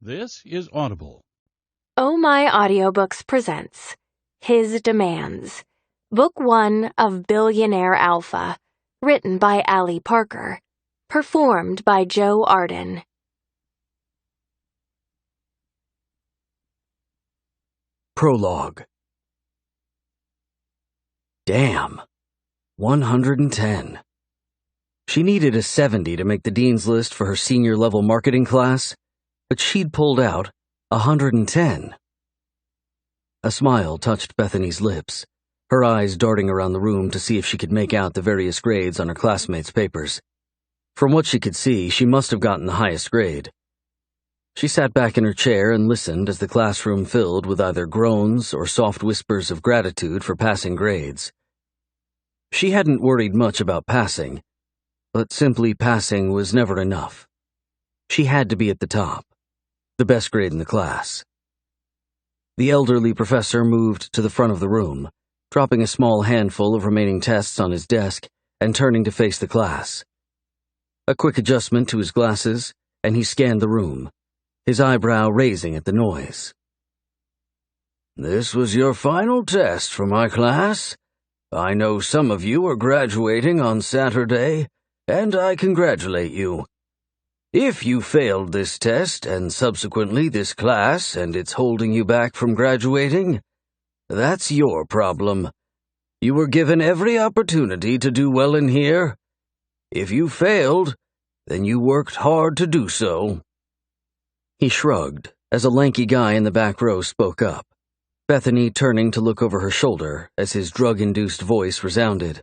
This is Audible. Oh My Audiobooks presents His Demands, Book 1 of Billionaire Alpha, written by Ali Parker, performed by Joe Arden. Prologue. Damn. 110. She needed a 70 to make the dean's list for her senior-level marketing class, but she'd pulled out 110. A smile touched Bethany's lips, her eyes darting around the room to see if she could make out the various grades on her classmates' papers. From what she could see, she must have gotten the highest grade. She sat back in her chair and listened as the classroom filled with either groans or soft whispers of gratitude for passing grades. She hadn't worried much about passing, but simply passing was never enough. She had to be at the top, the best grade in the class. The elderly professor moved to the front of the room, dropping a small handful of remaining tests on his desk and turning to face the class. A quick adjustment to his glasses, and he scanned the room, his eyebrow raising at the noise. "This was your final test for my class. I know some of you are graduating on Saturday, and I congratulate you. If you failed this test and subsequently this class and it's holding you back from graduating, that's your problem. You were given every opportunity to do well in here. If you failed, then you worked hard to do so." He shrugged as a lanky guy in the back row spoke up, Bethany turning to look over her shoulder as his drug-induced voice resounded.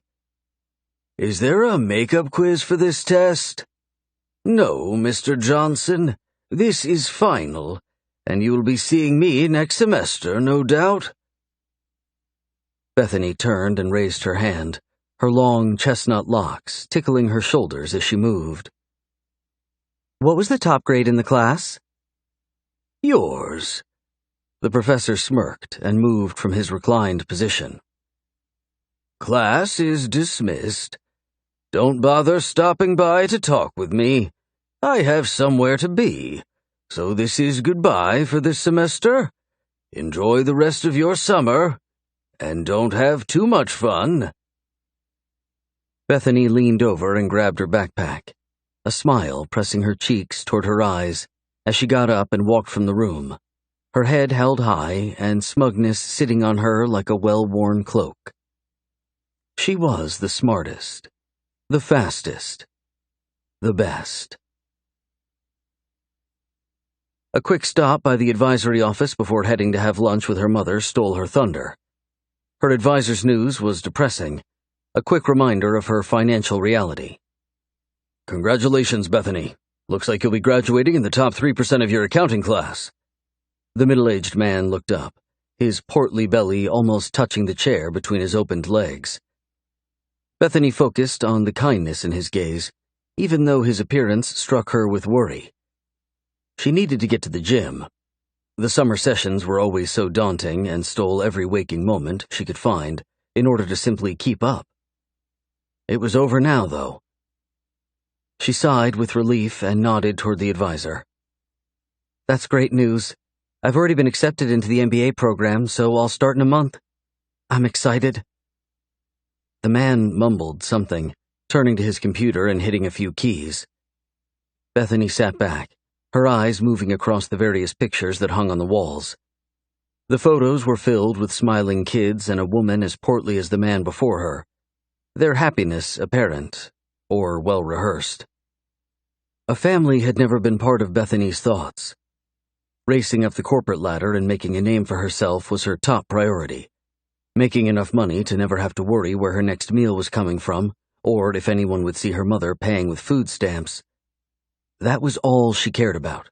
"Is there a makeup quiz for this test?" "No, Mr. Johnson. This is final, and you'll be seeing me next semester, no doubt." Bethany turned and raised her hand, her long chestnut locks tickling her shoulders as she moved. "What was the top grade in the class?" "Yours." The professor smirked and moved from his reclined position. "Class is dismissed. Don't bother stopping by to talk with me. I have somewhere to be, so this is goodbye for this semester. Enjoy the rest of your summer, and don't have too much fun." Bethany leaned over and grabbed her backpack, a smile pressing her cheeks toward her eyes as she got up and walked from the room, her head held high and smugness sitting on her like a well-worn cloak. She was the smartest, the fastest, the best. A quick stop by the advisory office before heading to have lunch with her mother stole her thunder. Her advisor's news was depressing, a quick reminder of her financial reality. "Congratulations, Bethany. Looks like you'll be graduating in the top 3% of your accounting class." The middle-aged man looked up, his portly belly almost touching the chair between his opened legs. Bethany focused on the kindness in his gaze, even though his appearance struck her with worry. She needed to get to the gym. The summer sessions were always so daunting and stole every waking moment she could find in order to simply keep up. It was over now, though. She sighed with relief and nodded toward the advisor. "That's great news. I've already been accepted into the MBA program, so I'll start in a month. I'm excited." The man mumbled something, turning to his computer and hitting a few keys. Bethany sat back, her eyes moving across the various pictures that hung on the walls. The photos were filled with smiling kids and a woman as portly as the man before her, their happiness apparent, or well-rehearsed. A family had never been part of Bethany's thoughts. Racing up the corporate ladder and making a name for herself was her top priority. Making enough money to never have to worry where her next meal was coming from, or if anyone would see her mother paying with food stamps. That was all she cared about.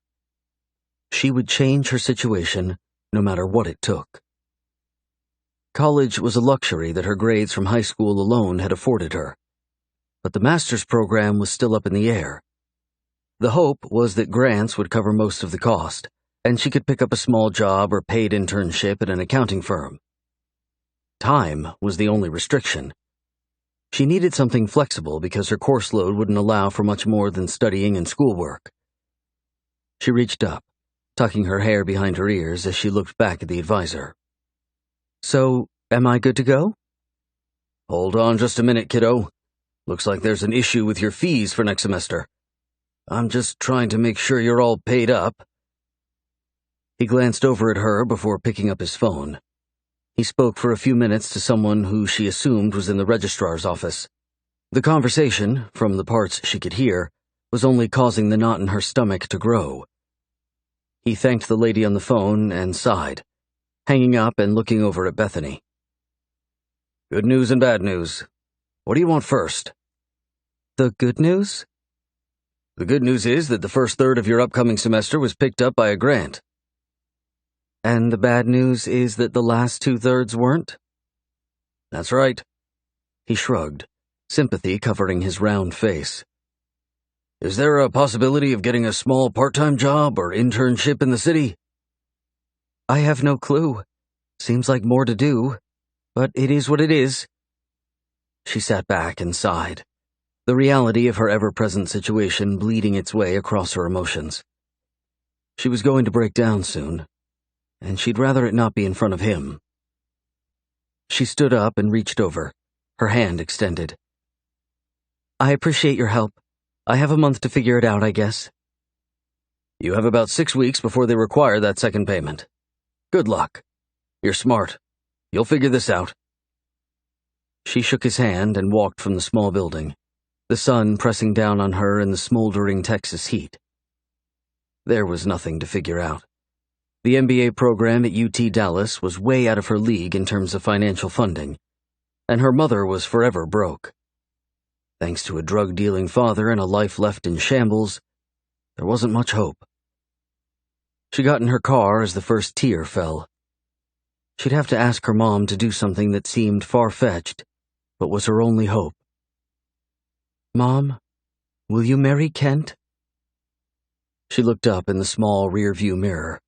She would change her situation no matter what it took. College was a luxury that her grades from high school alone had afforded her. But the master's program was still up in the air. The hope was that grants would cover most of the cost, and she could pick up a small job or paid internship at an accounting firm. Time was the only restriction. She needed something flexible because her course load wouldn't allow for much more than studying and schoolwork. She reached up, tucking her hair behind her ears as she looked back at the advisor. "So, am I good to go?" "Hold on just a minute, kiddo. Looks like there's an issue with your fees for next semester. I'm just trying to make sure you're all paid up." He glanced over at her before picking up his phone. He spoke for a few minutes to someone who she assumed was in the registrar's office. The conversation, from the parts she could hear, was only causing the knot in her stomach to grow. He thanked the lady on the phone and sighed, hanging up and looking over at Bethany. "Good news and bad news. What do you want first?" "The good news?" "The good news is that the first third of your upcoming semester was picked up by a grant." "And the bad news is that the last 2/3 weren't?" "That's right." He shrugged, sympathy covering his round face. "Is there a possibility of getting a small part-time job or internship in the city?" "I have no clue. Seems like more to do, but it is what it is." She sat back and sighed, the reality of her ever-present situation bleeding its way across her emotions. She was going to break down soon, and she'd rather it not be in front of him. She stood up and reached over, her hand extended. "I appreciate your help. I have a month to figure it out, I guess." "You have about 6 weeks before they require that second payment. Good luck. You're smart. You'll figure this out." She shook his hand and walked from the small building, the sun pressing down on her in the smoldering Texas heat. There was nothing to figure out. The MBA program at UT Dallas was way out of her league in terms of financial funding, and her mother was forever broke. Thanks to a drug-dealing father and a life left in shambles, there wasn't much hope. She got in her car as the first tear fell. She'd have to ask her mom to do something that seemed far-fetched, but was her only hope. "Mom, will you marry Kent?" She looked up in the small rear-view mirror,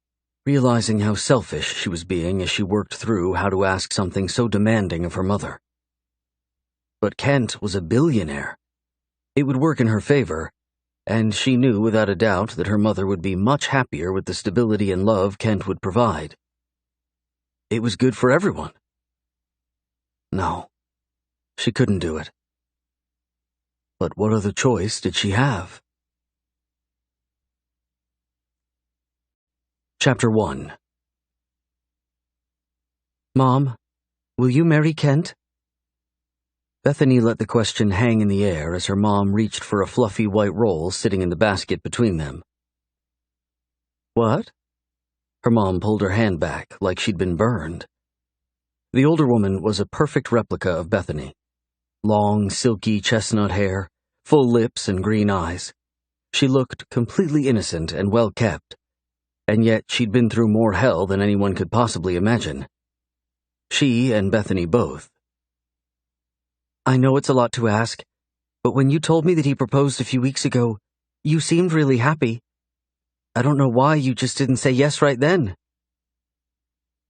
realizing how selfish she was being as she worked through how to ask something so demanding of her mother. But Kent was a billionaire. It would work in her favor, and she knew without a doubt that her mother would be much happier with the stability and love Kent would provide. It was good for everyone. No, she couldn't do it. But what other choice did she have? Chapter 1. "Mom, will you marry Kent?" Bethany let the question hang in the air as her mom reached for a fluffy white roll sitting in the basket between them. "What?" Her mom pulled her hand back like she'd been burned. The older woman was a perfect replica of Bethany. Long, silky chestnut hair, full lips and green eyes. She looked completely innocent and well-kept, and yet she'd been through more hell than anyone could possibly imagine. She and Bethany both. "I know it's a lot to ask, but when you told me that he proposed a few weeks ago, you seemed really happy. I don't know why you just didn't say yes right then."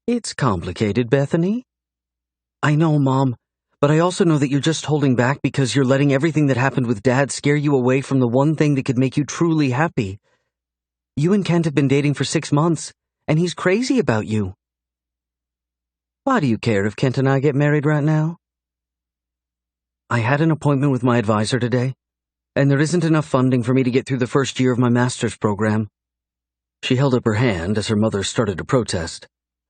"It's complicated, Bethany." "I know, Mom, but I also know that you're just holding back because you're letting everything that happened with Dad scare you away from the one thing that could make you truly happy. You and Kent have been dating for 6 months, and he's crazy about you." "Why do you care if Kent and I get married right now?" "I had an appointment with my advisor today, and there isn't enough funding for me to get through the first year of my master's program." She held up her hand as her mother started to protest.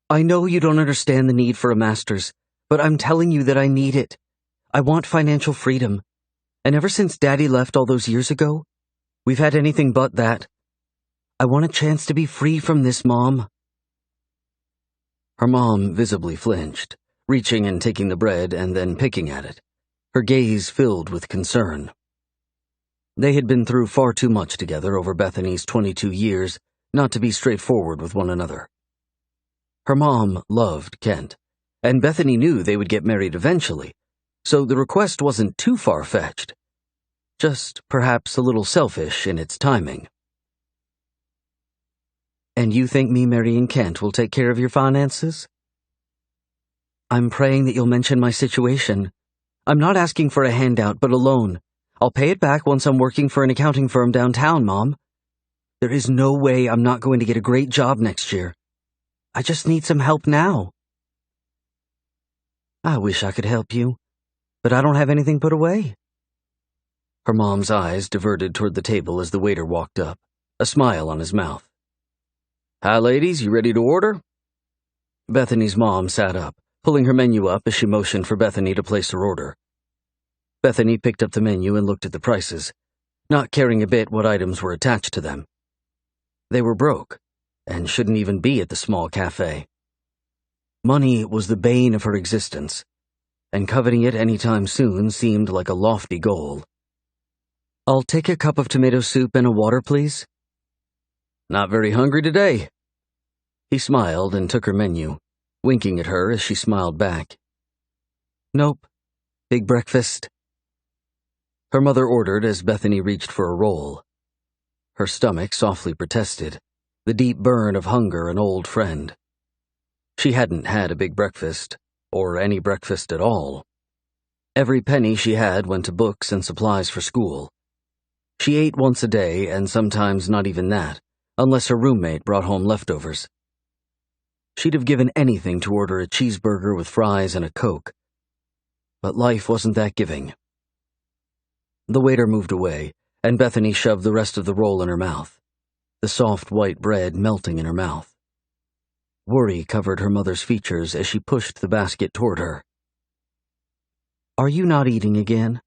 "I know you don't understand the need for a master's, but I'm telling you that I need it. I want financial freedom. And ever since Daddy left all those years ago, we've had anything but that. I want a chance to be free from this, Mom." Her mom visibly flinched, reaching and taking the bread and then picking at it, her gaze filled with concern. They had been through far too much together over Bethany's 22 years not to be straightforward with one another. Her mom loved Kent, and Bethany knew they would get married eventually, so the request wasn't too far-fetched, just perhaps a little selfish in its timing. "And you think me marrying Kent will take care of your finances?" "I'm praying that you'll mention my situation. I'm not asking for a handout, but a loan. I'll pay it back once I'm working for an accounting firm downtown, Mom." There is no way I'm not going to get a great job next year. I just need some help now. I wish I could help you, but I don't have anything put away. Her mom's eyes diverted toward the table as the waiter walked up, a smile on his mouth. Hi, ladies, you ready to order? Bethany's mom sat up, pulling her menu up as she motioned for Bethany to place her order. Bethany picked up the menu and looked at the prices, not caring a bit what items were attached to them. They were broke, and shouldn't even be at the small cafe. Money was the bane of her existence, and coveting it any time soon seemed like a lofty goal. I'll take a cup of tomato soup and a water, please. Not very hungry today. He smiled and took her menu, winking at her as she smiled back. Nope. Big breakfast. Her mother ordered as Bethany reached for a roll. Her stomach softly protested, the deep burn of hunger an old friend. She hadn't had a big breakfast, or any breakfast at all. Every penny she had went to books and supplies for school. She ate once a day, and sometimes not even that, unless her roommate brought home leftovers. She'd have given anything to order a cheeseburger with fries and a Coke. But life wasn't that giving. The waiter moved away, and Bethany shoved the rest of the roll in her mouth, the soft white bread melting in her mouth. Worry covered her mother's features as she pushed the basket toward her. Are you not eating again?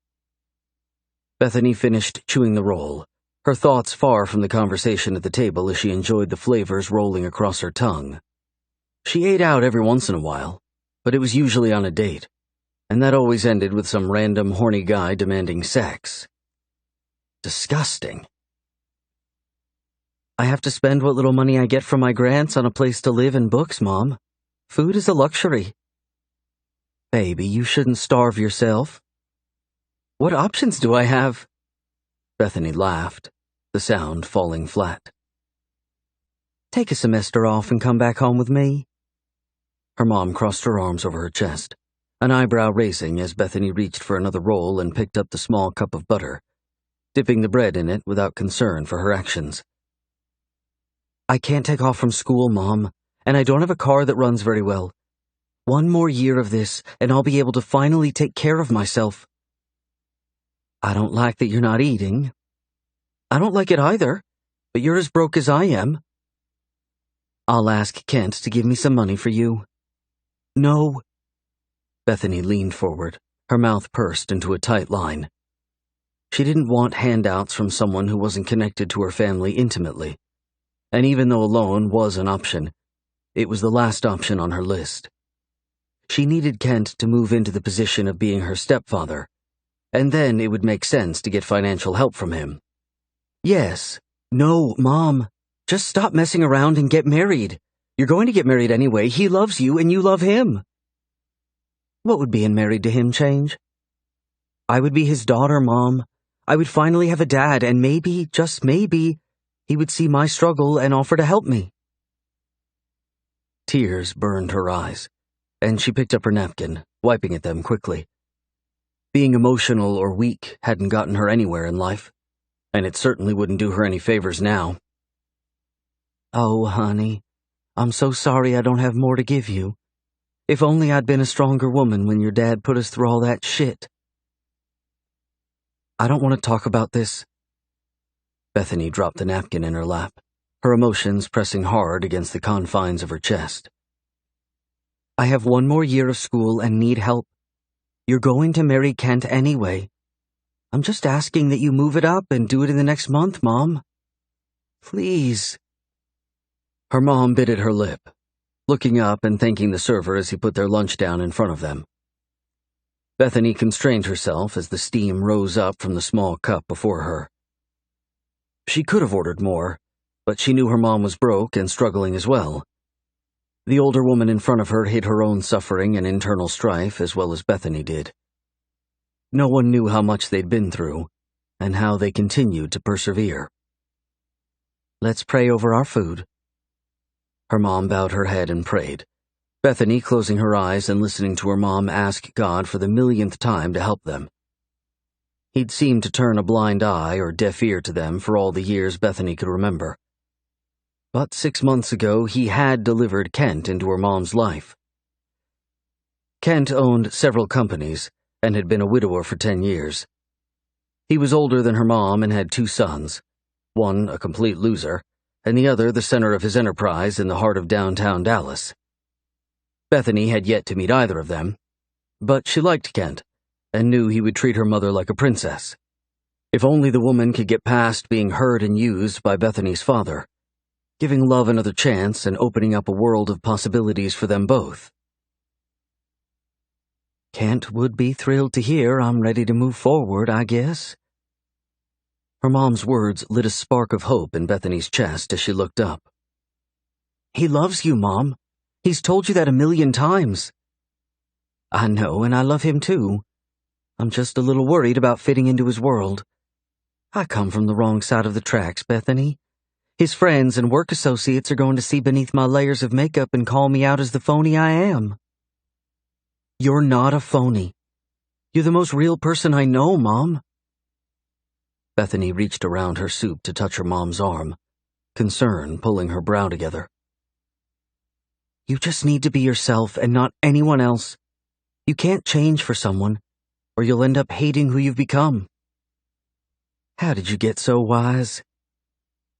Bethany finished chewing the roll, her thoughts far from the conversation at the table as she enjoyed the flavors rolling across her tongue. She ate out every once in a while, but it was usually on a date, and that always ended with some random horny guy demanding sex. Disgusting. I have to spend what little money I get from my grants on a place to live and books, Mom. Food is a luxury. Baby, you shouldn't starve yourself. What options do I have? Bethany laughed, the sound falling flat. Take a semester off and come back home with me. Her mom crossed her arms over her chest, an eyebrow raising as Bethany reached for another roll and picked up the small cup of butter, dipping the bread in it without concern for her actions. I can't take off from school, Mom, and I don't have a car that runs very well. One more year of this, and I'll be able to finally take care of myself. I don't like that you're not eating. I don't like it either, but you're as broke as I am. I'll ask Kent to give me some money for you. No. Bethany leaned forward, her mouth pursed into a tight line. She didn't want handouts from someone who wasn't connected to her family intimately, and even though a loan was an option, it was the last option on her list. She needed Kent to move into the position of being her stepfather, and then it would make sense to get financial help from him. Yes. No, Mom. Just stop messing around and get married. You're going to get married anyway. He loves you and you love him. What would being married to him change? I would be his daughter, Mom. I would finally have a dad, and maybe, just maybe, he would see my struggle and offer to help me. Tears burned her eyes, and she picked up her napkin, wiping at them quickly. Being emotional or weak hadn't gotten her anywhere in life, and it certainly wouldn't do her any favors now. Oh, honey, I'm so sorry I don't have more to give you. If only I'd been a stronger woman when your dad put us through all that shit. I don't want to talk about this. Bethany dropped the napkin in her lap, her emotions pressing hard against the confines of her chest. I have one more year of school and need help. You're going to marry Kent anyway. I'm just asking that you move it up and do it in the next month, Mom. Please. Her mom bit at her lip, looking up and thanking the server as he put their lunch down in front of them. Bethany constrained herself as the steam rose up from the small cup before her. She could have ordered more, but she knew her mom was broke and struggling as well. The older woman in front of her hid her own suffering and internal strife as well as Bethany did. No one knew how much they'd been through, and how they continued to persevere. Let's pray over our food. Her mom bowed her head and prayed, Bethany closing her eyes and listening to her mom ask God for the millionth time to help them. He'd seemed to turn a blind eye or deaf ear to them for all the years Bethany could remember. But 6 months ago, he had delivered Kent into her mom's life. Kent owned several companies and had been a widower for 10 years. He was older than her mom and had 2 sons, one a complete loser, and the other the center of his enterprise in the heart of downtown Dallas. Bethany had yet to meet either of them, but she liked Kent and knew he would treat her mother like a princess. If only the woman could get past being hurt and used by Bethany's father, giving love another chance and opening up a world of possibilities for them both. Kent would be thrilled to hear I'm ready to move forward, I guess. Her mom's words lit a spark of hope in Bethany's chest as she looked up. He loves you, Mom. He's told you that 1,000,000 times. I know, and I love him too. I'm just a little worried about fitting into his world. I come from the wrong side of the tracks, Bethany. His friends and work associates are going to see beneath my layers of makeup and call me out as the phony I am. You're not a phony. You're the most real person I know, Mom. Bethany reached around her soup to touch her mom's arm, concern pulling her brow together. You just need to be yourself and not anyone else. You can't change for someone, or you'll end up hating who you've become. How did you get so wise?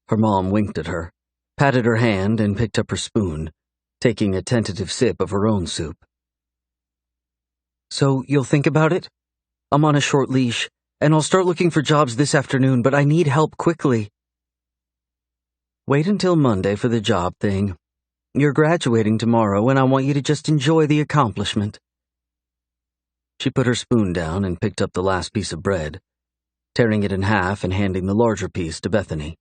Her mom winked at her, patted her hand, and picked up her spoon, taking a tentative sip of her own soup. So you'll think about it? I'm on a short leash, and I'll start looking for jobs this afternoon, but I need help quickly. Wait until Monday for the job thing. You're graduating tomorrow, and I want you to just enjoy the accomplishment. She put her spoon down and picked up the last piece of bread, tearing it in half and handing the larger piece to Bethany.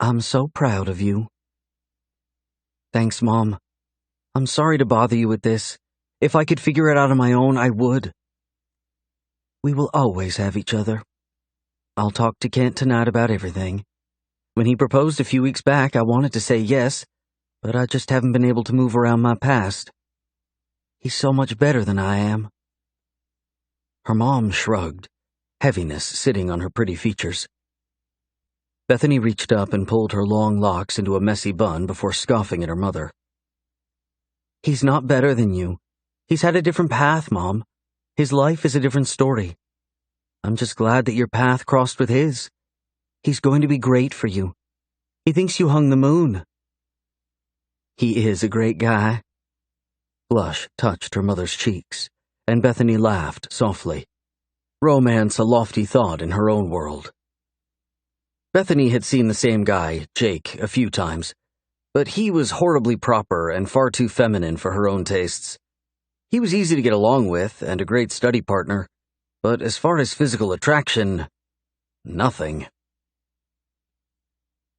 I'm so proud of you. Thanks, Mom. I'm sorry to bother you with this. If I could figure it out on my own, I would. We will always have each other. I'll talk to Kent tonight about everything. When he proposed a few weeks back, I wanted to say yes, but I just haven't been able to move around my past. He's so much better than I am. Her mom shrugged, heaviness sitting on her pretty features. Bethany reached up and pulled her long locks into a messy bun before scoffing at her mother. He's not better than you. He's had a different path, Mom. His life is a different story. I'm just glad that your path crossed with his. He's going to be great for you. He thinks you hung the moon. He is a great guy. Blush touched her mother's cheeks, and Bethany laughed softly. Romance a lofty thought in her own world. Bethany had seen the same guy, Jake, a few times, but he was horribly proper and far too feminine for her own tastes. He was easy to get along with and a great study partner, but as far as physical attraction, nothing.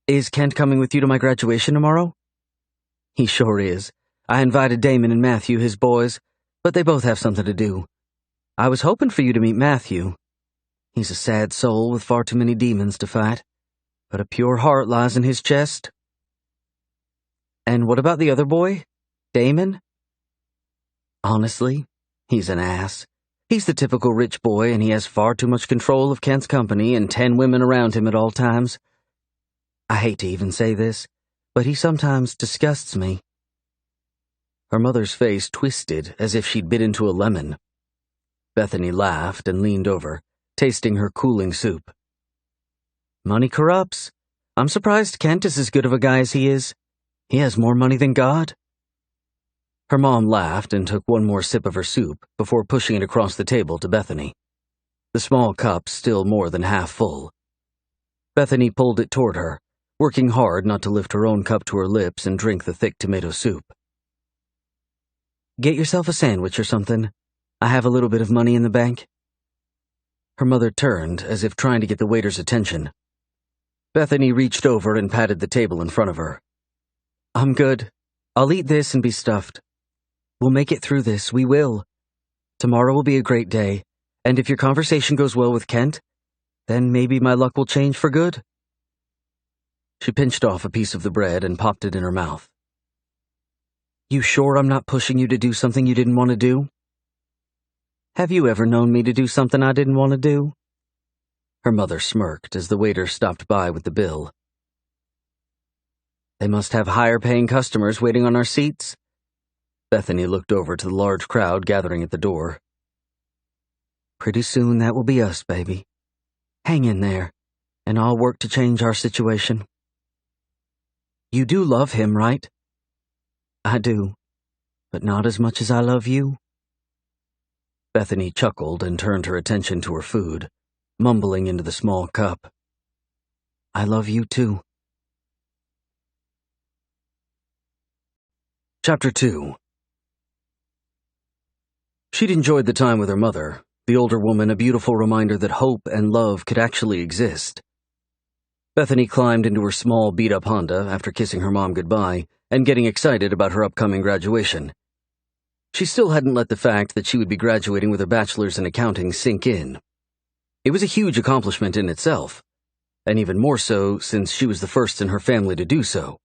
Is Kent coming with you to my graduation tomorrow? He sure is. I invited Damon and Matthew, his boys, but they both have something to do. I was hoping for you to meet Matthew. He's a sad soul with far too many demons to fight, but a pure heart lies in his chest. And what about the other boy, Damon? Honestly, he's an ass. He's the typical rich boy, and he has far too much control of Kent's company and 10 women around him at all times. I hate to even say this, but he sometimes disgusts me. Her mother's face twisted as if she'd bit into a lemon. Bethany laughed and leaned over, tasting her cooling soup. Money corrupts. I'm surprised Kent is as good of a guy as he is. He has more money than God. Her mom laughed and took one more sip of her soup before pushing it across the table to Bethany, the small cup still more than half full. Bethany pulled it toward her, working hard not to lift her own cup to her lips and drink the thick tomato soup. Get yourself a sandwich or something. I have a little bit of money in the bank. Her mother turned as if trying to get the waiter's attention. Bethany reached over and patted the table in front of her. I'm good. I'll eat this and be stuffed. We'll make it through this, we will. Tomorrow will be a great day, and if your conversation goes well with Kent, then maybe my luck will change for good. She pinched off a piece of the bread and popped it in her mouth. You sure I'm not pushing you to do something you didn't want to do? Have you ever known me to do something I didn't want to do?" Her mother smirked as the waiter stopped by with the bill. "They must have higher-paying customers waiting on our seats." Bethany looked over to the large crowd gathering at the door. "Pretty soon that will be us, baby. Hang in there, and I'll work to change our situation." "You do love him, right?" "I do, but not as much as I love you." Bethany chuckled and turned her attention to her food, mumbling into the small cup. "I love you too." Chapter 2. She'd enjoyed the time with her mother, the older woman a beautiful reminder that hope and love could actually exist. Bethany climbed into her small beat-up Honda after kissing her mom goodbye and getting excited about her upcoming graduation. She still hadn't let the fact that she would be graduating with her bachelor's in accounting sink in. It was a huge accomplishment in itself, and even more so since she was the first in her family to do so.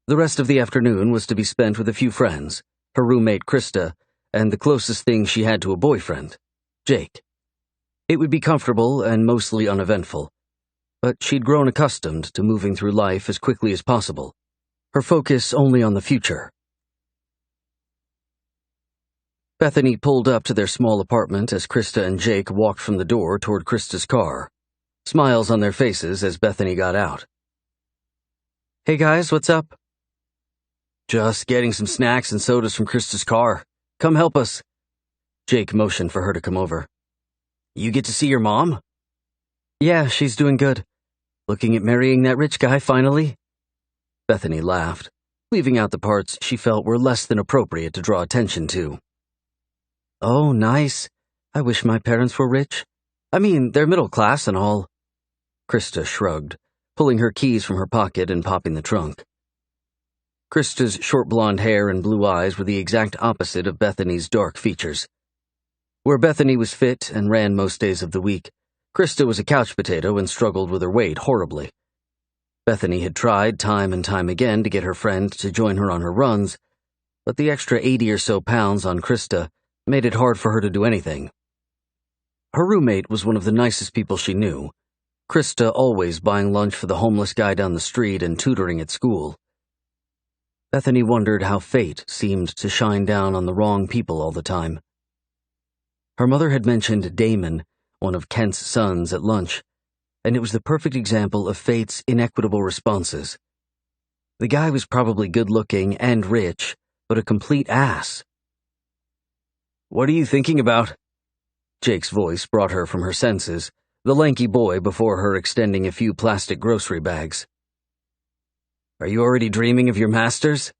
The rest of the afternoon was to be spent with a few friends, her roommate Krista, and the closest thing she had to a boyfriend, Jake. It would be comfortable and mostly uneventful, but she'd grown accustomed to moving through life as quickly as possible, her focus only on the future. Bethany pulled up to their small apartment as Krista and Jake walked from the door toward Krista's car, smiles on their faces as Bethany got out. "Hey guys, what's up?" "Just getting some snacks and sodas from Krista's car. Come help us." Jake motioned for her to come over. "You get to see your mom?" "Yeah, she's doing good. Looking at marrying that rich guy finally?" Bethany laughed, leaving out the parts she felt were less than appropriate to draw attention to. "Oh, nice. I wish my parents were rich. I mean, they're middle class and all." Krista shrugged, pulling her keys from her pocket and popping the trunk. Krista's short blonde hair and blue eyes were the exact opposite of Bethany's dark features. Where Bethany was fit and ran most days of the week, Krista was a couch potato and struggled with her weight horribly. Bethany had tried time and time again to get her friend to join her on her runs, but the extra 80 or so pounds on Krista made it hard for her to do anything. Her roommate was one of the nicest people she knew, Krista always buying lunch for the homeless guy down the street and tutoring at school. Bethany wondered how fate seemed to shine down on the wrong people all the time. Her mother had mentioned Damon, one of Kent's sons, at lunch, and it was the perfect example of fate's inequitable responses. The guy was probably good-looking and rich, but a complete ass. "What are you thinking about?" Jake's voice brought her from her senses, the lanky boy before her extending a few plastic grocery bags. "Are you already dreaming of your masters?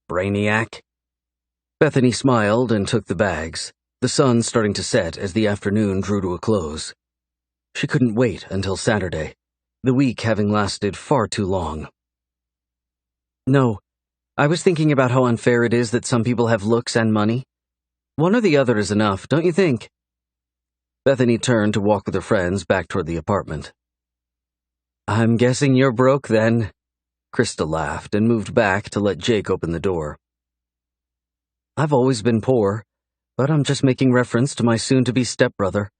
Brainiac?" Bethany smiled and took the bags, the sun starting to set as the afternoon drew to a close. She couldn't wait until Saturday, the week having lasted far too long. "No, I was thinking about how unfair it is that some people have looks and money. One or the other is enough, don't you think?" Bethany turned to walk with her friends back toward the apartment. "I'm guessing you're broke then." Krista laughed and moved back to let Jake open the door. "I've always been poor, but I'm just making reference to my soon-to-be stepbrother.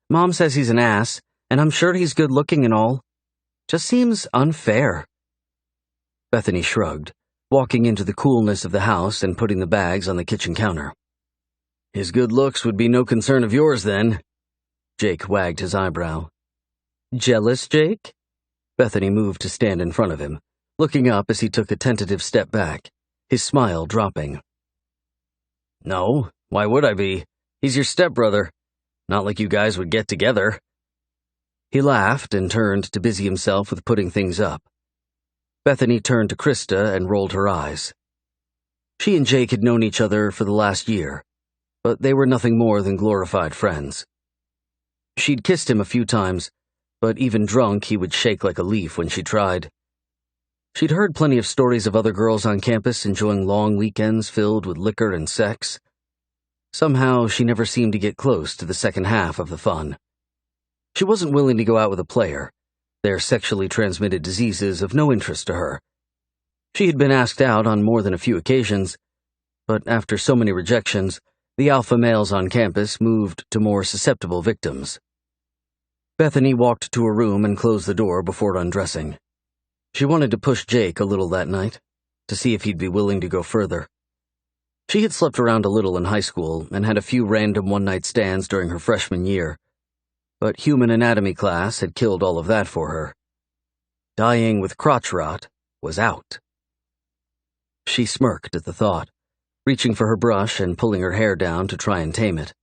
Mom says he's an ass, and I'm sure he's good-looking and all. Just seems unfair." Bethany shrugged, walking into the coolness of the house and putting the bags on the kitchen counter. "His good looks would be no concern of yours, then." Jake wagged his eyebrow. "Jealous, Jake?" Bethany moved to stand in front of him, looking up as he took a tentative step back, his smile dropping. "No, why would I be? He's your stepbrother. Not like you guys would get together." He laughed and turned to busy himself with putting things up. Bethany turned to Krista and rolled her eyes. She and Jake had known each other for the last year, but they were nothing more than glorified friends. She'd kissed him a few times, but even drunk he would shake like a leaf when she tried. She'd heard plenty of stories of other girls on campus enjoying long weekends filled with liquor and sex. Somehow, she never seemed to get close to the second half of the fun. She wasn't willing to go out with a player, their sexually transmitted diseases of no interest to her. She had been asked out on more than a few occasions, but after so many rejections, The alpha males on campus moved to more susceptible victims. Bethany walked to her room and closed the door before undressing. She wanted to push Jake a little that night, to see if he'd be willing to go further. She had slept around a little in high school and had a few random one-night stands during her freshman year, but human anatomy class had killed all of that for her. Dying with crotch rot was out. She smirked at the thought, reaching for her brush and pulling her hair down to try and tame it.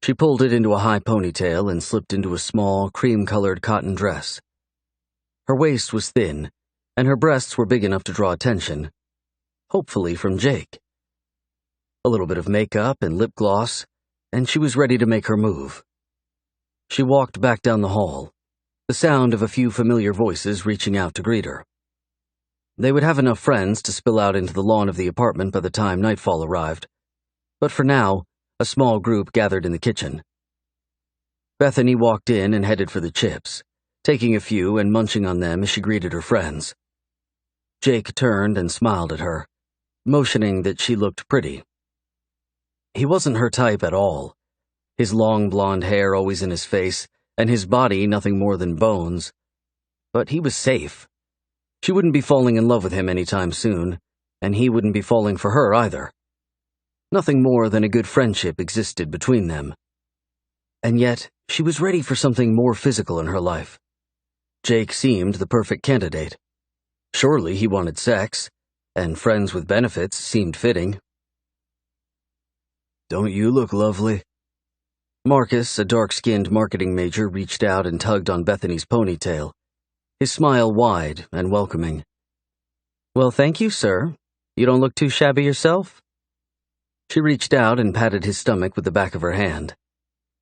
She pulled it into a high ponytail and slipped into a small, cream-colored cotton dress. Her waist was thin, and her breasts were big enough to draw attention, hopefully from Jake. A little bit of makeup and lip gloss, and she was ready to make her move. She walked back down the hall, the sound of a few familiar voices reaching out to greet her. They would have enough friends to spill out into the lawn of the apartment by the time nightfall arrived, but for now, a small group gathered in the kitchen. Bethany walked in and headed for the chips, taking a few and munching on them as she greeted her friends. Jake turned and smiled at her, motioning that she looked pretty. He wasn't her type at all, his long blonde hair always in his face, and his body nothing more than bones. But he was safe. She wouldn't be falling in love with him anytime soon, and he wouldn't be falling for her either. Nothing more than a good friendship existed between them. And yet, she was ready for something more physical in her life. Jake seemed the perfect candidate. Surely he wanted sex, and friends with benefits seemed fitting. "Don't you look lovely?" Marcus, a dark-skinned marketing major, reached out and tugged on Bethany's ponytail, his smile wide and welcoming. "Well, thank you, sir. You don't look too shabby yourself." She reached out and patted his stomach with the back of her hand.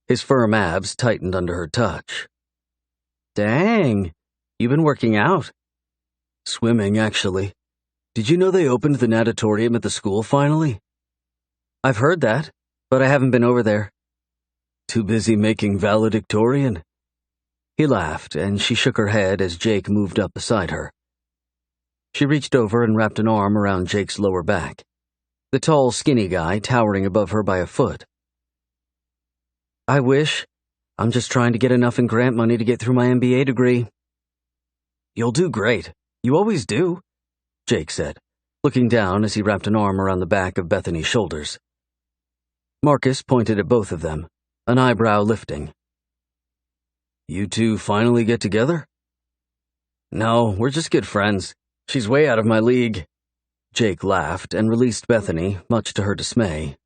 His firm abs tightened under her touch. "Dang, you've been working out." "Swimming, actually. Did you know they opened the natatorium at the school finally?" "I've heard that, but I haven't been over there." "Too busy making valedictorian?" He laughed, and she shook her head as Jake moved up beside her. She reached over and wrapped an arm around Jake's lower back, the tall, skinny guy towering above her by a foot. "I wish. I'm just trying to get enough in grant money to get through my MBA degree." "You'll do great. You always do," Jake said, looking down as he wrapped an arm around the back of Bethany's shoulders. Marcus pointed at both of them, an eyebrow lifting. "You two finally get together?" "No, we're just good friends. She's way out of my league." Jake laughed and released Bethany, much to her dismay.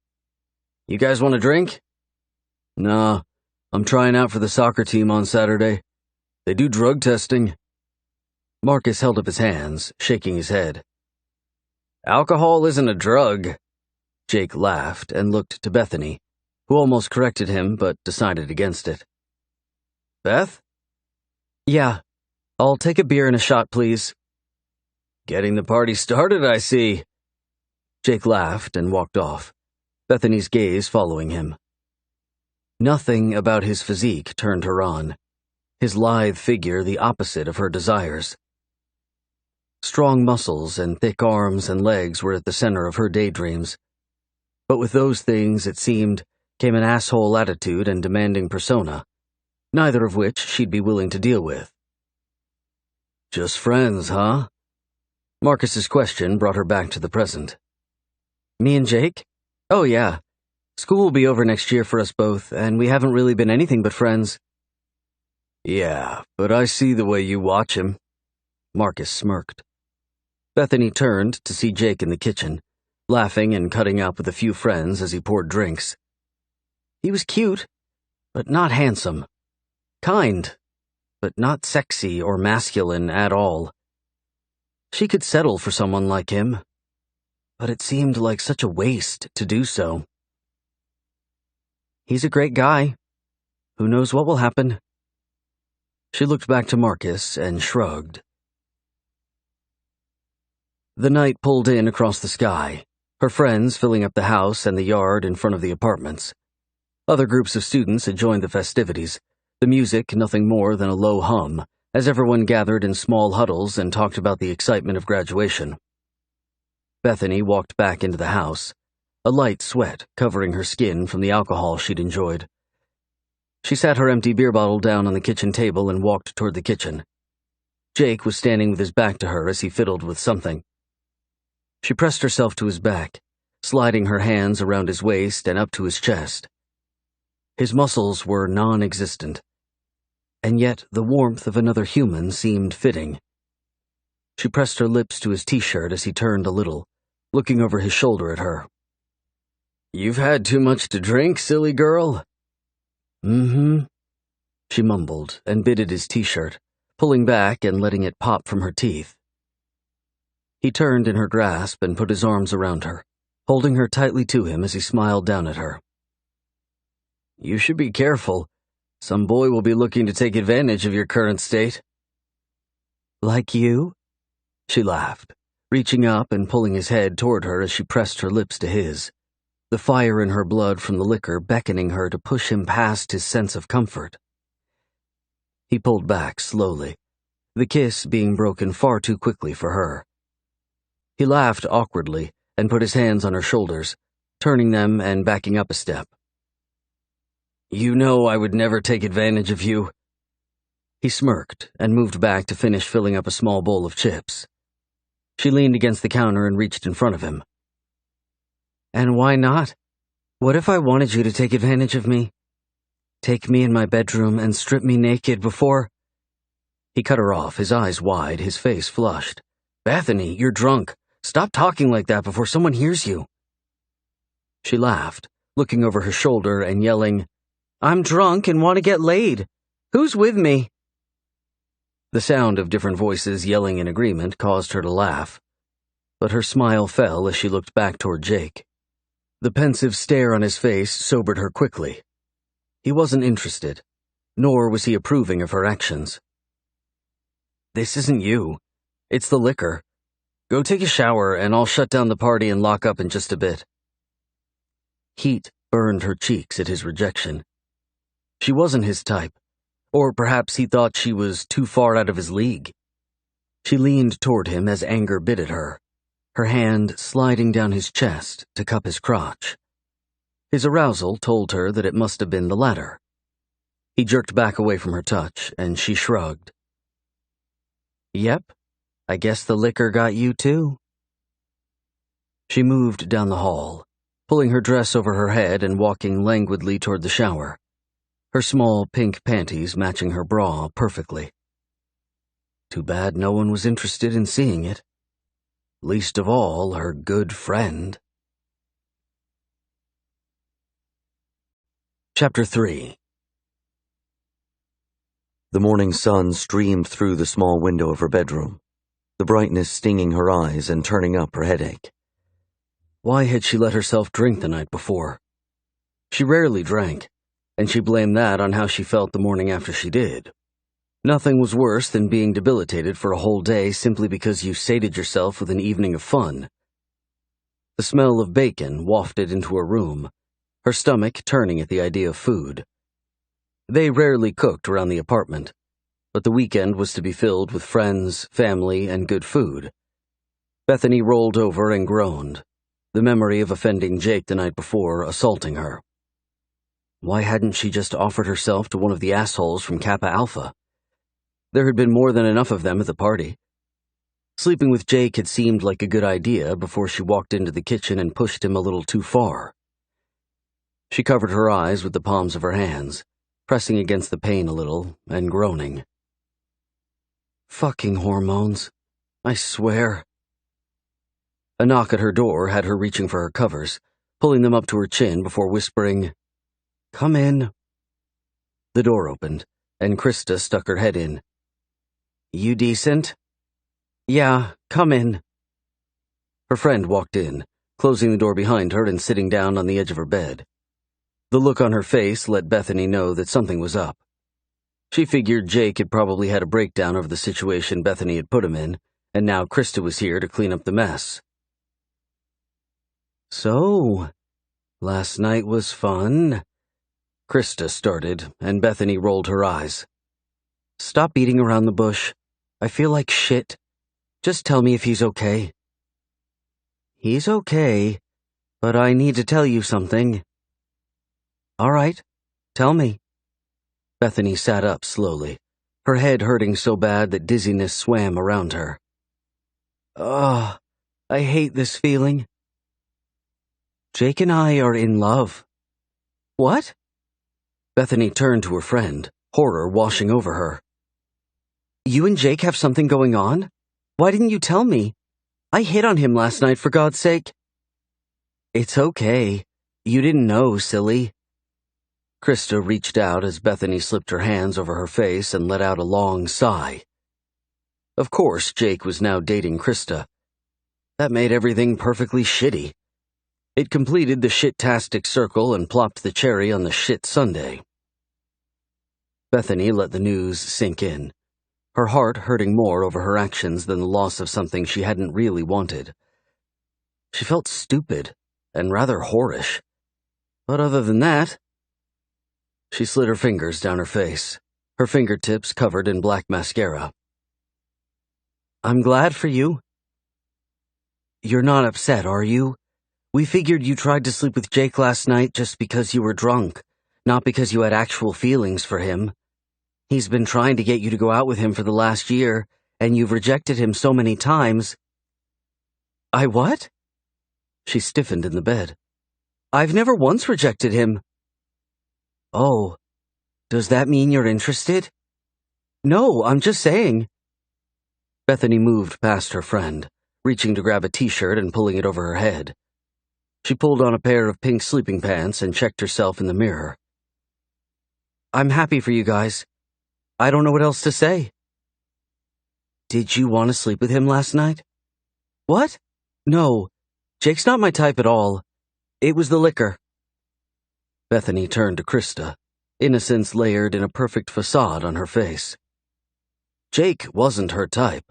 "You guys want a drink?" "Nah, I'm trying out for the soccer team on Saturday. They do drug testing." Marcus held up his hands, shaking his head. "Alcohol isn't a drug." Jake laughed and looked to Bethany, who almost corrected him but decided against it. "Beth?" "Yeah, I'll take a beer and a shot, please." "Getting the party started, I see." Jake laughed and walked off, Bethany's gaze following him. Nothing about his physique turned her on, his lithe figure the opposite of her desires. Strong muscles and thick arms and legs were at the center of her daydreams. But with those things, it seemed, came an asshole attitude and demanding persona, neither of which she'd be willing to deal with. "Just friends, huh?" Marcus's question brought her back to the present. "Me and Jake? Oh yeah. School will be over next year for us both, and we haven't really been anything but friends." "Yeah, but I see the way you watch him." Marcus smirked. Bethany turned to see Jake in the kitchen, laughing and cutting up with a few friends as he poured drinks. He was cute, but not handsome. Kind, but not sexy or masculine at all. She could settle for someone like him, but it seemed like such a waste to do so. "He's a great guy. Who knows what will happen?" She looked back to Marcus and shrugged. The night pulled in across the sky, her friends filling up the house and the yard in front of the apartments. Other groups of students had joined the festivities, the music nothing more than a low hum, as everyone gathered in small huddles and talked about the excitement of graduation. Bethany walked back into the house, a light sweat covering her skin from the alcohol she'd enjoyed. She sat her empty beer bottle down on the kitchen table and walked toward the kitchen. Jake was standing with his back to her as he fiddled with something. She pressed herself to his back, sliding her hands around his waist and up to his chest. His muscles were non-existent, and yet the warmth of another human seemed fitting. She pressed her lips to his t-shirt as he turned a little, looking over his shoulder at her. "You've had too much to drink, silly girl." "Mm-hmm," she mumbled and bit at his t-shirt, pulling back and letting it pop from her teeth. He turned in her grasp and put his arms around her, holding her tightly to him as he smiled down at her. "You should be careful. Some boy will be looking to take advantage of your current state." "Like you?" She laughed, reaching up and pulling his head toward her as she pressed her lips to his, the fire in her blood from the liquor beckoning her to push him past his sense of comfort. He pulled back slowly, the kiss being broken far too quickly for her. He laughed awkwardly and put his hands on her shoulders, turning them and backing up a step. "You know I would never take advantage of you." He smirked and moved back to finish filling up a small bowl of chips. She leaned against the counter and reached in front of him. "And why not? What if I wanted you to take advantage of me? Take me in my bedroom and strip me naked before—" He cut her off, his eyes wide, his face flushed. "Bethany, you're drunk. Stop talking like that before someone hears you." She laughed, looking over her shoulder and yelling, "I'm drunk and want to get laid. Who's with me?" The sound of different voices yelling in agreement caused her to laugh, but her smile fell as she looked back toward Jake. The pensive stare on his face sobered her quickly. He wasn't interested, nor was he approving of her actions. "This isn't you. It's the liquor. Go take a shower and I'll shut down the party and lock up in just a bit." Heat burned her cheeks at his rejection. She wasn't his type, or perhaps he thought she was too far out of his league. She leaned toward him as anger bit at her, her hand sliding down his chest to cup his crotch. His arousal told her that it must have been the latter. He jerked back away from her touch, and she shrugged. "Yep, I guess the liquor got you too." She moved down the hall, pulling her dress over her head and walking languidly toward the shower, her small pink panties matching her bra perfectly. Too bad no one was interested in seeing it. Least of all, her good friend. Chapter 3. The morning sun streamed through the small window of her bedroom, the brightness stinging her eyes and turning up her headache. Why had she let herself drink the night before? She rarely drank, and she blamed that on how she felt the morning after she did. Nothing was worse than being debilitated for a whole day simply because you sated yourself with an evening of fun. The smell of bacon wafted into her room, her stomach turning at the idea of food. They rarely cooked around the apartment, but the weekend was to be filled with friends, family, and good food. Bethany rolled over and groaned, the memory of offending Jake the night before assaulting her. Why hadn't she just offered herself to one of the assholes from Kappa Alpha? There had been more than enough of them at the party. Sleeping with Jake had seemed like a good idea before she walked into the kitchen and pushed him a little too far. She covered her eyes with the palms of her hands, pressing against the pain a little and groaning. Fucking hormones, I swear. A knock at her door had her reaching for her covers, pulling them up to her chin before whispering, "Come in." The door opened, and Krista stuck her head in. "You decent?" "Yeah, come in." Her friend walked in, closing the door behind her and sitting down on the edge of her bed. The look on her face let Bethany know that something was up. She figured Jake had probably had a breakdown over the situation Bethany had put him in, and now Krista was here to clean up the mess. "So, last night was fun," Krista started, and Bethany rolled her eyes. "Stop beating around the bush. I feel like shit. Just tell me if he's okay." "He's okay. But I need to tell you something. All right, tell me. Bethany sat up slowly, her head hurting so bad that dizziness swam around her. Ugh, I hate this feeling. Jake and I are in love. What? Bethany turned to her friend, horror washing over her. You and Jake have something going on? Why didn't you tell me? I hit on him last night, for God's sake. It's okay. You didn't know, silly. Krista reached out as Bethany slipped her hands over her face and let out a long sigh. Of course, Jake was now dating Krista. That made everything perfectly shitty. It completed the shit-tastic circle and plopped the cherry on the shit sundae. Bethany let the news sink in, her heart hurting more over her actions than the loss of something she hadn't really wanted. She felt stupid and rather whorish. But other than that, she slid her fingers down her face, her fingertips covered in black mascara. I'm glad for you. You're not upset, are you? We figured you tried to sleep with Jake last night just because you were drunk, not because you had actual feelings for him. He's been trying to get you to go out with him for the last year, and you've rejected him so many times. I what? She stiffened in the bed. I've never once rejected him. Oh, does that mean you're interested? No, I'm just saying. Bethany moved past her friend, reaching to grab a t-shirt and pulling it over her head. She pulled on a pair of pink sleeping pants and checked herself in the mirror. I'm happy for you guys. I don't know what else to say. Did you want to sleep with him last night? What? No, Jake's not my type at all. It was the liquor. Bethany turned to Krista, innocence layered in a perfect facade on her face. Jake wasn't her type,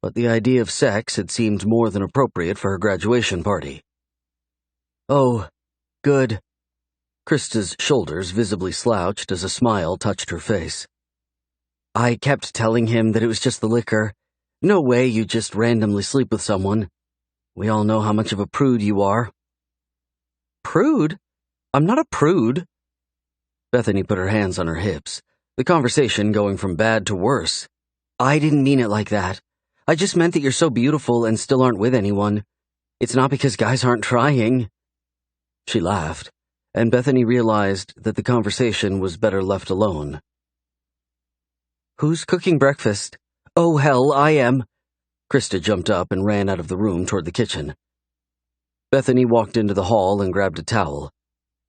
but the idea of sex had seemed more than appropriate for her graduation party. Oh, good. Krista's shoulders visibly slouched as a smile touched her face. I kept telling him that it was just the liquor. No way you just randomly sleep with someone. We all know how much of a prude you are. Prude? I'm not a prude. Bethany put her hands on her hips, the conversation going from bad to worse. I didn't mean it like that. I just meant that you're so beautiful and still aren't with anyone. It's not because guys aren't trying. She laughed, and Bethany realized that the conversation was better left alone. Who's cooking breakfast? Oh, hell, I am. Krista jumped up and ran out of the room toward the kitchen. Bethany walked into the hall and grabbed a towel,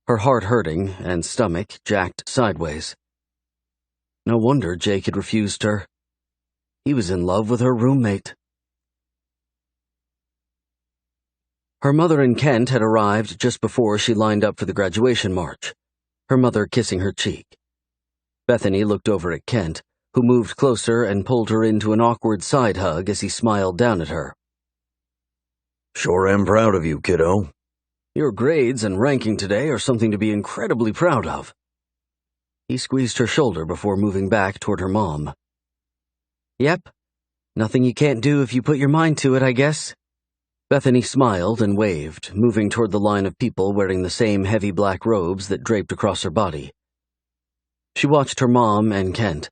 her heart hurting and stomach jacked sideways. No wonder Jake had refused her. He was in love with her roommate. Her mother and Kent had arrived just before she lined up for the graduation march, her mother kissing her cheek. Bethany looked over at Kent, who moved closer and pulled her into an awkward side hug as he smiled down at her. Sure am proud of you, kiddo. Your grades and ranking today are something to be incredibly proud of. He squeezed her shoulder before moving back toward her mom. Yep, nothing you can't do if you put your mind to it, I guess. Bethany smiled and waved, moving toward the line of people wearing the same heavy black robes that draped across her body. She watched her mom and Kent,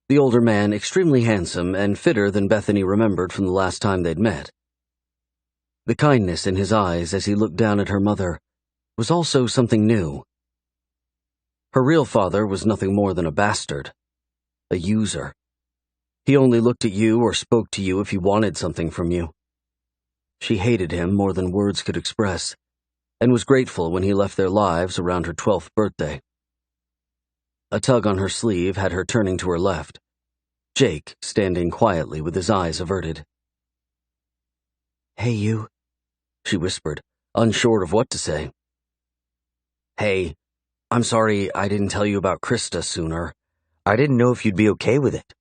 the older man extremely handsome and fitter than Bethany remembered from the last time they'd met. The kindness in his eyes as he looked down at her mother was also something new. Her real father was nothing more than a bastard, a user. He only looked at you or spoke to you if he wanted something from you. She hated him more than words could express, and was grateful when he left their lives around her 12th birthday. A tug on her sleeve had her turning to her left, Jake standing quietly with his eyes averted. Hey, you, she whispered, unsure of what to say. Hey, I'm sorry I didn't tell you about Krista sooner. I didn't know if you'd be okay with it.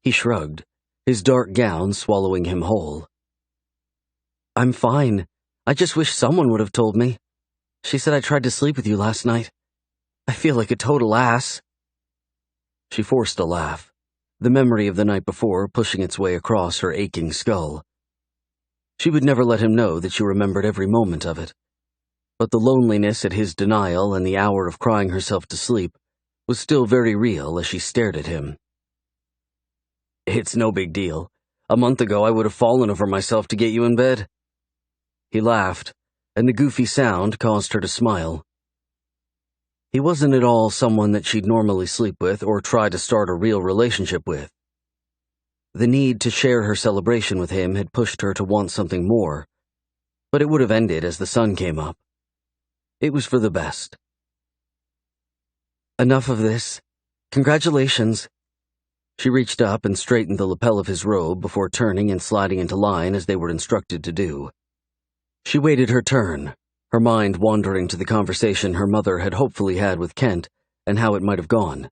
He shrugged, his dark gown swallowing him whole. I'm fine. I just wish someone would have told me. She said I tried to sleep with you last night. I feel like a total ass. She forced a laugh, the memory of the night before pushing its way across her aching skull. She would never let him know that she remembered every moment of it. But the loneliness at his denial and the hour of crying herself to sleep was still very real as she stared at him. "It's no big deal. A month ago I would have fallen over myself to get you in bed." He laughed, and the goofy sound caused her to smile. He wasn't at all someone that she'd normally sleep with or try to start a real relationship with. The need to share her celebration with him had pushed her to want something more, but it would have ended as the sun came up. It was for the best. "Enough of this. Congratulations." She reached up and straightened the lapel of his robe before turning and sliding into line as they were instructed to do. She waited her turn, her mind wandering to the conversation her mother had hopefully had with Kent and how it might have gone.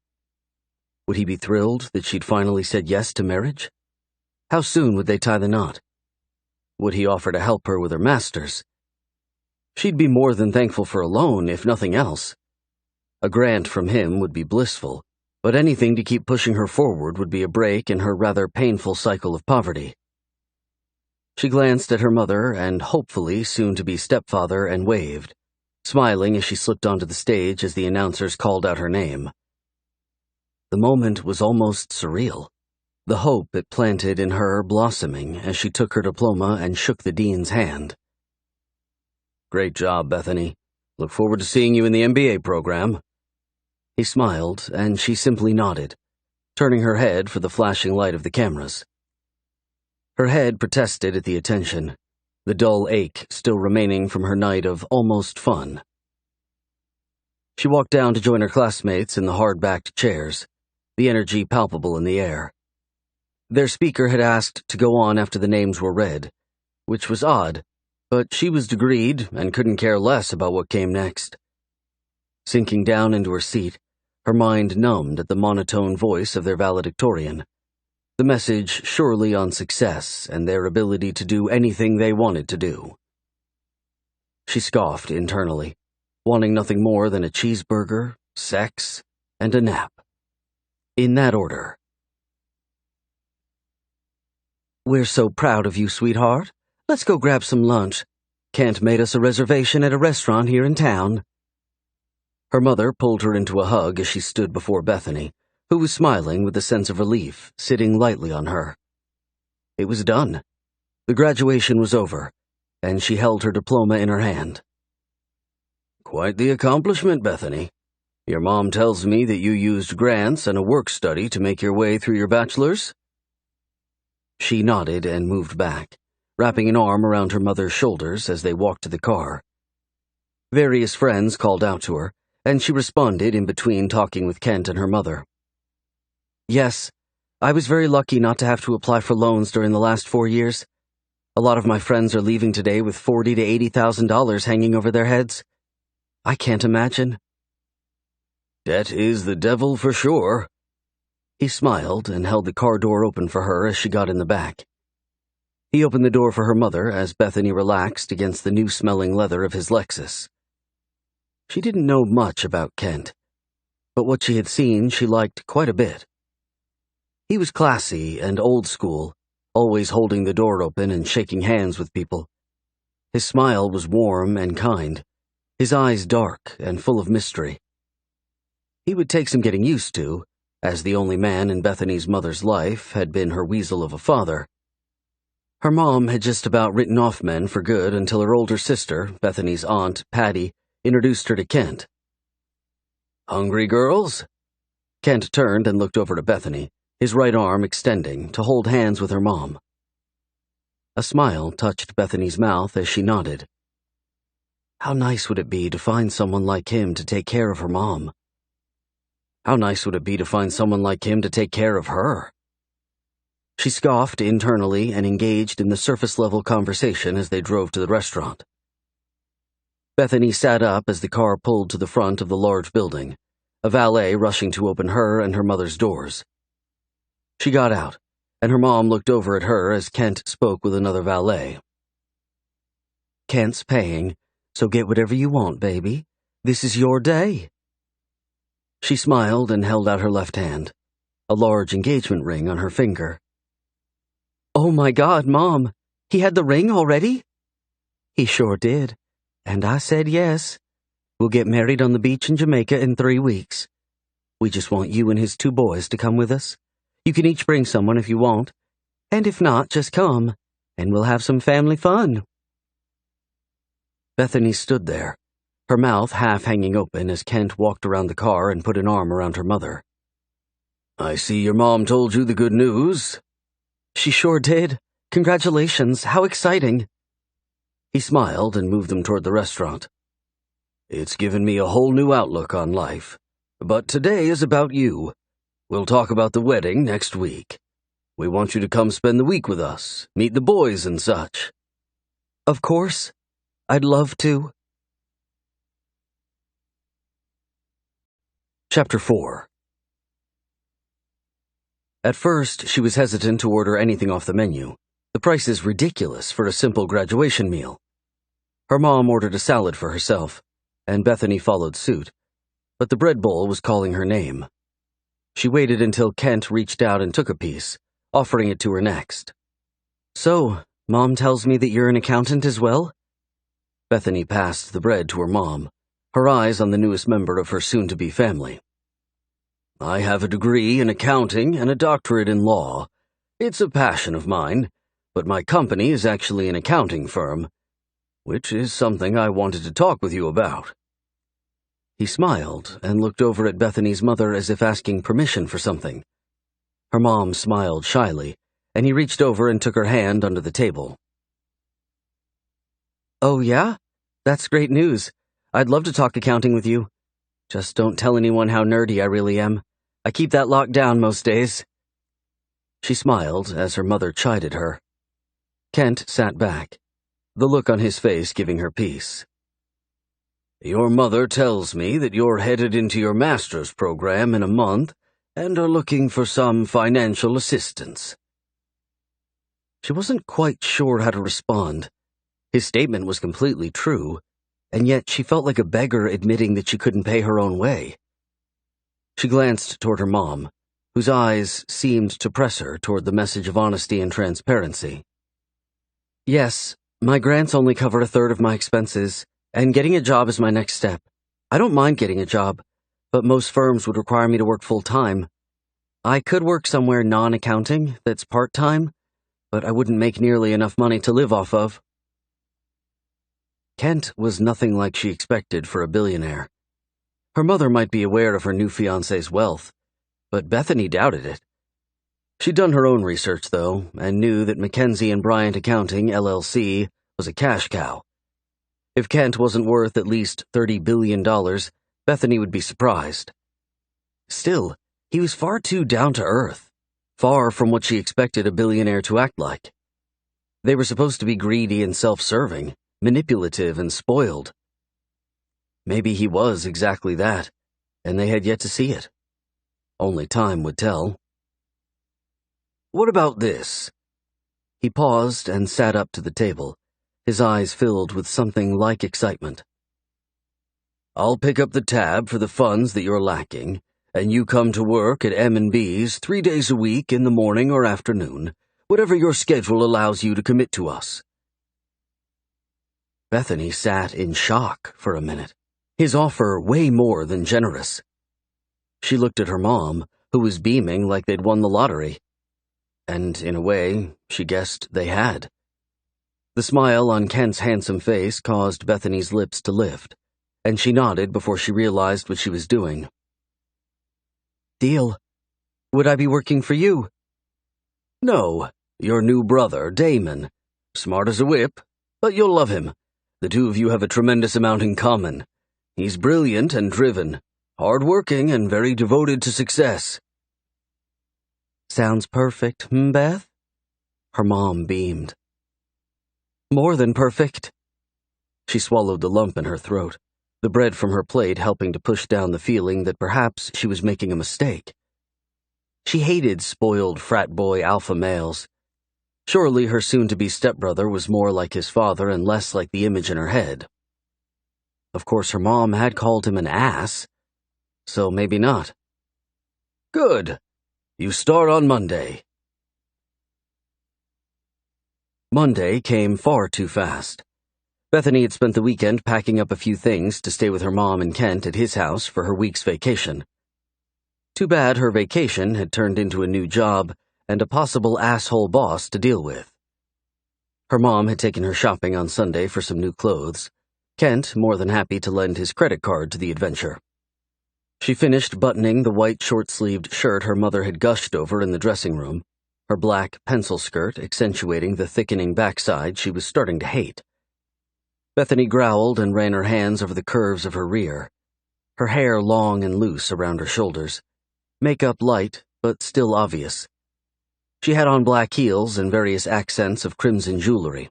Would he be thrilled that she'd finally said yes to marriage? How soon would they tie the knot? Would he offer to help her with her masters? She'd be more than thankful for a loan, if nothing else. A grant from him would be blissful, but anything to keep pushing her forward would be a break in her rather painful cycle of poverty. She glanced at her mother and hopefully soon-to-be stepfather and waved, smiling as she slipped onto the stage as the announcers called out her name. The moment was almost surreal, the hope it planted in her blossoming as she took her diploma and shook the dean's hand. "Great job, Bethany. Look forward to seeing you in the MBA program." He smiled, and she simply nodded, turning her head for the flashing light of the cameras. Her head protested at the attention, the dull ache still remaining from her night of almost fun. She walked down to join her classmates in the hard-backed chairs, the energy palpable in the air. Their speaker had asked to go on after the names were read, which was odd, but she was degreed and couldn't care less about what came next. Sinking down into her seat, her mind numbed at the monotone voice of their valedictorian, the message surely on success and their ability to do anything they wanted to do. She scoffed internally, wanting nothing more than a cheeseburger, sex, and a nap. In that order. "We're so proud of you, sweetheart. Let's go grab some lunch. Kent made us a reservation at a restaurant here in town." Her mother pulled her into a hug as she stood before Bethany, who was smiling with a sense of relief, sitting lightly on her. It was done. The graduation was over, and she held her diploma in her hand. "Quite the accomplishment, Bethany. Your mom tells me that you used grants and a work-study to make your way through your bachelor's?" She nodded and moved back, wrapping an arm around her mother's shoulders as they walked to the car. Various friends called out to her, and she responded in between talking with Kent and her mother. "Yes, I was very lucky not to have to apply for loans during the last 4 years. A lot of my friends are leaving today with $40,000 to $80,000 hanging over their heads. I can't imagine." "Debt is the devil for sure." He smiled and held the car door open for her as she got in the back. He opened the door for her mother as Bethany relaxed against the new-smelling leather of his Lexus. She didn't know much about Kent, but what she had seen she liked quite a bit. He was classy and old school, always holding the door open and shaking hands with people. His smile was warm and kind, his eyes dark and full of mystery. He would take some getting used to, as the only man in Bethany's mother's life had been her weasel of a father. Her mom had just about written off men for good until her older sister, Bethany's aunt, Patty, introduced her to Kent. "Hungry, girls?" Kent turned and looked over to Bethany, his right arm extending to hold hands with her mom. A smile touched Bethany's mouth as she nodded. How nice would it be to find someone like him to take care of her mom? How nice would it be to find someone like him to take care of her? She scoffed internally and engaged in the surface-level conversation as they drove to the restaurant. Bethany sat up as the car pulled to the front of the large building, a valet rushing to open her and her mother's doors. She got out, and her mom looked over at her as Kent spoke with another valet. "Kent's paying, so get whatever you want, baby. This is your day." She smiled and held out her left hand, a large engagement ring on her finger. "Oh my God, Mom! He had the ring already?" "He sure did, and I said yes. We'll get married on the beach in Jamaica in 3 weeks. We just want you and his 2 boys to come with us. You can each bring someone if you want, and if not, just come, and we'll have some family fun." Bethany stood there, her mouth half hanging open as Kent walked around the car and put an arm around her mother. "I see your mom told you the good news." "She sure did. Congratulations, how exciting." He smiled and moved them toward the restaurant. "It's given me a whole new outlook on life. But today is about you. We'll talk about the wedding next week. We want you to come spend the week with us, meet the boys and such." "Of course. I'd love to." Chapter 4. At first, she was hesitant to order anything off the menu. The price is ridiculous for a simple graduation meal. Her mom ordered a salad for herself, and Bethany followed suit, but the bread bowl was calling her name. She waited until Kent reached out and took a piece, offering it to her next. "So, Mom tells me that you're an accountant as well?" Bethany passed the bread to her mom, her eyes on the newest member of her soon-to-be family. "I have a degree in accounting and a doctorate in law. It's a passion of mine, but my company is actually an accounting firm, which is something I wanted to talk with you about." He smiled and looked over at Bethany's mother as if asking permission for something. Her mom smiled shyly, and he reached over and took her hand under the table. "Oh, yeah? That's great news. I'd love to talk accounting with you. Just don't tell anyone how nerdy I really am. I keep that locked down most days." She smiled as her mother chided her. Kent sat back, the look on his face giving her peace. "Your mother tells me that you're headed into your master's program in a month and are looking for some financial assistance." She wasn't quite sure how to respond. His statement was completely true, and yet she felt like a beggar admitting that she couldn't pay her own way. She glanced toward her mom, whose eyes seemed to press her toward the message of honesty and transparency. "Yes, my grants only cover 1/3 of my expenses, and getting a job is my next step. I don't mind getting a job, but most firms would require me to work full-time. I could work somewhere non-accounting that's part-time, but I wouldn't make nearly enough money to live off of." Kent was nothing like she expected for a billionaire. Her mother might be aware of her new fiancé's wealth, but Bethany doubted it. She'd done her own research, though, and knew that Mackenzie and Bryant Accounting, LLC, was a cash cow. If Kent wasn't worth at least $30 billion, Bethany would be surprised. Still, he was far too down-to-earth, far from what she expected a billionaire to act like. They were supposed to be greedy and self-serving, manipulative and spoiled. Maybe he was exactly that, and they had yet to see it. Only time would tell. "What about this?" He paused and sat up to the table, his eyes filled with something like excitement. "I'll pick up the tab for the funds that you're lacking, and you come to work at M&B's 3 days a week in the morning or afternoon, whatever your schedule allows you to commit to us." Bethany sat in shock for a minute, his offer way more than generous. She looked at her mom, who was beaming like they'd won the lottery. And, in a way, she guessed they had. The smile on Kent's handsome face caused Bethany's lips to lift, and she nodded before she realized what she was doing. "Deal. Would I be working for you?" "No, your new brother, Damon. Smart as a whip, but you'll love him. The two of you have a tremendous amount in common. He's brilliant and driven, hard-working and very devoted to success." "Sounds perfect, Beth?" Her mom beamed. "More than perfect." She swallowed the lump in her throat, the bread from her plate helping to push down the feeling that perhaps she was making a mistake. She hated spoiled frat boy alpha males. Surely her soon-to-be stepbrother was more like his father and less like the image in her head. Of course, her mom had called him an ass, so maybe not. "Good. You start on Monday." Monday came far too fast. Bethany had spent the weekend packing up a few things to stay with her mom and Kent at his house for her week's vacation. Too bad her vacation had turned into a new job and a possible asshole boss to deal with. Her mom had taken her shopping on Sunday for some new clothes. Kent more than happy to lend his credit card to the adventure. She finished buttoning the white short-sleeved shirt her mother had gushed over in the dressing room, her black pencil skirt accentuating the thickening backside she was starting to hate. Bethany growled and ran her hands over the curves of her rear, her hair long and loose around her shoulders, makeup light but still obvious. She had on black heels and various accents of crimson jewelry.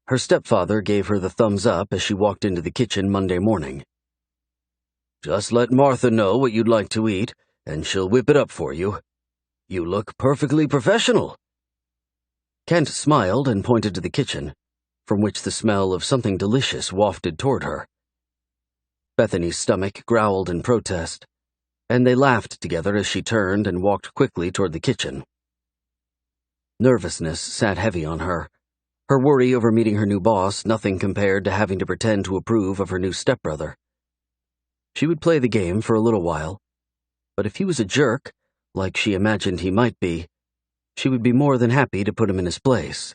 Her stepfather gave her the thumbs up as she walked into the kitchen Monday morning. "Just let Martha know what you'd like to eat, and she'll whip it up for you. You look perfectly professional." Kent smiled and pointed to the kitchen, from which the smell of something delicious wafted toward her. Bethany's stomach growled in protest, and they laughed together as she turned and walked quickly toward the kitchen. Nervousness sat heavy on her, her worry over meeting her new boss nothing compared to having to pretend to approve of her new stepbrother. She would play the game for a little while, but if he was a jerk, like she imagined he might be, she would be more than happy to put him in his place.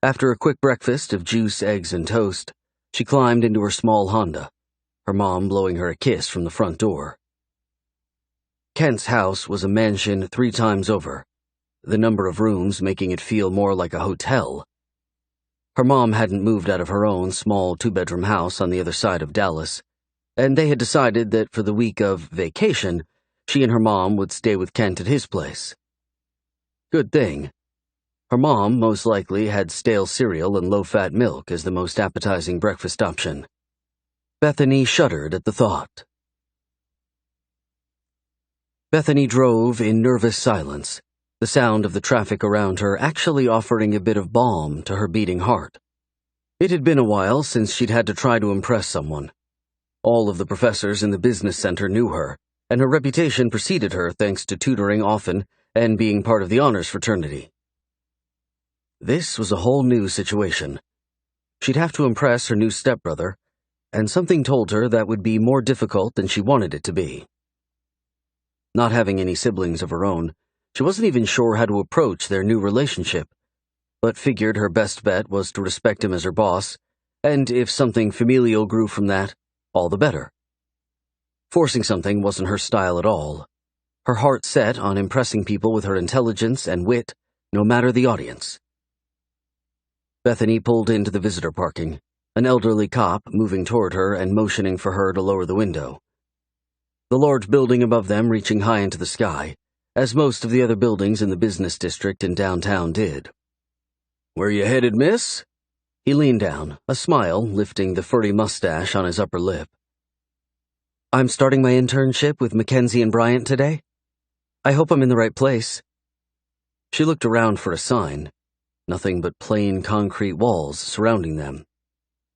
After a quick breakfast of juice, eggs, and toast, she climbed into her small Honda, her mom blowing her a kiss from the front door. Kent's house was a mansion 3 times over, the number of rooms making it feel more like a hotel. Her mom hadn't moved out of her own small 2-bedroom house on the other side of Dallas, and they had decided that for the week of vacation, she and her mom would stay with Kent at his place. Good thing. Her mom most likely had stale cereal and low-fat milk as the most appetizing breakfast option. Bethany shuddered at the thought. Bethany drove in nervous silence, the sound of the traffic around her actually offering a bit of balm to her beating heart. It had been a while since she'd had to try to impress someone. All of the professors in the business center knew her, and her reputation preceded her thanks to tutoring often and being part of the honors fraternity. This was a whole new situation. She'd have to impress her new stepbrother, and something told her that would be more difficult than she wanted it to be. Not having any siblings of her own, she wasn't even sure how to approach their new relationship, but figured her best bet was to respect him as her boss, and if something familial grew from that, all the better. Forcing something wasn't her style at all. Her heart set on impressing people with her intelligence and wit, no matter the audience. Bethany pulled into the visitor parking, an elderly cop moving toward her and motioning for her to lower the window. The large building above them reaching high into the sky, as most of the other buildings in the business district in downtown did. "Where you headed, miss?" He leaned down, a smile lifting the furry mustache on his upper lip. "I'm starting my internship with Mackenzie and Bryant today. I hope I'm in the right place." She looked around for a sign. Nothing but plain concrete walls surrounding them.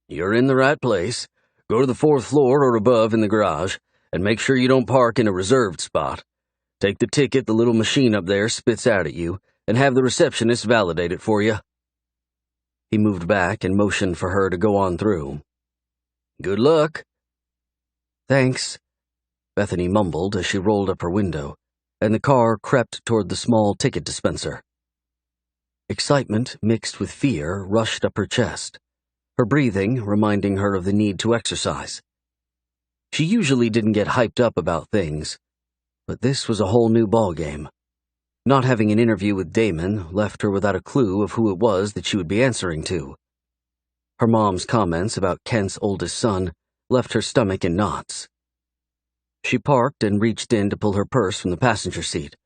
"You're in the right place. Go to the 4th floor or above in the garage, and make sure you don't park in a reserved spot. Take the ticket the little machine up there spits out at you, and have the receptionist validate it for you." He moved back and motioned for her to go on through. "Good luck." "Thanks," Bethany mumbled as she rolled up her window, and the car crept toward the small ticket dispenser. Excitement mixed with fear rushed up her chest, her breathing reminding her of the need to exercise. She usually didn't get hyped up about things, but this was a whole new ballgame. Not having an interview with Damon left her without a clue of who it was that she would be answering to. Her mom's comments about Kent's oldest son left her stomach in knots. She parked and reached in to pull her purse from the passenger seat,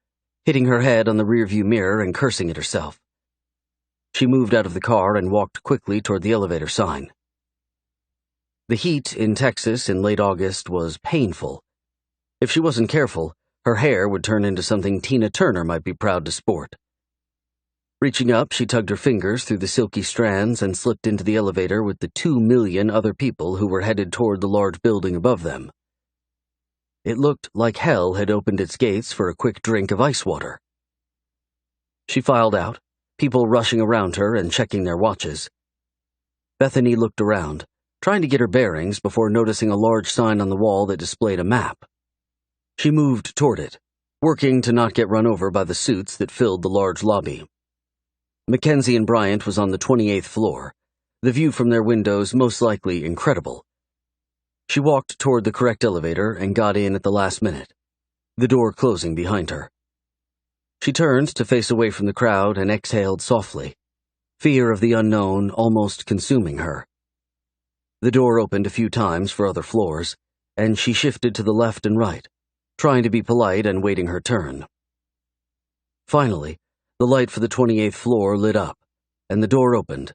hitting her head on the rearview mirror and cursing at herself. She moved out of the car and walked quickly toward the elevator sign. The heat in Texas in late August was painful. If she wasn't careful, her hair would turn into something Tina Turner might be proud to sport. Reaching up, she tugged her fingers through the silky strands and slipped into the elevator with the 2 million other people who were headed toward the large building above them. It looked like hell had opened its gates for a quick drink of ice water. She filed out, people rushing around her and checking their watches. Bethany looked around, trying to get her bearings before noticing a large sign on the wall that displayed a map. She moved toward it, working to not get run over by the suits that filled the large lobby. Mackenzie and Bryant was on the 28th floor, the view from their windows most likely incredible. She walked toward the correct elevator and got in at the last minute, the door closing behind her. She turned to face away from the crowd and exhaled softly, fear of the unknown almost consuming her. The door opened a few times for other floors, and she shifted to the left and right, trying to be polite and waiting her turn. Finally, the light for the 28th floor lit up, and the door opened,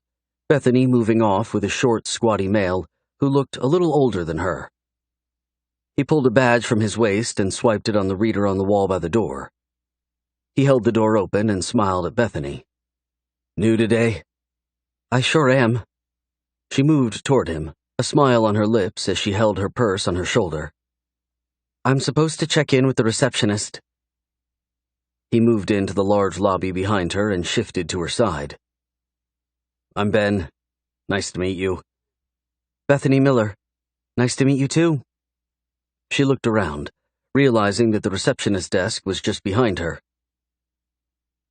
Bethany moving off with a short, squatty male who looked a little older than her. He pulled a badge from his waist and swiped it on the reader on the wall by the door. He held the door open and smiled at Bethany. "New today?" "I sure am." She moved toward him, a smile on her lips as she held her purse on her shoulder. "I'm supposed to check in with the receptionist." He moved into the large lobby behind her and shifted to her side. "I'm Ben. Nice to meet you." "Bethany Miller. Nice to meet you too." She looked around, realizing that the receptionist desk was just behind her.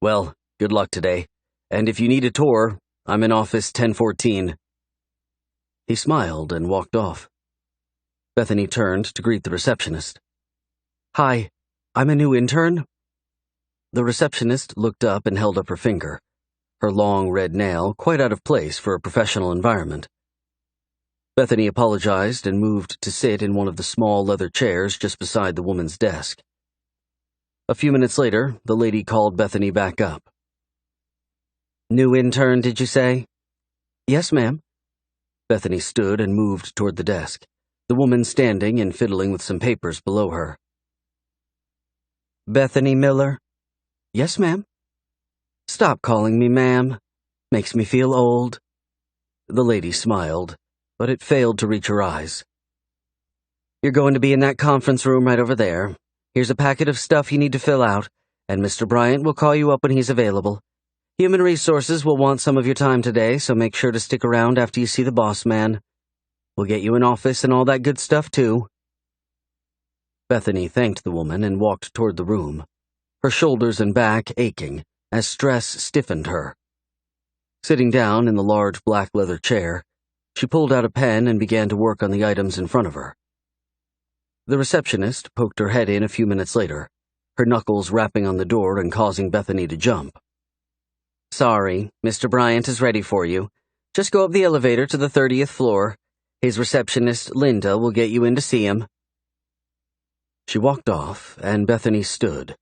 "Well, good luck today, and if you need a tour, I'm in office 1014. He smiled and walked off. Bethany turned to greet the receptionist. "Hi, I'm a new intern." The receptionist looked up and held up her finger, her long red nail quite out of place for a professional environment. Bethany apologized and moved to sit in one of the small leather chairs just beside the woman's desk. A few minutes later, the lady called Bethany back up. "New intern, did you say?" "Yes, ma'am." Bethany stood and moved toward the desk, the woman standing and fiddling with some papers below her. "Bethany Miller?" "Yes, ma'am." "Stop calling me ma'am. Makes me feel old." The lady smiled, but it failed to reach her eyes. "You're going to be in that conference room right over there. Here's a packet of stuff you need to fill out, and Mr. Bryant will call you up when he's available. Human Resources will want some of your time today, so make sure to stick around after you see the boss man. We'll get you an office and all that good stuff, too." Bethany thanked the woman and walked toward the room, her shoulders and back aching as stress stiffened her. Sitting down in the large black leather chair, she pulled out a pen and began to work on the items in front of her. The receptionist poked her head in a few minutes later, her knuckles rapping on the door and causing Bethany to jump. "Sorry, Mr. Bryant is ready for you. Just go up the elevator to the 30th floor. His receptionist, Linda, will get you in to see him." She walked off, and Bethany stood,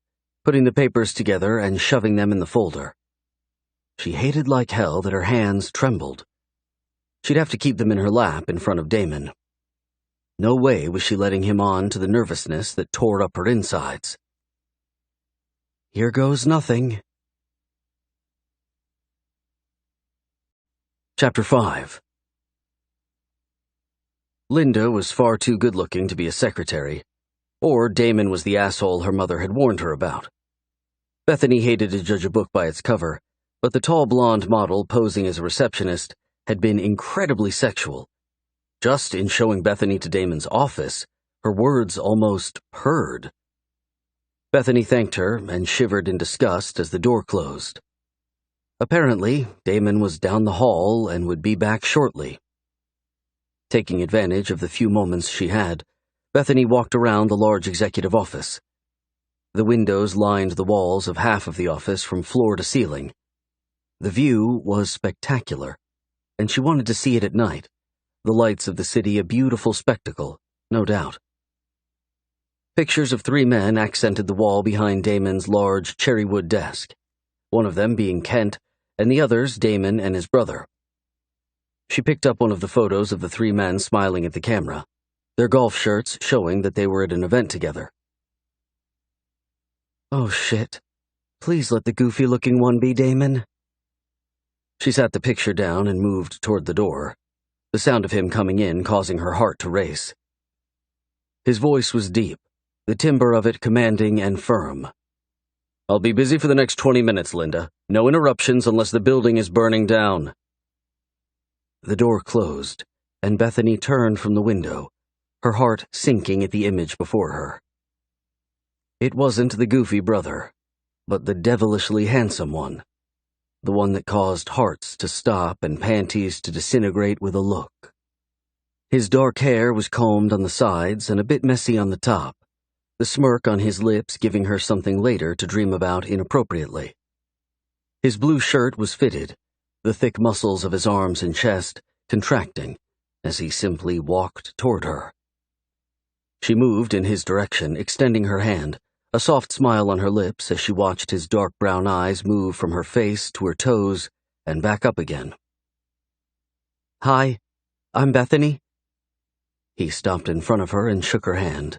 putting the papers together and shoving them in the folder. She hated like hell that her hands trembled. She'd have to keep them in her lap in front of Damon. No way was she letting him on to the nervousness that tore up her insides. Here goes nothing. Chapter 5. Linda was far too good-looking to be a secretary, or Damon was the asshole her mother had warned her about. Bethany hated to judge a book by its cover, but the tall blonde model posing as a receptionist had been incredibly sexual. Just in showing Bethany to Damon's office, her words almost purred. Bethany thanked her and shivered in disgust as the door closed. Apparently, Damon was down the hall and would be back shortly. Taking advantage of the few moments she had, Bethany walked around the large executive office. The windows lined the walls of half of the office from floor to ceiling. The view was spectacular, and she wanted to see it at night. The lights of the city a beautiful spectacle, no doubt. Pictures of 3 men accented the wall behind Damon's large cherrywood desk, one of them being Kent, and the others Damon and his brother. She picked up one of the photos of the 3 men smiling at the camera, their golf shirts showing that they were at an event together. "Oh shit. Please let the goofy-looking one be Damon." She sat the picture down and moved toward the door, the sound of him coming in causing her heart to race. His voice was deep, the timbre of it commanding and firm. I'll be busy for the next 20 minutes, Linda. No interruptions unless the building is burning down. The door closed, and Bethany turned from the window, her heart sinking at the image before her. It wasn't the goofy brother, but the devilishly handsome one, the one that caused hearts to stop and panties to disintegrate with a look. His dark hair was combed on the sides and a bit messy on the top, the smirk on his lips giving her something later to dream about inappropriately. His blue shirt was fitted, the thick muscles of his arms and chest contracting as he simply walked toward her. She moved in his direction, extending her hand, a soft smile on her lips as she watched his dark brown eyes move from her face to her toes and back up again. "Hi, I'm Bethany." He stopped in front of her and shook her hand,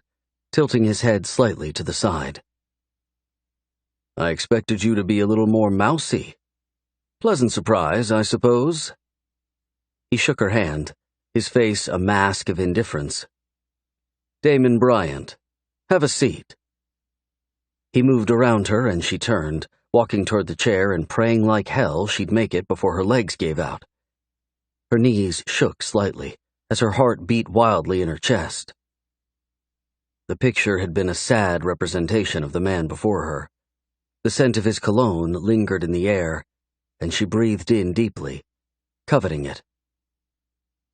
tilting his head slightly to the side. "I expected you to be a little more mousy. Pleasant surprise, I suppose." He shook her hand, his face a mask of indifference. "Damon Bryant, have a seat." He moved around her and she turned, walking toward the chair and praying like hell she'd make it before her legs gave out. Her knees shook slightly as her heart beat wildly in her chest. The picture had been a sad representation of the man before her. The scent of his cologne lingered in the air, and she breathed in deeply, coveting it.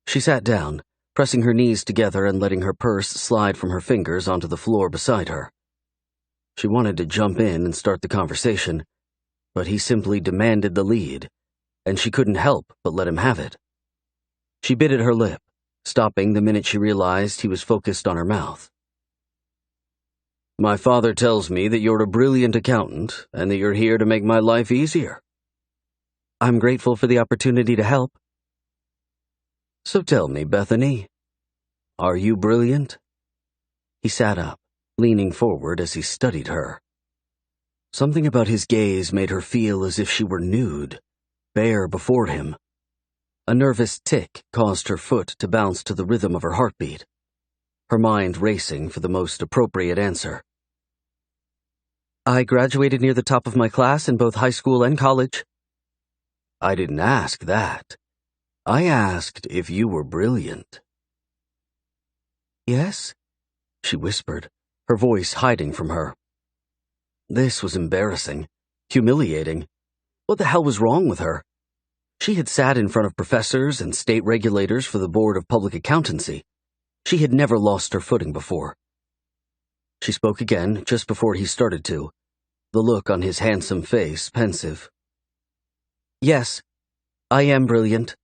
She sat down, pressing her knees together and letting her purse slide from her fingers onto the floor beside her. She wanted to jump in and start the conversation, but he simply demanded the lead, and she couldn't help but let him have it. She bit at her lip, stopping the minute she realized he was focused on her mouth. "My father tells me that you're a brilliant accountant and that you're here to make my life easier." "I'm grateful for the opportunity to help." "So tell me, Bethany, are you brilliant?" He sat up, leaning forward as he studied her. Something about his gaze made her feel as if she were nude, bare before him. A nervous tick caused her foot to bounce to the rhythm of her heartbeat, her mind racing for the most appropriate answer. "I graduated near the top of my class in both high school and college." "I didn't ask that. I asked if you were brilliant." "Yes?" she whispered, her voice hiding from her. This was embarrassing, humiliating. What the hell was wrong with her? She had sat in front of professors and state regulators for the Board of Public Accountancy. She had never lost her footing before. She spoke again just before he started to, the look on his handsome face pensive. "Yes, I am brilliant."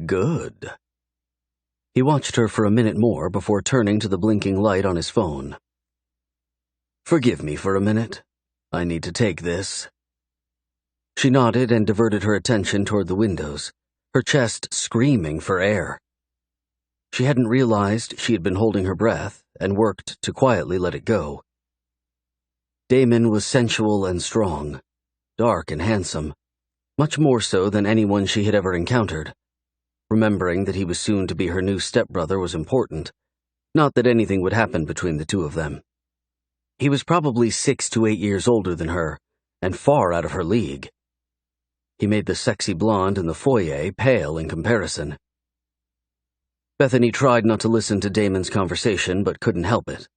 "Good." He watched her for a minute more before turning to the blinking light on his phone. "Forgive me for a minute. I need to take this." She nodded and diverted her attention toward the windows, her chest screaming for air. She hadn't realized she had been holding her breath and worked to quietly let it go. Damon was sensual and strong, dark and handsome, much more so than anyone she had ever encountered. Remembering that he was soon to be her new stepbrother was important, not that anything would happen between the two of them. He was probably 6 to 8 years older than her, and far out of her league. He made the sexy blonde in the foyer pale in comparison. Bethany tried not to listen to Damon's conversation, but couldn't help it.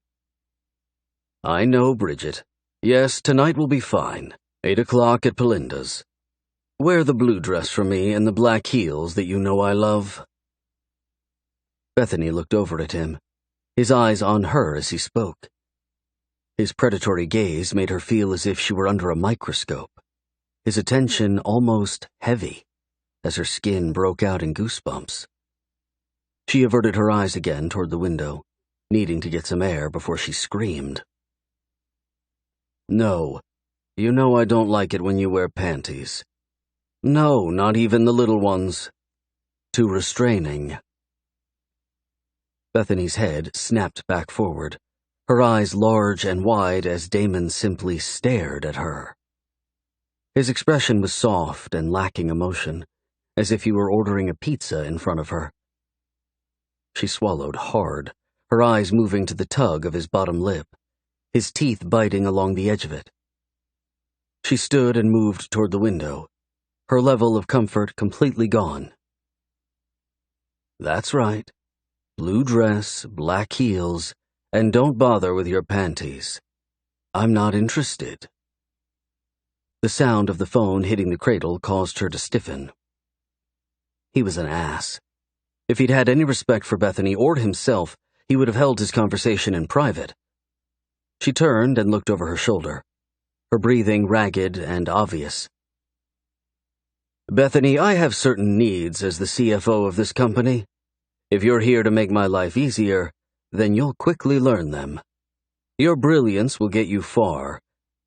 "I know, Bridget. Yes, tonight will be fine. 8 o'clock at Pelinda's. Wear the blue dress for me and the black heels that you know I love." Bethany looked over at him, his eyes on her as he spoke. His predatory gaze made her feel as if she were under a microscope, his attention almost heavy, as her skin broke out in goosebumps. She averted her eyes again toward the window, needing to get some air before she screamed. "No, you know I don't like it when you wear panties. No, not even the little ones. Too restraining." Bethany's head snapped back forward, her eyes large and wide as Damon simply stared at her. His expression was soft and lacking emotion, as if he were ordering a pizza in front of her. She swallowed hard, her eyes moving to the tug of his bottom lip, his teeth biting along the edge of it, She stood and moved toward the window, her level of comfort completely gone. That's right. Blue dress, black heels, and don't bother with your panties. I'm not interested. The sound of the phone hitting the cradle caused her to stiffen. He was an ass. If he'd had any respect for Bethany or himself, he would have held his conversation in private. She turned and looked over her shoulder, her breathing ragged and obvious. Bethany, I have certain needs as the CFO of this company. If you're here to make my life easier, then you'll quickly learn them. Your brilliance will get you far,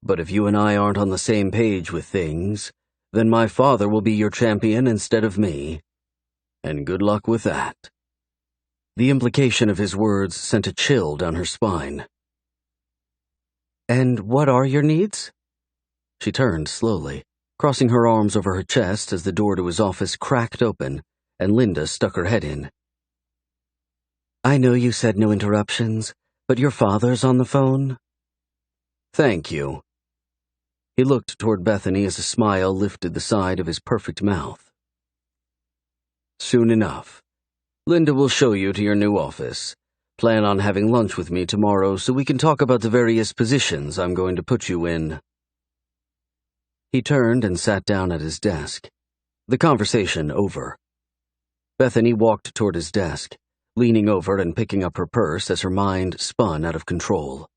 but if you and I aren't on the same page with things, then my father will be your champion instead of me. And good luck with that. The implication of his words sent a chill down her spine. And what are your needs? She turned slowly, crossing her arms over her chest as the door to his office cracked open and Linda stuck her head in. I know you said no interruptions, but your father's on the phone. Thank you. He looked toward Bethany as a smile lifted the side of his perfect mouth. Soon enough. Linda will show you to your new office. Plan on having lunch with me tomorrow so we can talk about the various positions I'm going to put you in. He turned and sat down at his desk. The conversation over. Bethany walked toward his desk, leaning over and picking up her purse as her mind spun out of control.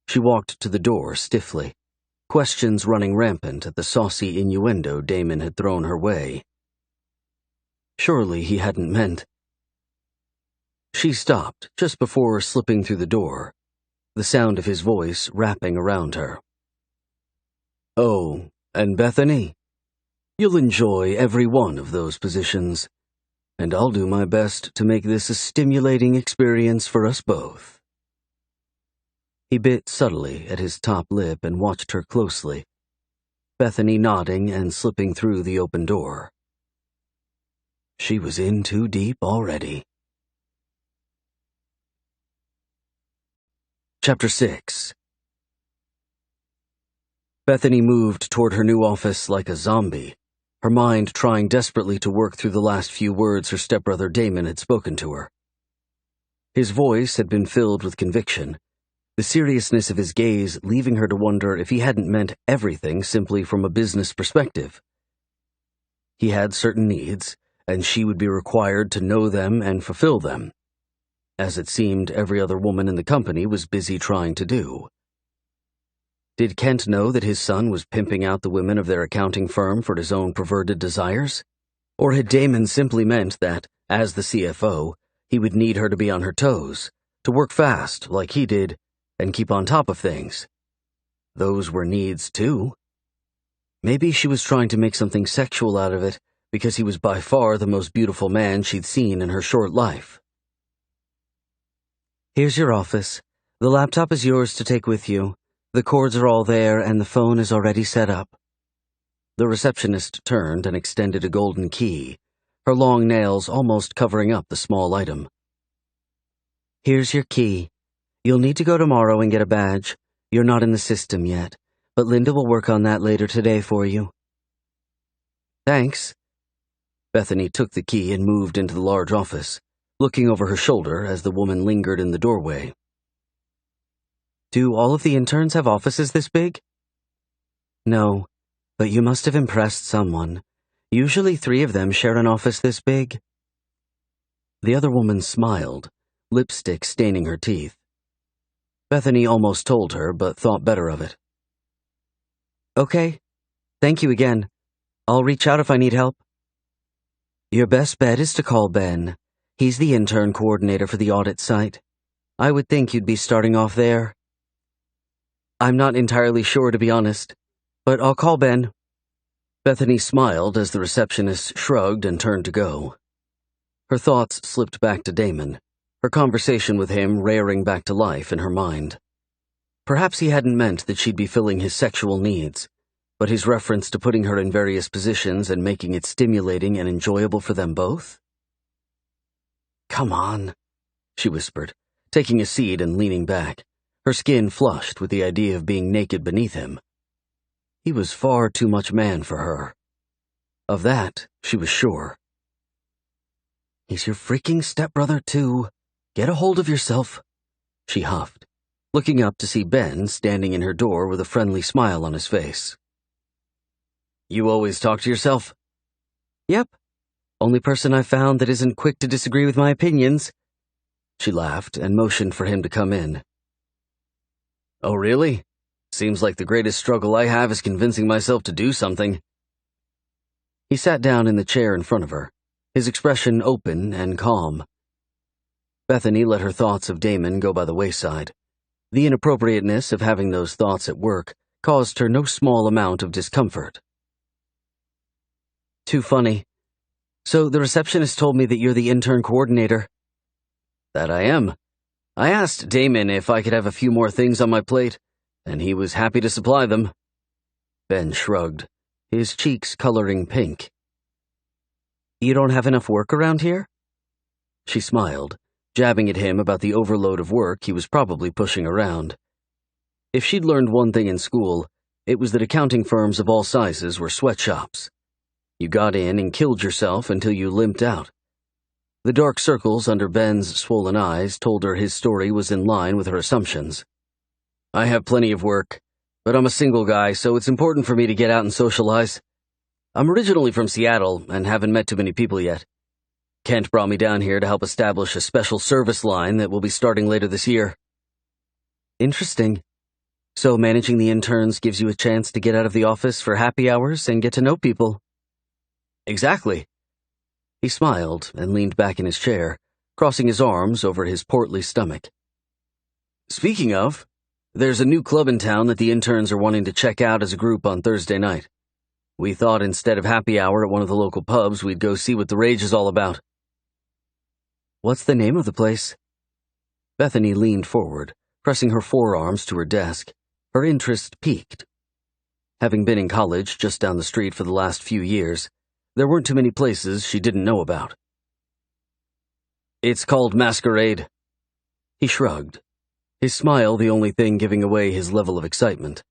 She walked to the door stiffly, questions running rampant at the saucy innuendo Damon had thrown her way. Surely he hadn't meant. She stopped just before slipping through the door, the sound of his voice wrapping around her. Oh, and Bethany, you'll enjoy every one of those positions, and I'll do my best to make this a stimulating experience for us both. He bit subtly at his top lip and watched her closely, Bethany nodding and slipping through the open door. She was in too deep already. Chapter 6. Bethany moved toward her new office like a zombie, her mind trying desperately to work through the last few words her stepbrother Damon had spoken to her. His voice had been filled with conviction, the seriousness of his gaze leaving her to wonder if he hadn't meant everything simply from a business perspective. He had certain needs, and she would be required to know them and fulfill them, as it seemed every other woman in the company was busy trying to do. Did Kent know that his son was pimping out the women of their accounting firm for his own perverted desires? Or had Damon simply meant that, as the CFO, he would need her to be on her toes, to work fast like he did, and keep on top of things? Those were needs, too. Maybe she was trying to make something sexual out of it, because he was by far the most beautiful man she'd seen in her short life. Here's your office. The laptop is yours to take with you. The cords are all there and the phone is already set up. The receptionist turned and extended a golden key, her long nails almost covering up the small item. Here's your key. You'll need to go tomorrow and get a badge. You're not in the system yet, but Linda will work on that later today for you. Thanks. Bethany took the key and moved into the large office, looking over her shoulder as the woman lingered in the doorway. Do all of the interns have offices this big? No, but you must have impressed someone. Usually 3 of them share an office this big. The other woman smiled, lipstick staining her teeth. Bethany almost told her, but thought better of it. Okay. Thank you again. I'll reach out if I need help. Your best bet is to call Ben. He's the intern coordinator for the audit site. I would think you'd be starting off there. I'm not entirely sure, to be honest, but I'll call Ben. Bethany smiled as the receptionist shrugged and turned to go. Her thoughts slipped back to Damon, her conversation with him rearing back to life in her mind. Perhaps he hadn't meant that she'd be filling his sexual needs, but his reference to putting her in various positions and making it stimulating and enjoyable for them both? Come on, she whispered, taking a seat and leaning back, her skin flushed with the idea of being naked beneath him. He was far too much man for her. Of that, she was sure. "He's your freaking stepbrother, too. Get a hold of yourself," she huffed, looking up to see Ben standing in her door with a friendly smile on his face. "You always talk to yourself?" "Yep. Only person I've found that isn't quick to disagree with my opinions." She laughed and motioned for him to come in. "Oh, really? Seems like the greatest struggle I have is convincing myself to do something." He sat down in the chair in front of her, his expression open and calm. Bethany let her thoughts of Damon go by the wayside. The inappropriateness of having those thoughts at work caused her no small amount of discomfort. "Too funny. So the receptionist told me that you're the intern coordinator." "That I am. I asked Damon if I could have a few more things on my plate, and he was happy to supply them." Ben shrugged, his cheeks coloring pink. "You don't have enough work around here?" She smiled, jabbing at him about the overload of work he was probably pushing around. If she'd learned one thing in school, it was that accounting firms of all sizes were sweatshops. You got in and killed yourself until you limped out. The dark circles under Ben's swollen eyes told her his story was in line with her assumptions. "I have plenty of work, but I'm a single guy, so it's important for me to get out and socialize. I'm originally from Seattle and haven't met too many people yet. Kent brought me down here to help establish a special service line that will be starting later this year." "Interesting. So managing the interns gives you a chance to get out of the office for happy hours and get to know people." "Exactly." He smiled and leaned back in his chair, crossing his arms over his portly stomach. "Speaking of, there's a new club in town that the interns are wanting to check out as a group on Thursday night. We thought instead of happy hour at one of the local pubs, we'd go see what the rage is all about." "What's the name of the place?" Bethany leaned forward, pressing her forearms to her desk, her interest piqued. Having been in college just down the street for the last few years, there weren't too many places she didn't know about. "It's called Masquerade." He shrugged, his smile the only thing giving away his level of excitement.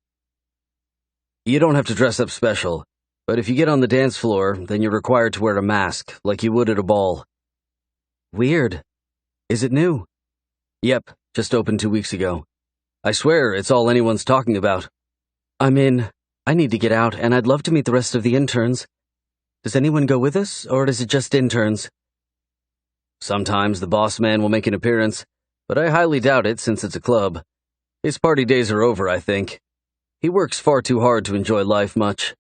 "You don't have to dress up special, but if you get on the dance floor, then you're required to wear a mask, like you would at a ball." "Weird. Is it new?" "Yep, just opened 2 weeks ago. I swear it's all anyone's talking about." "I'm in. I need to get out, and I'd love to meet the rest of the interns. Does anyone go with us, or is it just interns?" "Sometimes the boss man will make an appearance, but I highly doubt it since it's a club. His party days are over, I think. He works far too hard to enjoy life much."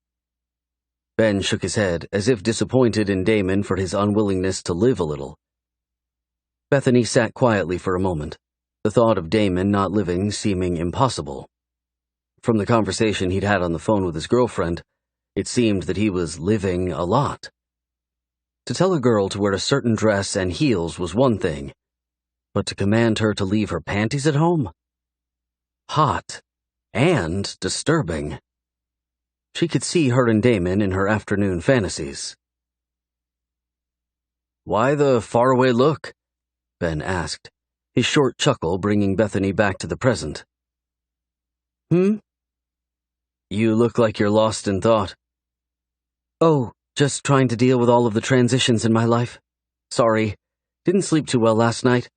Ben shook his head, as if disappointed in Damon for his unwillingness to live a little. Bethany sat quietly for a moment, the thought of Damon not living seeming impossible. From the conversation he'd had on the phone with his girlfriend, it seemed that he was living a lot. To tell a girl to wear a certain dress and heels was one thing, but to command her to leave her panties at home? Hot and disturbing. She could see her and Damon in her afternoon fantasies. "Why the faraway look?" Ben asked, his short chuckle bringing Bethany back to the present. "Hmm?" "You look like you're lost in thought." "Oh, just trying to deal with all of the transitions in my life. Sorry, didn't sleep too well last night.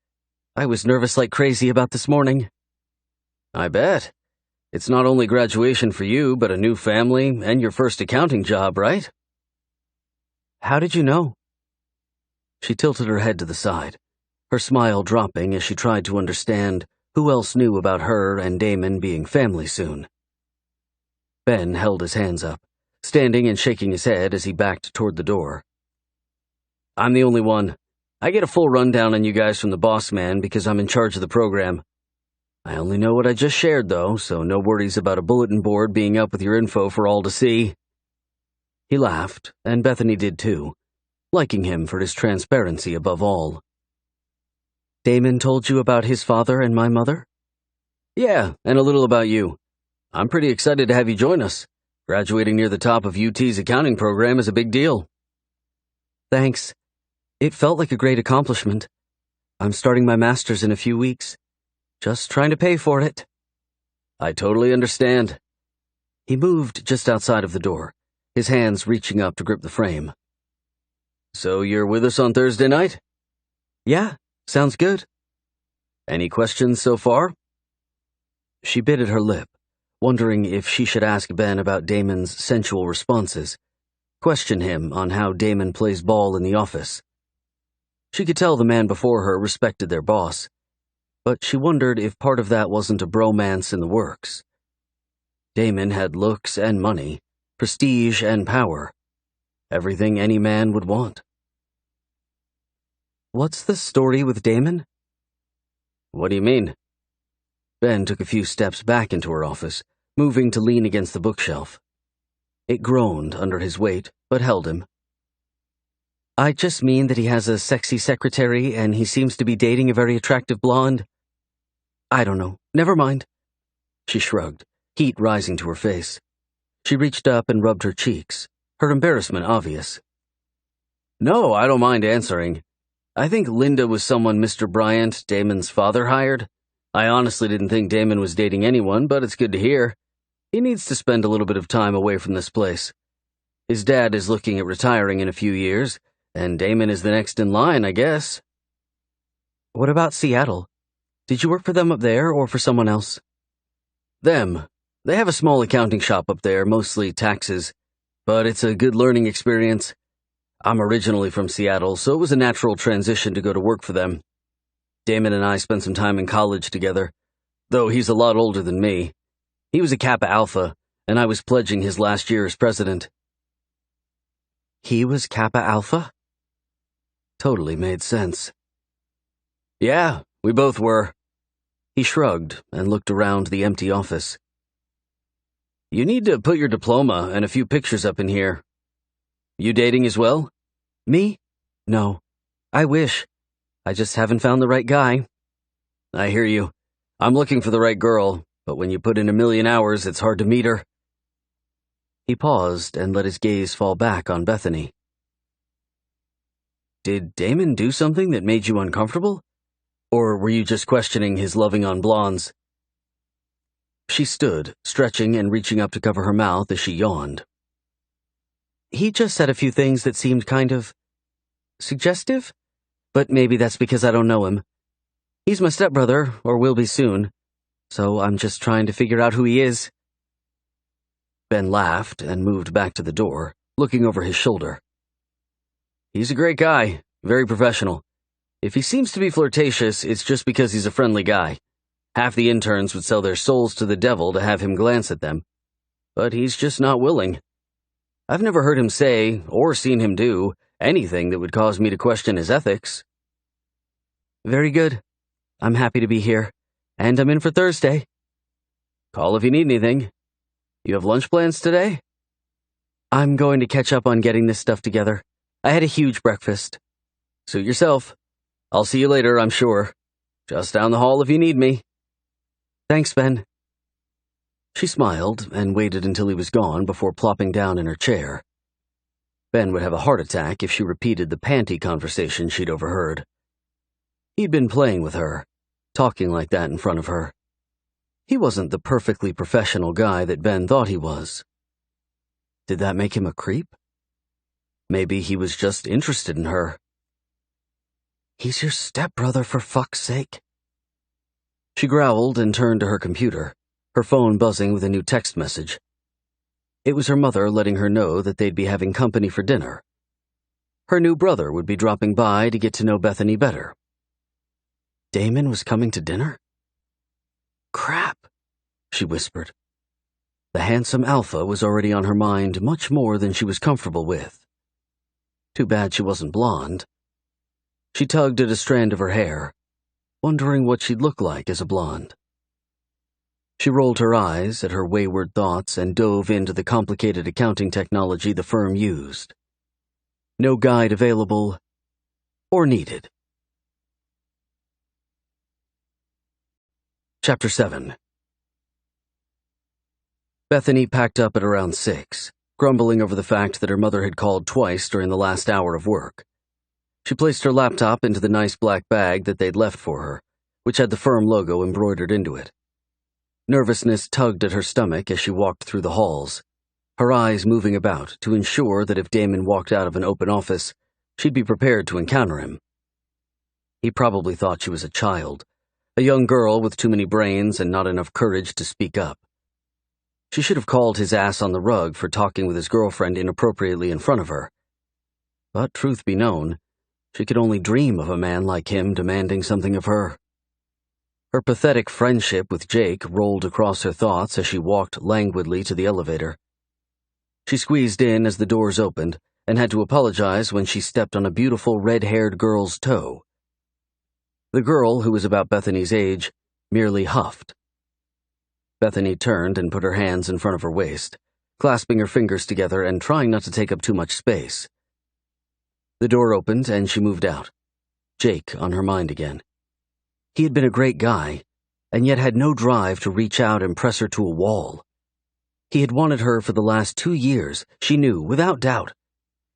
I was nervous like crazy about this morning." "I bet. It's not only graduation for you, but a new family and your first accounting job, right?" "How did you know?" She tilted her head to the side, her smile dropping as she tried to understand who else knew about her and Damon being family soon. Ben held his hands up, standing and shaking his head as he backed toward the door. "I'm the only one. I get a full rundown on you guys from the boss man because I'm in charge of the program. I only know what I just shared, though, so no worries about a bulletin board being up with your info for all to see." He laughed, and Bethany did too, liking him for his transparency above all. "Damon told you about his father and my mother?" "Yeah, and a little about you. I'm pretty excited to have you join us. Graduating near the top of UT's accounting program is a big deal." "Thanks. It felt like a great accomplishment. I'm starting my master's in a few weeks. Just trying to pay for it." "I totally understand." He moved just outside of the door, his hands reaching up to grip the frame. "So you're with us on Thursday night?" "Yeah, sounds good." "Any questions so far?" She bit at her lip, wondering if she should ask Ben about Damon's sensual responses, question him on how Damon plays ball in the office. She could tell the man before her respected their boss, but she wondered if part of that wasn't a bromance in the works. Damon had looks and money, prestige and power, everything any man would want. "What's the story with Damon?" "What do you mean?" Ben took a few steps back into her office, moving to lean against the bookshelf. It groaned under his weight, but held him. "I just mean that he has a sexy secretary and he seems to be dating a very attractive blonde. I don't know. Never mind." She shrugged, heat rising to her face. She reached up and rubbed her cheeks, her embarrassment obvious. "No, I don't mind answering. I think Linda was someone Mr. Bryant, Damon's father, hired. I honestly didn't think Damon was dating anyone, but it's good to hear. He needs to spend a little bit of time away from this place. His dad is looking at retiring in a few years, and Damon is the next in line, I guess." "What about Seattle? Did you work for them up there or for someone else?" "Them. They have a small accounting shop up there, mostly taxes, but it's a good learning experience. I'm originally from Seattle, so it was a natural transition to go to work for them. Damon and I spent some time in college together, though he's a lot older than me. He was a Kappa Alpha, and I was pledging his last year as president." "He was Kappa Alpha?" Totally made sense. "Yeah, we both were." He shrugged and looked around the empty office. "You need to put your diploma and a few pictures up in here. You dating as well?" "Me? No. I wish. I just haven't found the right guy." "I hear you. I'm looking for the right girl, but when you put in 1,000,000 hours, it's hard to meet her." He paused and let his gaze fall back on Bethany. "Did Damon do something that made you uncomfortable? Or were you just questioning his loving on blondes?" She stood, stretching and reaching up to cover her mouth as she yawned. "He just said a few things that seemed kind of suggestive, but maybe that's because I don't know him. He's my stepbrother, or will be soon, so I'm just trying to figure out who he is." Ben laughed and moved back to the door, looking over his shoulder. "He's a great guy, very professional. If he seems to be flirtatious, it's just because he's a friendly guy. Half the interns would sell their souls to the devil to have him glance at them. But he's just not willing. I've never heard him say, or seen him do, anything that would cause me to question his ethics." "Very good. I'm happy to be here, and I'm in for Thursday." "Call if you need anything. You have lunch plans today?" "I'm going to catch up on getting this stuff together. I had a huge breakfast." "Suit yourself. I'll see you later, I'm sure. Just down the hall if you need me." "Thanks, Ben." She smiled and waited until he was gone before plopping down in her chair. Ben would have a heart attack if she repeated the panty conversation she'd overheard. He'd been playing with her, talking like that in front of her. He wasn't the perfectly professional guy that Ben thought he was. Did that make him a creep? Maybe he was just interested in her. "He's your stepbrother, for fuck's sake." She growled and turned to her computer, her phone buzzing with a new text message. It was her mother letting her know that they'd be having company for dinner. Her new brother would be dropping by to get to know Bethany better. Damon was coming to dinner? "Crap," she whispered. The handsome alpha was already on her mind much more than she was comfortable with. Too bad she wasn't blonde. She tugged at a strand of her hair, wondering what she'd look like as a blonde. She rolled her eyes at her wayward thoughts and dove into the complicated accounting technology the firm used. No guide available or needed. Chapter 7. Bethany packed up at around 6, grumbling over the fact that her mother had called twice during the last hour of work. She placed her laptop into the nice black bag that they'd left for her, which had the firm logo embroidered into it. Nervousness tugged at her stomach as she walked through the halls, her eyes moving about to ensure that if Damon walked out of an open office, she'd be prepared to encounter him. He probably thought she was a child, a young girl with too many brains and not enough courage to speak up. She should have called his ass on the rug for talking with his girlfriend inappropriately in front of her. But truth be known, she could only dream of a man like him demanding something of her. Her pathetic friendship with Jake rolled across her thoughts as she walked languidly to the elevator. She squeezed in as the doors opened and had to apologize when she stepped on a beautiful red-haired girl's toe. The girl, who was about Bethany's age, merely huffed. Bethany turned and put her hands in front of her waist, clasping her fingers together and trying not to take up too much space. The door opened and she moved out, Jake on her mind again. He had been a great guy, and yet had no drive to reach out and press her to a wall. He had wanted her for the last 2 years, she knew, without doubt,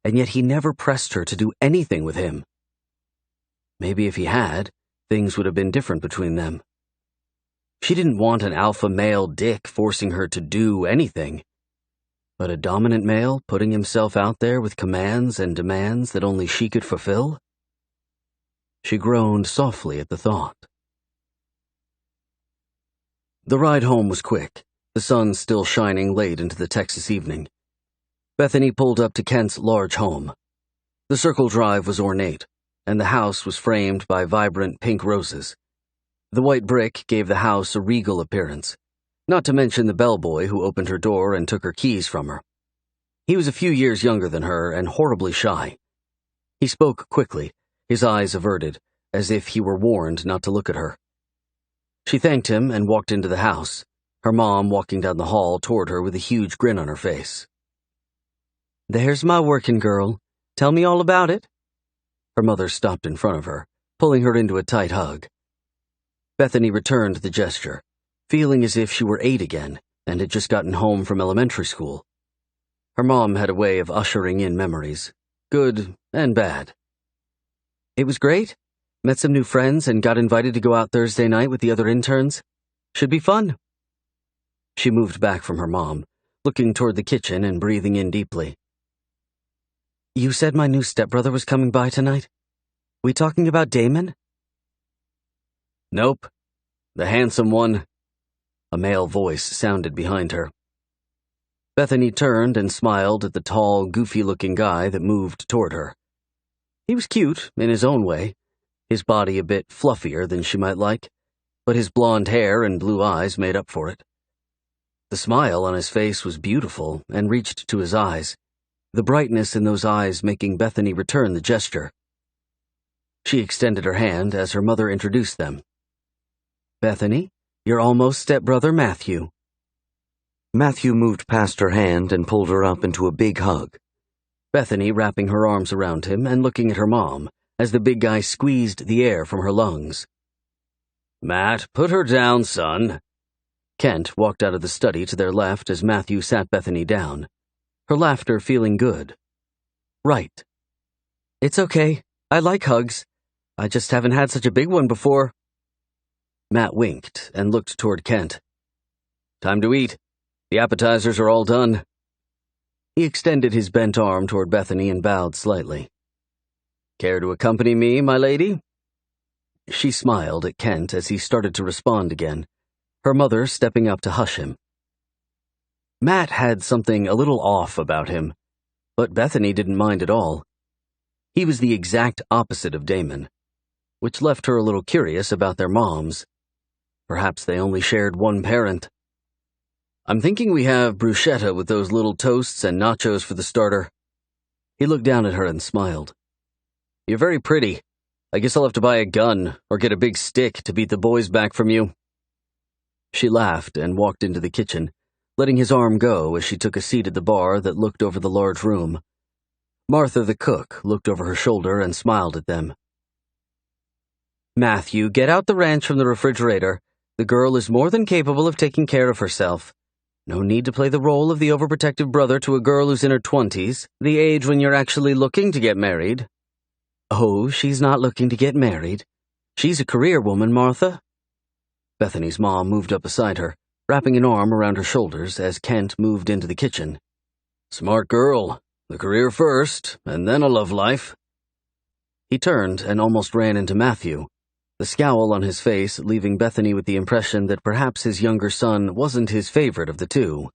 and yet he never pressed her to do anything with him. Maybe if he had, things would have been different between them. She didn't want an alpha male dick forcing her to do anything, but a dominant male putting himself out there with commands and demands that only she could fulfill? She groaned softly at the thought. The ride home was quick, the sun still shining late into the Texas evening. Bethany pulled up to Kent's large home. The circle drive was ornate, and the house was framed by vibrant pink roses. The white brick gave the house a regal appearance, not to mention the bellboy who opened her door and took her keys from her. He was a few years younger than her and horribly shy. He spoke quickly, his eyes averted, as if he were warned not to look at her. She thanked him and walked into the house, her mom walking down the hall toward her with a huge grin on her face. "There's my working girl. Tell me all about it." Her mother stopped in front of her, pulling her into a tight hug. Bethany returned the gesture, feeling as if she were 8 again and had just gotten home from elementary school. Her mom had a way of ushering in memories, good and bad. "It was great. Met some new friends and got invited to go out Thursday night with the other interns. Should be fun." She moved back from her mom, looking toward the kitchen and breathing in deeply. "You said my new stepbrother was coming by tonight? We talking about Damon?" "Nope. The handsome one." A male voice sounded behind her. Bethany turned and smiled at the tall, goofy-looking guy that moved toward her. He was cute in his own way, his body a bit fluffier than she might like, but his blonde hair and blue eyes made up for it. The smile on his face was beautiful and reached to his eyes, the brightness in those eyes making Bethany return the gesture. She extended her hand as her mother introduced them. "Bethany, your almost stepbrother Matthew." Matthew moved past her hand and pulled her up into a big hug. Bethany wrapping her arms around him and looking at her mom as the big guy squeezed the air from her lungs. "Matt, put her down, son." Kent walked out of the study to their left as Matthew sat Bethany down, her laughter feeling good. "Right. It's okay. I like hugs. I just haven't had such a big one before." Matt winked and looked toward Kent. "Time to eat. The appetizers are all done." He extended his bent arm toward Bethany and bowed slightly. "Care to accompany me, my lady?" She smiled at Kent as he started to respond again, her mother stepping up to hush him. Matt had something a little off about him, but Bethany didn't mind at all. He was the exact opposite of Damon, which left her a little curious about their moms. Perhaps they only shared one parent. "I'm thinking we have bruschetta with those little toasts and nachos for the starter." He looked down at her and smiled. "You're very pretty. I guess I'll have to buy a gun or get a big stick to beat the boys back from you." She laughed and walked into the kitchen, letting his arm go as she took a seat at the bar that looked over the large room. Martha, the cook, looked over her shoulder and smiled at them. "Matthew, get out the ranch from the refrigerator. The girl is more than capable of taking care of herself. No need to play the role of the overprotective brother to a girl who's in her 20s, the age when you're actually looking to get married." "Oh, she's not looking to get married. She's a career woman, Martha." Bethany's mom moved up beside her wrapping an arm around her shoulders as Kent moved into the kitchen. "Smart girl. The career first, and then a love life." He turned and almost ran into Matthew, the scowl on his face leaving Bethany with the impression that perhaps his younger son wasn't his favorite of the two.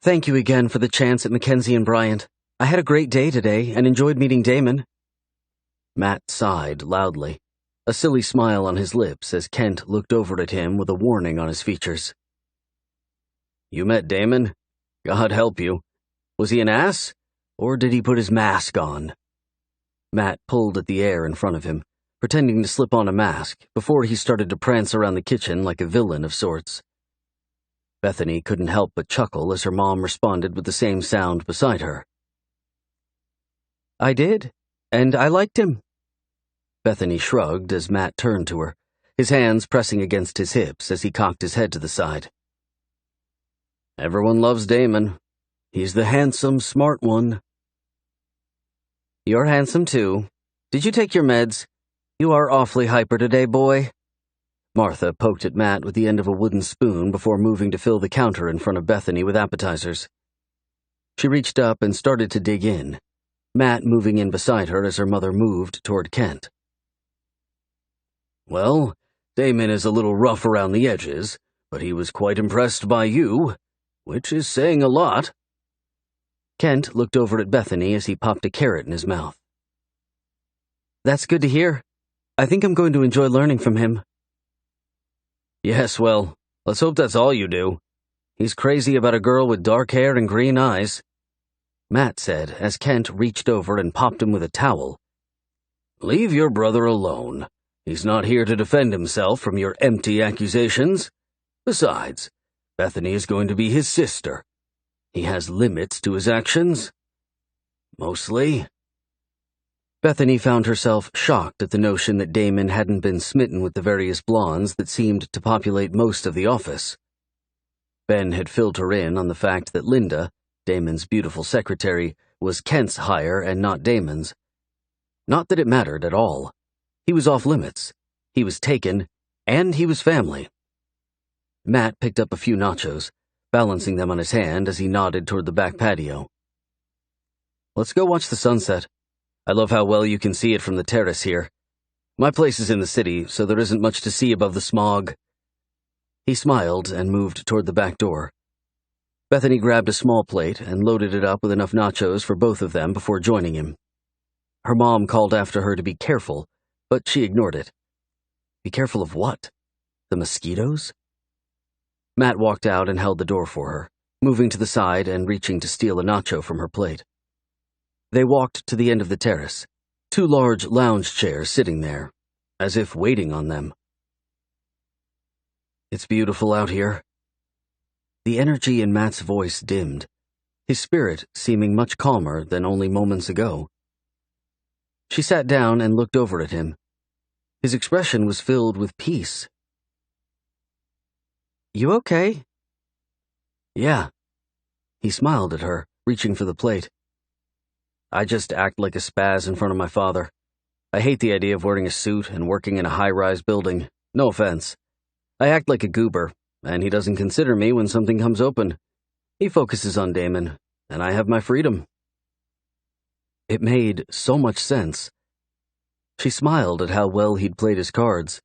"Thank you again for the chance at Mackenzie and Bryant. I had a great day today and enjoyed meeting Damon." Matt sighed loudly, a silly smile on his lips as Kent looked over at him with a warning on his features. "You met Damon? God help you. Was he an ass, or did he put his mask on?" Matt pulled at the air in front of him, pretending to slip on a mask before he started to prance around the kitchen like a villain of sorts. Bethany couldn't help but chuckle as her mom responded with the same sound beside her. "I did, and I liked him." Bethany shrugged as Matt turned to her, his hands pressing against his hips as he cocked his head to the side. "Everyone loves Damon. He's the handsome, smart one." "You're handsome, too. Did you take your meds? You are awfully hyper today, boy." Martha poked at Matt with the end of a wooden spoon before moving to fill the counter in front of Bethany with appetizers. She reached up and started to dig in, Matt moving in beside her as her mother moved toward Kent. "Well, Damon is a little rough around the edges, but he was quite impressed by you, which is saying a lot." Kent looked over at Bethany as he popped a carrot in his mouth. "That's good to hear. I think I'm going to enjoy learning from him." "Yes, well, let's hope that's all you do. He's crazy about a girl with dark hair and green eyes," Matt said as Kent reached over and popped him with a towel. "Leave your brother alone. He's not here to defend himself from your empty accusations. Besides, Bethany is going to be his sister. He has limits to his actions. Mostly." Bethany found herself shocked at the notion that Damon hadn't been smitten with the various blondes that seemed to populate most of the office. Ben had filled her in on the fact that Linda, Damon's beautiful secretary, was Kent's hire and not Damon's. Not that it mattered at all. He was off limits. He was taken, and he was family. Matt picked up a few nachos, balancing them on his hand as he nodded toward the back patio. "Let's go watch the sunset. I love how well you can see it from the terrace here. My place is in the city, so there isn't much to see above the smog." He smiled and moved toward the back door. Bethany grabbed a small plate and loaded it up with enough nachos for both of them before joining him. Her mom called after her to be careful, but she ignored it. Be careful of what? The mosquitoes? Matt walked out and held the door for her, moving to the side and reaching to steal a nacho from her plate. They walked to the end of the terrace, 2 large lounge chairs sitting there, as if waiting on them. "It's beautiful out here." The energy in Matt's voice dimmed, his spirit seeming much calmer than only moments ago. She sat down and looked over at him. His expression was filled with peace. "You okay?" "Yeah." He smiled at her, reaching for the plate. "I just act like a spaz in front of my father. I hate the idea of wearing a suit and working in a high-rise building. No offense. I act like a goober, and he doesn't consider me when something comes open. He focuses on Damon, and I have my freedom." It made so much sense. She smiled at how well he'd played his cards.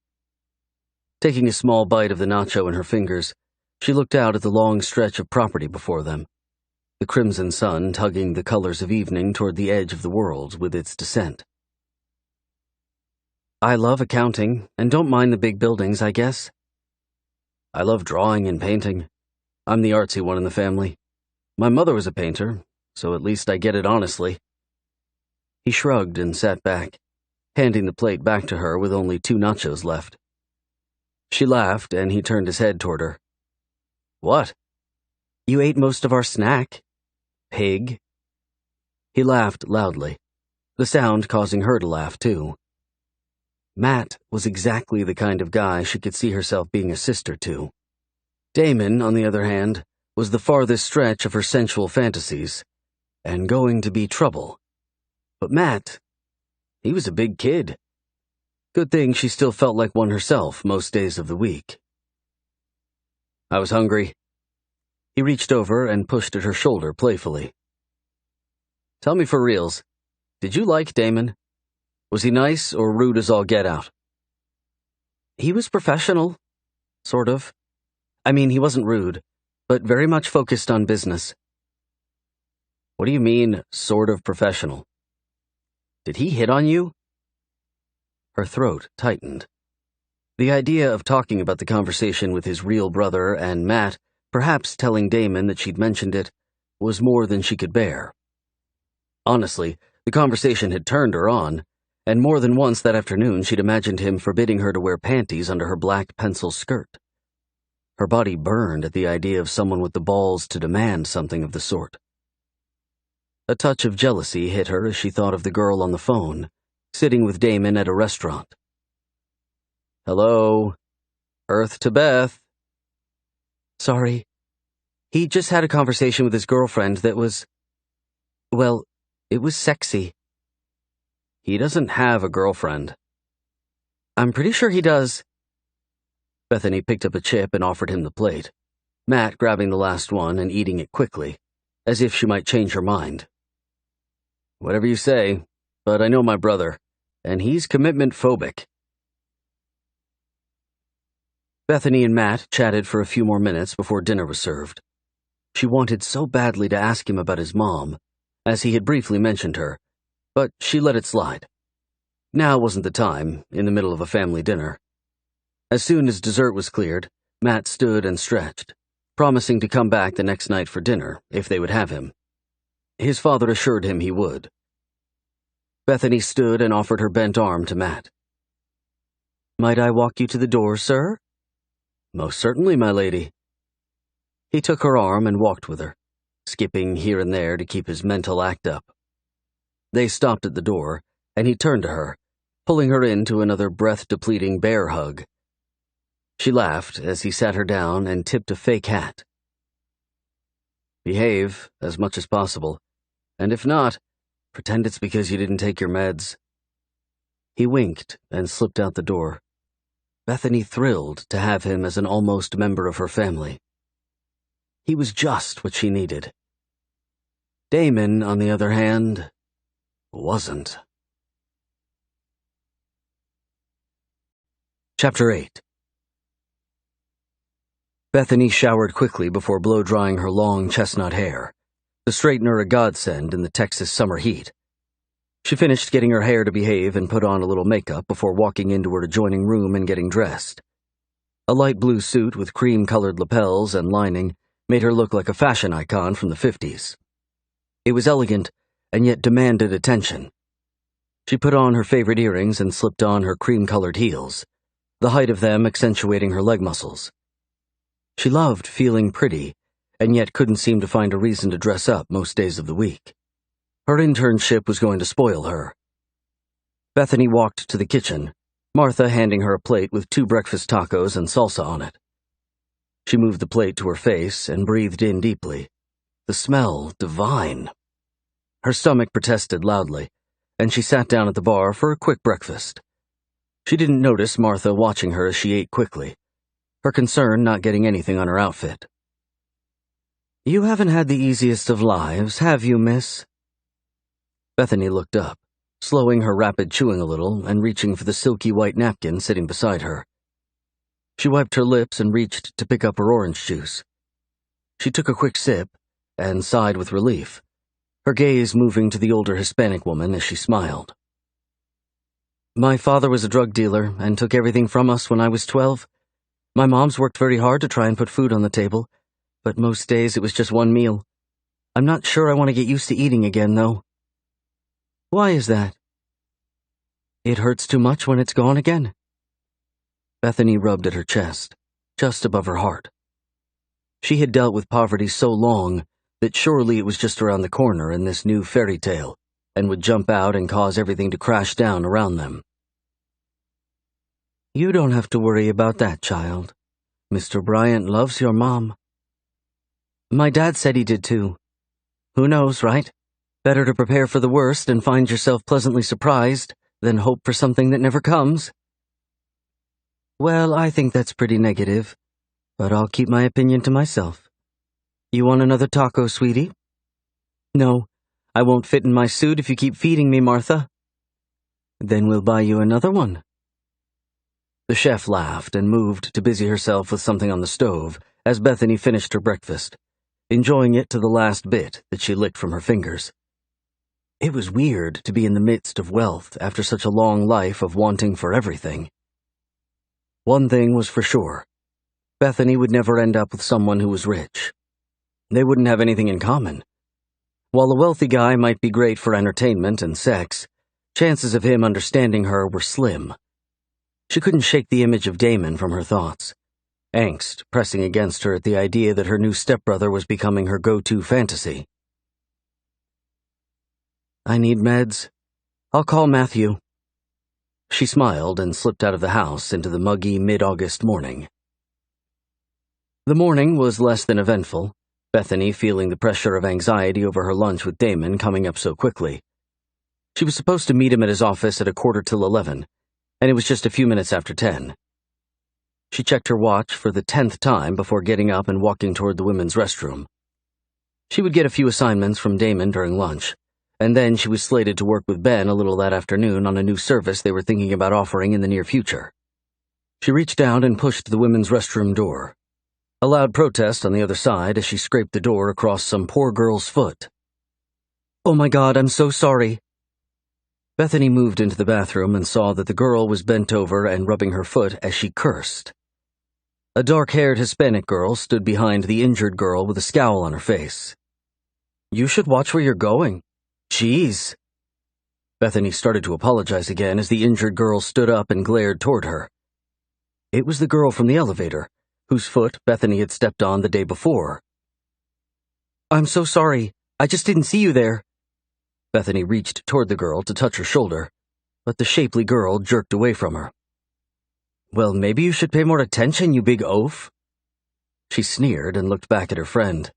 Taking a small bite of the nacho in her fingers, she looked out at the long stretch of property before them, the crimson sun tugging the colors of evening toward the edge of the world with its descent. "I love accounting, and don't mind the big buildings, I guess." "I love drawing and painting. I'm the artsy one in the family. My mother was a painter, so at least I get it honestly." He shrugged and sat back, handing the plate back to her with only 2 nachos left. She laughed, and he turned his head toward her. "What?" "You ate most of our snack." "Pig?" He laughed loudly, the sound causing her to laugh too. Matt was exactly the kind of guy she could see herself being a sister to. Damon, on the other hand, was the farthest stretch of her sensual fantasies, and going to be trouble. But Matt, he was a big kid. Good thing she still felt like one herself most days of the week. I was hungry. He reached over and pushed at her shoulder playfully. Tell me for reals, did you like Damon? Was he nice or rude as all get out? He was professional. Sort of. I mean, he wasn't rude, but very much focused on business. What do you mean, sort of professional? Did he hit on you? Her throat tightened. The idea of talking about the conversation with his real brother and Matt, perhaps telling Damon that she'd mentioned it, was more than she could bear. Honestly, the conversation had turned her on, and more than once that afternoon she'd imagined him forbidding her to wear panties under her black pencil skirt. Her body burned at the idea of someone with the balls to demand something of the sort. A touch of jealousy hit her as she thought of the girl on the phone, sitting with Damon at a restaurant. Hello? Earth to Beth? Sorry. He just had a conversation with his girlfriend that was... well, it was sexy. He doesn't have a girlfriend. I'm pretty sure he does. Bethany picked up a chip and offered him the plate, Matt grabbing the last one and eating it quickly, as if she might change her mind. Whatever you say, but I know my brother, and he's commitment phobic. Bethany and Matt chatted for a few more minutes before dinner was served. She wanted so badly to ask him about his mom, as he had briefly mentioned her, but she let it slide. Now wasn't the time, in the middle of a family dinner. As soon as dessert was cleared, Matt stood and stretched, promising to come back the next night for dinner if they would have him. His father assured him he would. Bethany stood and offered her bent arm to Matt. Might I walk you to the door, sir? Most certainly, my lady. He took her arm and walked with her, skipping here and there to keep his mental act up. They stopped at the door, and he turned to her, pulling her into another breath-depleting bear hug. She laughed as he sat her down and tipped a fake hat. Behave as much as possible, and if not, pretend it's because you didn't take your meds. He winked and slipped out the door. Bethany thrilled to have him as an almost member of her family. He was just what she needed. Damon, on the other hand, wasn't. Chapter 8. Bethany showered quickly before blow-drying her long chestnut hair, the straightener a godsend in the Texas summer heat. She finished getting her hair to behave and put on a little makeup before walking into her adjoining room and getting dressed. A light blue suit with cream-colored lapels and lining made her look like a fashion icon from the 50s. It was elegant and yet demanded attention. She put on her favorite earrings and slipped on her cream-colored heels, the height of them accentuating her leg muscles. She loved feeling pretty, and yet couldn't seem to find a reason to dress up most days of the week. Her internship was going to spoil her. Bethany walked to the kitchen, Martha handing her a plate with 2 breakfast tacos and salsa on it. She moved the plate to her face and breathed in deeply. The smell divine. Her stomach protested loudly, and she sat down at the bar for a quick breakfast. She didn't notice Martha watching her as she ate quickly, her concern not getting anything on her outfit. "You haven't had the easiest of lives, have you, miss?" Bethany looked up, slowing her rapid chewing a little and reaching for the silky white napkin sitting beside her. She wiped her lips and reached to pick up her orange juice. She took a quick sip and sighed with relief, her gaze moving to the older Hispanic woman as she smiled. "My father was a drug dealer and took everything from us when I was 12. My mom's worked very hard to try and put food on the table, but most days it was just one meal. I'm not sure I want to get used to eating again, though." "Why is that?" "It hurts too much when it's gone again." Bethany rubbed at her chest, just above her heart. She had dealt with poverty so long that surely it was just around the corner in this new fairy tale, and would jump out and cause everything to crash down around them. "You don't have to worry about that, child. Mr. Bryant loves your mom." "My dad said he did too. Who knows, right? Better to prepare for the worst and find yourself pleasantly surprised than hope for something that never comes." "Well, I think that's pretty negative. but I'll keep my opinion to myself. You want another taco, sweetie? No, I won't fit in my suit if you keep feeding me, Martha. Then we'll buy you another one. The chef laughed and moved to busy herself with something on the stove as Bethany finished her breakfast, enjoying it to the last bit that she licked from her fingers. It was weird to be in the midst of wealth after such a long life of wanting for everything. One thing was for sure. Bethany would never end up with someone who was rich. They wouldn't have anything in common. While a wealthy guy might be great for entertainment and sex, chances of him understanding her were slim. She couldn't shake the image of Damon from her thoughts, angst pressing against her at the idea that her new stepbrother was becoming her go-to fantasy. I need meds. I'll call Matthew. She smiled and slipped out of the house into the muggy mid-August morning. The morning was less than eventful, Bethany feeling the pressure of anxiety over her lunch with Damon coming up so quickly. She was supposed to meet him at his office at 11:15, and it was just a few minutes after 10. She checked her watch for the 10th time before getting up and walking toward the women's restroom. She would get a few assignments from Damon during lunch, and then she was slated to work with Ben a little that afternoon on a new service they were thinking about offering in the near future. She reached out and pushed the women's restroom door. A loud protest on the other side as she scraped the door across some poor girl's foot. "Oh my God, I'm so sorry." Bethany moved into the bathroom and saw that the girl was bent over and rubbing her foot as she cursed. A dark-haired Hispanic girl stood behind the injured girl with a scowl on her face. "You should watch where you're going. Jeez." Bethany started to apologize again as the injured girl stood up and glared toward her. It was the girl from the elevator, whose foot Bethany had stepped on the day before. "I'm so sorry. I just didn't see you there." Bethany reached toward the girl to touch her shoulder, but the shapely girl jerked away from her. "Well, maybe you should pay more attention, you big oaf." She sneered and looked back at her friend.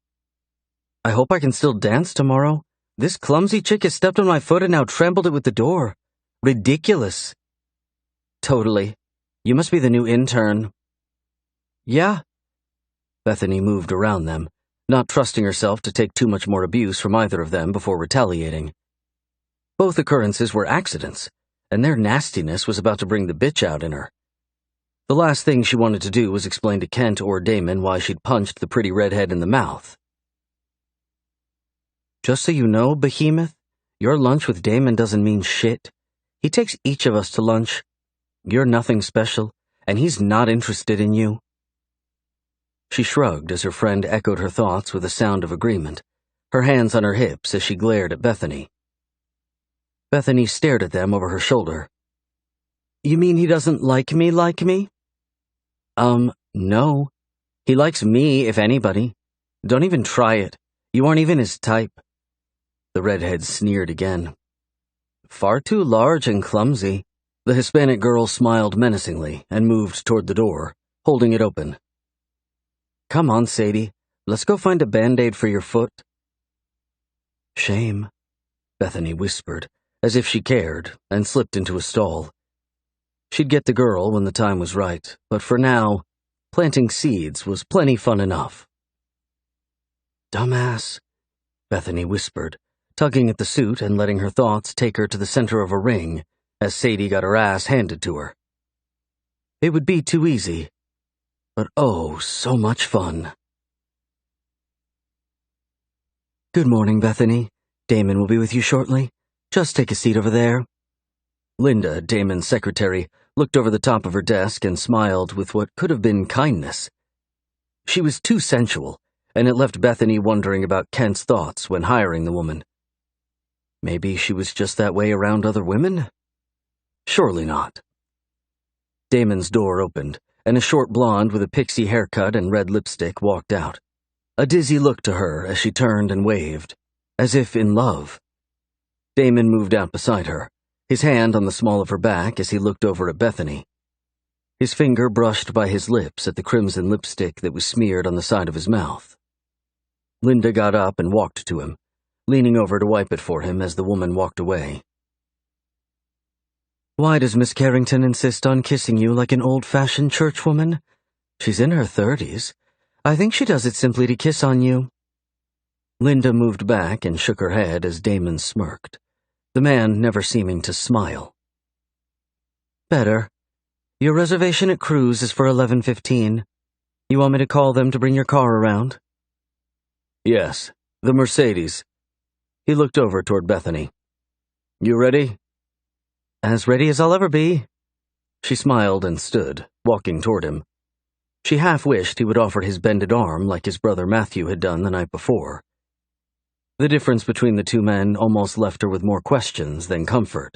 "I hope I can still dance tomorrow. This clumsy chick has stepped on my foot and now trampled it with the door. Ridiculous." "Totally. You must be the new intern." "Yeah." Bethany moved around them, not trusting herself to take too much more abuse from either of them before retaliating. Both occurrences were accidents, and their nastiness was about to bring the bitch out in her. The last thing she wanted to do was explain to Kent or Damon why she'd punched the pretty redhead in the mouth. "Just so you know, Behemoth, your lunch with Damon doesn't mean shit. He takes each of us to lunch. You're nothing special, and he's not interested in you." She shrugged as her friend echoed her thoughts with a sound of agreement, her hands on her hips as she glared at Bethany. Bethany stared at them over her shoulder. "You mean he doesn't like me? No. He likes me, if anybody. Don't even try it. You aren't even his type." The redhead sneered again. "Far too large and clumsy." The Hispanic girl smiled menacingly and moved toward the door, holding it open. "Come on, Sadie. Let's go find a Band-Aid for your foot." "Shame," Bethany whispered, as if she cared, and slipped into a stall. She'd get the girl when the time was right, but for now, planting seeds was plenty fun enough. "Dumbass," Bethany whispered, tugging at the suit and letting her thoughts take her to the center of a ring as Sadie got her ass handed to her. It would be too easy, but oh, so much fun. "Good morning, Bethany. Damon will be with you shortly. Just take a seat over there." Linda, Damon's secretary, looked over the top of her desk and smiled with what could have been kindness. She was too sensual, and it left Bethany wondering about Kent's thoughts when hiring the woman. Maybe she was just that way around other women? Surely not. Damon's door opened, and a short blonde with a pixie haircut and red lipstick walked out. A dizzy look to her as she turned and waved, as if in love. Damon moved out beside her, his hand on the small of her back as he looked over at Bethany. His finger brushed by his lips at the crimson lipstick that was smeared on the side of his mouth. Linda got up and walked to him, leaning over to wipe it for him as the woman walked away. "Why does Miss Carrington insist on kissing you like an old-fashioned churchwoman? She's in her 30s. I think she does it simply to kiss on you. Linda moved back and shook her head as Damon smirked, the man never seeming to smile. Better. Your reservation at Carew's is for 11:15. You want me to call them to bring your car around? Yes, the Mercedes. He looked over toward Bethany. You ready? As ready as I'll ever be. She smiled and stood, walking toward him. She half wished he would offer his bended arm like his brother Matthew had done the night before. The difference between the two men almost left her with more questions than comfort.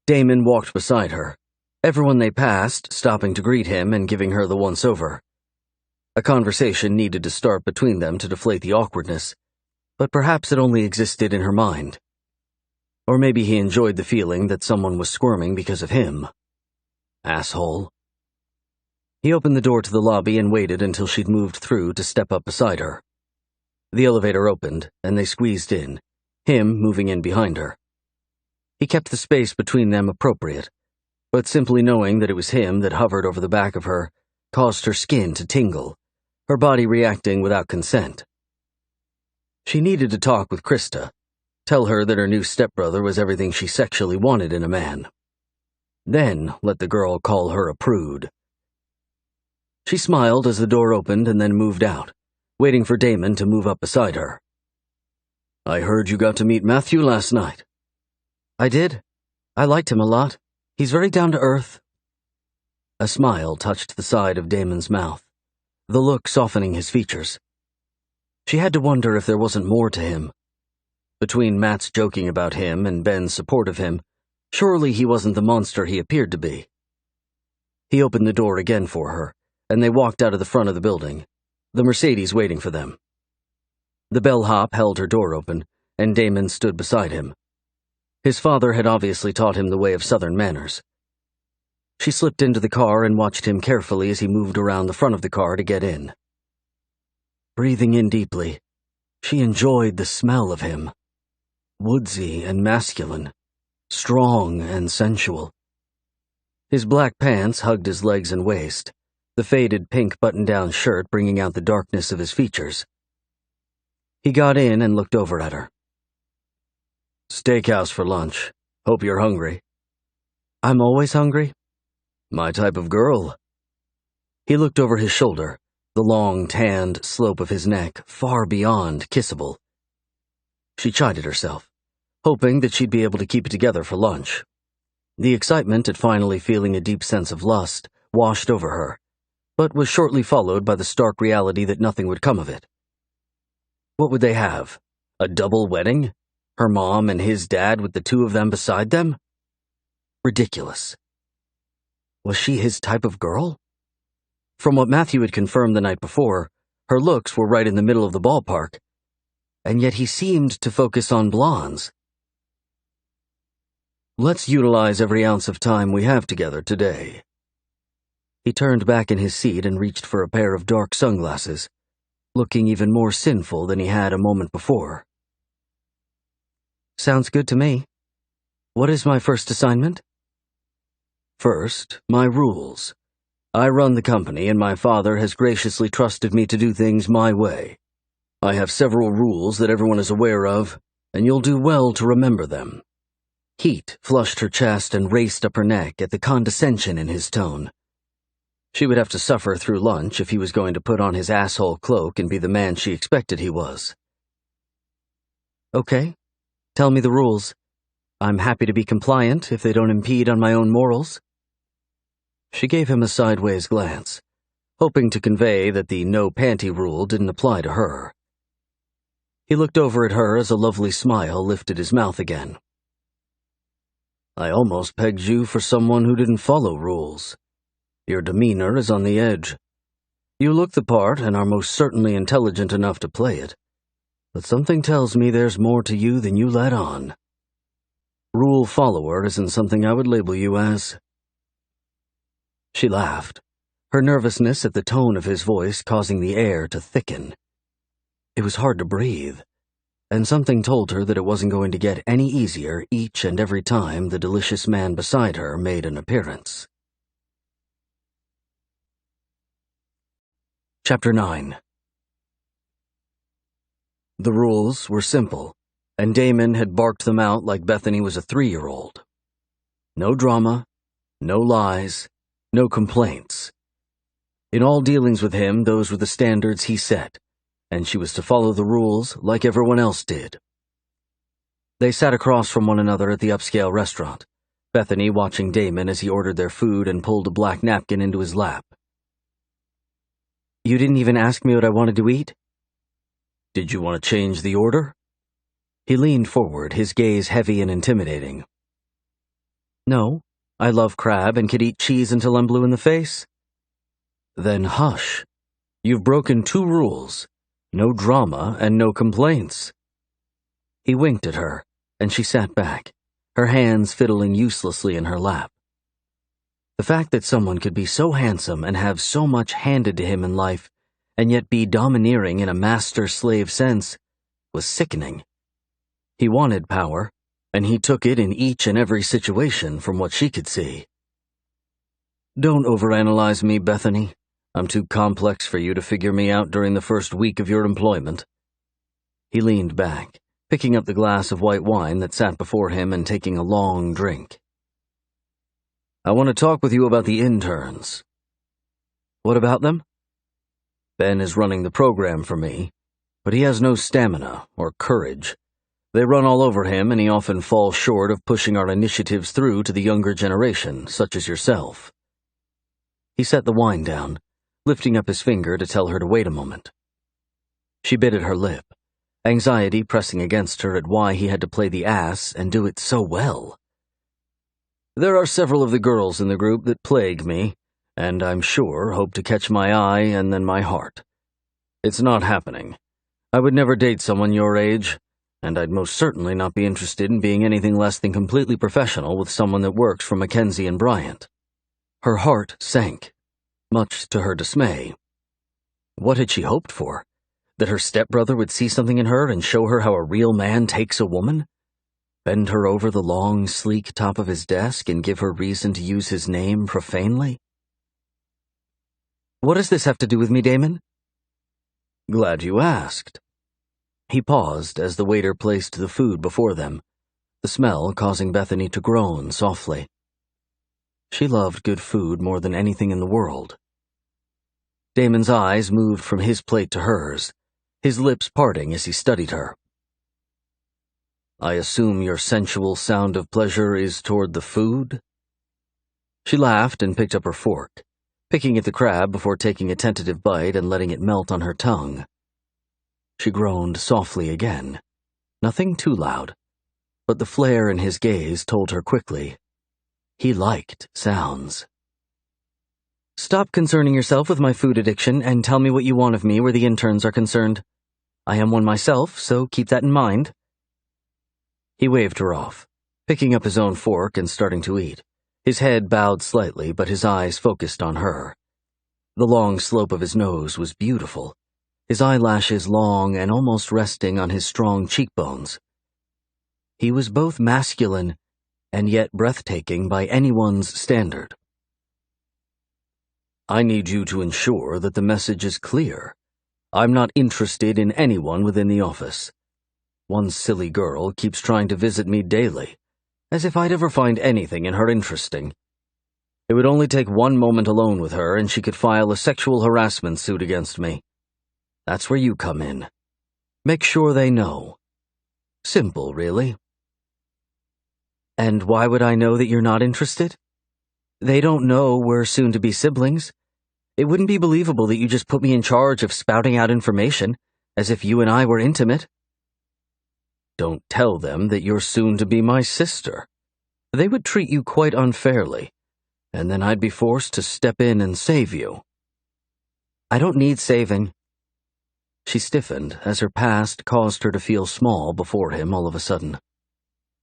Damon walked beside her, everyone they passed stopping to greet him and giving her the once-over. A conversation needed to start between them to deflate the awkwardness, but perhaps it only existed in her mind. Or maybe he enjoyed the feeling that someone was squirming because of him. Asshole. He opened the door to the lobby and waited until she'd moved through to step up beside her. The elevator opened, and they squeezed in, him moving in behind her. He kept the space between them appropriate, but simply knowing that it was him that hovered over the back of her caused her skin to tingle, her body reacting without consent. She needed to talk with Krista, tell her that her new stepbrother was everything she sexually wanted in a man. Then let the girl call her a prude. She smiled as the door opened and then moved out, waiting for Damon to move up beside her. I heard you got to meet Matthew last night. I did. I liked him a lot. He's very down to earth. A smile touched the side of Damon's mouth, the look softening his features. She had to wonder if there wasn't more to him. Between Matt's joking about him and Ben's support of him, surely he wasn't the monster he appeared to be. He opened the door again for her, and they walked out of the front of the building, the Mercedes waiting for them. The bellhop held her door open, and Damon stood beside him. His father had obviously taught him the way of Southern manners. She slipped into the car and watched him carefully as he moved around the front of the car to get in. Breathing in deeply, she enjoyed the smell of him. Woodsy and masculine, strong and sensual. His black pants hugged his legs and waist, the faded pink button-down shirt bringing out the darkness of his features. He got in and looked over at her. Steakhouse for lunch. Hope you're hungry. I'm always hungry. My type of girl. He looked over his shoulder, the long, tanned slope of his neck far beyond kissable. She chided herself, hoping that she'd be able to keep it together for lunch. The excitement at finally feeling a deep sense of lust washed over her, but was shortly followed by the stark reality that nothing would come of it. What would they have? A double wedding? Her mom and his dad with the two of them beside them? Ridiculous. Was she his type of girl? From what Matthew had confirmed the night before, her looks were right in the middle of the ballpark, and yet he seemed to focus on blondes. Let's utilize every ounce of time we have together today. He turned back in his seat and reached for a pair of dark sunglasses, looking even more sinful than he had a moment before. Sounds good to me. What is my first assignment? First, my rules. I run the company, and my father has graciously trusted me to do things my way. I have several rules that everyone is aware of, and you'll do well to remember them. Heat flushed her chest and raced up her neck at the condescension in his tone. She would have to suffer through lunch if he was going to put on his asshole cloak and be the man she expected he was. Okay, tell me the rules. I'm happy to be compliant if they don't impede on my own morals. She gave him a sideways glance, hoping to convey that the no-panty rule didn't apply to her. He looked over at her as a lovely smile lifted his mouth again. I almost pegged you for someone who didn't follow rules. Your demeanor is on the edge. You look the part and are most certainly intelligent enough to play it, but something tells me there's more to you than you let on. Rule follower isn't something I would label you as. She laughed, her nervousness at the tone of his voice causing the air to thicken. It was hard to breathe, and something told her that it wasn't going to get any easier each and every time the delicious man beside her made an appearance. Chapter 9. The rules were simple, and Damon had barked them out like Bethany was a 3-year-old. No drama, no lies, no complaints. In all dealings with him, those were the standards he set, and she was to follow the rules like everyone else did. They sat across from one another at the upscale restaurant, Bethany watching Damon as he ordered their food and pulled a black napkin into his lap. You didn't even ask me what I wanted to eat? Did you want to change the order? He leaned forward, his gaze heavy and intimidating. No, I love crab and could eat cheese until I'm blue in the face. Then hush. You've broken 2 rules. No drama and no complaints. He winked at her, and she sat back, her hands fiddling uselessly in her lap. The fact that someone could be so handsome and have so much handed to him in life, and yet be domineering in a master-slave sense, was sickening. He wanted power, and he took it in each and every situation from what she could see. Don't overanalyze me, Bethany. I'm too complex for you to figure me out during the first week of your employment. He leaned back, picking up the glass of white wine that sat before him and taking a long drink. I want to talk with you about the interns. What about them? Ben is running the program for me, but he has no stamina or courage. They run all over him, and he often falls short of pushing our initiatives through to the younger generation, such as yourself. He set the wine down, lifting up his finger to tell her to wait a moment. She bit at her lip, anxiety pressing against her at why he had to play the ass and do it so well. There are several of the girls in the group that plague me, and I'm sure hope to catch my eye and then my heart. It's not happening. I would never date someone your age, and I'd most certainly not be interested in being anything less than completely professional with someone that works for Mackenzie and Bryant. Her heart sank, much to her dismay. What had she hoped for? That her stepbrother would see something in her and show her how a real man takes a woman? Bend her over the long, sleek top of his desk and give her reason to use his name profanely? What does this have to do with me, Damon? Glad you asked. He paused as the waiter placed the food before them, the smell causing Bethany to groan softly. She loved good food more than anything in the world. Damon's eyes moved from his plate to hers, his lips parting as he studied her. I assume your sensual sound of pleasure is toward the food? She laughed and picked up her fork, picking at the crab before taking a tentative bite and letting it melt on her tongue. She groaned softly again, nothing too loud, but the flare in his gaze told her quickly. He liked sounds. Stop concerning yourself with my food addiction and tell me what you want of me where the interns are concerned. I am one myself, so keep that in mind. He waved her off, picking up his own fork and starting to eat, his head bowed slightly but his eyes focused on her. The long slope of his nose was beautiful, his eyelashes long and almost resting on his strong cheekbones. He was both masculine and yet breathtaking by anyone's standard. I need you to ensure that the message is clear. I'm not interested in anyone within the office. One silly girl keeps trying to visit me daily, as if I'd ever find anything in her interesting. It would only take one moment alone with her and she could file a sexual harassment suit against me. That's where you come in. Make sure they know. Simple, really. And why would I know that you're not interested? They don't know we're soon-to-be siblings. It wouldn't be believable that you just put me in charge of spouting out information, as if you and I were intimate. Don't tell them that you're soon to be my sister. They would treat you quite unfairly, and then I'd be forced to step in and save you. I don't need saving. She stiffened as her past caused her to feel small before him all of a sudden.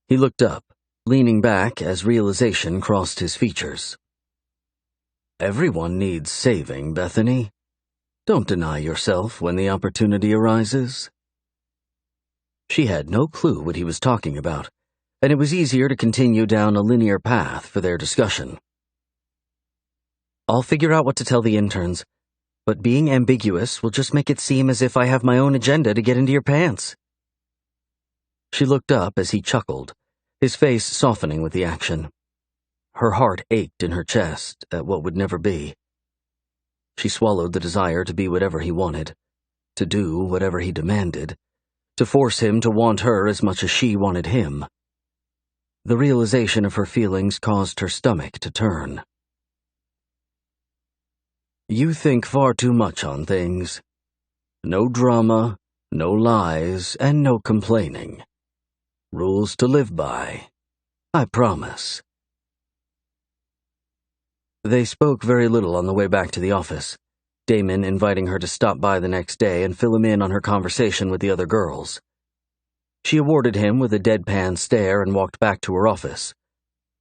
He looked up, leaning back as realization crossed his features. Everyone needs saving, Bethany. Don't deny yourself when the opportunity arises. She had no clue what he was talking about, and it was easier to continue down a linear path for their discussion. I'll figure out what to tell the interns, but being ambiguous will just make it seem as if I have my own agenda to get into your pants." She looked up as he chuckled, his face softening with the action. Her heart ached in her chest at what would never be. She swallowed the desire to be whatever he wanted, to do whatever he demanded, to force him to want her as much as she wanted him. The realization of her feelings caused her stomach to turn. "You think far too much on things. No drama, no lies, and no complaining. Rules to live by. I promise." They spoke very little on the way back to the office, Damon inviting her to stop by the next day and fill him in on her conversation with the other girls. She awarded him with a deadpan stare and walked back to her office,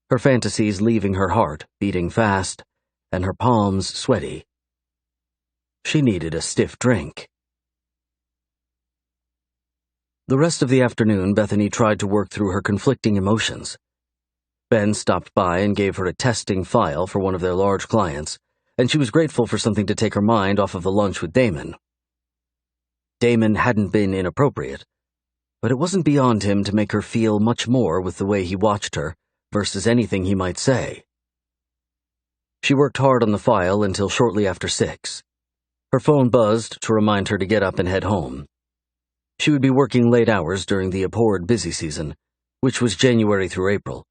her fantasies leaving her heart beating fast and her palms sweaty. She needed a stiff drink. The rest of the afternoon, Bethany tried to work through her conflicting emotions. Ben stopped by and gave her a testing file for one of their large clients, and she was grateful for something to take her mind off of the lunch with Damon. Damon hadn't been inappropriate, but it wasn't beyond him to make her feel much more with the way he watched her versus anything he might say. She worked hard on the file until shortly after 6. Her phone buzzed to remind her to get up and head home. She would be working late hours during the abhorred busy season, which was January through April,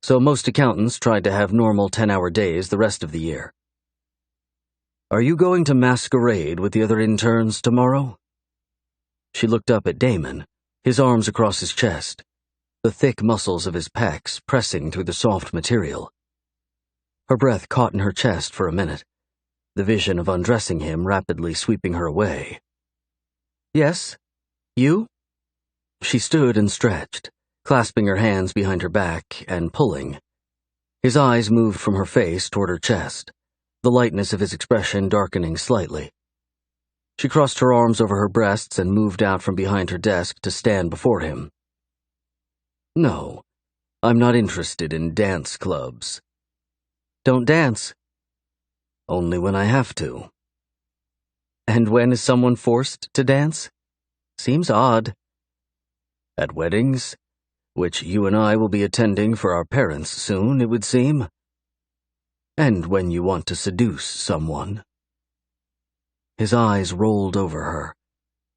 so most accountants tried to have normal 10-hour days the rest of the year. "Are you going to masquerade with the other interns tomorrow?" She looked up at Damon, his arms across his chest, the thick muscles of his pecs pressing through the soft material. Her breath caught in her chest for a minute, the vision of undressing him rapidly sweeping her away. "Yes? You?" She stood and stretched, clasping her hands behind her back and pulling. His eyes moved from her face toward her chest, the lightness of his expression darkening slightly. She crossed her arms over her breasts and moved out from behind her desk to stand before him. "No, I'm not interested in dance clubs." "Don't dance?" "Only when I have to." "And when is someone forced to dance? Seems odd." "At weddings, which you and I will be attending for our parents soon, it would seem. And when you want to seduce someone." His eyes rolled over her,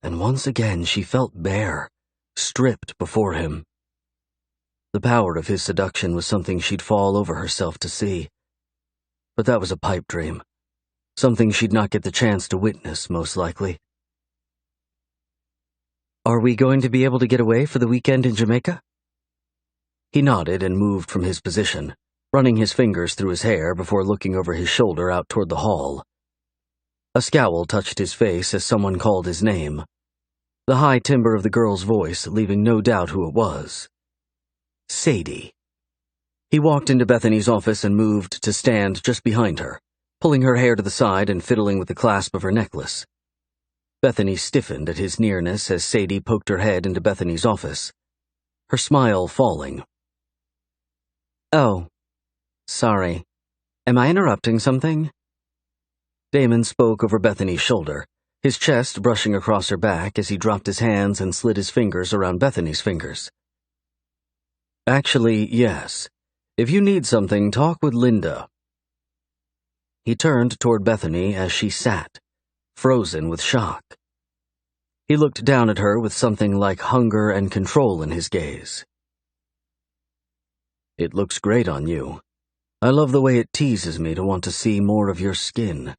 and once again she felt bare, stripped before him. The power of his seduction was something she'd fall over herself to see. But that was a pipe dream, something she'd not get the chance to witness, most likely. "Are we going to be able to get away for the weekend in Jamaica?" He nodded and moved from his position, running his fingers through his hair before looking over his shoulder out toward the hall. A scowl touched his face as someone called his name, the high timbre of the girl's voice leaving no doubt who it was. Sadie. He walked into Bethany's office and moved to stand just behind her, pulling her hair to the side and fiddling with the clasp of her necklace. Bethany stiffened at his nearness as Sadie poked her head into Bethany's office, her smile falling. "Oh, sorry. Am I interrupting something?" Damon spoke over Bethany's shoulder, his chest brushing across her back as he dropped his hands and slid his fingers around Bethany's fingers. "Actually, yes. If you need something, talk with Linda." He turned toward Bethany as she sat, frozen with shock. He looked down at her with something like hunger and control in his gaze. "It looks great on you. I love the way it teases me to want to see more of your skin."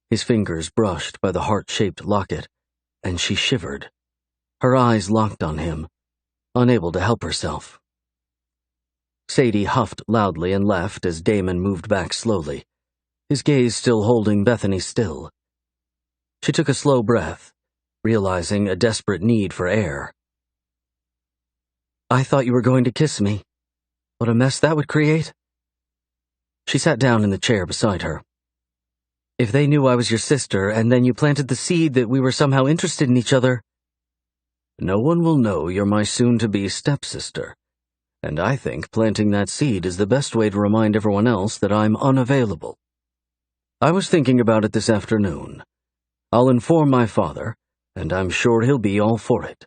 His fingers brushed by the heart-shaped locket, and she shivered, her eyes locked on him, unable to help herself. Sadie huffed loudly and left as Damon moved back slowly, his gaze still holding Bethany still. She took a slow breath, realizing a desperate need for air. "I thought you were going to kiss me. What a mess that would create." She sat down in the chair beside her. "If they knew I was your sister, and then you planted the seed that we were somehow interested in each other—" "No one will know you're my soon-to-be stepsister, and I think planting that seed is the best way to remind everyone else that I'm unavailable." I was thinking about it this afternoon. I'll inform my father, and I'm sure he'll be all for it.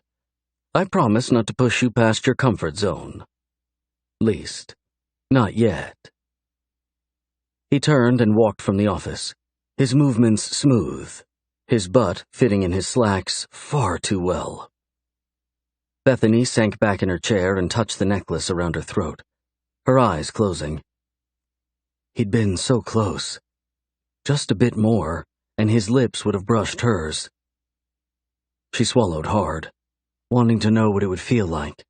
I promise not to push you past your comfort zone. Least, not yet." He turned and walked from the office, his movements smooth, his butt fitting in his slacks far too well. Bethany sank back in her chair and touched the necklace around her throat, her eyes closing. He'd been so close. Just a bit more, and his lips would have brushed hers. She swallowed hard, wanting to know what it would feel like,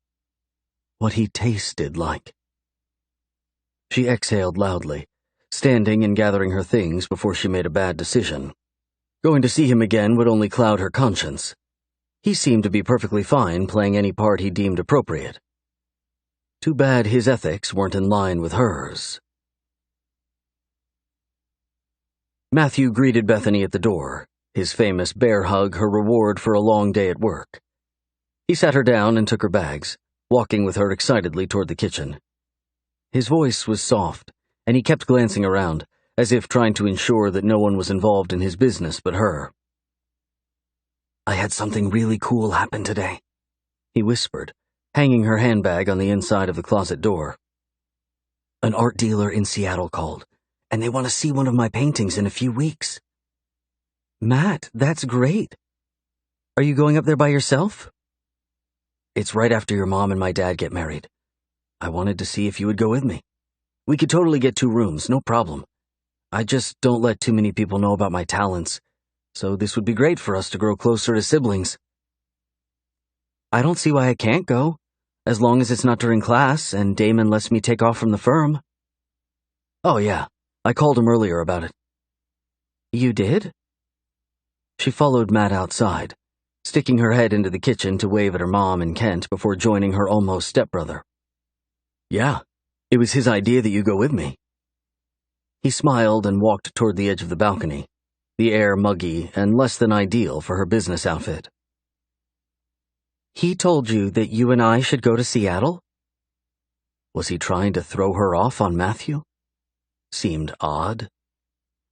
what he tasted like. She exhaled loudly, standing and gathering her things before she made a bad decision. Going to see him again would only cloud her conscience. He seemed to be perfectly fine playing any part he deemed appropriate. Too bad his ethics weren't in line with hers. Matthew greeted Bethany at the door, his famous bear hug her reward for a long day at work. He sat her down and took her bags, walking with her excitedly toward the kitchen. His voice was soft, and he kept glancing around, as if trying to ensure that no one was involved in his business but her. "I had something really cool happen today," he whispered, hanging her handbag on the inside of the closet door. "An art dealer in Seattle called, and they want to see one of my paintings in a few weeks." "Matt, that's great. Are you going up there by yourself?" "It's right after your mom and my dad get married. I wanted to see if you would go with me. We could totally get 2 rooms, no problem. I just don't let too many people know about my talents, so this would be great for us to grow closer as siblings." "I don't see why I can't go, as long as it's not during class and Damon lets me take off from the firm." "Oh yeah, I called him earlier about it." "You did?" She followed Matt outside, sticking her head into the kitchen to wave at her mom and Kent before joining her almost stepbrother. "Yeah, it was his idea that you go with me." He smiled and walked toward the edge of the balcony, the air muggy and less than ideal for her business outfit. "He told you that you and I should go to Seattle?" Was he trying to throw her off on Matthew? Seemed odd.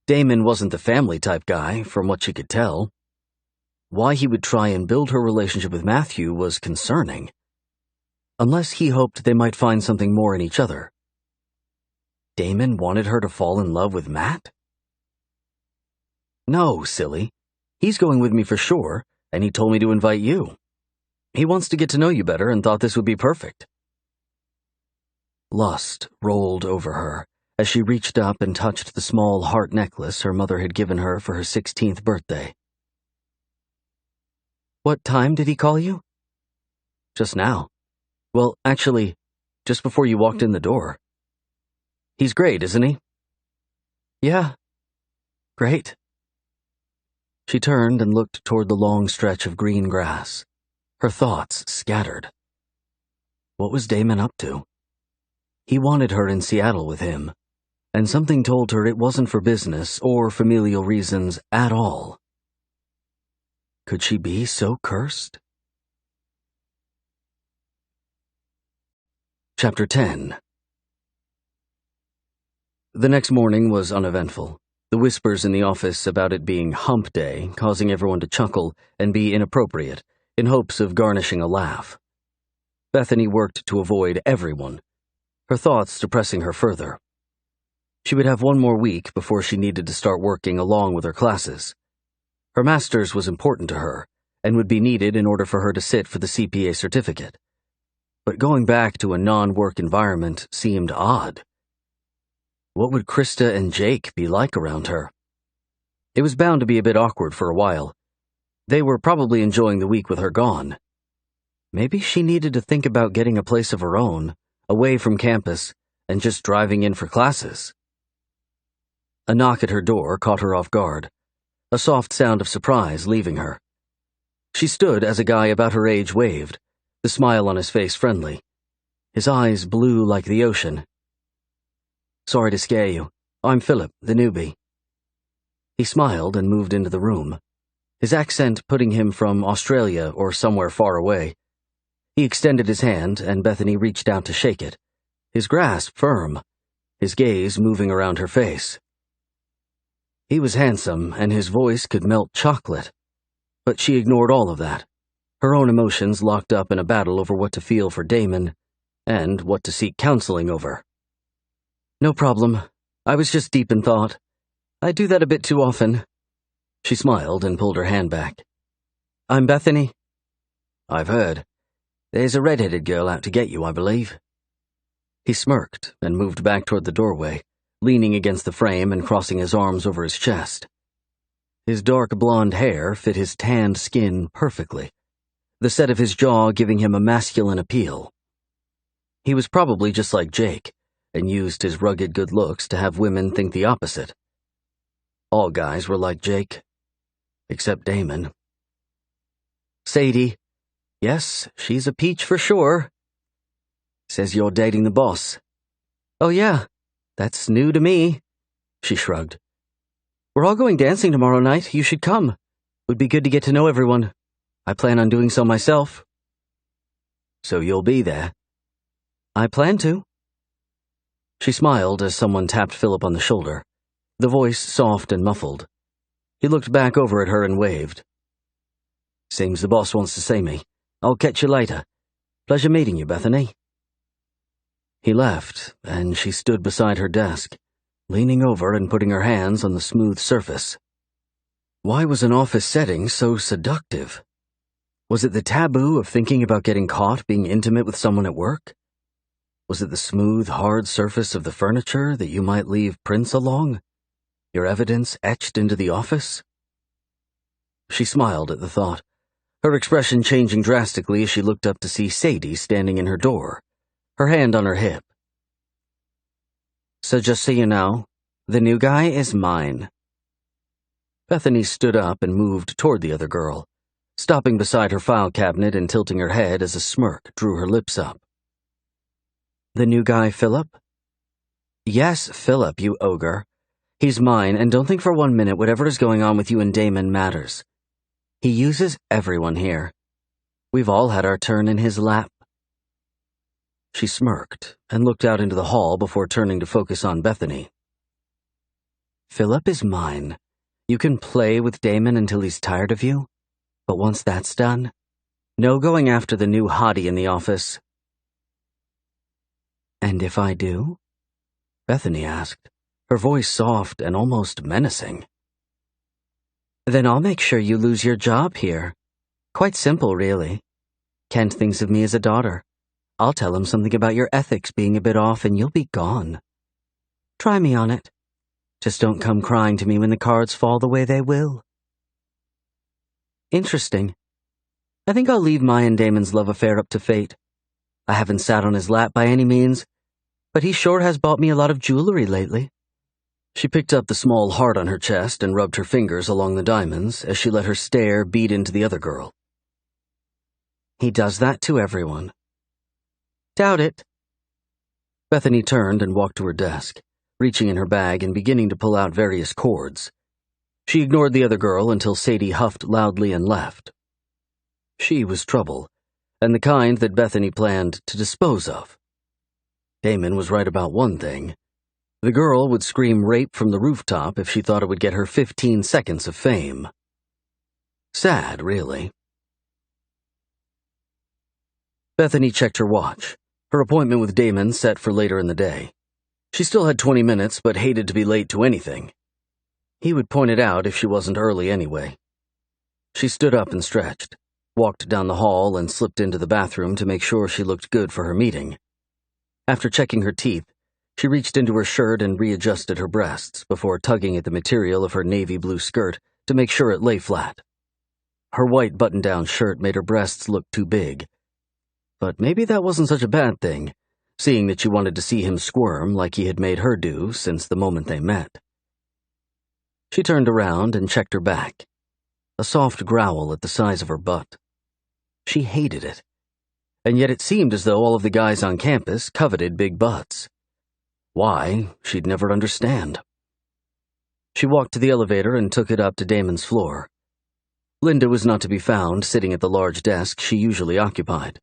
Damon wasn't the family-type guy, from what she could tell. Why he would try and build her relationship with Matthew was concerning. Unless he hoped they might find something more in each other. Damon wanted her to fall in love with Matt? "No, silly. He's going with me for sure, and he told me to invite you. He wants to get to know you better and thought this would be perfect." Lust rolled over her as she reached up and touched the small heart necklace her mother had given her for her 16th birthday. "What time did he call you?" "Just now. Well, actually, just before you walked in the door. He's great, isn't he?" "Yeah, great." She turned and looked toward the long stretch of green grass, her thoughts scattered. What was Damon up to? He wanted her in Seattle with him, and something told her it wasn't for business or familial reasons at all. Could she be so cursed? Chapter 10. The next morning was uneventful, the whispers in the office about it being hump day causing everyone to chuckle and be inappropriate in hopes of garnishing a laugh. Bethany worked to avoid everyone, her thoughts depressing her further. She would have one more week before she needed to start working along with her classes. Her master's was important to her and would be needed in order for her to sit for the CPA certificate. But going back to a non-work environment seemed odd. What would Krista and Jake be like around her? It was bound to be a bit awkward for a while. They were probably enjoying the week with her gone. Maybe she needed to think about getting a place of her own, away from campus, and just driving in for classes. A knock at her door caught her off guard, a soft sound of surprise leaving her. She stood as a guy about her age waved, the smile on his face friendly, his eyes blue like the ocean. "Sorry to scare you. I'm Philip, the newbie." He smiled and moved into the room, his accent putting him from Australia or somewhere far away. He extended his hand, and Bethany reached out to shake it, his grasp firm, his gaze moving around her face. He was handsome, and his voice could melt chocolate. But she ignored all of that, her own emotions locked up in a battle over what to feel for Damon and what to seek counseling over. "No problem. I was just deep in thought. I do that a bit too often." She smiled and pulled her hand back. "I'm Bethany." "I've heard. There's a red-headed girl out to get you, I believe." He smirked and moved back toward the doorway, leaning against the frame and crossing his arms over his chest. His dark blonde hair fit his tanned skin perfectly, the set of his jaw giving him a masculine appeal. He was probably just like Jake, and used his rugged good looks to have women think the opposite. All guys were like Jake, except Damon. "Sadie. Yes, she's a peach for sure. Says you're dating the boss." "Oh yeah, that's new to me," she shrugged. "We're all going dancing tomorrow night. You should come. Would be good to get to know everyone. I plan on doing so myself." "So you'll be there?" "I plan to." She smiled as someone tapped Philip on the shoulder, the voice soft and muffled. He looked back over at her and waved. "Seems the boss wants to see me. I'll catch you later. Pleasure meeting you, Bethany." He left, and she stood beside her desk, leaning over and putting her hands on the smooth surface. Why was an office setting so seductive? Was it the taboo of thinking about getting caught being intimate with someone at work? Was it the smooth, hard surface of the furniture that you might leave prints along? Your evidence etched into the office? She smiled at the thought, her expression changing drastically as she looked up to see Sadie standing in her door, her hand on her hip. "So just so you know, the new guy is mine." Bethany stood up and moved toward the other girl, stopping beside her file cabinet and tilting her head as a smirk drew her lips up. "The new guy, Philip?" "Yes, Philip, you ogre. He's mine, and don't think for 1 minute whatever is going on with you and Damon matters. He uses everyone here. We've all had our turn in his lap." She smirked and looked out into the hall before turning to focus on Bethany. "Philip is mine. You can play with Damon until he's tired of you, but once that's done, no going after the new hottie in the office." "And if I do?" Bethany asked, her voice soft and almost menacing. "Then I'll make sure you lose your job here. Quite simple, really. Kent thinks of me as a daughter. I'll tell him something about your ethics being a bit off and you'll be gone. Try me on it. Just don't come crying to me when the cards fall the way they will." "Interesting. I think I'll leave my and Damon's love affair up to fate. I haven't sat on his lap by any means, but he sure has bought me a lot of jewelry lately." She picked up the small heart on her chest and rubbed her fingers along the diamonds as she let her stare beat into the other girl. "He does that to everyone." "Doubt it." Bethany turned and walked to her desk, reaching in her bag and beginning to pull out various cords. She ignored the other girl until Sadie huffed loudly and left. She was trouble, and the kind that Bethany planned to dispose of. Damon was right about one thing. The girl would scream rape from the rooftop if she thought it would get her 15 seconds of fame. Sad, really. Bethany checked her watch, her appointment with Damon set for later in the day. She still had 20 minutes, but hated to be late to anything. He would point it out if she wasn't early anyway. She stood up and stretched, walked down the hall and slipped into the bathroom to make sure she looked good for her meeting. After checking her teeth, she reached into her shirt and readjusted her breasts before tugging at the material of her navy blue skirt to make sure it lay flat. Her white button-down shirt made her breasts look too big. But maybe that wasn't such a bad thing, seeing that she wanted to see him squirm like he had made her do since the moment they met. She turned around and checked her back, a soft growl at the size of her butt. She hated it, and yet it seemed as though all of the guys on campus coveted big butts. Why, she'd never understand. She walked to the elevator and took it up to Damon's floor. Linda was not to be found sitting at the large desk she usually occupied.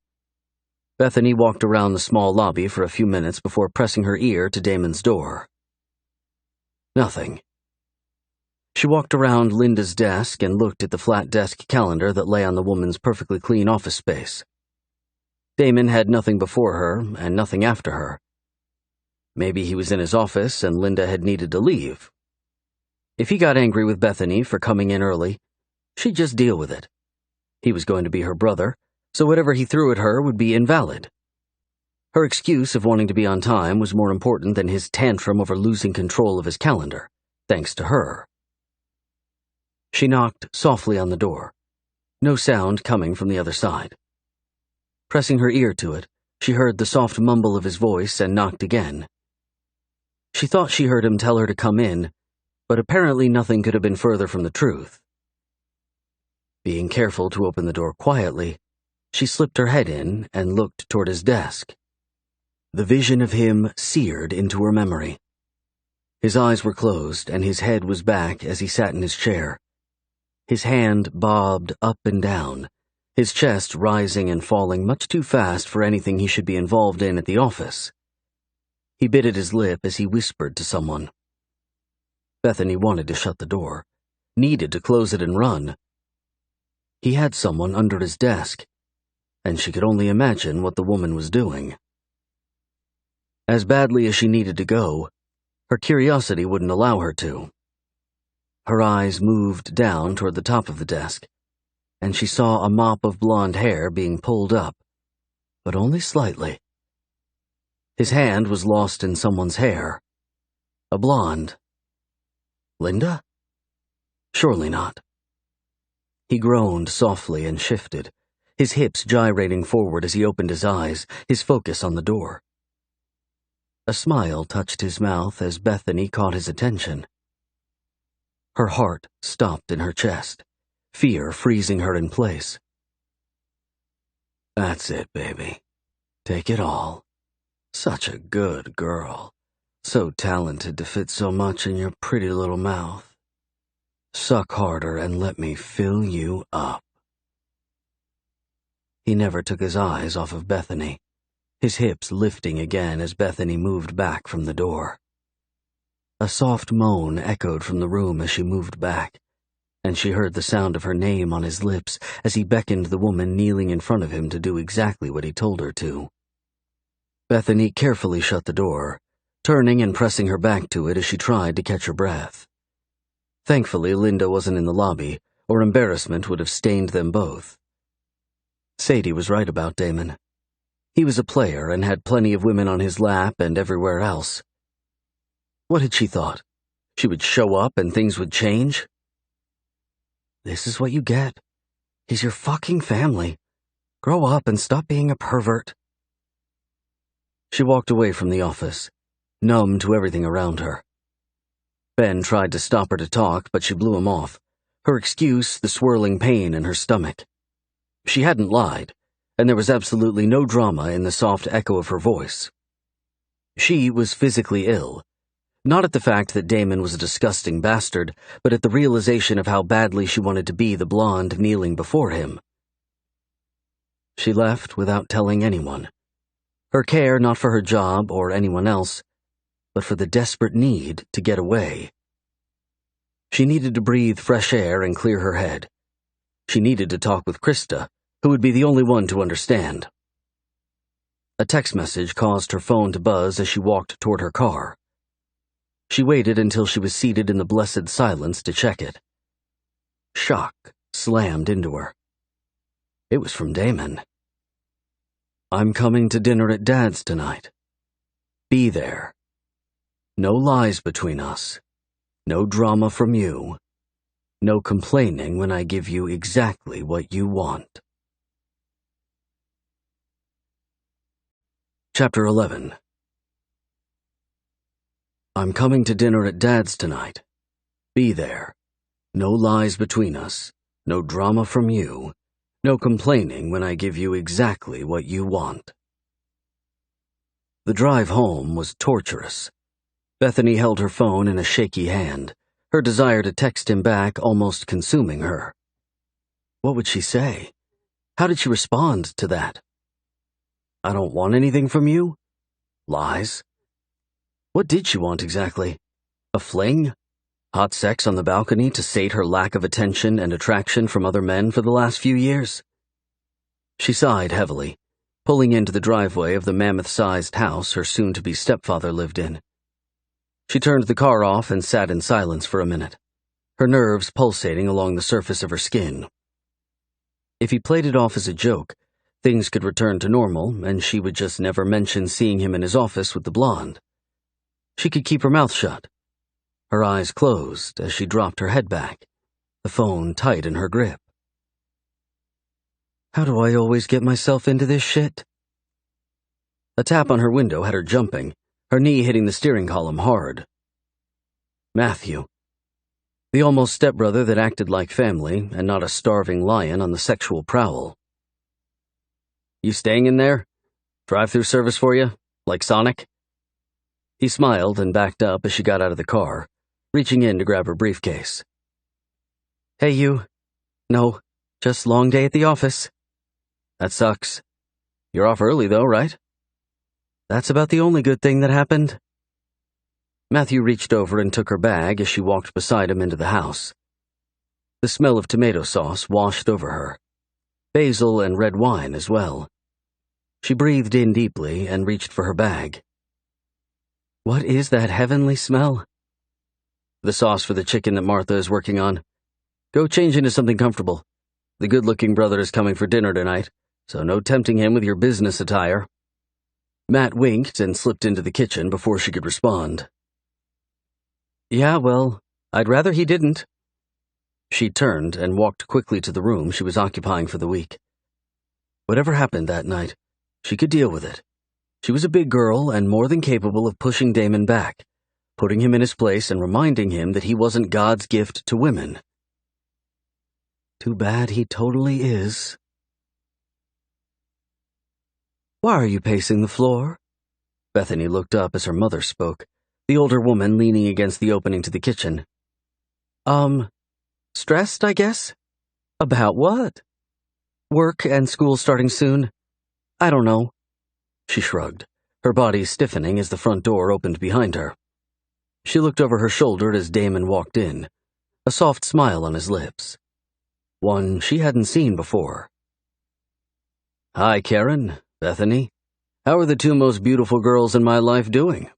Bethany walked around the small lobby for a few minutes before pressing her ear to Damon's door. Nothing. She walked around Linda's desk and looked at the flat desk calendar that lay on the woman's perfectly clean office space. Damon had nothing before her and nothing after her. Maybe he was in his office and Linda had needed to leave. If he got angry with Bethany for coming in early, she'd just deal with it. He was going to be her brother, so whatever he threw at her would be invalid. Her excuse of wanting to be on time was more important than his tantrum over losing control of his calendar, thanks to her. She knocked softly on the door, no sound coming from the other side. Pressing her ear to it, she heard the soft mumble of his voice and knocked again. She thought she heard him tell her to come in, but apparently nothing could have been further from the truth. Being careful to open the door quietly, she slipped her head in and looked toward his desk. The vision of him seared into her memory. His eyes were closed and his head was back as he sat in his chair. His hand bobbed up and down, his chest rising and falling much too fast for anything he should be involved in at the office. He bit at his lip as he whispered to someone. Bethany wanted to shut the door, needed to close it and run. He had someone under his desk, and she could only imagine what the woman was doing. As badly as she needed to go, her curiosity wouldn't allow her to. Her eyes moved down toward the top of the desk, and she saw a mop of blonde hair being pulled up, but only slightly. His hand was lost in someone's hair. A blonde. Linda? Surely not. He groaned softly and shifted, his hips gyrating forward as he opened his eyes, his focus on the door. A smile touched his mouth as Bethany caught his attention. Her heart stopped in her chest, fear freezing her in place. That's it, baby. Take it all. Such a good girl. So talented to fit so much in your pretty little mouth. Suck harder and let me fill you up. He never took his eyes off of Bethany, his hips lifting again as Bethany moved back from the door. A soft moan echoed from the room as she moved back, and she heard the sound of her name on his lips as he beckoned the woman kneeling in front of him to do exactly what he told her to. Bethany carefully shut the door, turning and pressing her back to it as she tried to catch her breath. Thankfully, Linda wasn't in the lobby, or embarrassment would have stained them both. Sadie was right about Damon. He was a player and had plenty of women on his lap and everywhere else. What had she thought? She would show up and things would change? This is what you get. He's your fucking family. Grow up and stop being a pervert. She walked away from the office, numb to everything around her. Ben tried to stop her to talk, but she blew him off, her excuse the swirling pain in her stomach. She hadn't lied, and there was absolutely no drama in the soft echo of her voice. She was physically ill, not at the fact that Damon was a disgusting bastard, but at the realization of how badly she wanted to be the blonde kneeling before him. She left without telling anyone. Her care not for her job or anyone else, but for the desperate need to get away. She needed to breathe fresh air and clear her head. She needed to talk with Krista, who would be the only one to understand. A text message caused her phone to buzz as she walked toward her car. She waited until she was seated in the blessed silence to check it. Shock slammed into her. It was from Damon. I'm coming to dinner at Dad's tonight. Be there. No lies between us. No drama from you. No complaining when I give you exactly what you want. Chapter 11. I'm coming to dinner at Dad's tonight. Be there. No lies between us. No drama from you. No complaining when I give you exactly what you want. The drive home was torturous. Bethany held her phone in a shaky hand, her desire to text him back almost consuming her. What would she say? How did she respond to that? I don't want anything from you? Lies? What did she want exactly? A fling? Hot sex on the balcony to sate her lack of attention and attraction from other men for the last few years? She sighed heavily, pulling into the driveway of the mammoth-sized house her soon-to-be stepfather lived in. She turned the car off and sat in silence for a minute, her nerves pulsating along the surface of her skin. If he played it off as a joke, things could return to normal and she would just never mention seeing him in his office with the blonde. She could keep her mouth shut. Her eyes closed as she dropped her head back, the phone tight in her grip. How do I always get myself into this shit? A tap on her window had her jumping, her knee hitting the steering column hard. Matthew. The almost stepbrother that acted like family and not a starving lion on the sexual prowl. You staying in there? Drive-through service for you? Like Sonic? He smiled and backed up as she got out of the car, reaching in to grab her briefcase. Hey, you. No, just long day at the office. That sucks. You're off early, though, right? That's about the only good thing that happened. Matthew reached over and took her bag as she walked beside him into the house. The smell of tomato sauce washed over her. Basil and red wine as well. She breathed in deeply and reached for her bag. What is that heavenly smell? The sauce for the chicken that Martha is working on. Go change into something comfortable. The good-looking brother is coming for dinner tonight, so no tempting him with your business attire. Matt winked and slipped into the kitchen before she could respond. Yeah, well, I'd rather he didn't. She turned and walked quickly to the room she was occupying for the week. Whatever happened that night, she could deal with it. She was a big girl and more than capable of pushing Damon back, putting him in his place and reminding him that he wasn't God's gift to women. Too bad he totally is. Why are you pacing the floor? Bethany looked up as her mother spoke, the older woman leaning against the opening to the kitchen. Stressed, I guess? About what? Work and school starting soon. I don't know. She shrugged, her body stiffening as the front door opened behind her. She looked over her shoulder as Damon walked in, a soft smile on his lips. One she hadn't seen before. Hi, Karen, Bethany. How are the two most beautiful girls in my life doing?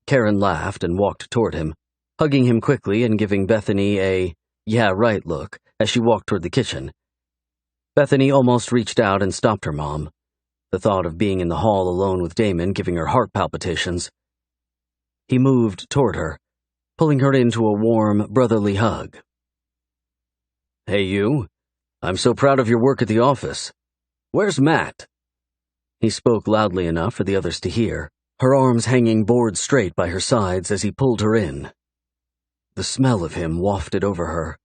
Karen laughed and walked toward him, hugging him quickly and giving Bethany a yeah, right look as she walked toward the kitchen. Bethany almost reached out and stopped her mom, the thought of being in the hall alone with Damon giving her heart palpitations. He moved toward her, pulling her into a warm, brotherly hug. Hey, you. I'm so proud of your work at the office. Where's Matt? He spoke loudly enough for the others to hear, her arms hanging board straight by her sides as he pulled her in. The smell of him wafted over her.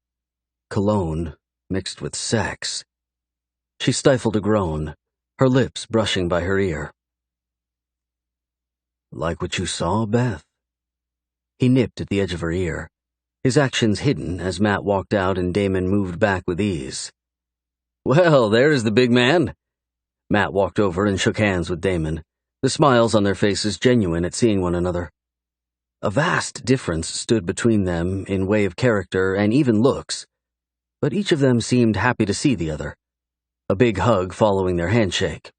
Cologne mixed with sex. She stifled a groan, her lips brushing by her ear. Like what you saw, Beth? He nipped at the edge of her ear, his actions hidden as Matt walked out and Damon moved back with ease. Well, there's the big man. Matt walked over and shook hands with Damon, the smiles on their faces genuine at seeing one another. A vast difference stood between them in way of character and even looks, but each of them seemed happy to see the other, a big hug following their handshake.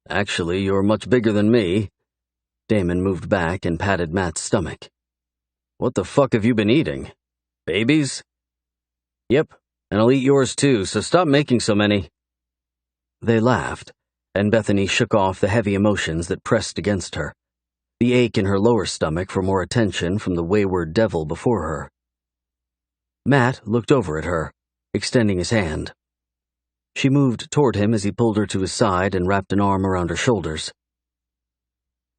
Actually, you're much bigger than me. Damon moved back and patted Matt's stomach. What the fuck have you been eating? Babies? Yep, and I'll eat yours too, so stop making so many. They laughed, and Bethany shook off the heavy emotions that pressed against her, the ache in her lower stomach for more attention from the wayward devil before her. Matt looked over at her, extending his hand. She moved toward him as he pulled her to his side and wrapped an arm around her shoulders.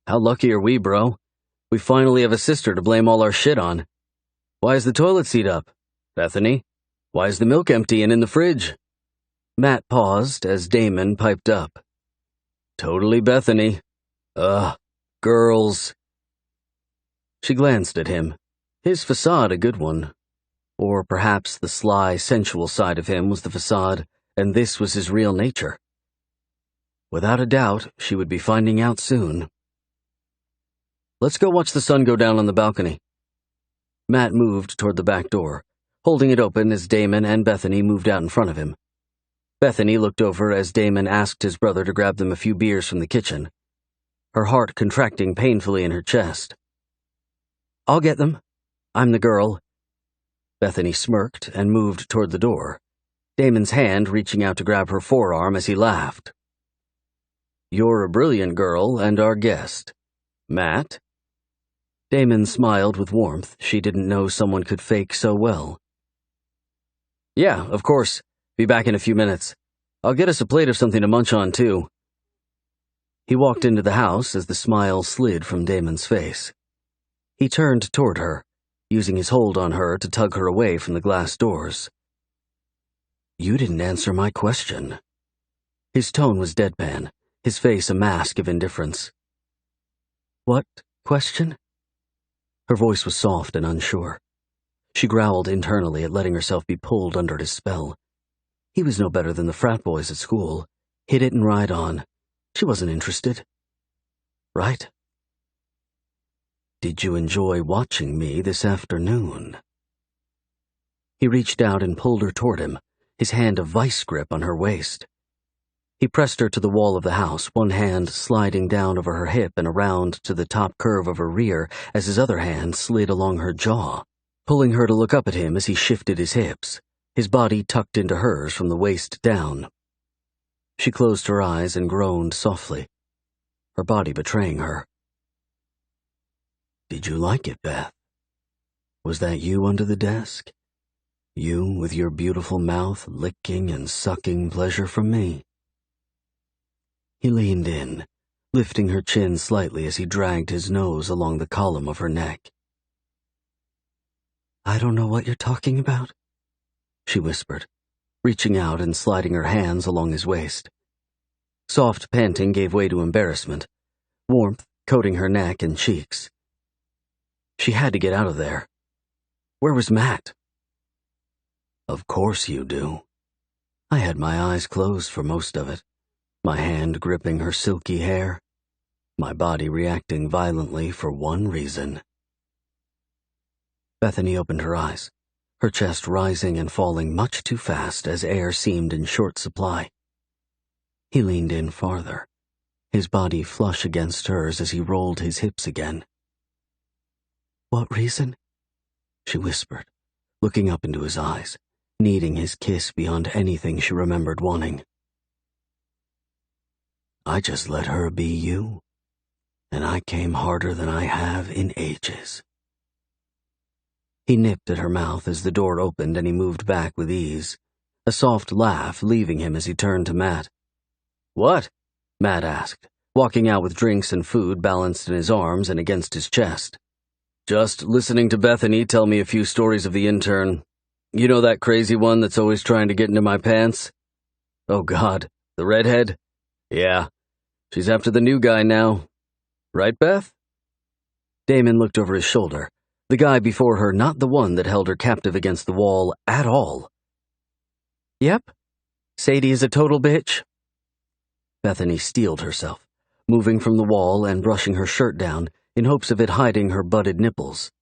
How lucky are we, bro? We finally have a sister to blame all our shit on. Why is the toilet seat up? Bethany? Why is the milk empty and in the fridge? Matt paused as Damon piped up. Totally Bethany. Girls. She glanced at him, his facade a good one. Or perhaps the sly, sensual side of him was the facade, and this was his real nature. Without a doubt, she would be finding out soon. Let's go watch the sun go down on the balcony. Matt moved toward the back door, holding it open as Damon and Bethany moved out in front of him. Bethany looked over as Damon asked his brother to grab them a few beers from the kitchen, her heart contracting painfully in her chest. "I'll get them. I'm the girl." Bethany smirked and moved toward the door, Damon's hand reaching out to grab her forearm as he laughed. "You're a brilliant girl and our guest. Matt?" Damon smiled with warmth. She didn't know someone could fake so well. "Yeah, of course. Be back in a few minutes. I'll get us a plate of something to munch on, too." He walked into the house as the smile slid from Damon's face. He turned toward her, using his hold on her to tug her away from the glass doors. "You didn't answer my question." His tone was deadpan, his face a mask of indifference. "What question?" Her voice was soft and unsure. She growled internally at letting herself be pulled under his spell. He was no better than the frat boys at school. Hit it and ride on. She wasn't interested. Right? "Did you enjoy watching me this afternoon?" He reached out and pulled her toward him, his hand a vice grip on her waist. He pressed her to the wall of the house, one hand sliding down over her hip and around to the top curve of her rear as his other hand slid along her jaw, pulling her to look up at him as he shifted his hips, his body tucked into hers from the waist down. She closed her eyes and groaned softly, her body betraying her. "Did you like it, Beth? Was that you under the desk? You with your beautiful mouth licking and sucking pleasure from me?" He leaned in, lifting her chin slightly as he dragged his nose along the column of her neck. "I don't know what you're talking about," she whispered, reaching out and sliding her hands along his waist. Soft panting gave way to embarrassment, warmth coating her neck and cheeks. She had to get out of there. Where was Matt? "Of course you do. I had my eyes closed for most of it, my hand gripping her silky hair, my body reacting violently for one reason." Bethany opened her eyes, her chest rising and falling much too fast as air seemed in short supply. He leaned in farther, his body flush against hers as he rolled his hips again. "What reason?" she whispered, looking up into his eyes, needing his kiss beyond anything she remembered wanting. "I just let her be you, and I came harder than I have in ages." He nipped at her mouth as the door opened and he moved back with ease, a soft laugh leaving him as he turned to Matt. "What?" Matt asked, walking out with drinks and food balanced in his arms and against his chest. "Just listening to Bethany tell me a few stories of the intern. You know that crazy one that's always trying to get into my pants? Oh God, the redhead? Yeah, she's after the new guy now. Right, Beth?" Damon looked over his shoulder, the guy before her not the one that held her captive against the wall at all. "Yep. Sadie is a total bitch." Bethany steeled herself, moving from the wall and brushing her shirt down in hopes of it hiding her budded nipples.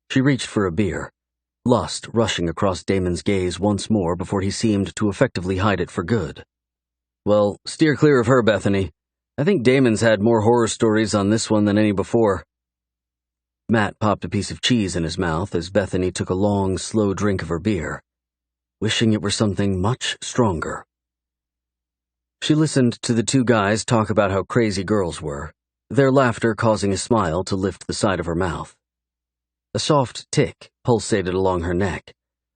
She reached for a beer, lust rushing across Damon's gaze once more before he seemed to effectively hide it for good. "Well, steer clear of her, Bethany. I think Damon's had more horror stories on this one than any before." Matt popped a piece of cheese in his mouth as Bethany took a long, slow drink of her beer, wishing it were something much stronger. She listened to the two guys talk about how crazy girls were, their laughter causing a smile to lift the side of her mouth. A soft tick pulsated along her neck,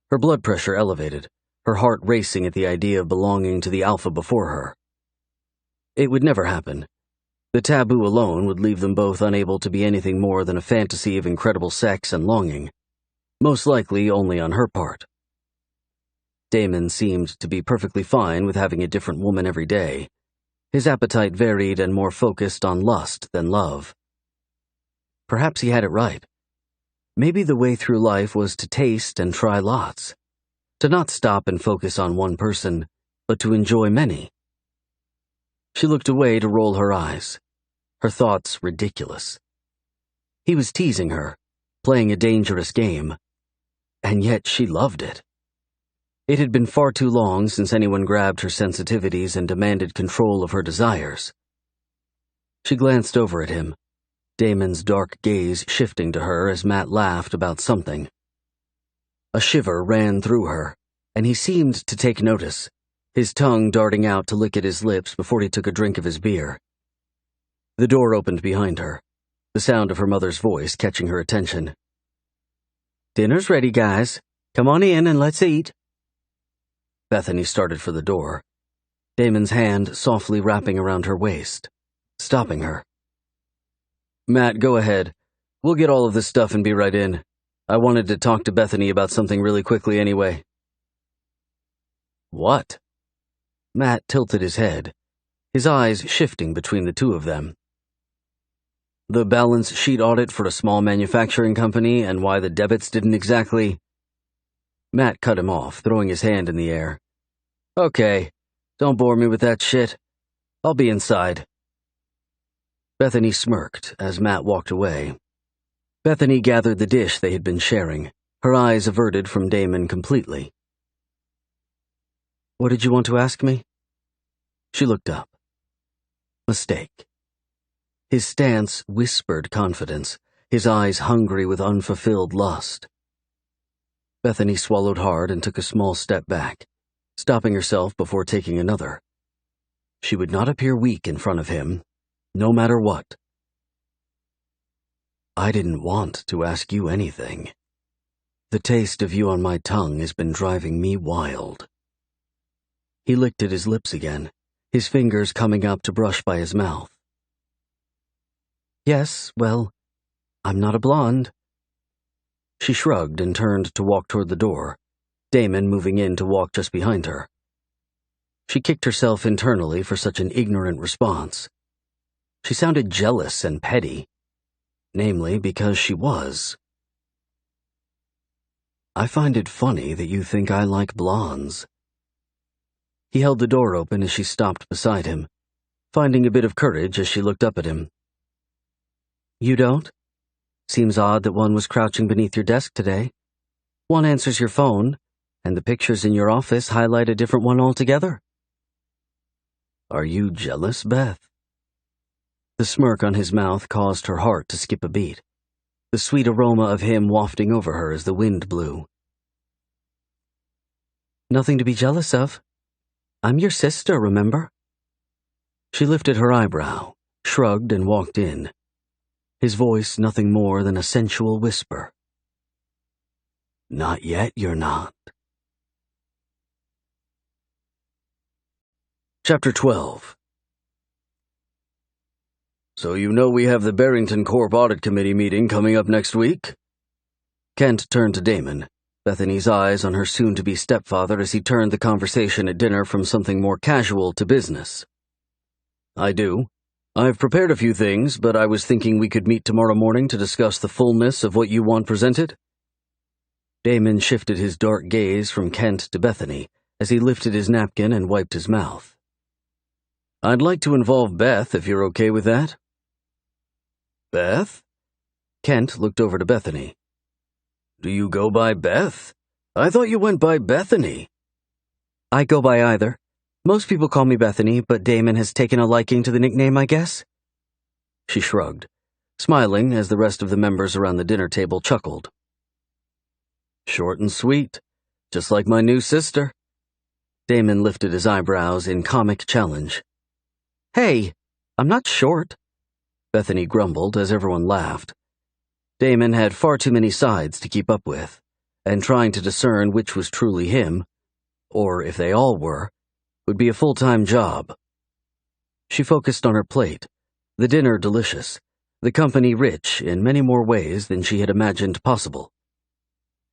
her blood pressure elevated, her heart racing at the idea of belonging to the alpha before her. It would never happen. The taboo alone would leave them both unable to be anything more than a fantasy of incredible sex and longing, most likely only on her part. Damon seemed to be perfectly fine with having a different woman every day. His appetite varied and more focused on lust than love. Perhaps he had it right. Maybe the way through life was to taste and try lots, to not stop and focus on one person, but to enjoy many. She looked away to roll her eyes, her thoughts ridiculous. He was teasing her, playing a dangerous game. And yet she loved it. It had been far too long since anyone grabbed her sensitivities and demanded control of her desires. She glanced over at him, Damon's dark gaze shifting to her as Matt laughed about something. A shiver ran through her, and he seemed to take notice, his tongue darting out to lick at his lips before he took a drink of his beer. The door opened behind her, the sound of her mother's voice catching her attention. "Dinner's ready, guys. Come on in and let's eat." Bethany started for the door, Damon's hand softly wrapping around her waist, stopping her. "Matt, go ahead. We'll get all of this stuff and be right in. I wanted to talk to Bethany about something really quickly anyway." "What?" Matt tilted his head, his eyes shifting between the two of them. "The balance sheet audit for a small manufacturing company and why the debits didn't exactly—" Matt cut him off, throwing his hand in the air. "Okay, don't bore me with that shit. I'll be inside." Bethany smirked as Matt walked away. Bethany gathered the dish they had been sharing, her eyes averted from Damon completely. "What did you want to ask me?" She looked up. Mistake. His stance whispered confidence, his eyes hungry with unfulfilled lust. Bethany swallowed hard and took a small step back, stopping herself before taking another. She would not appear weak in front of him, no matter what. "I didn't want to ask you anything. The taste of you on my tongue has been driving me wild." He licked at his lips again, his fingers coming up to brush by his mouth. "Yes, well, I'm not a blonde." She shrugged and turned to walk toward the door, Damon moving in to walk just behind her. She kicked herself internally for such an ignorant response. She sounded jealous and petty, namely because she was. "I find it funny that you think I like blondes." He held the door open as she stopped beside him, finding a bit of courage as she looked up at him. "You don't? Seems odd that one was crouching beneath your desk today. One answers your phone, and the pictures in your office highlight a different one altogether." "Are you jealous, Beth?" The smirk on his mouth caused her heart to skip a beat, the sweet aroma of him wafting over her as the wind blew. "Nothing to be jealous of. I'm your sister, remember?" She lifted her eyebrow, shrugged, and walked in, his voice nothing more than a sensual whisper. "Not yet, you're not." Chapter 12. "So you know we have the Barrington Corp Audit Committee meeting coming up next week?" Kent turned to Damon, Bethany's eyes on her soon-to-be stepfather as he turned the conversation at dinner from something more casual to business. "I do. I've prepared a few things, but I was thinking we could meet tomorrow morning to discuss the fullness of what you want presented." Damon shifted his dark gaze from Kent to Bethany as he lifted his napkin and wiped his mouth. "I'd like to involve Beth, if you're okay with that." "Beth?" Kent looked over to Bethany. "Do you go by Beth? I thought you went by Bethany." "I go by either. Most people call me Bethany, but Damon has taken a liking to the nickname, I guess." She shrugged, smiling as the rest of the members around the dinner table chuckled. "Short and sweet, just like my new sister." Damon lifted his eyebrows in comic challenge. "Hey, I'm not short," Bethany grumbled as everyone laughed. Damon had far too many sides to keep up with, and trying to discern which was truly him, or if they all were, would be a full-time job. She focused on her plate, the dinner delicious, the company rich in many more ways than she had imagined possible.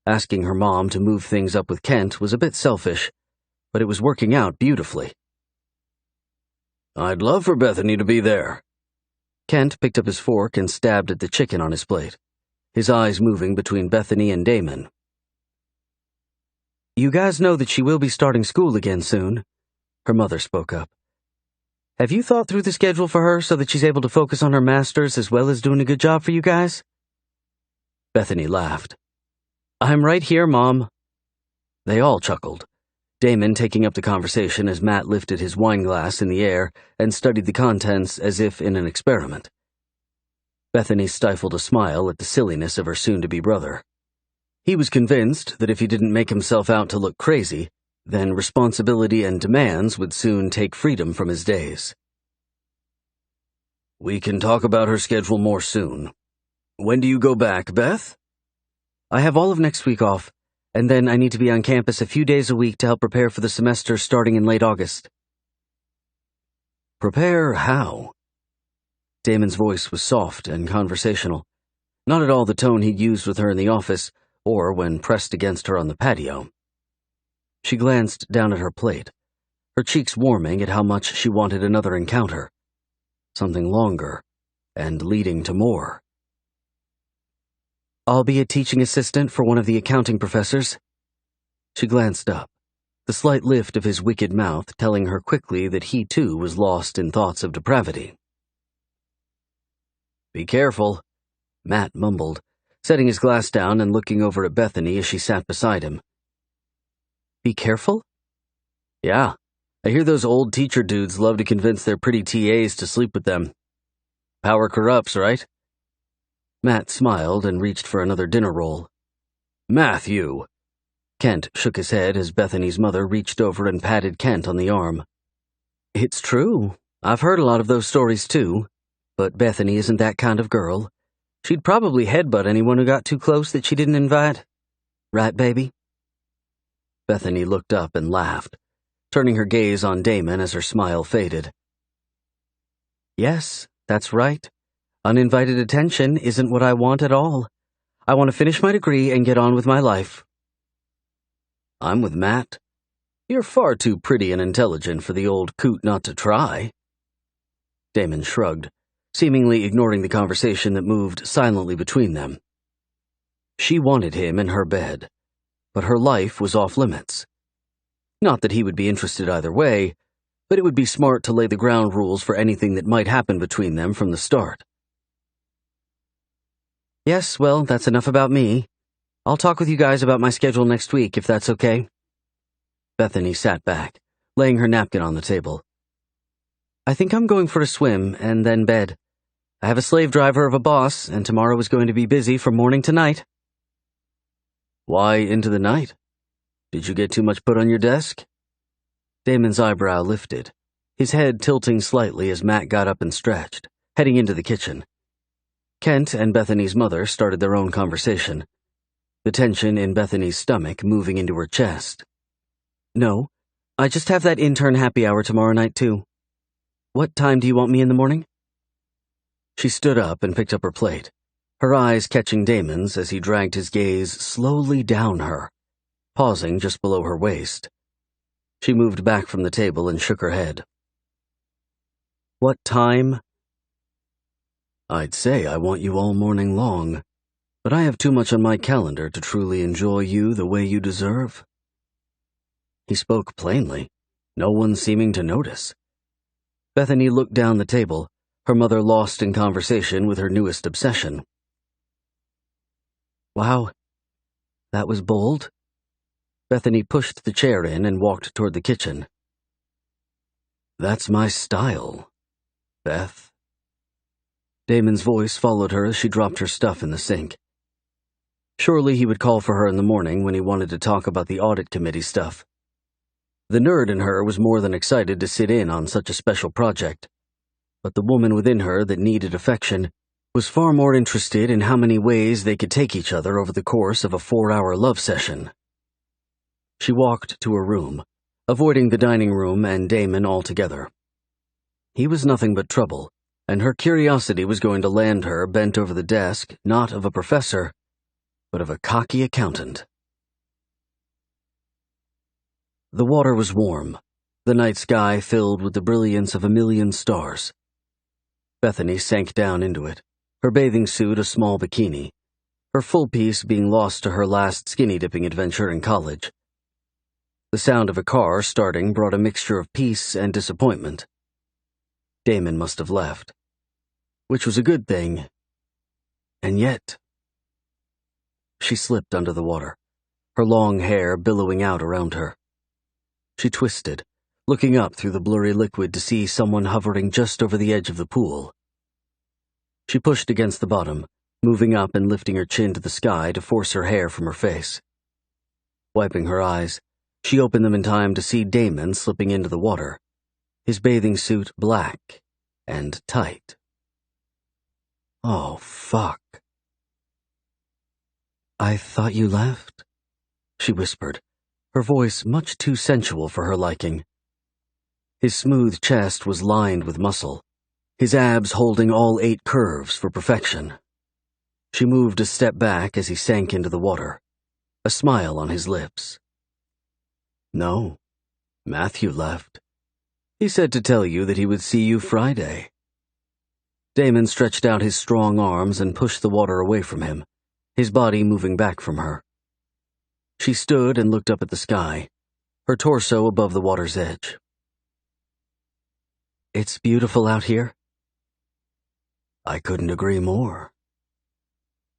Asking her mom to move things up with Kent was a bit selfish, but it was working out beautifully. "I'd love for Bethany to be there." Kent picked up his fork and stabbed at the chicken on his plate, his eyes moving between Bethany and Damon. "You guys know that she will be starting school again soon," her mother spoke up. "Have you thought through the schedule for her so that she's able to focus on her masters as well as doing a good job for you guys?" Bethany laughed. I'm right here, Mom. They all chuckled, Damon taking up the conversation as Matt lifted his wine glass in the air and studied the contents as if in an experiment. Bethany stifled a smile at the silliness of her soon-to-be brother. He was convinced that if he didn't make himself out to look crazy, then responsibility and demands would soon take freedom from his days. We can talk about her schedule more soon. When do you go back, Beth? I have all of next week off, and then I need to be on campus a few days a week to help prepare for the semester starting in late August. Prepare how? Damon's voice was soft and conversational, not at all the tone he'd used with her in the office or when pressed against her on the patio. She glanced down at her plate, her cheeks warming at how much she wanted another encounter, something longer and leading to more. I'll be a teaching assistant for one of the accounting professors. She glanced up, the slight lift of his wicked mouth telling her quickly that he too was lost in thoughts of depravity. Be careful, Matt mumbled, setting his glass down and looking over at Bethany as she sat beside him. Be careful? Yeah, I hear those old teacher dudes love to convince their pretty TAs to sleep with them. Power corrupts, right? Matt smiled and reached for another dinner roll. Matthew! Kent shook his head as Bethany's mother reached over and patted Kent on the arm. It's true. I've heard a lot of those stories too. But Bethany isn't that kind of girl. She'd probably headbutt anyone who got too close that she didn't invite. Right, baby? Bethany looked up and laughed, turning her gaze on Damon as her smile faded. Yes, that's right. Uninvited attention isn't what I want at all. I want to finish my degree and get on with my life. I'm with Matt. You're far too pretty and intelligent for the old coot not to try. Damon shrugged, seemingly ignoring the conversation that moved silently between them. She wanted him in her bed, but her life was off limits. Not that he would be interested either way, but it would be smart to lay the ground rules for anything that might happen between them from the start. Yes, well, that's enough about me. I'll talk with you guys about my schedule next week, if that's okay. Bethany sat back, laying her napkin on the table. I think I'm going for a swim and then bed. I have a slave driver of a boss, and tomorrow is going to be busy from morning to night. Why into the night? Did you get too much put on your desk? Damon's eyebrow lifted, his head tilting slightly as Matt got up and stretched, heading into the kitchen. Kent and Bethany's mother started their own conversation, the tension in Bethany's stomach moving into her chest. No, I just have that intern happy hour tomorrow night, too. What time do you want me in the morning? She stood up and picked up her plate, her eyes catching Damon's as he dragged his gaze slowly down her, pausing just below her waist. She moved back from the table and shook her head. What time? I'd say I want you all morning long, but I have too much on my calendar to truly enjoy you the way you deserve. He spoke plainly, no one seeming to notice. Bethany looked down the table, her mother lost in conversation with her newest obsession. Wow, that was bold. Bethany pushed the chair in and walked toward the kitchen. That's my style, Beth. Damon's voice followed her as she dropped her stuff in the sink. Surely he would call for her in the morning when he wanted to talk about the audit committee stuff. The nerd in her was more than excited to sit in on such a special project, but the woman within her that needed affection was far more interested in how many ways they could take each other over the course of a 4-hour love session. She walked to her room, avoiding the dining room and Damon altogether. He was nothing but trouble, and her curiosity was going to land her bent over the desk not of a professor, but of a cocky accountant. The water was warm, the night sky filled with the brilliance of 1,000,000 stars. Bethany sank down into it, her bathing suit a small bikini, her full piece being lost to her last skinny-dipping adventure in college. The sound of a car starting brought a mixture of peace and disappointment. Damon must have left, which was a good thing, and yet... she slipped under the water, her long hair billowing out around her. She twisted, looking up through the blurry liquid to see someone hovering just over the edge of the pool. She pushed against the bottom, moving up and lifting her chin to the sky to force her hair from her face. Wiping her eyes, she opened them in time to see Damon slipping into the water, his bathing suit black and tight. Oh, fuck. "I thought you left," she whispered, her voice much too sensual for her liking. His smooth chest was lined with muscle, his abs holding all 8 curves for perfection. She moved a step back as he sank into the water, a smile on his lips. "No, Matthew left. He said to tell you that he would see you Friday." Damon stretched out his strong arms and pushed the water away from him, his body moving back from her. She stood and looked up at the sky, her torso above the water's edge. "It's beautiful out here." "I couldn't agree more."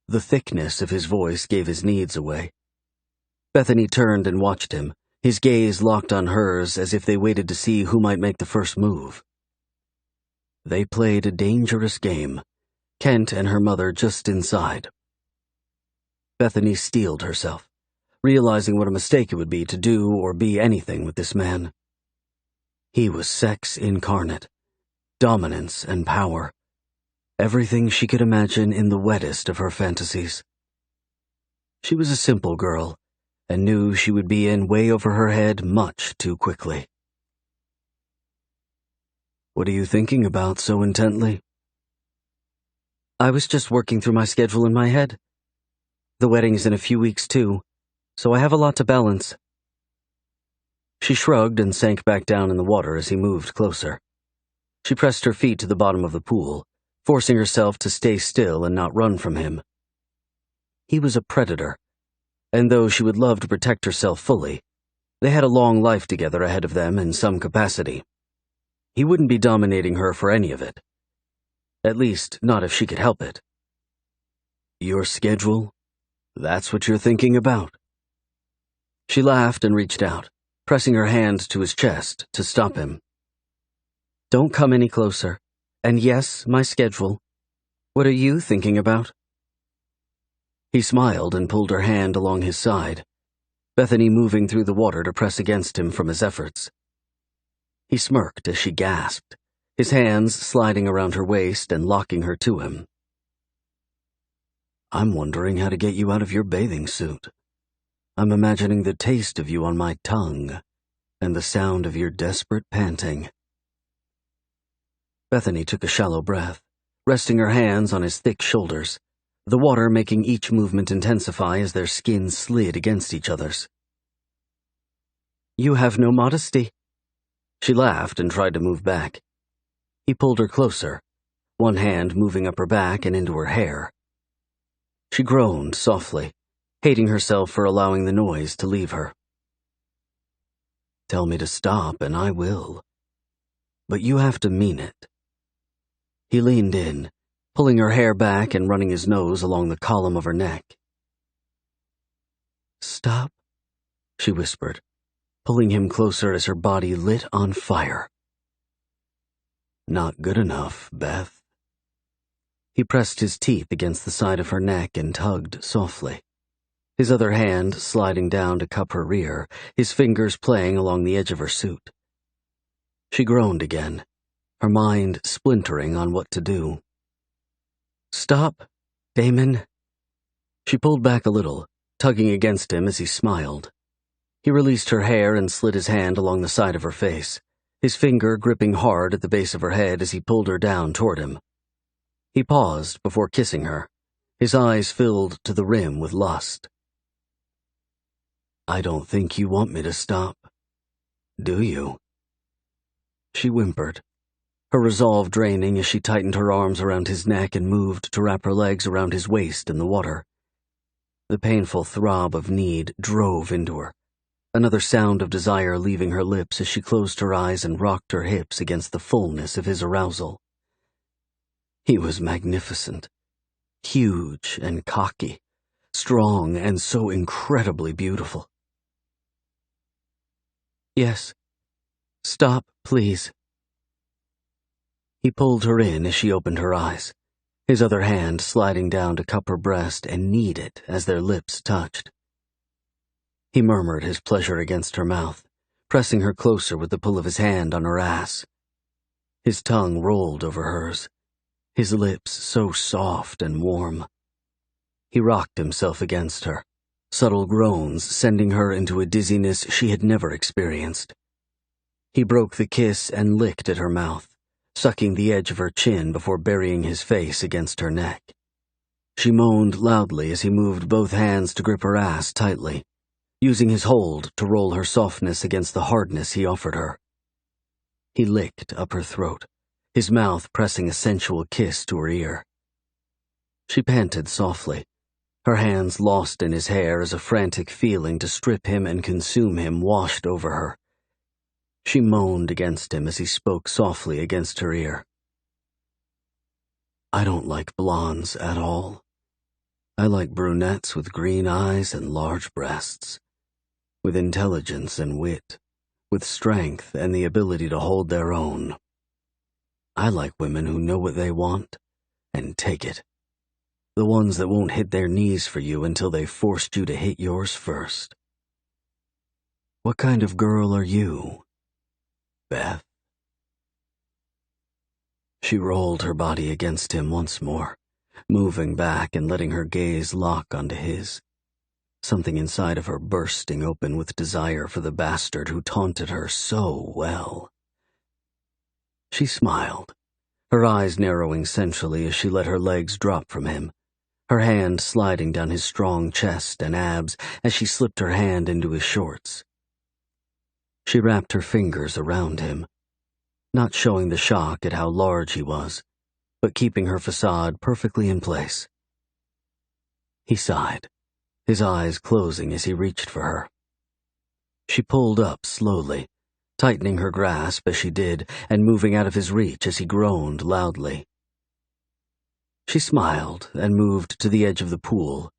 The thickness of his voice gave his needs away. Bethany turned and watched him, his gaze locked on hers as if they waited to see who might make the first move. They played a dangerous game, Kent and her mother just inside. Bethany steeled herself, realizing what a mistake it would be to do or be anything with this man. He was sex incarnate, dominance and power, everything she could imagine in the wettest of her fantasies. She was a simple girl, and knew she would be in way over her head much too quickly. "What are you thinking about so intently?" "I was just working through my schedule in my head. The wedding's in a few weeks too, so I have a lot to balance." She shrugged and sank back down in the water as he moved closer. She pressed her feet to the bottom of the pool, forcing herself to stay still and not run from him. He was a predator, and though she would love to protect herself fully, they had a long life together ahead of them in some capacity. He wouldn't be dominating her for any of it. At least, not if she could help it. "Your schedule? That's what you're thinking about?" She laughed and reached out, pressing her hand to his chest to stop him. "Don't come any closer. And yes, my schedule. What are you thinking about?" He smiled and pulled her hand along his side, Bethany moving through the water to press against him from his efforts. He smirked as she gasped, his hands sliding around her waist and locking her to him. "I'm wondering how to get you out of your bathing suit. I'm imagining the taste of you on my tongue, and the sound of your desperate panting." Bethany took a shallow breath, resting her hands on his thick shoulders, the water making each movement intensify as their skins slid against each other's. "You have no modesty." She laughed and tried to move back. He pulled her closer, one hand moving up her back and into her hair. She groaned softly, hating herself for allowing the noise to leave her. "Tell me to stop and I will. But you have to mean it." He leaned in, pulling her hair back and running his nose along the column of her neck. "Stop," she whispered, pulling him closer as her body lit on fire. "Not good enough, Beth." He pressed his teeth against the side of her neck and tugged softly, his other hand sliding down to cup her rear, his fingers playing along the edge of her suit. She groaned again, her mind splintering on what to do. "Stop, Damon." She pulled back a little, tugging against him as he smiled. He released her hair and slid his hand along the side of her face, his finger gripping hard at the base of her head as he pulled her down toward him. He paused before kissing her, his eyes filled to the rim with lust. "I don't think you want me to stop, do you?" She whimpered, her resolve draining as she tightened her arms around his neck and moved to wrap her legs around his waist in the water. The painful throb of need drove into her, another sound of desire leaving her lips as she closed her eyes and rocked her hips against the fullness of his arousal. He was magnificent, huge and cocky, strong and so incredibly beautiful. Yes. Stop, please. He pulled her in as she opened her eyes, his other hand sliding down to cup her breast and knead it as their lips touched. He murmured his pleasure against her mouth, pressing her closer with the pull of his hand on her ass. His tongue rolled over hers, his lips so soft and warm. He rocked himself against her, subtle groans sending her into a dizziness she had never experienced. He broke the kiss and licked at her mouth, sucking the edge of her chin before burying his face against her neck. She moaned loudly as he moved both hands to grip her ass tightly, using his hold to roll her softness against the hardness he offered her. He licked up her throat, his mouth pressing a sensual kiss to her ear. She panted softly, her hands lost in his hair as a frantic feeling to strip him and consume him washed over her. She moaned against him as he spoke softly against her ear. I don't like blondes at all. I like brunettes with green eyes and large breasts, with intelligence and wit, with strength and the ability to hold their own. I like women who know what they want and take it. The ones that won't hit their knees for you until they've forced you to hit yours first. What kind of girl are you, Beth? She rolled her body against him once more, moving back and letting her gaze lock onto his. Something inside of her bursting open with desire for the bastard who taunted her so well. She smiled, her eyes narrowing sensually as she let her legs drop from him, her hand sliding down his strong chest and abs as she slipped her hand into his shorts. She wrapped her fingers around him, not showing the shock at how large he was, but keeping her facade perfectly in place. He sighed, his eyes closing as he reached for her. She pulled up slowly, tightening her grasp as she did and moving out of his reach as he groaned loudly. She smiled and moved to the edge of the pool,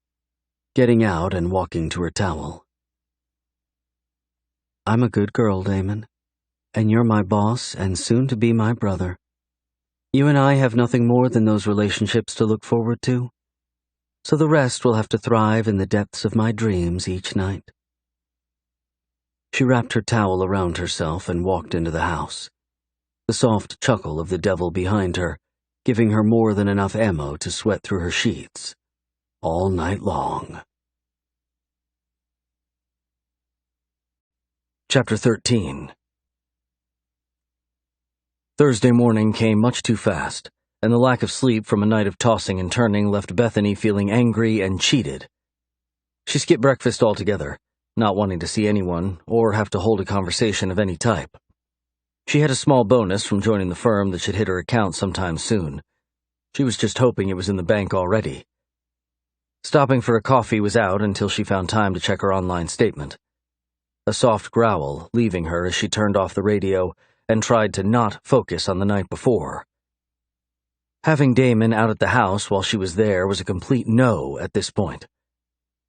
getting out and walking to her towel. I'm a good girl, Damon, and you're my boss and soon to be my brother. You and I have nothing more than those relationships to look forward to, so the rest will have to thrive in the depths of my dreams each night. She wrapped her towel around herself and walked into the house, the soft chuckle of the devil behind her, giving her more than enough ammo to sweat through her sheets all night long. Chapter 13. Thursday morning came much too fast, and the lack of sleep from a night of tossing and turning left Bethany feeling angry and cheated. She skipped breakfast altogether, not wanting to see anyone or have to hold a conversation of any type. She had a small bonus from joining the firm that should hit her account sometime soon. She was just hoping it was in the bank already. Stopping for a coffee was out until she found time to check her online statement. A soft growl leaving her as she turned off the radio and tried to not focus on the night before. Having Damon out at the house while she was there was a complete no at this point.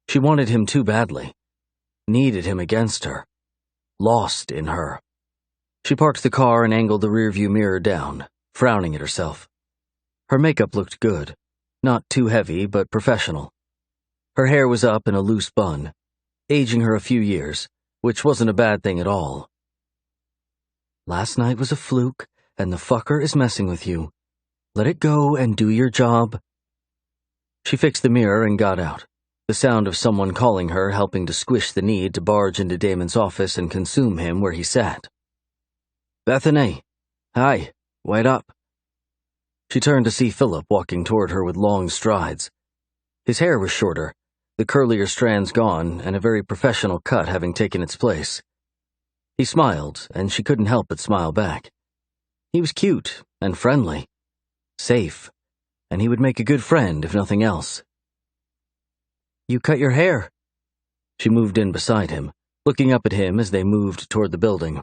She wanted him too badly, needed him against her, lost in her. She parked the car and angled the rearview mirror down, frowning at herself. Her makeup looked good, not too heavy but professional. Her hair was up in a loose bun, aging her a few years, which wasn't a bad thing at all. Last night was a fluke, and the fucker is messing with you. Let it go and do your job. She fixed the mirror and got out, the sound of someone calling her helping to squish the need to barge into Damon's office and consume him where he sat. Bethany. Hi, wait up. She turned to see Philip walking toward her with long strides. His hair was shorter, the curlier strands gone and a very professional cut having taken its place. He smiled, and she couldn't help but smile back. He was cute and friendly, safe, and he would make a good friend if nothing else. You cut your hair. She moved in beside him, looking up at him as they moved toward the building.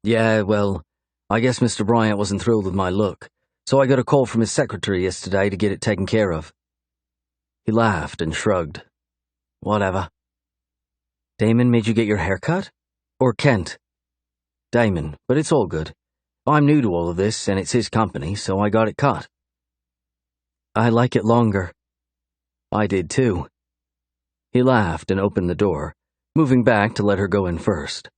Yeah, well, I guess Mr. Bryant wasn't thrilled with my look, so I got a call from his secretary yesterday to get it taken care of. He laughed and shrugged. Whatever. Damon made you get your hair cut? Or Kent? Damon, but it's all good. I'm new to all of this, and it's his company, so I got it cut. I like it longer. I did too. He laughed and opened the door, moving back to let her go in first.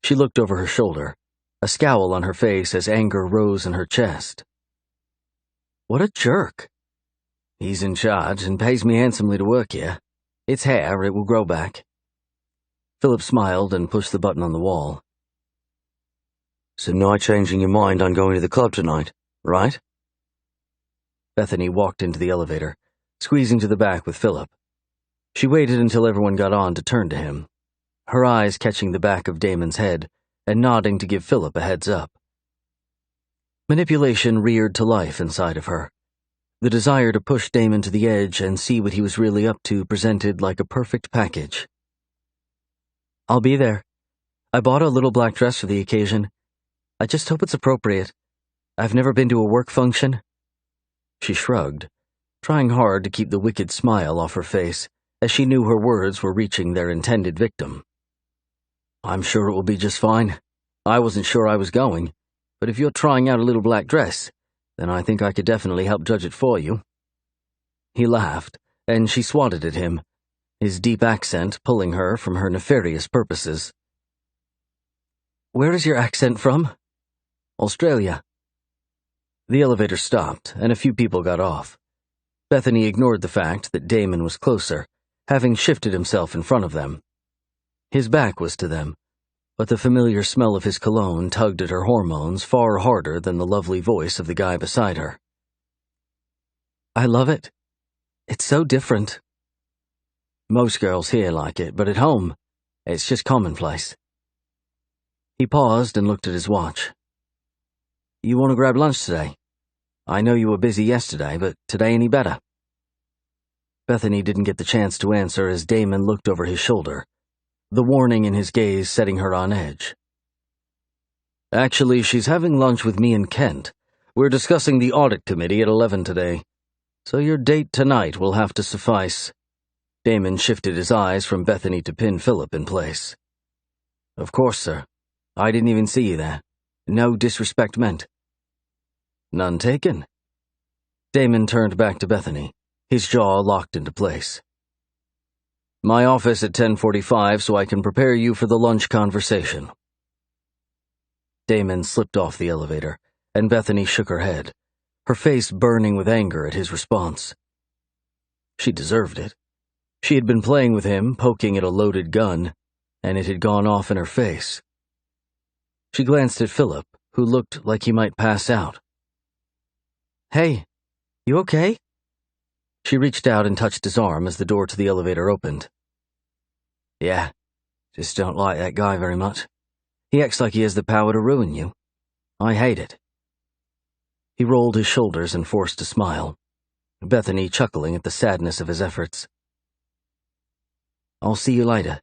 She looked over her shoulder, a scowl on her face as anger rose in her chest. What a jerk. He's in charge and pays me handsomely to work here. It's hair, it will grow back. Philip smiled and pushed the button on the wall. So not changing your mind on going to the club tonight, right? Bethany walked into the elevator, squeezing to the back with Philip. She waited until everyone got on to turn to him, her eyes catching the back of Damon's head and nodding to give Philip a heads up. Manipulation reared to life inside of her. The desire to push Damon to the edge and see what he was really up to presented like a perfect package. I'll be there. I bought a little black dress for the occasion. I just hope it's appropriate. I've never been to a work function. She shrugged, trying hard to keep the wicked smile off her face as she knew her words were reaching their intended victim. I'm sure it will be just fine. I wasn't sure I was going, but if you're trying out a little black dress, then I think I could definitely help judge it for you. He laughed, and she swatted at him, his deep accent pulling her from her nefarious purposes. Where is your accent from? Australia. The elevator stopped, and a few people got off. Bethany ignored the fact that Damon was closer, having shifted himself in front of them. His back was to them, but the familiar smell of his cologne tugged at her hormones far harder than the lovely voice of the guy beside her. I love it. It's so different. Most girls here like it, but at home, it's just commonplace. He paused and looked at his watch. You want to grab lunch today? I know you were busy yesterday, but today any better? Bethany didn't get the chance to answer as Damon looked over his shoulder, the warning in his gaze setting her on edge. Actually, she's having lunch with me and Kent. We're discussing the audit committee at 11 today, so your date tonight will have to suffice. Damon shifted his eyes from Bethany to pin Philip in place. Of course, sir. I didn't even see you there. No disrespect meant. None taken. Damon turned back to Bethany, his jaw locked into place. My office at 10:45 so I can prepare you for the lunch conversation. Damon slipped off the elevator, and Bethany shook her head, her face burning with anger at his response. She deserved it. She had been playing with him, poking at a loaded gun, and it had gone off in her face. She glanced at Philip, who looked like he might pass out. Hey, you okay? She reached out and touched his arm as the door to the elevator opened. Yeah, just don't like that guy very much. He acts like he has the power to ruin you. I hate it. He rolled his shoulders and forced a smile, Bethany chuckling at the sadness of his efforts. I'll see you later.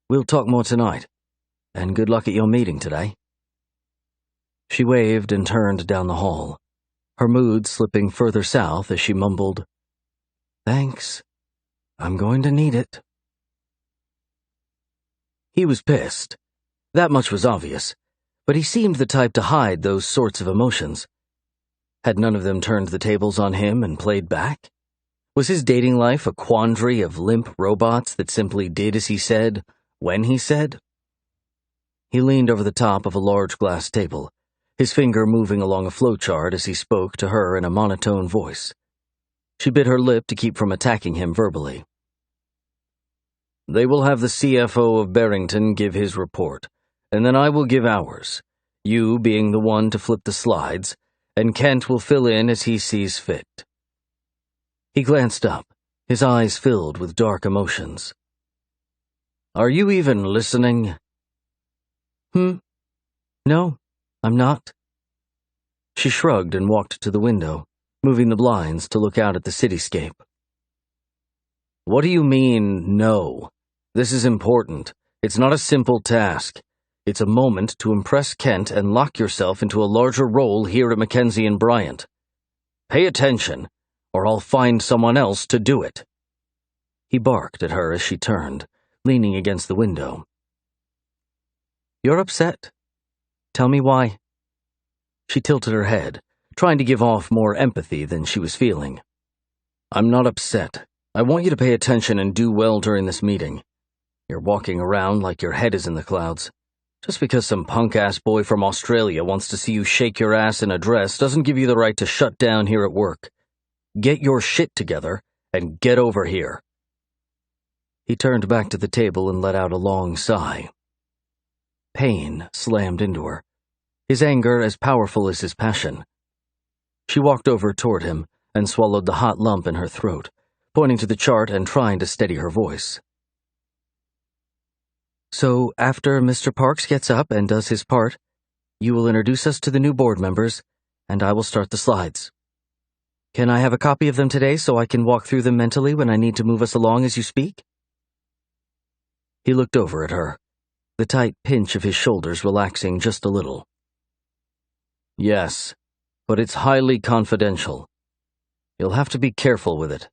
We'll talk more tonight. And good luck at your meeting today. She waved and turned down the hall, her mood slipping further south as she mumbled, Thanks. I'm going to need it. He was pissed. That much was obvious, but he seemed the type to hide those sorts of emotions. Had none of them turned the tables on him and played back? Was his dating life a quandary of limp robots that simply did as he said, when he said? He leaned over the top of a large glass table, his finger moving along a flowchart as he spoke to her in a monotone voice. She bit her lip to keep from attacking him verbally. They will have the CFO of Barrington give his report, and then I will give ours, you being the one to flip the slides, and Kent will fill in as he sees fit. He glanced up, his eyes filled with dark emotions. Are you even listening? No, I'm not. She shrugged and walked to the window, moving the blinds to look out at the cityscape. What do you mean, no? This is important. It's not a simple task. It's a moment to impress Kent and lock yourself into a larger role here at Mackenzie and Bryant. Pay attention, or I'll find someone else to do it. He barked at her as she turned, leaning against the window. "You're upset. Tell me why." She tilted her head, trying to give off more empathy than she was feeling. "I'm not upset. I want you to pay attention and do well during this meeting. You're walking around like your head is in the clouds. Just because some punk-ass boy from Australia wants to see you shake your ass in a dress doesn't give you the right to shut down here at work. Get your shit together and get over here." He turned back to the table and let out a long sigh. Pain slammed into her, his anger as powerful as his passion. She walked over toward him and swallowed the hot lump in her throat, pointing to the chart and trying to steady her voice. "So after Mr. Parks gets up and does his part, you will introduce us to the new board members, and I will start the slides. Can I have a copy of them today so I can walk through them mentally when I need to move us along as you speak?" He looked over at her, the tight pinch of his shoulders relaxing just a little. "Yes, but it's highly confidential. You'll have to be careful with it."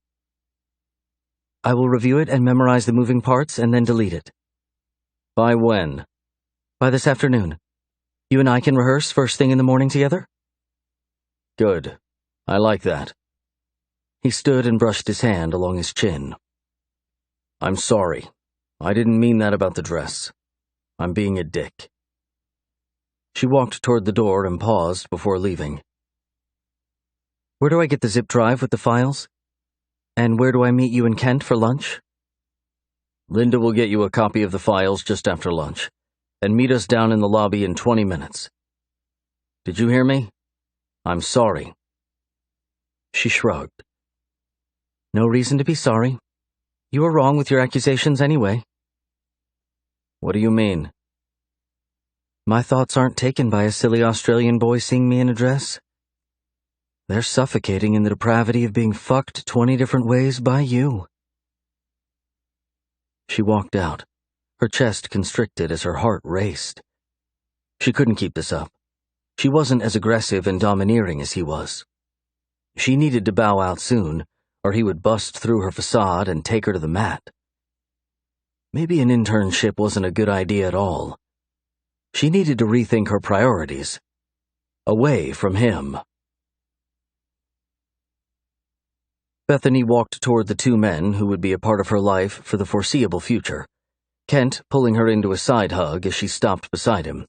"I will review it and memorize the moving parts and then delete it." "By when?" "By this afternoon. You and I can rehearse first thing in the morning together?" "Good. I like that." He stood and brushed his hand along his chin. "I'm sorry. I didn't mean that about the dress. I'm being a dick." She walked toward the door and paused before leaving. "Where do I get the zip drive with the files? And where do I meet you and Kent for lunch?" "Linda will get you a copy of the files just after lunch, and meet us down in the lobby in 20 minutes. Did you hear me? I'm sorry." She shrugged. "No reason to be sorry. You were wrong with your accusations anyway." "What do you mean?" "My thoughts aren't taken by a silly Australian boy seeing me in a dress. They're suffocating in the depravity of being fucked 20 different ways by you." She walked out, her chest constricted as her heart raced. She couldn't keep this up. She wasn't as aggressive and domineering as he was. She needed to bow out soon, or he would bust through her facade and take her to the mat. Maybe an internship wasn't a good idea at all. She needed to rethink her priorities. Away from him. Bethany walked toward the two men who would be a part of her life for the foreseeable future, Kent pulling her into a side hug as she stopped beside him.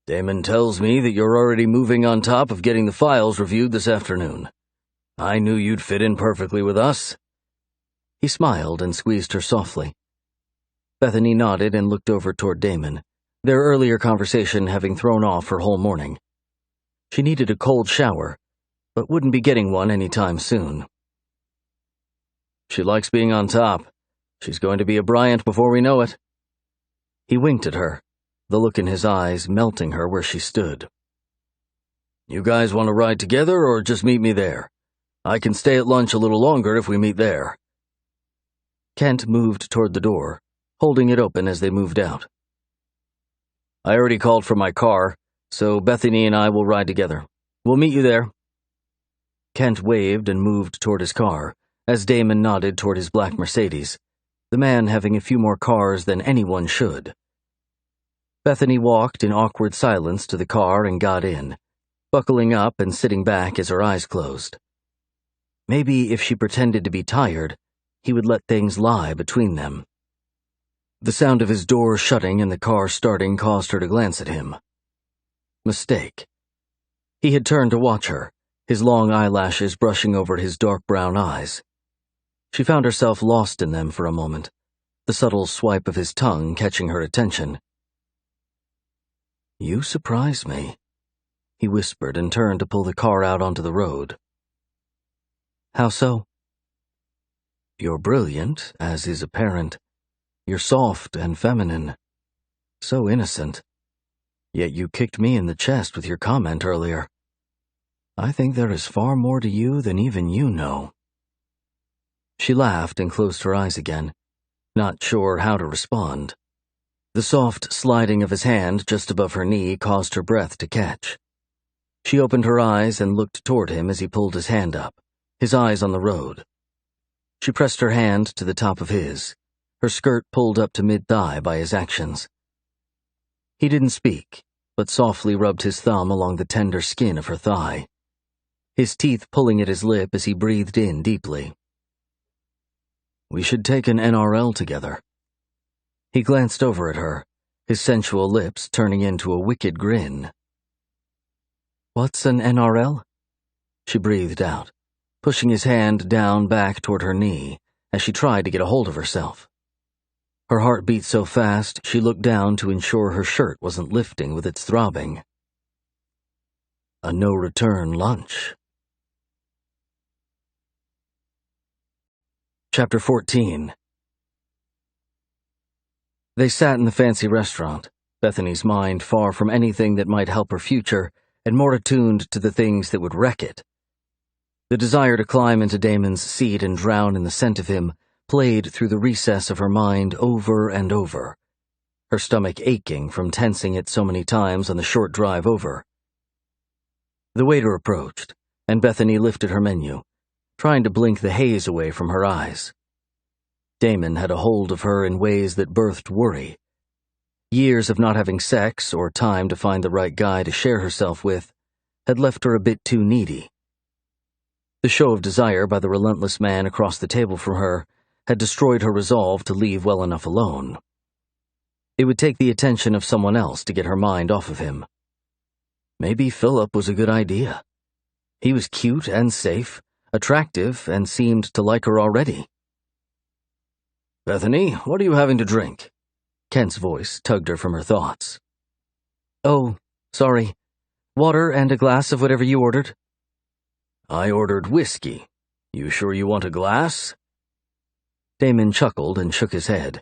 "Damon tells me that you're already moving on top of getting the files reviewed this afternoon. I knew you'd fit in perfectly with us." He smiled and squeezed her softly. Bethany nodded and looked over toward Damon, their earlier conversation having thrown off her whole morning. She needed a cold shower, but wouldn't be getting one anytime soon. "She likes being on top. She's going to be a Bryant before we know it." He winked at her, the look in his eyes melting her where she stood. "You guys want to ride together or just meet me there? I can stay at lunch a little longer if we meet there." Kent moved toward the door, holding it open as they moved out. "I already called for my car, so Bethany and I will ride together. We'll meet you there." Kent waved and moved toward his car, as Damon nodded toward his black Mercedes, the man having a few more cars than anyone should. Bethany walked in awkward silence to the car and got in, buckling up and sitting back as her eyes closed. Maybe if she pretended to be tired, he would let things lie between them. The sound of his door shutting and the car starting caused her to glance at him. Mistake. He had turned to watch her, his long eyelashes brushing over his dark brown eyes. She found herself lost in them for a moment, the subtle swipe of his tongue catching her attention. "You surprise me," he whispered and turned to pull the car out onto the road. "How so?" "You're brilliant, as is apparent. You're soft and feminine. So innocent. Yet you kicked me in the chest with your comment earlier. I think there is far more to you than even you know." She laughed and closed her eyes again, not sure how to respond. The soft sliding of his hand just above her knee caused her breath to catch. She opened her eyes and looked toward him as he pulled his hand up, his eyes on the road. She pressed her hand to the top of his, her skirt pulled up to mid-thigh by his actions. He didn't speak, but softly rubbed his thumb along the tender skin of her thigh, his teeth pulling at his lip as he breathed in deeply. "We should take an NRL together." He glanced over at her, his sensual lips turning into a wicked grin. "What's an NRL?" She breathed out, pushing his hand down back toward her knee as she tried to get a hold of herself. Her heart beat so fast she looked down to ensure her shirt wasn't lifting with its throbbing. A no-return lunch. Chapter 14. They sat in the fancy restaurant, Bethany's mind far from anything that might help her future and more attuned to the things that would wreck it. The desire to climb into Damon's seat and drown in the scent of him played through the recess of her mind over and over, her stomach aching from tensing it so many times on the short drive over. The waiter approached, and Bethany lifted her menu, trying to blink the haze away from her eyes. Damon had a hold of her in ways that birthed worry. Years of not having sex or time to find the right guy to share herself with had left her a bit too needy. The show of desire by the relentless man across the table from her had destroyed her resolve to leave well enough alone. It would take the attention of someone else to get her mind off of him. Maybe Philip was a good idea. He was cute and safe, attractive, and seemed to like her already. "Bethany, what are you having to drink?" Kent's voice tugged her from her thoughts. "Oh, sorry. Water and a glass of whatever you ordered." "I ordered whiskey. You sure you want a glass?" Damon chuckled and shook his head.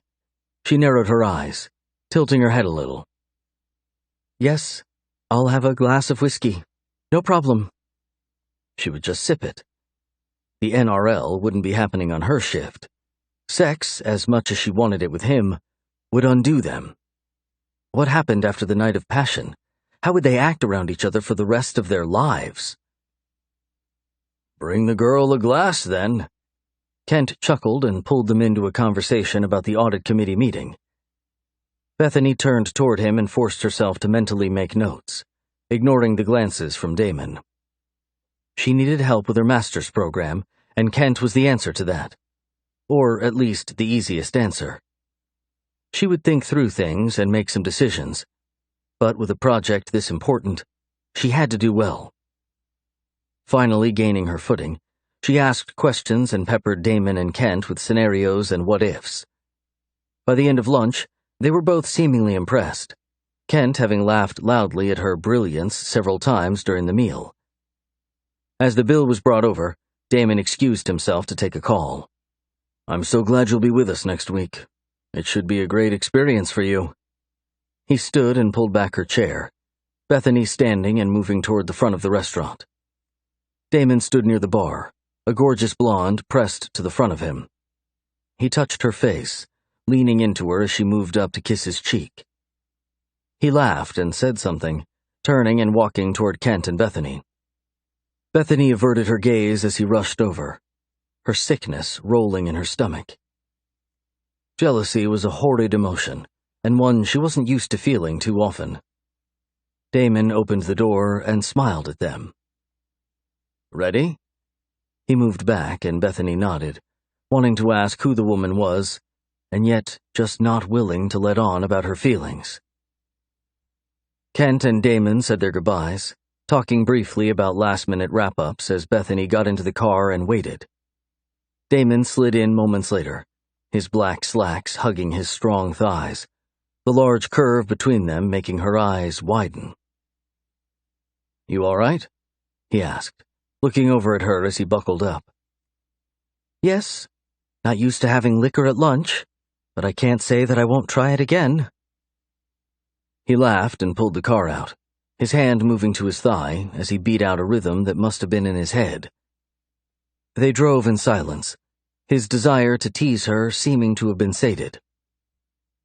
She narrowed her eyes, tilting her head a little. "Yes, I'll have a glass of whiskey. No problem." She would just sip it. The NRL wouldn't be happening on her shift. Sex, as much as she wanted it with him, would undo them. What happened after the night of passion? How would they act around each other for the rest of their lives? "Bring the girl a glass, then." Kent chuckled and pulled them into a conversation about the audit committee meeting. Bethany turned toward him and forced herself to mentally make notes, ignoring the glances from Damon. She needed help with her master's program, and Kent was the answer to that. Or at least the easiest answer. She would think through things and make some decisions, but with a project this important, she had to do well. Finally gaining her footing, she asked questions and peppered Damon and Kent with scenarios and what-ifs. By the end of lunch, they were both seemingly impressed, Kent having laughed loudly at her brilliance several times during the meal. As the bill was brought over, Damon excused himself to take a call. "I'm so glad you'll be with us next week. It should be a great experience for you." He stood and pulled back her chair, Bethany standing and moving toward the front of the restaurant. Damon stood near the bar, a gorgeous blonde pressed to the front of him. He touched her face, leaning into her as she moved up to kiss his cheek. He laughed and said something, turning and walking toward Kent and Bethany. Bethany averted her gaze as he rushed over, her sickness rolling in her stomach. Jealousy was a horrid emotion, and one she wasn't used to feeling too often. Damon opened the door and smiled at them. "Ready?" He moved back and Bethany nodded, wanting to ask who the woman was, and yet just not willing to let on about her feelings. Kent and Damon said their goodbyes, talking briefly about last-minute wrap-ups as Bethany got into the car and waited. Damon slid in moments later, his black slacks hugging his strong thighs, the large curve between them making her eyes widen. "You all right?" he asked, looking over at her as he buckled up. "Yes, not used to having liquor at lunch, but I can't say that I won't try it again." He laughed and pulled the car out, his hand moving to his thigh as he beat out a rhythm that must have been in his head. They drove in silence, his desire to tease her seeming to have been sated.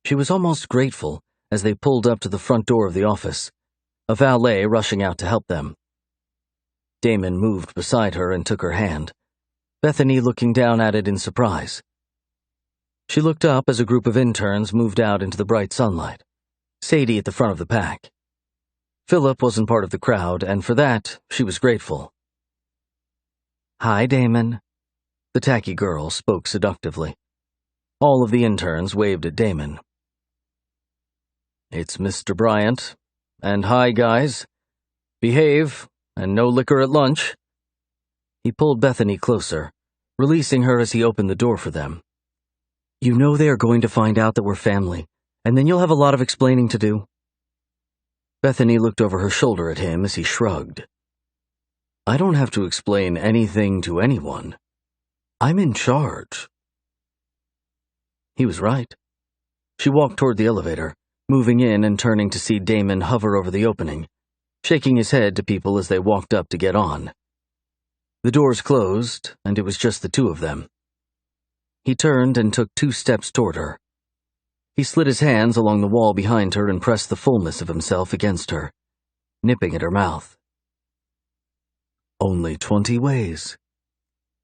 She was almost grateful as they pulled up to the front door of the office, a valet rushing out to help them. Damon moved beside her and took her hand, Bethany looking down at it in surprise. She looked up as a group of interns moved out into the bright sunlight, Sadie at the front of the pack. Philip wasn't part of the crowd, and for that, she was grateful. "Hi, Damon." The tacky girl spoke seductively. All of the interns waved at Damon. "It's Mr. Bryant. And hi, guys. Behave, and no liquor at lunch." He pulled Bethany closer, releasing her as he opened the door for them. "You know they are going to find out that we're family, and then you'll have a lot of explaining to do." Bethany looked over her shoulder at him as he shrugged. "I don't have to explain anything to anyone. I'm in charge." He was right. She walked toward the elevator, moving in and turning to see Damon hover over the opening, shaking his head to people as they walked up to get on. The doors closed, and it was just the two of them. He turned and took 2 steps toward her. He slid his hands along the wall behind her and pressed the fullness of himself against her, nipping at her mouth. "Only 20 ways.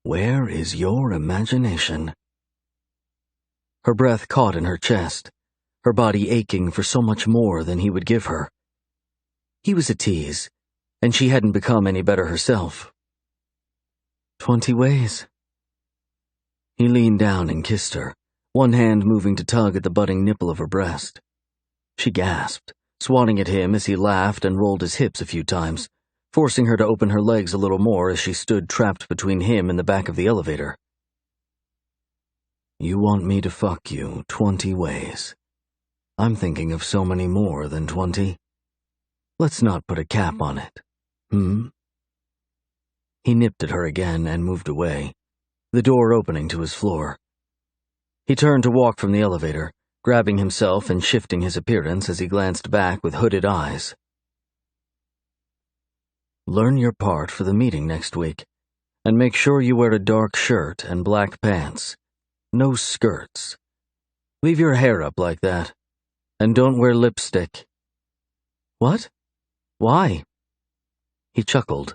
Where is your imagination?" Her breath caught in her chest, her body aching for so much more than he would give her. He was a tease, and she hadn't become any better herself. 20 ways. He leaned down and kissed her, one hand moving to tug at the budding nipple of her breast. She gasped, swatting at him as he laughed and rolled his hips a few times, forcing her to open her legs a little more as she stood trapped between him and the back of the elevator. "You want me to fuck you 20 ways. I'm thinking of so many more than 20. Let's not put a cap on it, He nipped at her again and moved away, the door opening to his floor. He turned to walk from the elevator, grabbing himself and shifting his appearance as he glanced back with hooded eyes. "Learn your part for the meeting next week, and make sure you wear a dark shirt and black pants. No skirts. Leave your hair up like that, and don't wear lipstick." "What? Why?" He chuckled.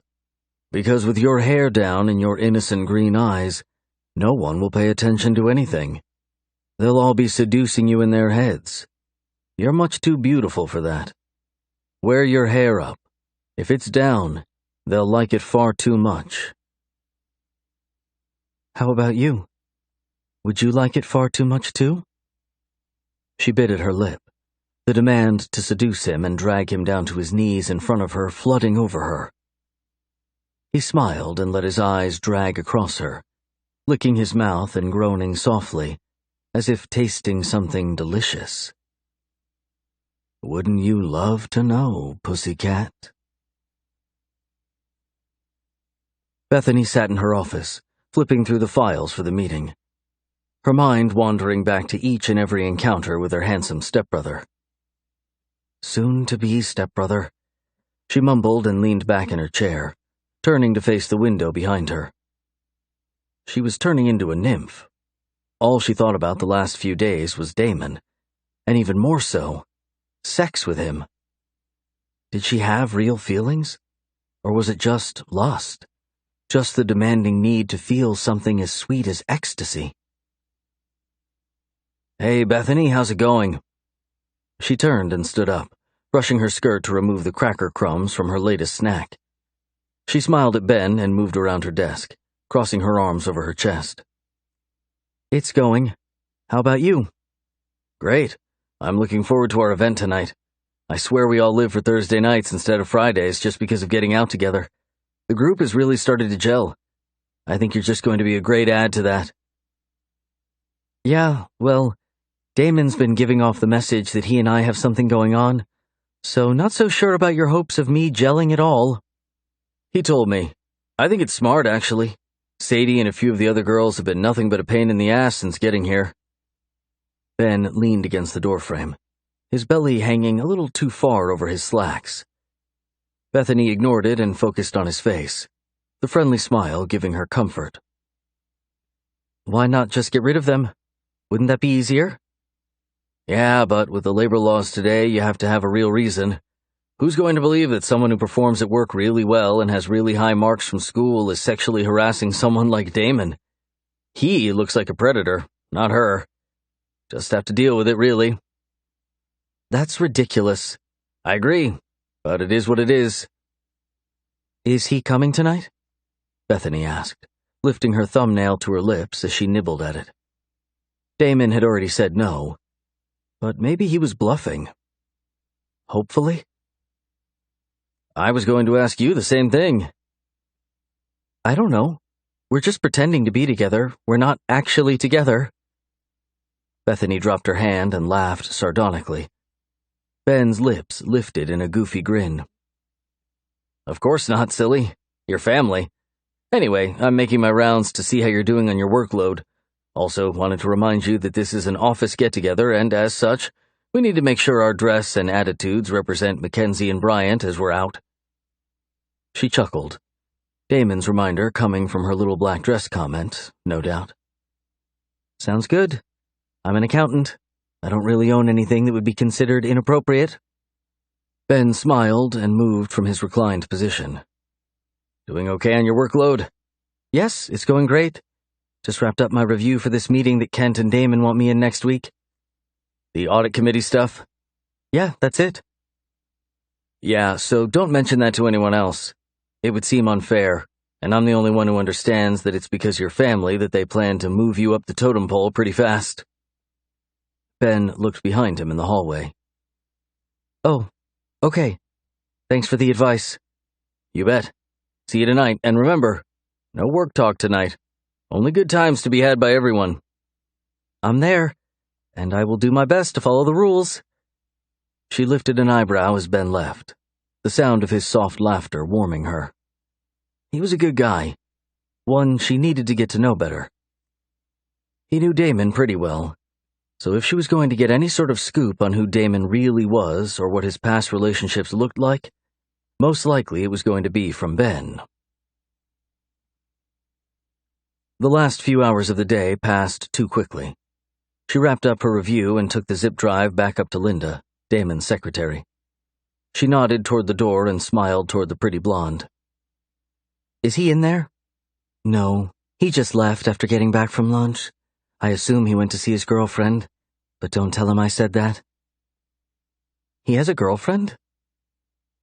"Because with your hair down and your innocent green eyes, no one will pay attention to anything. They'll all be seducing you in their heads. You're much too beautiful for that. Wear your hair up. If it's down, they'll like it far too much." "How about you? Would you like it far too much too?" She bit at her lip, the demand to seduce him and drag him down to his knees in front of her flooding over her. He smiled and let his eyes drag across her, licking his mouth and groaning softly, as if tasting something delicious. "Wouldn't you love to know, pussycat?" Bethany sat in her office, flipping through the files for the meeting, her mind wandering back to each and every encounter with her handsome stepbrother. Soon-to-be stepbrother, she mumbled and leaned back in her chair, turning to face the window behind her. She was turning into a nymph. All she thought about the last few days was Damon, and even more so, sex with him. Did she have real feelings? Or was it just lust? Just the demanding need to feel something as sweet as ecstasy? "Hey, Bethany, how's it going?" She turned and stood up, brushing her skirt to remove the cracker crumbs from her latest snack. She smiled at Ben and moved around her desk, crossing her arms over her chest. "It's going. How about you?" "Great. I'm looking forward to our event tonight. I swear we all live for Thursday nights instead of Fridays just because of getting out together. The group has really started to gel. I think you're just going to be a great add to that." "Yeah, well, Damon's been giving off the message that he and I have something going on, so not so sure about your hopes of me gelling at all." "He told me. I think it's smart, actually. Sadie and a few of the other girls have been nothing but a pain in the ass since getting here." Ben leaned against the doorframe, his belly hanging a little too far over his slacks. Bethany ignored it and focused on his face, the friendly smile giving her comfort. "Why not just get rid of them? Wouldn't that be easier?" "Yeah, but with the labor laws today, you have to have a real reason. Who's going to believe that someone who performs at work really well and has really high marks from school is sexually harassing someone like Damon? He looks like a predator, not her. Just have to deal with it, really. That's ridiculous. I agree, but it is what it is. Is he coming tonight? Bethany asked, lifting her thumbnail to her lips as she nibbled at it. Damon had already said no, but maybe he was bluffing. Hopefully. I was going to ask you the same thing. I don't know. We're just pretending to be together. We're not actually together. Bethany dropped her hand and laughed sardonically. Ben's lips lifted in a goofy grin. Of course not, silly. You're family. Anyway, I'm making my rounds to see how you're doing on your workload. Also, wanted to remind you that this is an office get-together, and as such, we need to make sure our dress and attitudes represent Mackenzie and Bryant as we're out. She chuckled. Damon's reminder coming from her little black dress comment, no doubt. Sounds good. I'm an accountant. I don't really own anything that would be considered inappropriate. Ben smiled and moved from his reclined position. Doing okay on your workload? Yes, it's going great. Just wrapped up my review for this meeting that Kent and Damon want me in next week. The audit committee stuff? Yeah, that's it. Yeah, so don't mention that to anyone else. It would seem unfair, and I'm the only one who understands that it's because you're family that they plan to move you up the totem pole pretty fast. Ben looked behind him in the hallway. Oh, okay. Thanks for the advice. You bet. See you tonight, and remember, no work talk tonight. Only good times to be had by everyone. I'm there, and I will do my best to follow the rules. She lifted an eyebrow as Ben left, the sound of his soft laughter warming her. He was a good guy, one she needed to get to know better. He knew Damon pretty well, so if she was going to get any sort of scoop on who Damon really was or what his past relationships looked like, most likely it was going to be from Ben. The last few hours of the day passed too quickly. She wrapped up her review and took the zip drive back up to Linda, Damon's secretary. She nodded toward the door and smiled toward the pretty blonde. Is he in there? No, he just left after getting back from lunch. I assume he went to see his girlfriend, but don't tell him I said that. He has a girlfriend?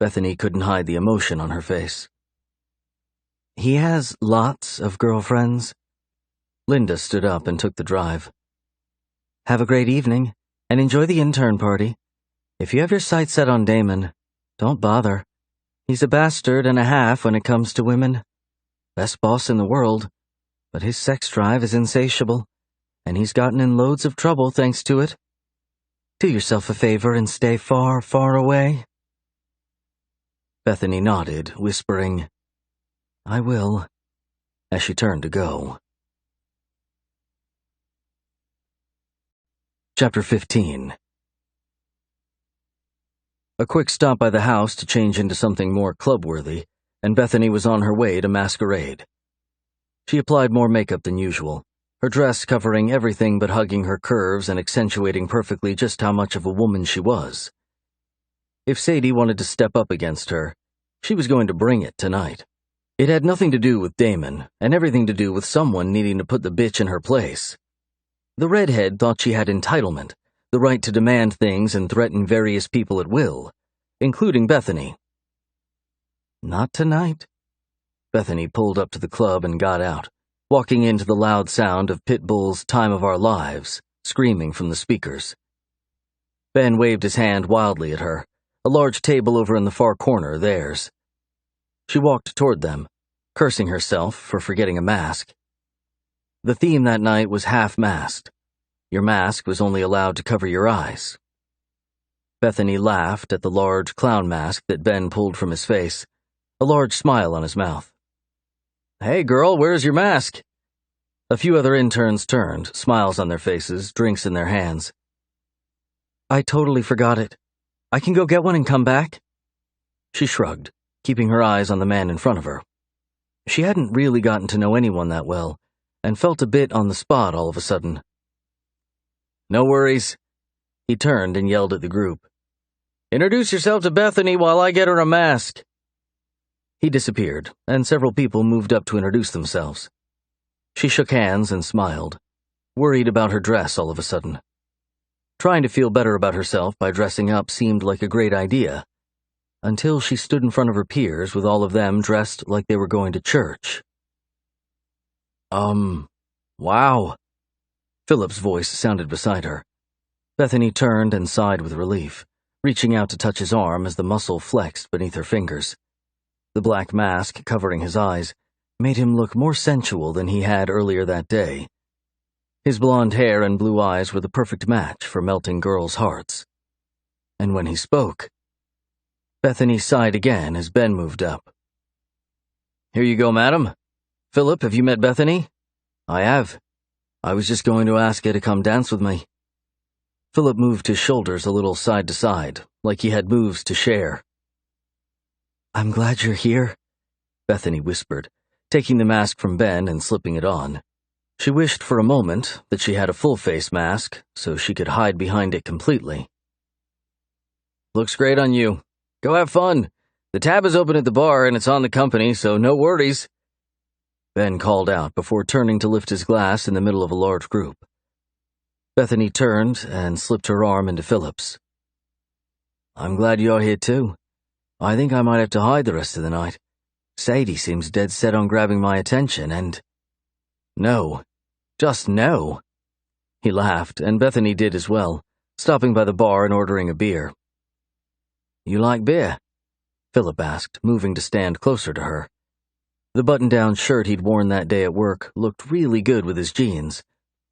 Bethany couldn't hide the emotion on her face. He has lots of girlfriends. Linda stood up and took the drive. Have a great evening, and enjoy the intern party. If you have your sights set on Damon, don't bother. He's a bastard and a half when it comes to women. Best boss in the world, but his sex drive is insatiable, and he's gotten in loads of trouble thanks to it. Do yourself a favor and stay far, far away. Bethany nodded, whispering, I will, as she turned to go. Chapter 15. A quick stop by the house to change into something more club-worthy, and Bethany was on her way to masquerade. She applied more makeup than usual, her dress covering everything but hugging her curves and accentuating perfectly just how much of a woman she was. If Sadie wanted to step up against her, she was going to bring it tonight. It had nothing to do with Damon, and everything to do with someone needing to put the bitch in her place. The redhead thought she had entitlement, the right to demand things and threaten various people at will, including Bethany. Not tonight. Bethany pulled up to the club and got out, walking into the loud sound of Pitbull's Time of Our Lives, screaming from the speakers. Ben waved his hand wildly at her, a large table over in the far corner theirs. She walked toward them, cursing herself for forgetting a mask. The theme that night was half-masked. Your mask was only allowed to cover your eyes. Bethany laughed at the large clown mask that Ben pulled from his face, a large smile on his mouth. Hey girl, where's your mask? A few other interns turned, smiles on their faces, drinks in their hands. I totally forgot it. I can go get one and come back? She shrugged, keeping her eyes on the man in front of her. She hadn't really gotten to know anyone that well, and felt a bit on the spot all of a sudden. No worries. He turned and yelled at the group. Introduce yourself to Bethany while I get her a mask." He disappeared, and several people moved up to introduce themselves. She shook hands and smiled, worried about her dress all of a sudden. Trying to feel better about herself by dressing up seemed like a great idea, until she stood in front of her peers with all of them dressed like they were going to church. Wow. Philip's voice sounded beside her. Bethany turned and sighed with relief, reaching out to touch his arm as the muscle flexed beneath her fingers. The black mask covering his eyes made him look more sensual than he had earlier that day. His blonde hair and blue eyes were the perfect match for melting girls' hearts. And when he spoke, Bethany sighed again as Ben moved up. "Here you go, madam. Philip, have you met Bethany?" "I have. I was just going to ask her to come dance with me." Philip moved his shoulders a little side to side, like he had moves to share. "I'm glad you're here," Bethany whispered, taking the mask from Ben and slipping it on. She wished for a moment that she had a full-face mask so she could hide behind it completely. "Looks great on you. Go have fun. The tab is open at the bar and it's on the company, so no worries," Ben called out before turning to lift his glass in the middle of a large group. Bethany turned and slipped her arm into Philip's. "I'm glad you're here too. I think I might have to hide the rest of the night. Sadie seems dead set on grabbing my attention and—" "No. Just no." He laughed, and Bethany did as well, stopping by the bar and ordering a beer. "You like beer?" Philip asked, moving to stand closer to her. The button-down shirt he'd worn that day at work looked really good with his jeans,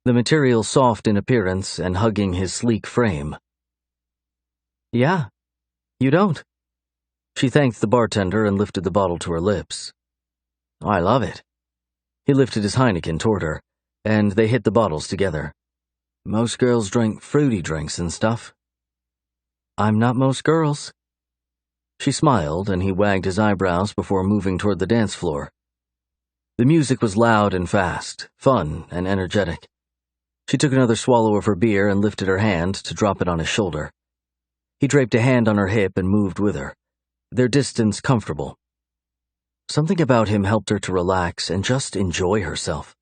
the material soft in appearance and hugging his sleek frame. "Yeah. You don't?" She thanked the bartender and lifted the bottle to her lips. "I love it." He lifted his Heineken toward her, and they hit the bottles together. "Most girls drink fruity drinks and stuff." "I'm not most girls." She smiled, and he wagged his eyebrows before moving toward the dance floor. The music was loud and fast, fun and energetic. She took another swallow of her beer and lifted her hand to drop it on his shoulder. He draped a hand on her hip and moved with her, their distance comfortable. Something about him helped her to relax and just enjoy herself.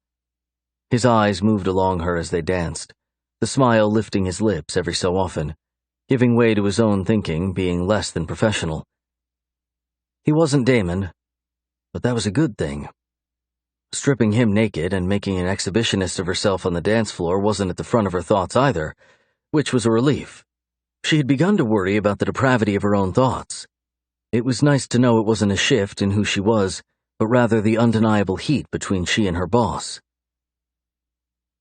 His eyes moved along her as they danced, the smile lifting his lips every so often, giving way to his own thinking being less than professional. He wasn't Damon, but that was a good thing. Stripping him naked and making an exhibitionist of herself on the dance floor wasn't at the front of her thoughts either, which was a relief. She had begun to worry about the depravity of her own thoughts. It was nice to know it wasn't a shift in who she was, but rather the undeniable heat between she and her boss.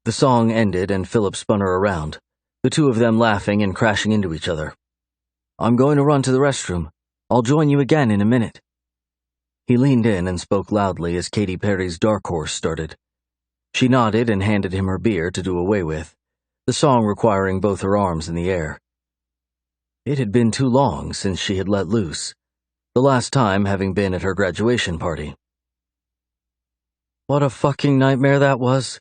The song ended and Philip spun her around, the two of them laughing and crashing into each other. "I'm going to run to the restroom. I'll join you again in a minute." He leaned in and spoke loudly as Katy Perry's Dark Horse started. She nodded and handed him her beer to do away with, the song requiring both her arms in the air. It had been too long since she had let loose, the last time having been at her graduation party. "What a fucking nightmare that was,"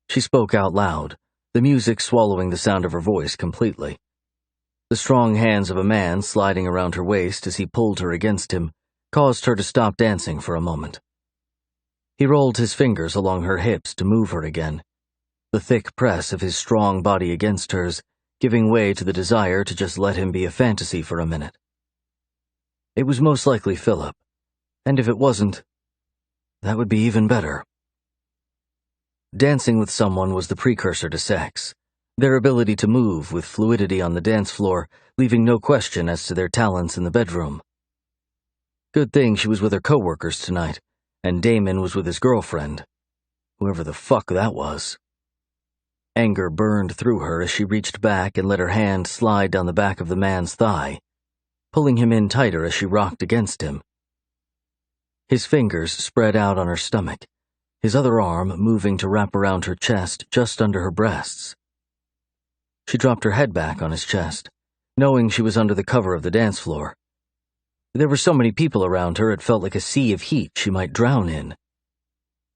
she spoke out loud, the music swallowing the sound of her voice completely. The strong hands of a man sliding around her waist as he pulled her against him caused her to stop dancing for a moment. He rolled his fingers along her hips to move her again, the thick press of his strong body against hers giving way to the desire to just let him be a fantasy for a minute. It was most likely Philip, and if it wasn't, that would be even better. Dancing with someone was the precursor to sex, their ability to move with fluidity on the dance floor, leaving no question as to their talents in the bedroom. Good thing she was with her coworkers tonight, and Damon was with his girlfriend, whoever the fuck that was. Anger burned through her as she reached back and let her hand slide down the back of the man's thigh, pulling him in tighter as she rocked against him. His fingers spread out on her stomach, his other arm moving to wrap around her chest just under her breasts. She dropped her head back on his chest, knowing she was under the cover of the dance floor. There were so many people around her it felt like a sea of heat she might drown in.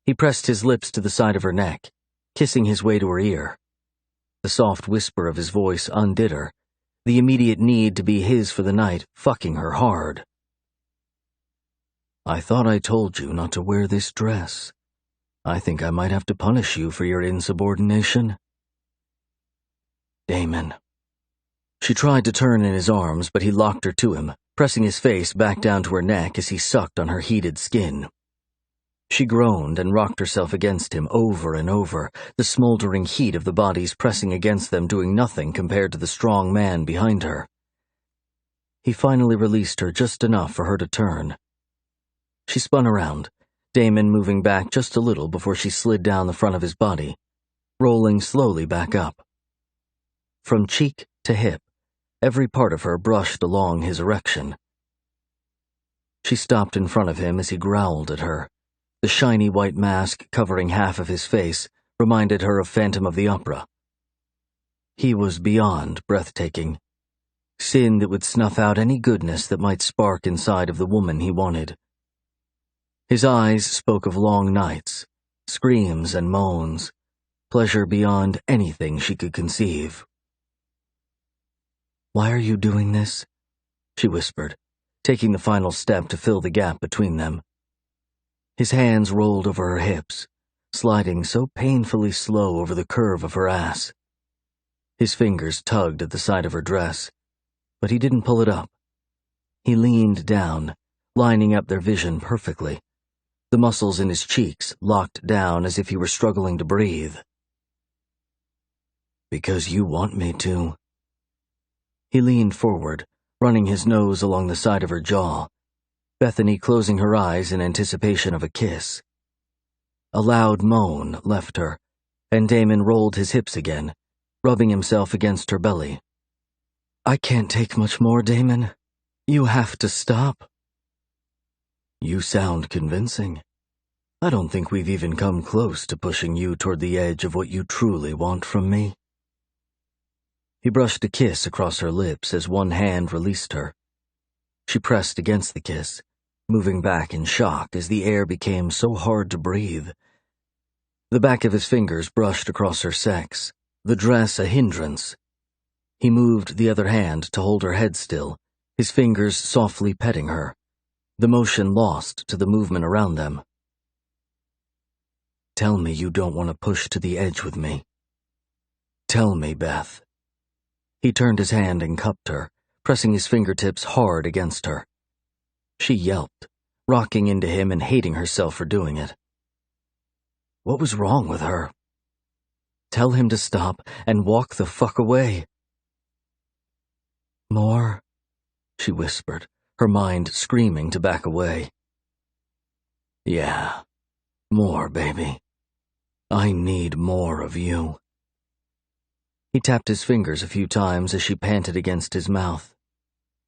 He pressed his lips to the side of her neck, kissing his way to her ear. The soft whisper of his voice undid her, the immediate need to be his for the night fucking her hard. I thought I told you not to wear this dress. I think I might have to punish you for your insubordination. Damon. She tried to turn in his arms, but he locked her to him, pressing his face back down to her neck as he sucked on her heated skin. She groaned and rocked herself against him over and over, the smoldering heat of the bodies pressing against them doing nothing compared to the strong man behind her. He finally released her just enough for her to turn. She spun around, Damon moving back just a little before she slid down the front of his body, rolling slowly back up. From cheek to hip, every part of her brushed along his erection. She stopped in front of him as he growled at her. The shiny white mask covering half of his face reminded her of Phantom of the Opera. He was beyond breathtaking. Sin that would snuff out any goodness that might spark inside of the woman he wanted. His eyes spoke of long nights, screams and moans, pleasure beyond anything she could conceive. "Why are you doing this?" she whispered, taking the final step to fill the gap between them. His hands rolled over her hips, sliding so painfully slow over the curve of her ass. His fingers tugged at the side of her dress, but he didn't pull it up. He leaned down, lining up their vision perfectly, the muscles in his cheeks locked down as if he were struggling to breathe. "Because you want me to." He leaned forward, running his nose along the side of her jaw, Bethany closing her eyes in anticipation of a kiss. A loud moan left her, and Damon rolled his hips again, rubbing himself against her belly. "I can't take much more, Damon. You have to stop." "You sound convincing. I don't think we've even come close to pushing you toward the edge of what you truly want from me." He brushed a kiss across her lips as one hand released her. She pressed against the kiss, moving back in shock as the air became so hard to breathe. The back of his fingers brushed across her sex, the dress a hindrance. He moved the other hand to hold her head still, his fingers softly petting her, the motion lost to the movement around them. "Tell me you don't want to push to the edge with me. Tell me, Beth." He turned his hand and cupped her, pressing his fingertips hard against her. She yelped, rocking into him and hating herself for doing it. What was wrong with her? Tell him to stop and walk the fuck away. "More," she whispered, her mind screaming to back away. "Yeah, more, baby. I need more of you." He tapped his fingers a few times as she panted against his mouth,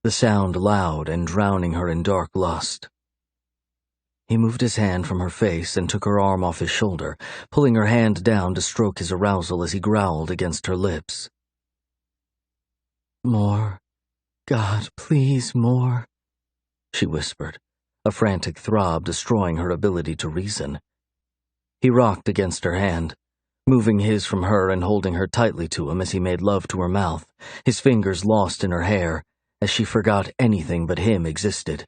the sound loud and drowning her in dark lust. He moved his hand from her face and took her arm off his shoulder, pulling her hand down to stroke his arousal as he growled against her lips. "More. God, please, more," she whispered, a frantic throb destroying her ability to reason. He rocked against her hand, moving his from her and holding her tightly to him as he made love to her mouth, his fingers lost in her hair as she forgot anything but him existed.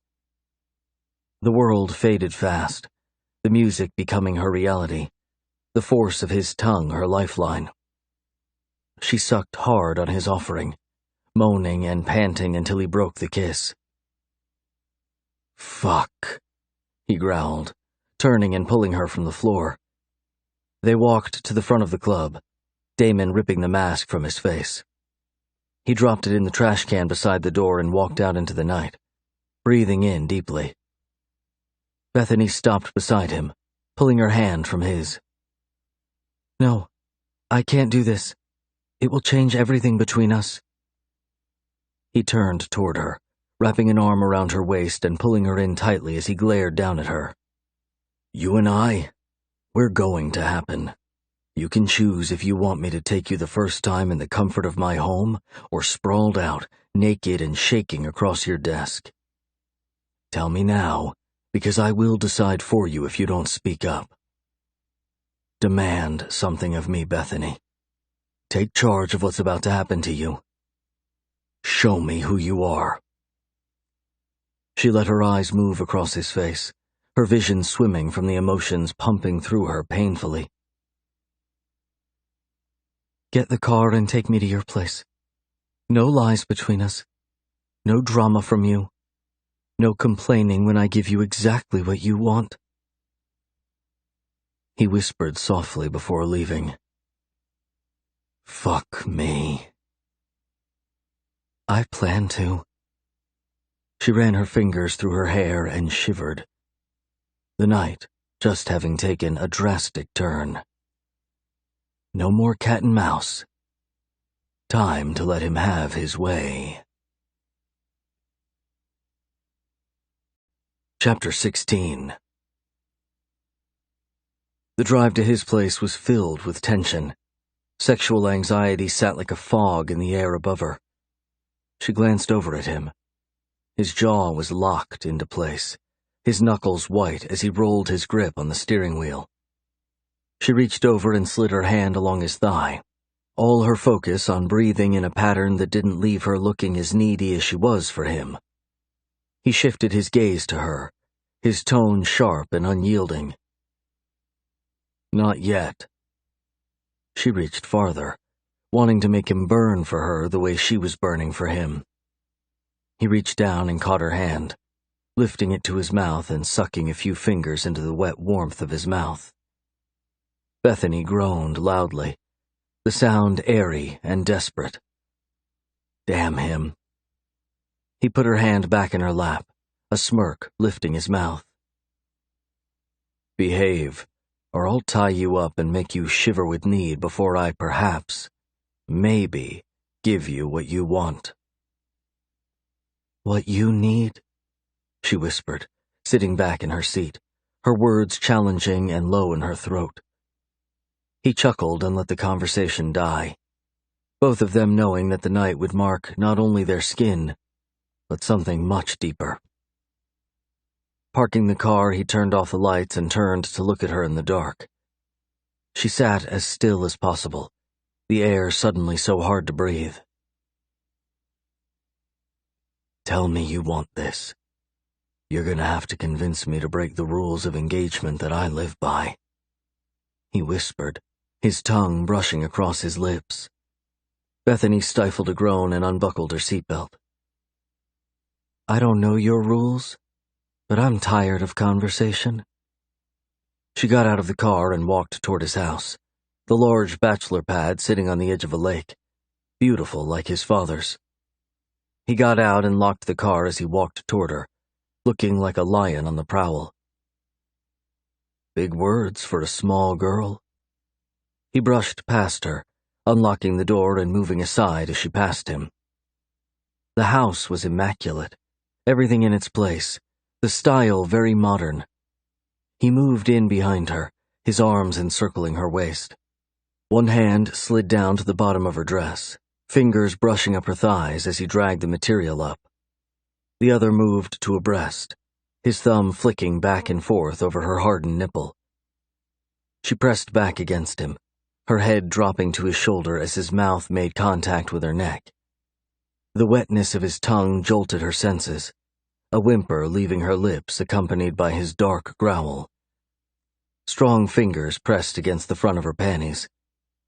The world faded fast, the music becoming her reality, the force of his tongue her lifeline. She sucked hard on his offering, moaning and panting until he broke the kiss. "Fuck," he growled, turning and pulling her from the floor. They walked to the front of the club, Damon ripping the mask from his face. He dropped it in the trash can beside the door and walked out into the night, breathing in deeply. Bethany stopped beside him, pulling her hand from his. "No, I can't do this. It will change everything between us." He turned toward her, wrapping an arm around her waist and pulling her in tightly as he glared down at her. "You and I, we're going to happen. You can choose if you want me to take you the first time in the comfort of my home or sprawled out, naked and shaking across your desk. Tell me now, because I will decide for you if you don't speak up. Demand something of me, Bethany. Take charge of what's about to happen to you. Show me who you are. She let her eyes move across his face, her vision swimming from the emotions pumping through her painfully. Get the car and take me to your place. No lies between us. No drama from you. No complaining when I give you exactly what you want. He whispered softly before leaving. Fuck me. I plan to. She ran her fingers through her hair and shivered. The night just having taken a drastic turn. No more cat and mouse. Time to let him have his way. Chapter 16. The drive to his place was filled with tension. Sexual anxiety sat like a fog in the air above her. She glanced over at him. His jaw was locked into place, his knuckles white as he rolled his grip on the steering wheel. She reached over and slid her hand along his thigh, all her focus on breathing in a pattern that didn't leave her looking as needy as she was for him. He shifted his gaze to her, his tone sharp and unyielding. Not yet. She reached farther, wanting to make him burn for her the way she was burning for him. He reached down and caught her hand, lifting it to his mouth and sucking a few fingers into the wet warmth of his mouth. Bethany groaned loudly, the sound airy and desperate. Damn him. He put her hand back in her lap, a smirk lifting his mouth. Behave, or I'll tie you up and make you shiver with need before I perhaps, maybe, give you what you want. What you need? She whispered, sitting back in her seat, her words challenging and low in her throat. He chuckled and let the conversation die, both of them knowing that the night would mark not only their skin, but something much deeper. Parking the car, he turned off the lights and turned to look at her in the dark. She sat as still as possible, the air suddenly so hard to breathe. Tell me you want this. You're gonna have to convince me to break the rules of engagement that I live by. He whispered, his tongue brushing across his lips. Bethany stifled a groan and unbuckled her seatbelt. I don't know your rules, but I'm tired of conversation. She got out of the car and walked toward his house, the large bachelor pad sitting on the edge of a lake, beautiful like his father's. He got out and locked the car as he walked toward her, looking like a lion on the prowl. Big words for a small girl. He brushed past her, unlocking the door and moving aside as she passed him. The house was immaculate, everything in its place, the style very modern. He moved in behind her, his arms encircling her waist. One hand slid down to the bottom of her dress, fingers brushing up her thighs as he dragged the material up. The other moved to a breast, his thumb flicking back and forth over her hardened nipple. She pressed back against him, her head dropping to his shoulder as his mouth made contact with her neck. The wetness of his tongue jolted her senses, a whimper leaving her lips accompanied by his dark growl. Strong fingers pressed against the front of her panties,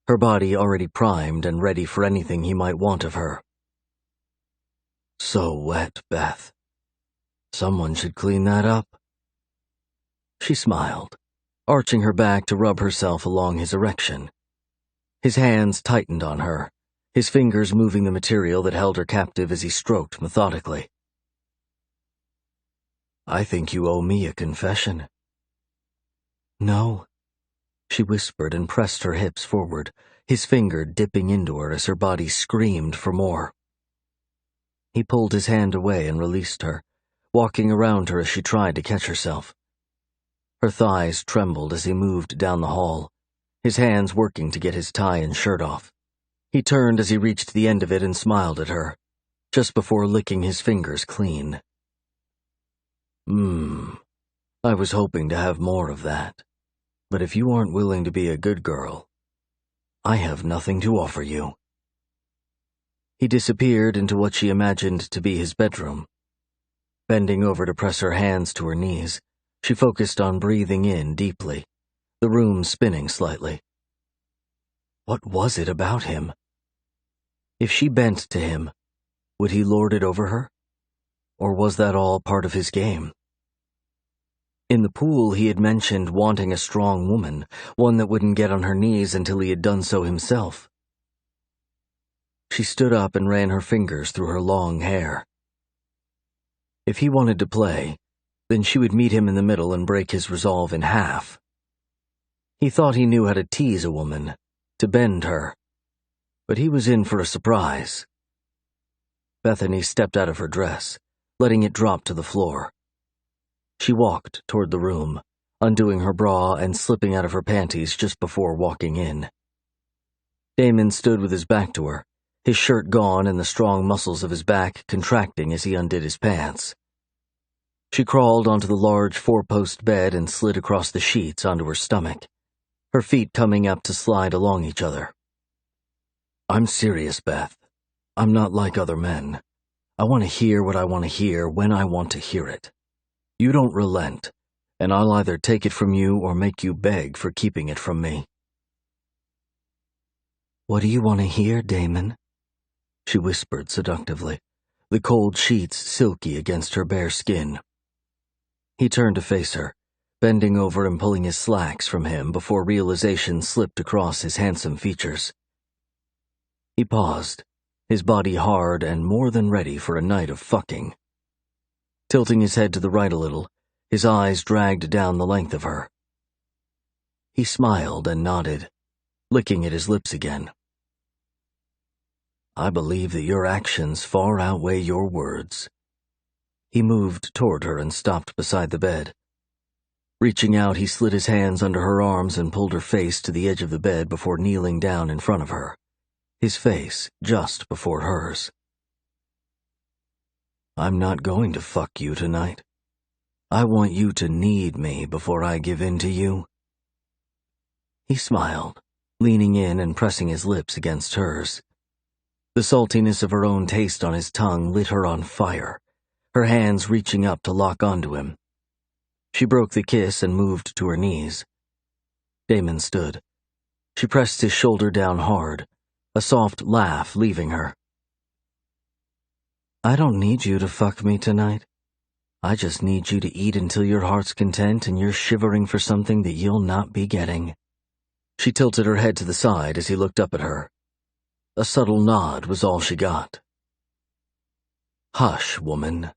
her body already primed and ready for anything he might want of her. So wet, Beth. Someone should clean that up. She smiled, arching her back to rub herself along his erection. His hands tightened on her, his fingers moving the material that held her captive as he stroked methodically. I think you owe me a confession. No. She whispered and pressed her hips forward, his finger dipping into her as her body screamed for more. He pulled his hand away and released her, walking around her as she tried to catch herself. Her thighs trembled as he moved down the hall, his hands working to get his tie and shirt off. He turned as he reached the end of it and smiled at her, just before licking his fingers clean. I was hoping to have more of that, but if you aren't willing to be a good girl, I have nothing to offer you. He disappeared into what she imagined to be his bedroom. Bending over to press her hands to her knees, she focused on breathing in deeply, the room spinning slightly. What was it about him? If she bent to him, would he lord it over her? Or was that all part of his game? In the pool, he had mentioned wanting a strong woman, one that wouldn't get on her knees until he had done so himself. She stood up and ran her fingers through her long hair. If he wanted to play, then she would meet him in the middle and break his resolve in half. He thought he knew how to tease a woman, to bend her, but he was in for a surprise. Bethany stepped out of her dress, letting it drop to the floor. She walked toward the room, undoing her bra and slipping out of her panties just before walking in. Damon stood with his back to her, his shirt gone and the strong muscles of his back contracting as he undid his pants. She crawled onto the large four-post bed and slid across the sheets onto her stomach, her feet coming up to slide along each other. "I'm serious, Beth. I'm not like other men. I want to hear what I want to hear when I want to hear it. You don't relent, and I'll either take it from you or make you beg for keeping it from me." "What do you want to hear, Damon?" she whispered seductively, the cold sheets silky against her bare skin. He turned to face her, bending over and pulling his slacks from him before realization slipped across his handsome features. He paused, his body hard and more than ready for a night of fucking. Tilting his head to the right a little, his eyes dragged down the length of her. He smiled and nodded, licking at his lips again. "I believe that your actions far outweigh your words." He moved toward her and stopped beside the bed. Reaching out, he slid his hands under her arms and pulled her face to the edge of the bed before kneeling down in front of her, his face just before hers. "I'm not going to fuck you tonight. I want you to need me before I give in to you." He smiled, leaning in and pressing his lips against hers. The saltiness of her own taste on his tongue lit her on fire, her hands reaching up to lock onto him. She broke the kiss and moved to her knees. Damon stood. She pressed his shoulder down hard, a soft laugh leaving her. "I don't need you to fuck me tonight. I just need you to eat until your heart's content and you're shivering for something that you'll not be getting." She tilted her head to the side as he looked up at her. A subtle nod was all she got. "Hush, woman."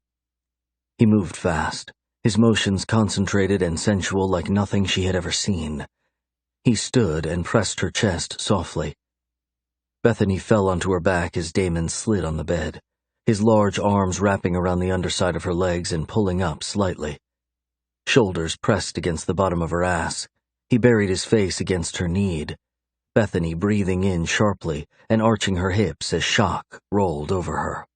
He moved fast, his motions concentrated and sensual like nothing she had ever seen. He stood and pressed her chest softly. Bethany fell onto her back as Damon slid on the bed, his large arms wrapping around the underside of her legs and pulling up slightly. Shoulders pressed against the bottom of her ass, he buried his face against her knee, Bethany breathing in sharply and arching her hips as shock rolled over her.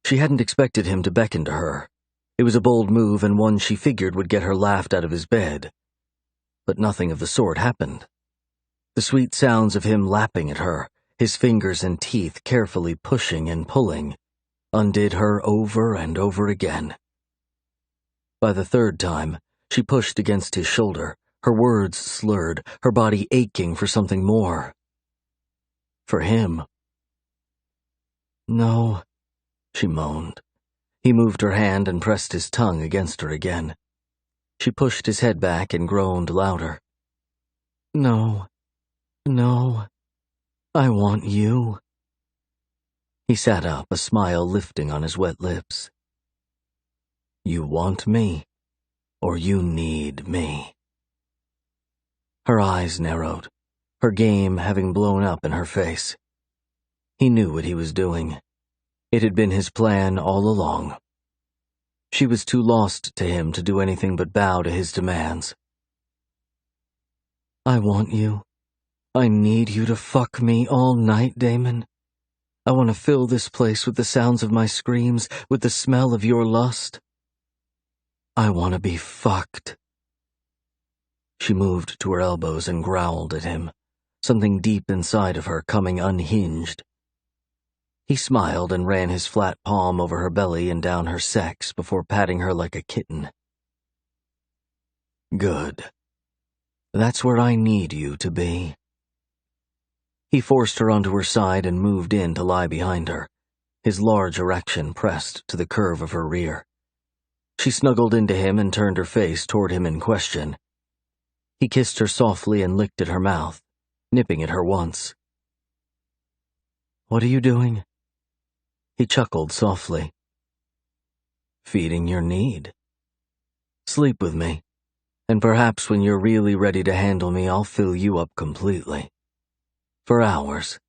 She hadn't expected him to beckon to her. It was a bold move and one she figured would get her laughed out of his bed. But nothing of the sort happened. The sweet sounds of him lapping at her, his fingers and teeth carefully pushing and pulling, undid her over and over again. By the third time, she pushed against his shoulder, her words slurred, her body aching for something more. For him. "No," she moaned. He moved her hand and pressed his tongue against her again. She pushed his head back and groaned louder. "No, no, I want you." He sat up, a smile lifting on his wet lips. "You want me, or you need me?" Her eyes narrowed, her game having blown up in her face. He knew what he was doing. It had been his plan all along. She was too lost to him to do anything but bow to his demands. "I want you. I need you to fuck me all night, Damon. I want to fill this place with the sounds of my screams, with the smell of your lust. I want to be fucked." She moved to her elbows and growled at him, something deep inside of her coming unhinged. He smiled and ran his flat palm over her belly and down her sex before patting her like a kitten. Good. That's where I need you to be. He forced her onto her side and moved in to lie behind her, his large erection pressed to the curve of her rear. She snuggled into him and turned her face toward him in question. He kissed her softly and licked at her mouth, nipping at her once. What are you doing? He chuckled softly. Feeding your need. Sleep with me, and perhaps when you're really ready to handle me, I'll fill you up completely. For hours.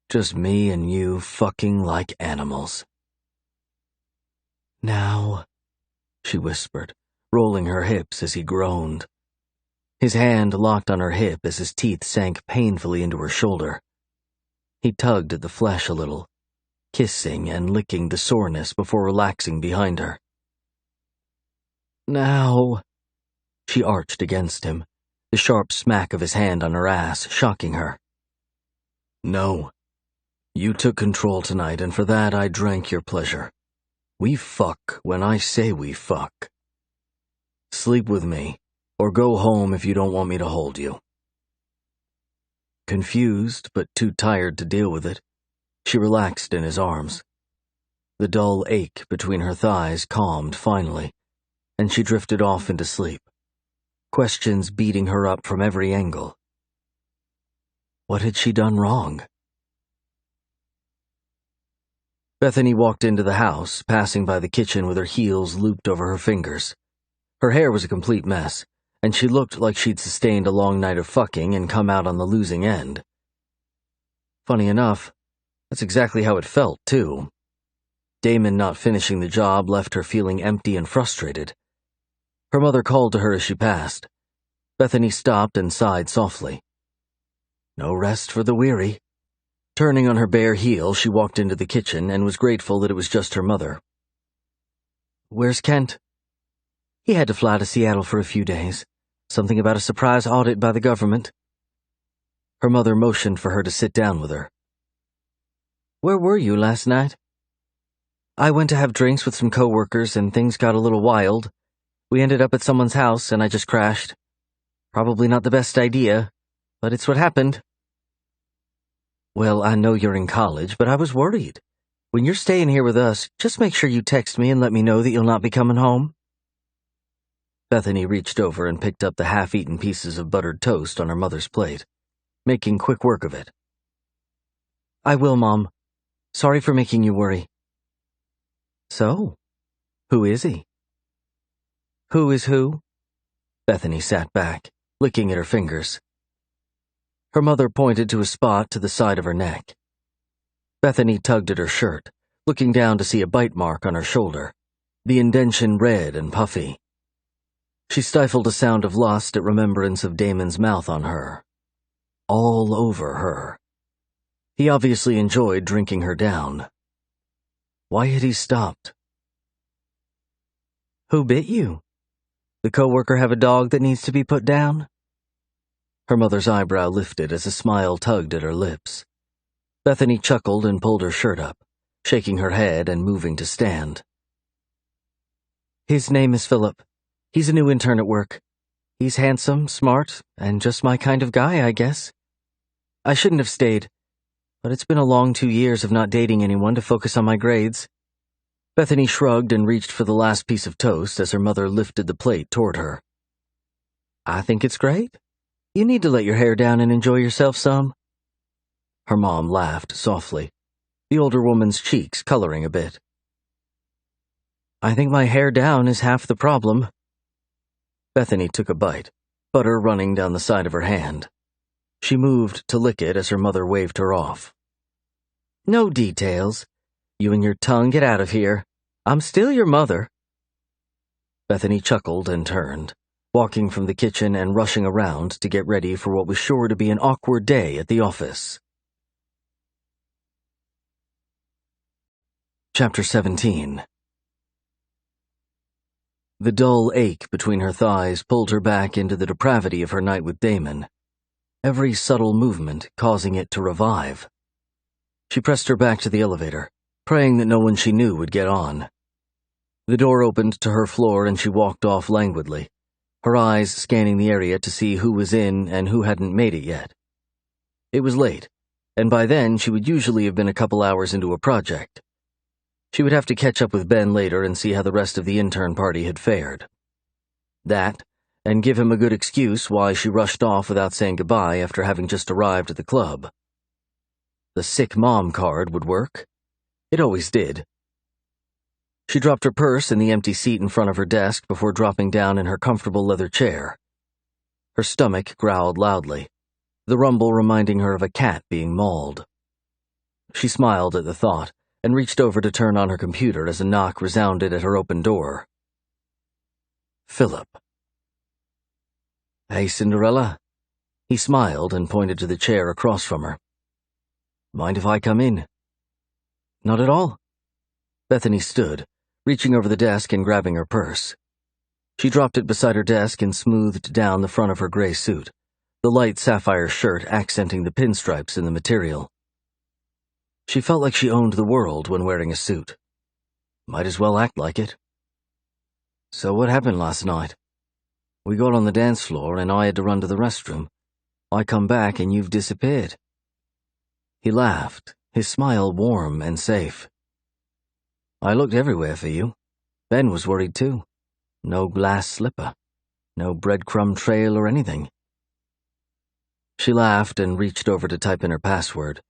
Just me and you fucking like animals. Now, she whispered, rolling her hips as he groaned. His hand locked on her hip as his teeth sank painfully into her shoulder. He tugged at the flesh a little, kissing and licking the soreness before relaxing behind her. Now, she arched against him, the sharp smack of his hand on her ass shocking her. No. You took control tonight, and for that I drank your pleasure. We fuck when I say we fuck. Sleep with me, or go home if you don't want me to hold you. Confused, but too tired to deal with it, she relaxed in his arms. The dull ache between her thighs calmed finally, and she drifted off into sleep, questions beating her up from every angle. What had she done wrong? Bethany walked into the house, passing by the kitchen with her heels looped over her fingers. Her hair was a complete mess, and she looked like she'd sustained a long night of fucking and come out on the losing end. Funny enough, that's exactly how it felt, too. Damon not finishing the job left her feeling empty and frustrated. Her mother called to her as she passed. Bethany stopped and sighed softly. No rest for the weary. Turning on her bare heel, she walked into the kitchen and was grateful that it was just her mother. Where's Kent? He had to fly to Seattle for a few days. Something about a surprise audit by the government. Her mother motioned for her to sit down with her. Where were you last night? I went to have drinks with some coworkers and things got a little wild. We ended up at someone's house and I just crashed. Probably not the best idea, but it's what happened. Well, I know you're in college, but I was worried. When you're staying here with us, just make sure you text me and let me know that you'll not be coming home. Bethany reached over and picked up the half-eaten pieces of buttered toast on her mother's plate, making quick work of it. I will, Mom. Sorry for making you worry. So, who is he? Who is who? Bethany sat back, licking at her fingers. Her mother pointed to a spot to the side of her neck. Bethany tugged at her shirt, looking down to see a bite mark on her shoulder, the indention red and puffy. She stifled a sound of lust at remembrance of Damon's mouth on her. All over her. He obviously enjoyed drinking her down. Why had he stopped? Who bit you? The coworker have a dog that needs to be put down? Her mother's eyebrow lifted as a smile tugged at her lips. Bethany chuckled and pulled her shirt up, shaking her head and moving to stand. His name is Philip. He's a new intern at work. He's handsome, smart, and just my kind of guy, I guess. I shouldn't have stayed, but it's been a long 2 years of not dating anyone to focus on my grades. Bethany shrugged and reached for the last piece of toast as her mother lifted the plate toward her. I think it's great. You need to let your hair down and enjoy yourself some. Her mom laughed softly, the older woman's cheeks coloring a bit. I think my hair down is half the problem. Bethany took a bite, butter running down the side of her hand. She moved to lick it as her mother waved her off. No details. You and your tongue get out of here. I'm still your mother. Bethany chuckled and turned, walking from the kitchen and rushing around to get ready for what was sure to be an awkward day at the office. Chapter 17. The dull ache between her thighs pulled her back into the depravity of her night with Damon, every subtle movement causing it to revive. She pressed her back to the elevator, praying that no one she knew would get on. The door opened to her floor and she walked off languidly, her eyes scanning the area to see who was in and who hadn't made it yet. It was late, and by then she would usually have been a couple hours into a project. She would have to catch up with Ben later and see how the rest of the intern party had fared. That, and give him a good excuse why she rushed off without saying goodbye after having just arrived at the club. The sick mom card would work. It always did. She dropped her purse in the empty seat in front of her desk before dropping down in her comfortable leather chair. Her stomach growled loudly, the rumble reminding her of a cat being mauled. She smiled at the thought and reached over to turn on her computer as a knock resounded at her open door. Philip. "Hey, Cinderella." He smiled and pointed to the chair across from her. "Mind if I come in?" "Not at all." Bethany stood, reaching over the desk and grabbing her purse. She dropped it beside her desk and smoothed down the front of her gray suit, the light sapphire shirt accenting the pinstripes in the material. She felt like she owned the world when wearing a suit. Might as well act like it. "So what happened last night? We got on the dance floor and I had to run to the restroom. I come back and you've disappeared." He laughed, his smile warm and safe. "I looked everywhere for you. Ben was worried too. No glass slipper. No breadcrumb trail or anything." She laughed and reached over to type in her password,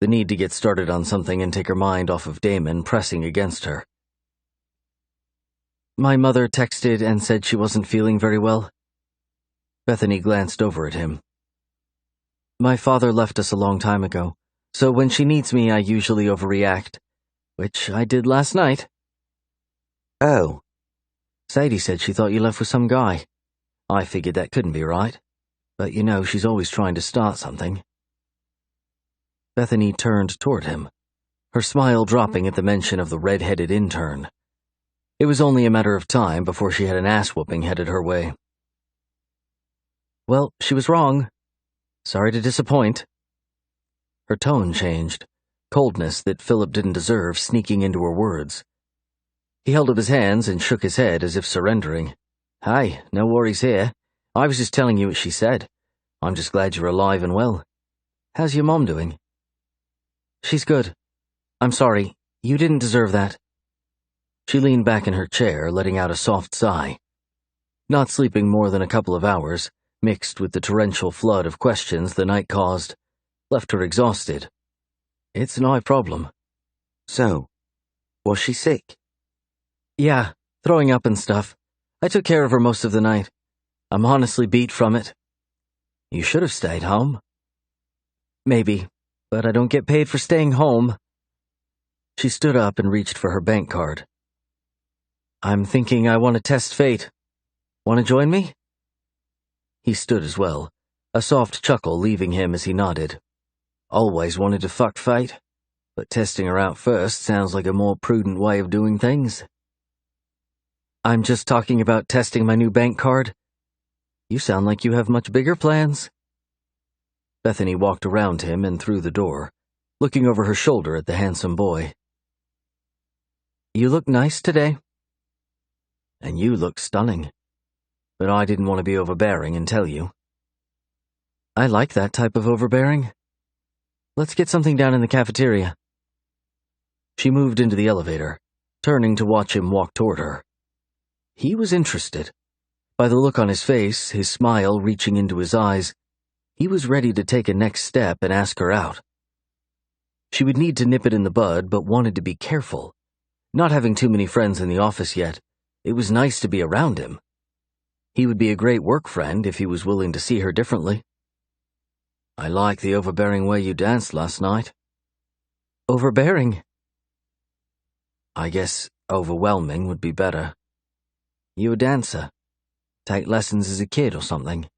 the need to get started on something and take her mind off of Damon pressing against her. "My mother texted and said she wasn't feeling very well." Bethany glanced over at him. "My father left us a long time ago, so when she needs me I usually overreact, which I did last night." "Oh." "Sadie said she thought you left with some guy. I figured that couldn't be right, but you know she's always trying to start something." Bethany turned toward him, her smile dropping at the mention of the red-headed intern. It was only a matter of time before she had an ass-whooping headed her way. "Well, she was wrong. Sorry to disappoint." Her tone changed, coldness that Philip didn't deserve sneaking into her words. He held up his hands and shook his head as if surrendering. "Hi, no worries here. I was just telling you what she said. I'm just glad you're alive and well. How's your mom doing?" "She's good. I'm sorry. You didn't deserve that." She leaned back in her chair, letting out a soft sigh. Not sleeping more than a couple of hours, mixed with the torrential flood of questions the night caused, left her exhausted. It's no problem. "So, was she sick?" "Yeah, throwing up and stuff. I took care of her most of the night. I'm honestly beat from it." "You should have stayed home." "Maybe, but I don't get paid for staying home." She stood up and reached for her bank card. "I'm thinking I want to test fate. Want to join me?" He stood as well, a soft chuckle leaving him as he nodded. Always wanted to fuck fate, but testing her out first sounds like a more prudent way of doing things. "I'm just talking about testing my new bank card. You sound like you have much bigger plans." Bethany walked around him and through the door, looking over her shoulder at the handsome boy. "You look nice today." "And you look stunning. But I didn't want to be overbearing and tell you." "I like that type of overbearing. Let's get something down in the cafeteria." She moved into the elevator, turning to watch him walk toward her. He was interested. By the look on his face, his smile reaching into his eyes, he was ready to take a next step and ask her out. She would need to nip it in the bud, but wanted to be careful. Not having too many friends in the office yet, it was nice to be around him. He would be a great work friend if he was willing to see her differently. "I like the overbearing way you danced last night." "Overbearing?" "I guess overwhelming would be better. You a dancer? Take lessons as a kid or something?"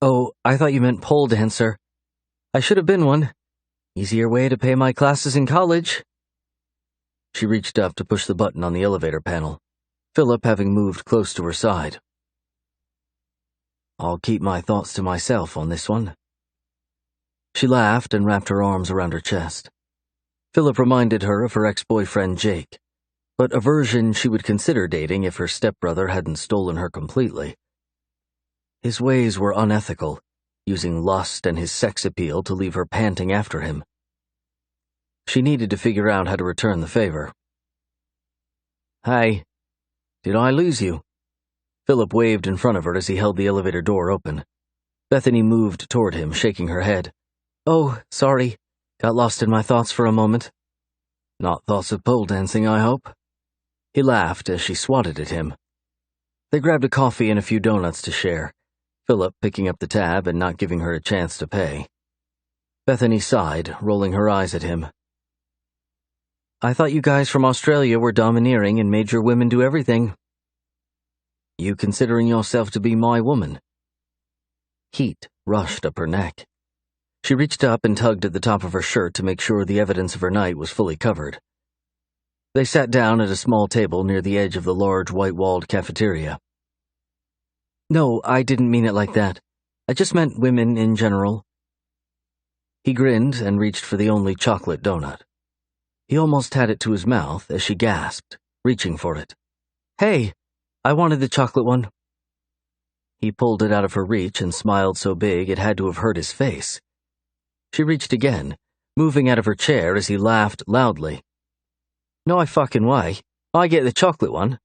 "Oh, I thought you meant pole dancer. I should have been one. Easier way to pay my classes in college." She reached up to push the button on the elevator panel, Philip having moved close to her side. "I'll keep my thoughts to myself on this one." She laughed and wrapped her arms around her chest. Philip reminded her of her ex-boyfriend Jake, but a version she would consider dating if her stepbrother hadn't stolen her completely. His ways were unethical, using lust and his sex appeal to leave her panting after him. She needed to figure out how to return the favor. "Hey, did I lose you?" Philip waved in front of her as he held the elevator door open. Bethany moved toward him, shaking her head. "Oh, sorry. Got lost in my thoughts for a moment." "Not thoughts of pole dancing, I hope?" He laughed as she swatted at him. They grabbed a coffee and a few donuts to share, Philip picking up the tab and not giving her a chance to pay. Bethany sighed, rolling her eyes at him. "I thought you guys from Australia were domineering and made your women do everything." "You considering yourself to be my woman?" Heat rushed up her neck. She reached up and tugged at the top of her shirt to make sure the evidence of her night was fully covered. They sat down at a small table near the edge of the large white-walled cafeteria. "No, I didn't mean it like that. I just meant women in general." He grinned and reached for the only chocolate donut. He almost had it to his mouth as she gasped, reaching for it. "Hey, I wanted the chocolate one." He pulled it out of her reach and smiled so big it had to have hurt his face. She reached again, moving out of her chair as he laughed loudly. "No fucking way. I get the chocolate one."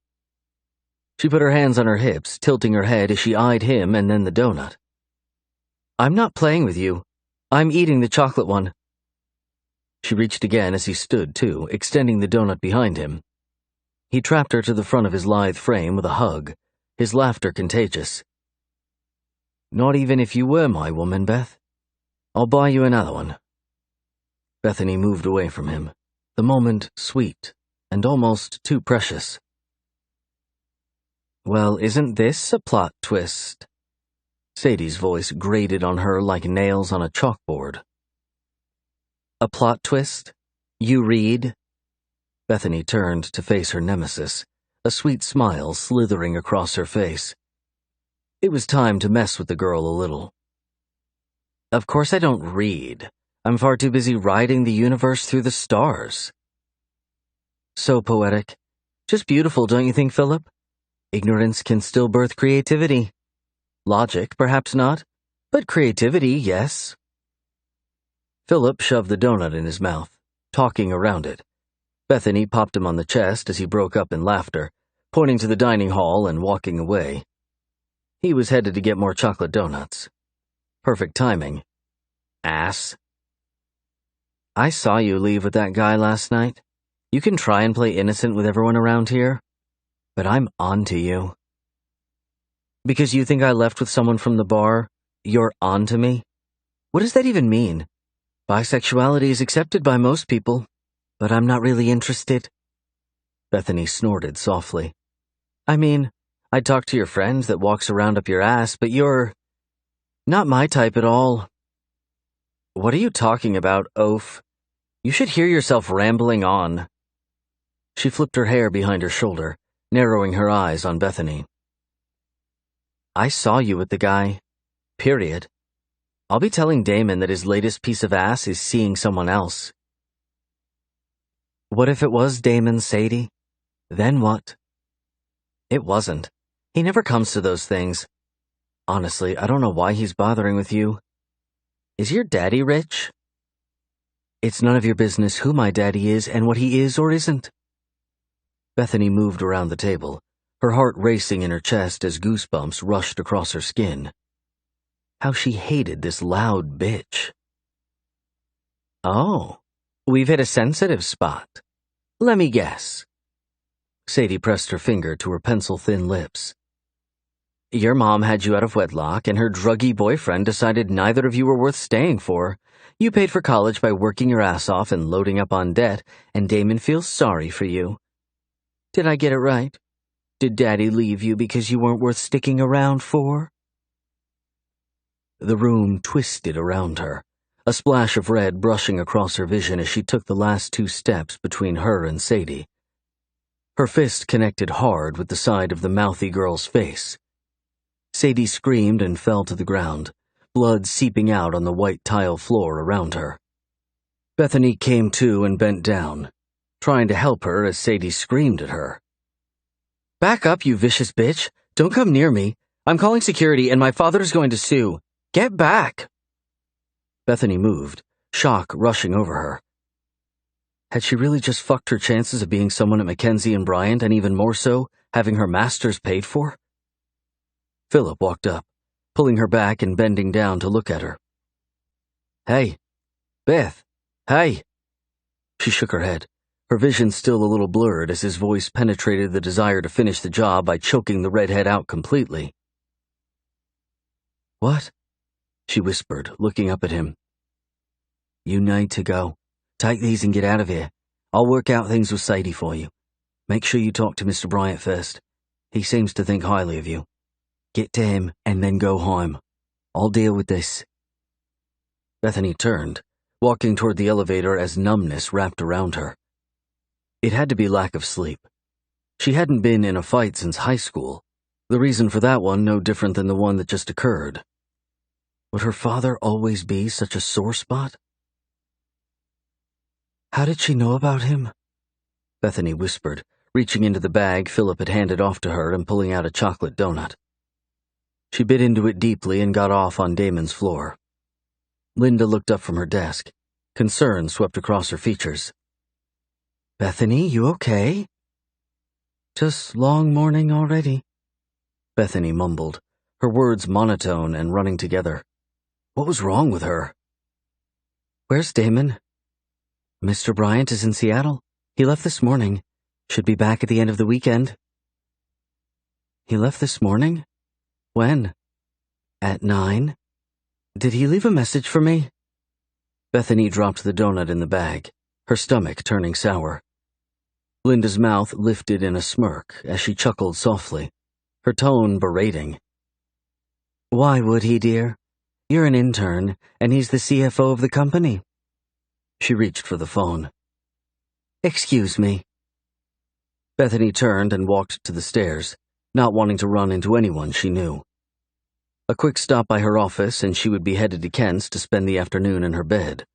She put her hands on her hips, tilting her head as she eyed him and then the donut. "I'm not playing with you. I'm eating the chocolate one." She reached again as he stood, too, extending the donut behind him. He trapped her to the front of his lithe frame with a hug, his laughter contagious. "Not even if you were my woman, Beth. I'll buy you another one." Bethany moved away from him, the moment sweet and almost too precious. "Well, isn't this a plot twist?" Sadie's voice grated on her like nails on a chalkboard. "A plot twist? You read?" Bethany turned to face her nemesis, a sweet smile slithering across her face. It was time to mess with the girl a little. "Of course I don't read. I'm far too busy riding the universe through the stars." "So poetic. Just beautiful, don't you think, Philip? Ignorance can still birth creativity. Logic, perhaps not, but creativity, yes." Philip shoved the donut in his mouth, talking around it. Bethany popped him on the chest as he broke up in laughter, pointing to the dining hall and walking away. He was headed to get more chocolate donuts. Perfect timing. Ass. "I saw you leave with that guy last night. You can try and play innocent with everyone around here, but I'm onto you." "Because you think I left with someone from the bar, you're onto me? What does that even mean? Bisexuality is accepted by most people, but I'm not really interested." Bethany snorted softly. "I mean, I'd talk to your friend that walks around up your ass, but you're not my type at all." "What are you talking about, oaf? You should hear yourself rambling on." She flipped her hair behind her shoulder, narrowing her eyes on Bethany. "I saw you with the guy. Period. I'll be telling Damon that his latest piece of ass is seeing someone else." "What if it was Damon, Sadie? Then what?" "It wasn't. He never comes to those things. Honestly, I don't know why he's bothering with you. Is your daddy rich?" "It's none of your business who my daddy is and what he is or isn't." Bethany moved around the table, her heart racing in her chest as goosebumps rushed across her skin. How she hated this loud bitch. "Oh, we've hit a sensitive spot. Let me guess." Sadie pressed her finger to her pencil-thin lips. "Your mom had you out of wedlock, and her druggy boyfriend decided neither of you were worth staying for. You paid for college by working your ass off and loading up on debt, and Damon feels sorry for you. Did I get it right? Did Daddy leave you because you weren't worth sticking around for?" The room twisted around her, a splash of red brushing across her vision as she took the last 2 steps between her and Sadie. Her fist connected hard with the side of the mouthy girl's face. Sadie screamed and fell to the ground, blood seeping out on the white tile floor around her. Bethany came to and bent down, trying to help her as Sadie screamed at her. "Back up, you vicious bitch. Don't come near me. I'm calling security and my father's going to sue. Get back!" Bethany moved, shock rushing over her. Had she really just fucked her chances of being someone at Mackenzie and Bryant, and even more so, having her masters paid for? Philip walked up, pulling her back and bending down to look at her. "Hey, Beth, hey!" She shook her head, her vision still a little blurred as his voice penetrated the desire to finish the job by choking the redhead out completely. "What?" she whispered, looking up at him. "You need to go. Take these and get out of here. I'll work out things with Sadie for you. Make sure you talk to Mr. Bryant first. He seems to think highly of you. Get to him and then go home. I'll deal with this." Bethany turned, walking toward the elevator as numbness wrapped around her. It had to be lack of sleep. She hadn't been in a fight since high school, the reason for that one no different than the one that just occurred. Would her father always be such a sore spot? "How did she know about him?" Bethany whispered, reaching into the bag Philip had handed off to her and pulling out a chocolate donut. She bit into it deeply and got off on Damon's floor. Linda looked up from her desk. Concern swept across her features. "Bethany, you okay?" "Just long morning already," Bethany mumbled, her words monotone and running together. What was wrong with her? "Where's Damon?" "Mr. Bryant is in Seattle. He left this morning. Should be back at the end of the weekend." "He left this morning? When?" "At 9. Did he leave a message for me?" Bethany dropped the donut in the bag, her stomach turning sour. Linda's mouth lifted in a smirk as she chuckled softly, her tone berating. "Why would he, dear? You're an intern, and he's the CFO of the company." She reached for the phone. "Excuse me." Bethany turned and walked to the stairs, not wanting to run into anyone she knew. A quick stop by her office and she would be headed to Kent's to spend the afternoon in her bed.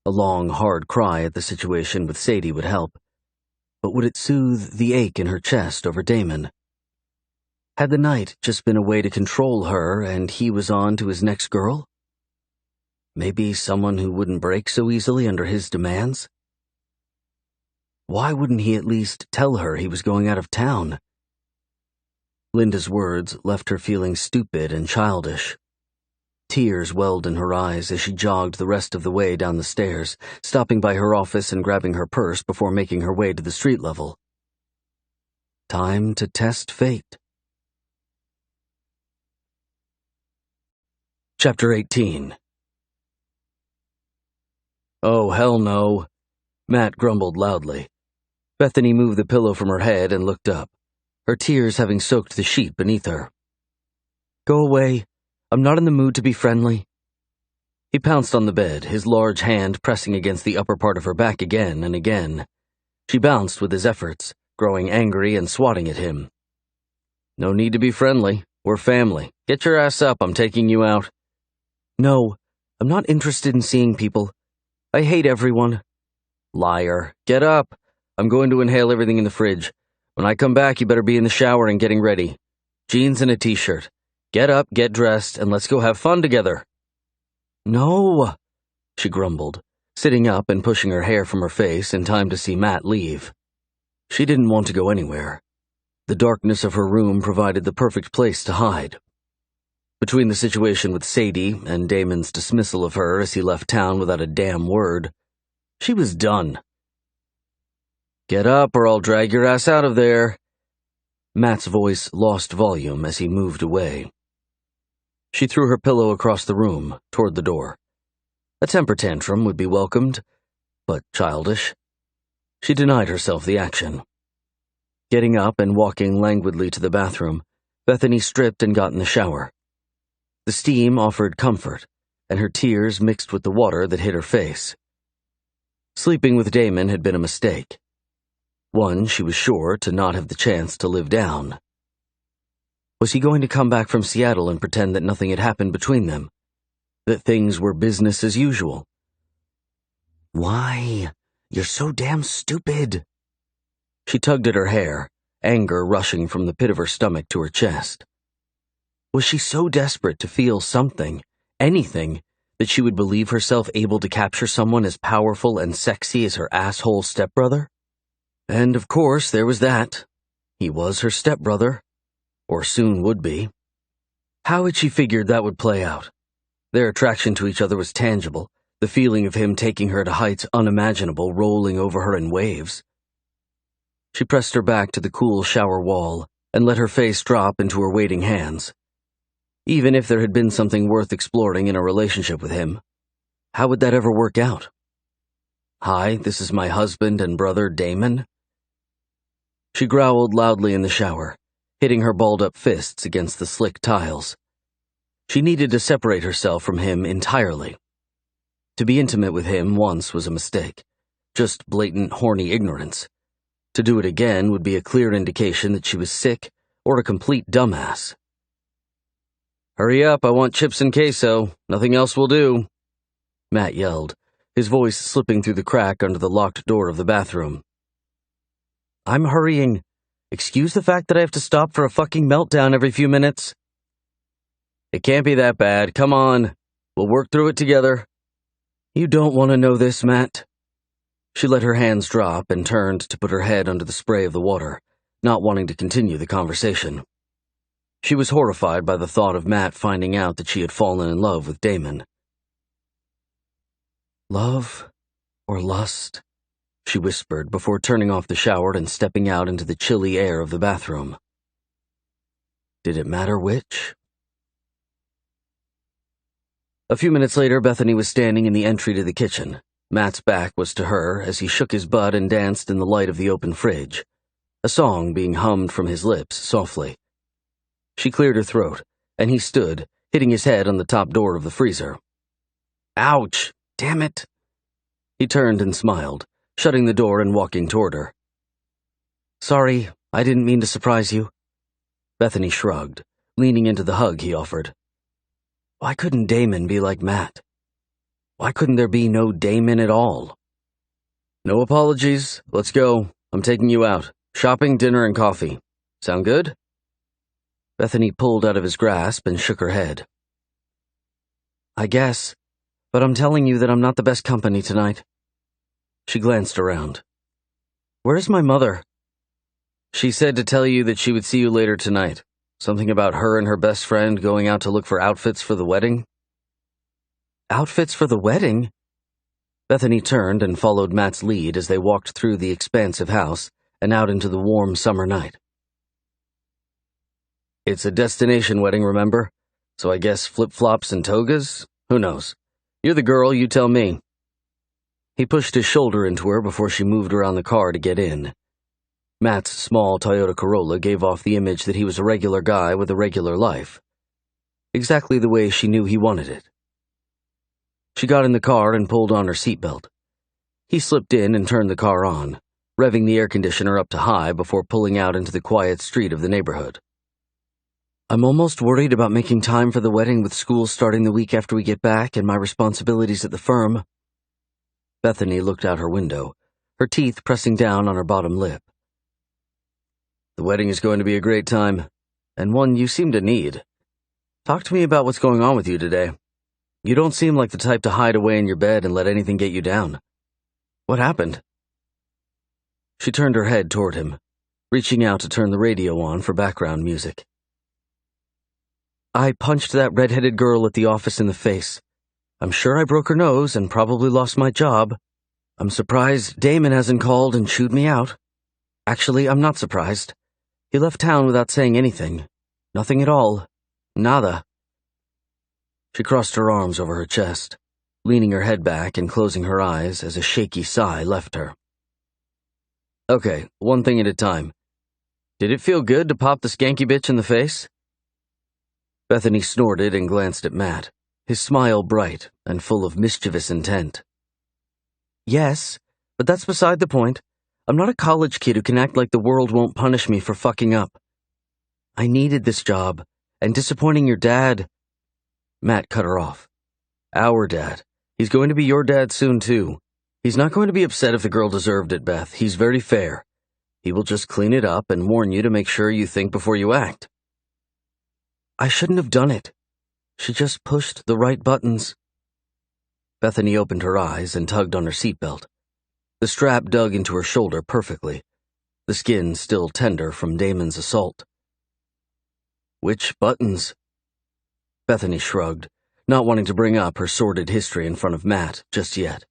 A long, hard cry at the situation with Sadie would help, but would it soothe the ache in her chest over Damon? Had the night just been a way to control her and he was on to his next girl? Maybe someone who wouldn't break so easily under his demands? Why wouldn't he at least tell her he was going out of town? Linda's words left her feeling stupid and childish. Tears welled in her eyes as she jogged the rest of the way down the stairs, stopping by her office and grabbing her purse before making her way to the street level. Time to test fate. Chapter 18. "Oh, hell no," Matt grumbled loudly. Bethany moved the pillow from her head and looked up, her tears having soaked the sheet beneath her. "Go away. I'm not in the mood to be friendly." He pounced on the bed, his large hand pressing against the upper part of her back again and again. She bounced with his efforts, growing angry and swatting at him. "No need to be friendly. We're family. Get your ass up. I'm taking you out." "No, I'm not interested in seeing people. I hate everyone." "Liar. Get up. I'm going to inhale everything in the fridge. When I come back, you better be in the shower and getting ready. Jeans and a t-shirt. Get up, get dressed, and let's go have fun together." "No," she grumbled, sitting up and pushing her hair from her face in time to see Matt leave. She didn't want to go anywhere. The darkness of her room provided the perfect place to hide. Between the situation with Sadie and Damon's dismissal of her as he left town without a damn word, she was done. "Get up or I'll drag your ass out of there." Matt's voice lost volume as he moved away. She threw her pillow across the room, toward the door. A temper tantrum would be welcomed, but childish. She denied herself the action. Getting up and walking languidly to the bathroom, Bethany stripped and got in the shower. The steam offered comfort, and her tears mixed with the water that hit her face. Sleeping with Damon had been a mistake. One she was sure to not have the chance to live down. Was he going to come back from Seattle and pretend that nothing had happened between them? That things were business as usual? Why? You're so damn stupid. She tugged at her hair, anger rushing from the pit of her stomach to her chest. Was she so desperate to feel something, anything, that she would believe herself able to capture someone as powerful and sexy as her asshole stepbrother? And of course, there was that. He was her stepbrother, or soon would be. How had she figured that would play out? Their attraction to each other was tangible, the feeling of him taking her to heights unimaginable rolling over her in waves. She pressed her back to the cool shower wall and let her face drop into her waiting hands. Even if there had been something worth exploring in a relationship with him, how would that ever work out? Hi, this is my husband and brother Damon. She growled loudly in the shower, hitting her balled-up fists against the slick tiles. She needed to separate herself from him entirely. To be intimate with him once was a mistake, just blatant horny ignorance. To do it again would be a clear indication that she was sick or a complete dumbass. "Hurry up, I want chips and queso. Nothing else will do," Matt yelled, his voice slipping through the crack under the locked door of the bathroom. "I'm hurrying. Excuse the fact that I have to stop for a fucking meltdown every few minutes." "It can't be that bad. Come on. We'll work through it together." "You don't want to know this, Matt." She let her hands drop and turned to put her head under the spray of the water, not wanting to continue the conversation. She was horrified by the thought of Matt finding out that she had fallen in love with Damon. "Love or lust?" she whispered before turning off the shower and stepping out into the chilly air of the bathroom. Did it matter which? A few minutes later, Bethany was standing in the entry to the kitchen. Matt's back was to her as he shook his butt and danced in the light of the open fridge, a song being hummed from his lips softly. She cleared her throat, and he stood, hitting his head on the top door of the freezer. "Ouch! Damn it!" He turned and smiled, shutting the door and walking toward her. "Sorry, I didn't mean to surprise you." Bethany shrugged, leaning into the hug he offered. Why couldn't Damon be like Matt? Why couldn't there be no Damon at all? "No apologies. Let's go. I'm taking you out. Shopping, dinner, and coffee. Sound good?" Bethany pulled out of his grasp and shook her head. "I guess, but I'm telling you that I'm not the best company tonight." She glanced around. "Where's my mother?" "She said to tell you that she would see you later tonight. Something about her and her best friend going out to look for outfits for the wedding." "Outfits for the wedding?" Bethany turned and followed Matt's lead as they walked through the expansive house and out into the warm summer night. "It's a destination wedding, remember? So I guess flip-flops and togas? Who knows? You're the girl, you tell me." He pushed his shoulder into her before she moved around the car to get in. Matt's small Toyota Corolla gave off the image that he was a regular guy with a regular life. Exactly the way she knew he wanted it. She got in the car and pulled on her seatbelt. He slipped in and turned the car on, revving the air conditioner up to high before pulling out into the quiet street of the neighborhood. "I'm almost worried about making time for the wedding with school starting the week after we get back and my responsibilities at the firm." Bethany looked out her window, her teeth pressing down on her bottom lip. "The wedding is going to be a great time, and one you seem to need. Talk to me about what's going on with you today. You don't seem like the type to hide away in your bed and let anything get you down. What happened?" She turned her head toward him, reaching out to turn the radio on for background music. "I punched that red-headed girl at the office in the face. I'm sure I broke her nose and probably lost my job. I'm surprised Damon hasn't called and chewed me out. Actually, I'm not surprised. He left town without saying anything. Nothing at all. Nada." She crossed her arms over her chest, leaning her head back and closing her eyes as a shaky sigh left her. "Okay, one thing at a time. Did it feel good to pop the skanky bitch in the face?" Bethany snorted and glanced at Matt, his smile bright and full of mischievous intent. "Yes, but that's beside the point. I'm not a college kid who can act like the world won't punish me for fucking up. I needed this job, and disappointing your dad—" Matt cut her off. "Our dad. He's going to be your dad soon, too. He's not going to be upset if the girl deserved it, Beth. He's very fair. He will just clean it up and warn you to make sure you think before you act. I shouldn't have done it. She just pushed the right buttons. Bethany opened her eyes and tugged on her seatbelt. The strap dug into her shoulder perfectly, the skin still tender from Damon's assault. Which buttons? Bethany shrugged, not wanting to bring up her sordid history in front of Matt just yet.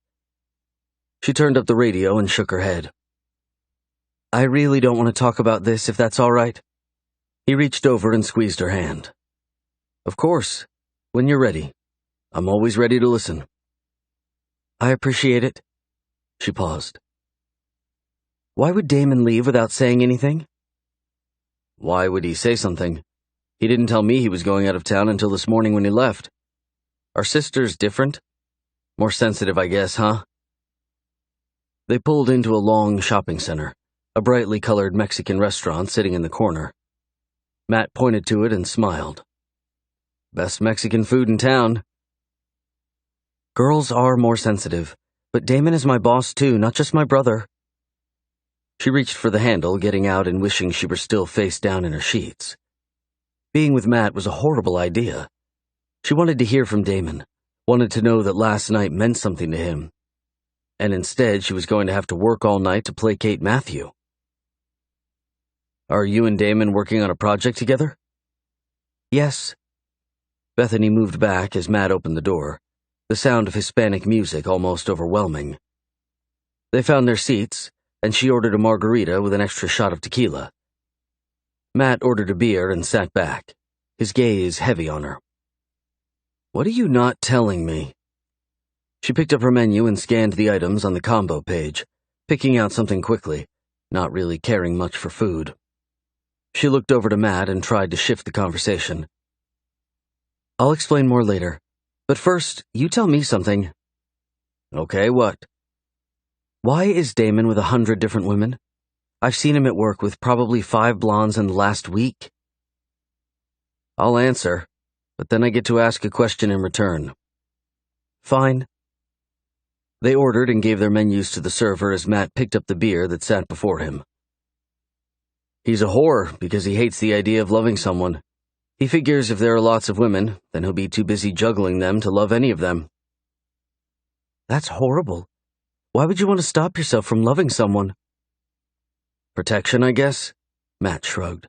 She turned up the radio and shook her head. I really don't want to talk about this, if that's all right. He reached over and squeezed her hand. Of course, when you're ready. I'm always ready to listen. I appreciate it. She paused. Why would Damon leave without saying anything? Why would he say something? He didn't tell me he was going out of town until this morning when he left. Are sisters different? More sensitive, I guess, huh? They pulled into a long shopping center, a brightly colored Mexican restaurant sitting in the corner. Matt pointed to it and smiled. Best Mexican food in town. Girls are more sensitive, but Damon is my boss too, not just my brother. She reached for the handle, getting out and wishing she were still face down in her sheets. Being with Matt was a horrible idea. She wanted to hear from Damon, wanted to know that last night meant something to him. And instead, she was going to have to work all night to placate Matthew. Are you and Damon working on a project together? Yes. Bethany moved back as Matt opened the door, the sound of Hispanic music almost overwhelming. They found their seats, and she ordered a margarita with an extra shot of tequila. Matt ordered a beer and sat back, his gaze heavy on her. What are you not telling me? She picked up her menu and scanned the items on the combo page, picking out something quickly, not really caring much for food. She looked over to Matt and tried to shift the conversation. I'll explain more later, but first, you tell me something. Okay, what? Why is Damon with 100 different women? I've seen him at work with probably 5 blondes in the last week. I'll answer, but then I get to ask a question in return. Fine. They ordered and gave their menus to the server as Matt picked up the beer that sat before him. He's a whore because he hates the idea of loving someone. He figures if there are lots of women, then he'll be too busy juggling them to love any of them. That's horrible. Why would you want to stop yourself from loving someone? Protection, I guess? Matt shrugged.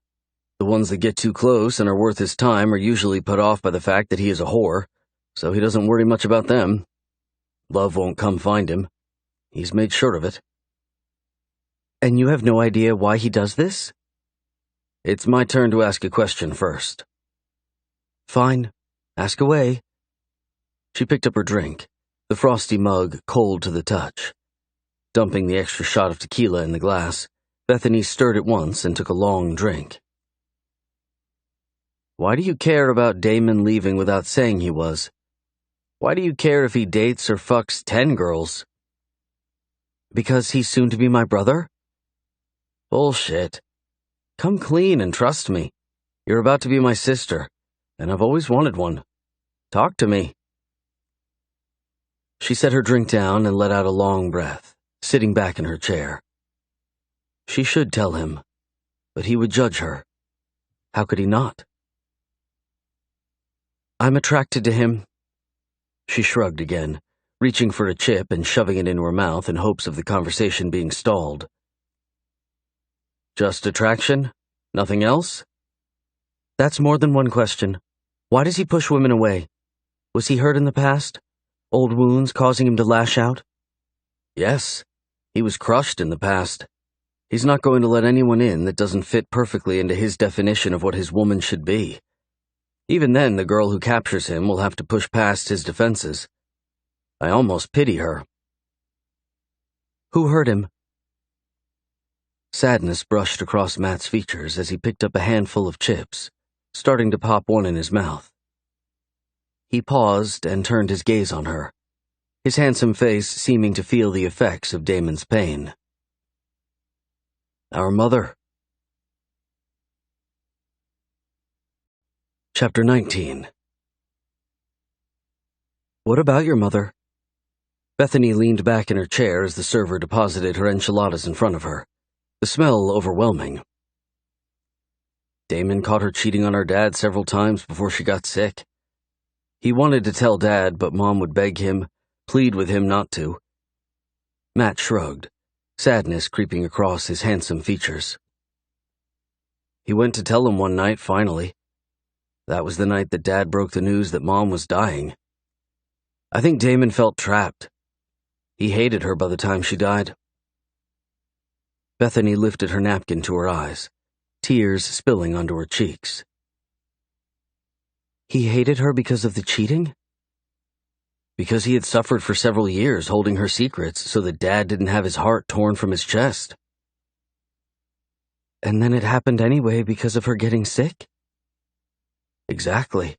The ones that get too close and are worth his time are usually put off by the fact that he is a whore, so he doesn't worry much about them. Love won't come find him. He's made sure of it. And you have no idea why he does this? It's my turn to ask a question first. Fine. Ask away. She picked up her drink, the frosty mug cold to the touch. Dumping the extra shot of tequila in the glass, Bethany stirred it once and took a long drink. Why do you care about Damon leaving without saying he was? Why do you care if he dates or fucks 10 girls? Because he's soon to be my brother? Bullshit. Come clean and trust me. You're about to be my sister, and I've always wanted one. Talk to me. She set her drink down and let out a long breath, sitting back in her chair. She should tell him, but he would judge her. How could he not? I'm attracted to him. She shrugged again, reaching for a chip and shoving it into her mouth in hopes of the conversation being stalled. Just attraction? Nothing else? That's more than one question. Why does he push women away? Was he hurt in the past? Old wounds causing him to lash out? Yes, he was crushed in the past. He's not going to let anyone in that doesn't fit perfectly into his definition of what his woman should be. Even then, the girl who captures him will have to push past his defenses. I almost pity her. Who hurt him? Sadness brushed across Matt's features as he picked up a handful of chips, starting to pop one in his mouth. He paused and turned his gaze on her, his handsome face seeming to feel the effects of Damon's pain. Our mother. Chapter 19. What about your mother? Bethany leaned back in her chair as the server deposited her enchiladas in front of her, the smell overwhelming. Damon caught her cheating on our dad several times before she got sick. He wanted to tell Dad, but Mom would beg him, plead with him not to. Matt shrugged, sadness creeping across his handsome features. He went to tell him one night, finally. That was the night that Dad broke the news that Mom was dying. I think Damon felt trapped. He hated her by the time she died. Bethany lifted her napkin to her eyes, tears spilling onto her cheeks. He hated her because of the cheating? Because he had suffered for several years holding her secrets so that Dad didn't have his heart torn from his chest. And then it happened anyway because of her getting sick? Exactly.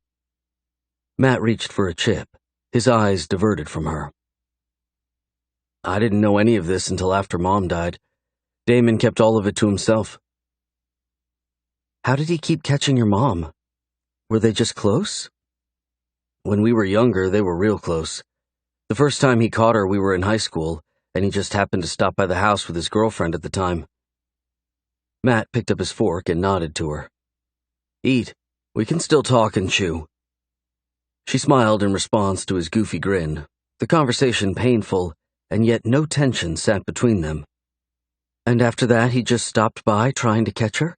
Matt reached for a chip, his eyes diverted from her. I didn't know any of this until after Mom died. Damon kept all of it to himself. How did he keep catching your mom? Were they just close? When we were younger, they were real close. The first time he caught her, we were in high school, and he just happened to stop by the house with his girlfriend at the time. Matt picked up his fork and nodded to her. Eat. We can still talk and chew. She smiled in response to his goofy grin, the conversation painful, and yet no tension sat between them. And after that, he just stopped by trying to catch her?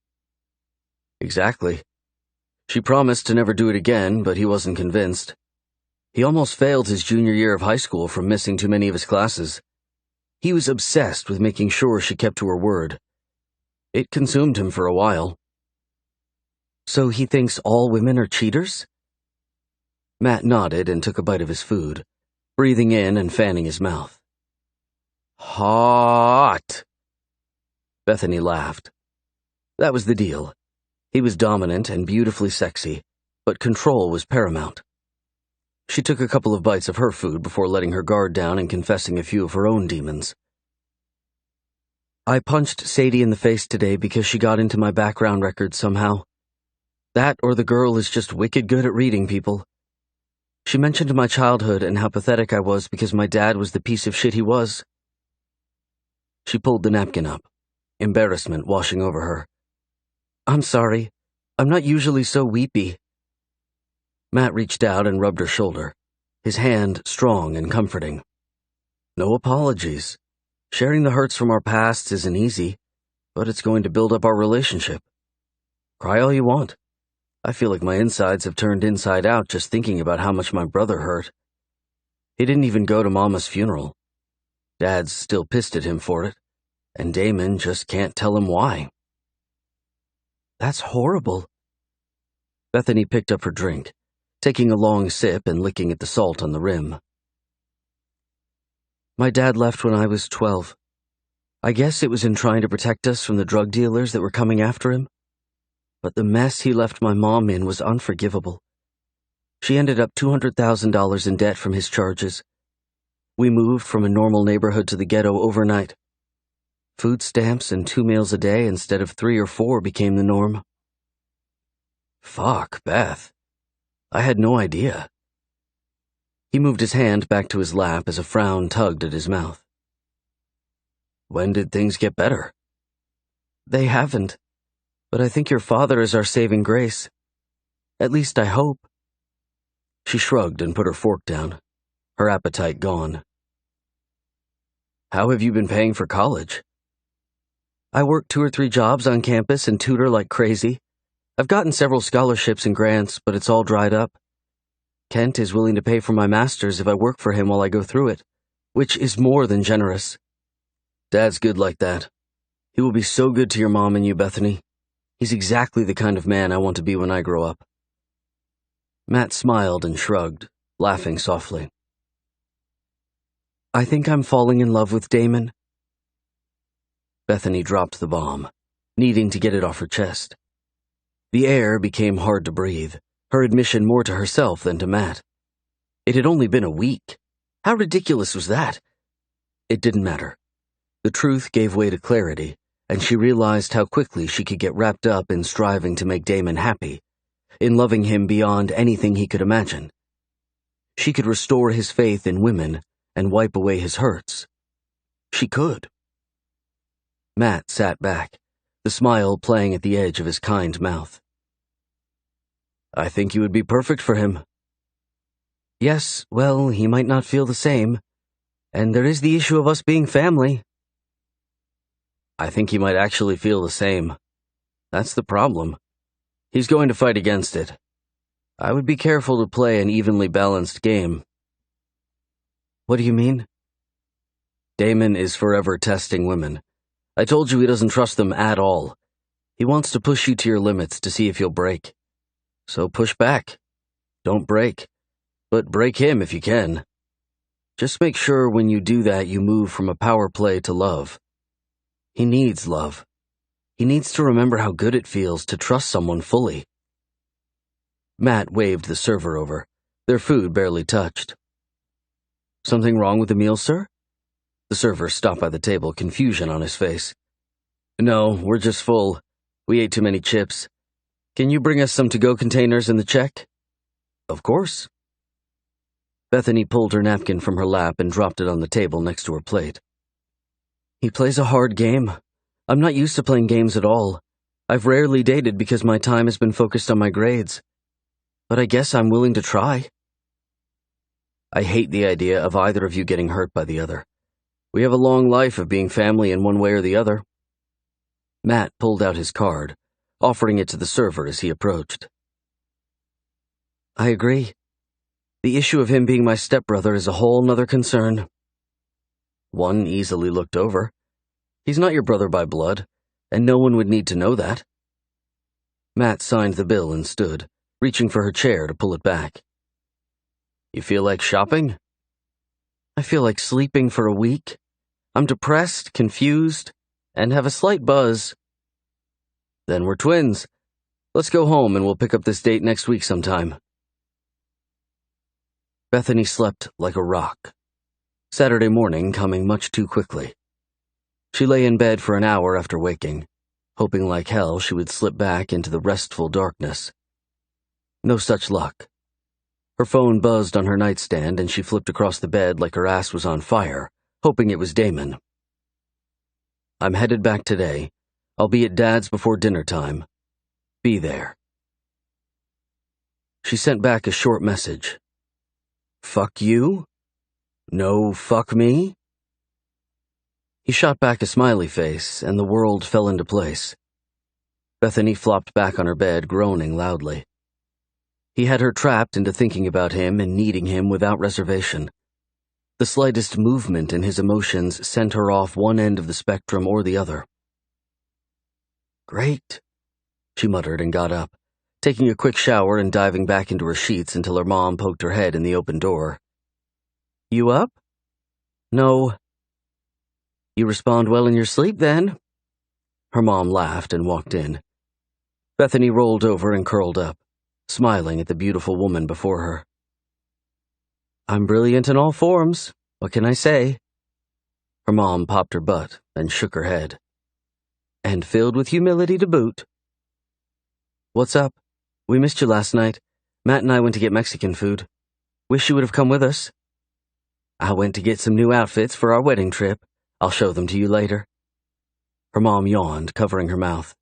Exactly. She promised to never do it again, but he wasn't convinced. He almost failed his junior year of high school from missing too many of his classes. He was obsessed with making sure she kept to her word. It consumed him for a while. So he thinks all women are cheaters? Matt nodded and took a bite of his food, breathing in and fanning his mouth. Hot! Bethany laughed. That was the deal. He was dominant and beautifully sexy, but control was paramount. She took a couple of bites of her food before letting her guard down and confessing a few of her own demons. I punched Sadie in the face today because she got into my background records somehow. That or the girl is just wicked good at reading people. She mentioned my childhood and how pathetic I was because my dad was the piece of shit he was. She pulled the napkin up, embarrassment washing over her. I'm sorry. I'm not usually so weepy. Matt reached out and rubbed her shoulder, his hand strong and comforting. No apologies. Sharing the hurts from our pasts isn't easy, but it's going to build up our relationship. Cry all you want. I feel like my insides have turned inside out just thinking about how much my brother hurt. He didn't even go to Mama's funeral. Dad's still pissed at him for it, and Damon just can't tell him why. That's horrible. Bethany picked up her drink, taking a long sip and licking at the salt on the rim. My dad left when I was 12. I guess it was in trying to protect us from the drug dealers that were coming after him. But the mess he left my mom in was unforgivable. She ended up $200,000 in debt from his charges. We moved from a normal neighborhood to the ghetto overnight. Food stamps and 2 meals a day instead of 3 or 4 became the norm. Fuck, Beth. I had no idea. He moved his hand back to his lap as a frown tugged at his mouth. When did things get better? They haven't, but I think your father is our saving grace. At least I hope. She shrugged and put her fork down, her appetite gone. How have you been paying for college? I work 2 or 3 jobs on campus and tutor like crazy. I've gotten several scholarships and grants, but it's all dried up. Kent is willing to pay for my master's if I work for him while I go through it, which is more than generous. Dad's good like that. He will be so good to your mom and you, Bethany. He's exactly the kind of man I want to be when I grow up. Matt smiled and shrugged, laughing softly. I think I'm falling in love with Damon. Bethany dropped the bomb, needing to get it off her chest. The air became hard to breathe, her admission more to herself than to Matt. It had only been a week. How ridiculous was that? It didn't matter. The truth gave way to clarity, and she realized how quickly she could get wrapped up in striving to make Damon happy, in loving him beyond anything he could imagine. She could restore his faith in women and wipe away his hurts. She could. Matt sat back, the smile playing at the edge of his kind mouth. I think you would be perfect for him. Yes, well, he might not feel the same. And there is the issue of us being family. I think he might actually feel the same. That's the problem. He's going to fight against it. I would be careful to play an evenly balanced game. What do you mean? Damon is forever testing women. I told you he doesn't trust them at all. He wants to push you to your limits to see if you'll break. So push back. Don't break. But break him if you can. Just make sure when you do that you move from a power play to love. He needs love. He needs to remember how good it feels to trust someone fully. Matt waved the server over, their food barely touched. Something wrong with the meal, sir? The server stopped by the table, confusion on his face. No, we're just full. We ate too many chips. Can you bring us some to-go containers in the check? Of course. Bethany pulled her napkin from her lap and dropped it on the table next to her plate. He plays a hard game. I'm not used to playing games at all. I've rarely dated because my time has been focused on my grades. But I guess I'm willing to try. I hate the idea of either of you getting hurt by the other. We have a long life of being family in one way or the other. Matt pulled out his card, offering it to the server as he approached. I agree. The issue of him being my stepbrother is a whole nother concern. One easily looked over. He's not your brother by blood, and no one would need to know that. Matt signed the bill and stood, reaching for her chair to pull it back. You feel like shopping? I feel like sleeping for a week. I'm depressed, confused, and have a slight buzz. Then we're twins. Let's go home and we'll pick up this date next week sometime. Bethany slept like a rock. Saturday morning coming much too quickly. She lay in bed for an hour after waking, hoping like hell she would slip back into the restful darkness. No such luck. Her phone buzzed on her nightstand and she flipped across the bed like her ass was on fire, hoping it was Damon. I'm headed back today. I'll be at Dad's before dinner time. Be there. She sent back a short message. Fuck you? No, fuck me? He shot back a smiley face, and the world fell into place. Bethany flopped back on her bed, groaning loudly. He had her trapped into thinking about him and needing him without reservation. The slightest movement in his emotions sent her off one end of the spectrum or the other. Great, she muttered and got up, taking a quick shower and diving back into her sheets until her mom poked her head in the open door. You up? No. You respond well in your sleep, then? Her mom laughed and walked in. Bethany rolled over and curled up, smiling at the beautiful woman before her. I'm brilliant in all forms. What can I say? Her mom popped her butt and shook her head. And filled with humility to boot. What's up? We missed you last night. Matt and I went to get Mexican food. Wish you would have come with us. I went to get some new outfits for our wedding trip. I'll show them to you later. Her mom yawned, covering her mouth.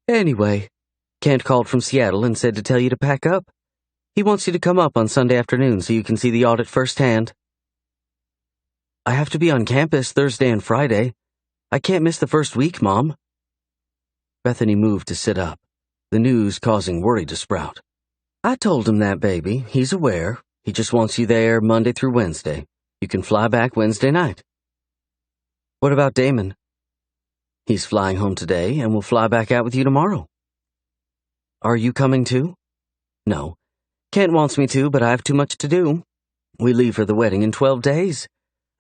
Anyway, Kent called from Seattle and said to tell you to pack up. He wants you to come up on Sunday afternoon so you can see the audit firsthand. I have to be on campus Thursday and Friday. I can't miss the first week, Mom. Bethany moved to sit up, the news causing worry to sprout. I told him that, baby. He's aware. He just wants you there Monday through Wednesday. You can fly back Wednesday night. What about Damon? He's flying home today and will fly back out with you tomorrow. Are you coming too? No. Kent wants me to, but I have too much to do. We leave for the wedding in 12 days.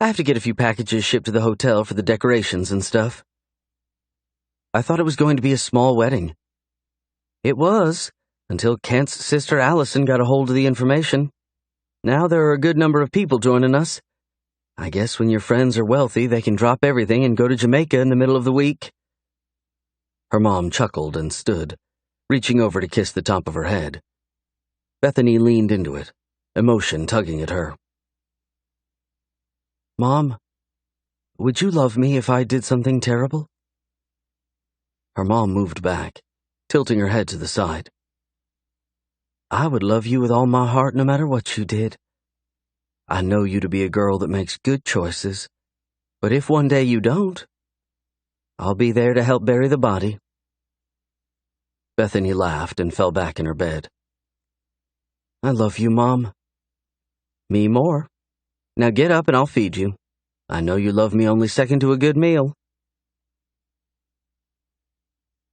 I have to get a few packages shipped to the hotel for the decorations and stuff. I thought it was going to be a small wedding. It was, until Kent's sister Allison got a hold of the information. Now there are a good number of people joining us. I guess when your friends are wealthy, they can drop everything and go to Jamaica in the middle of the week. Her mom chuckled and stood, reaching over to kiss the top of her head. Bethany leaned into it, emotion tugging at her. Mom, would you love me if I did something terrible? Her mom moved back, tilting her head to the side. I would love you with all my heart no matter what you did. I know you to be a girl that makes good choices, but if one day you don't, I'll be there to help bury the body. Bethany laughed and fell back in her bed. I love you, Mom. Me more. Now get up and I'll feed you. I know you love me only second to a good meal.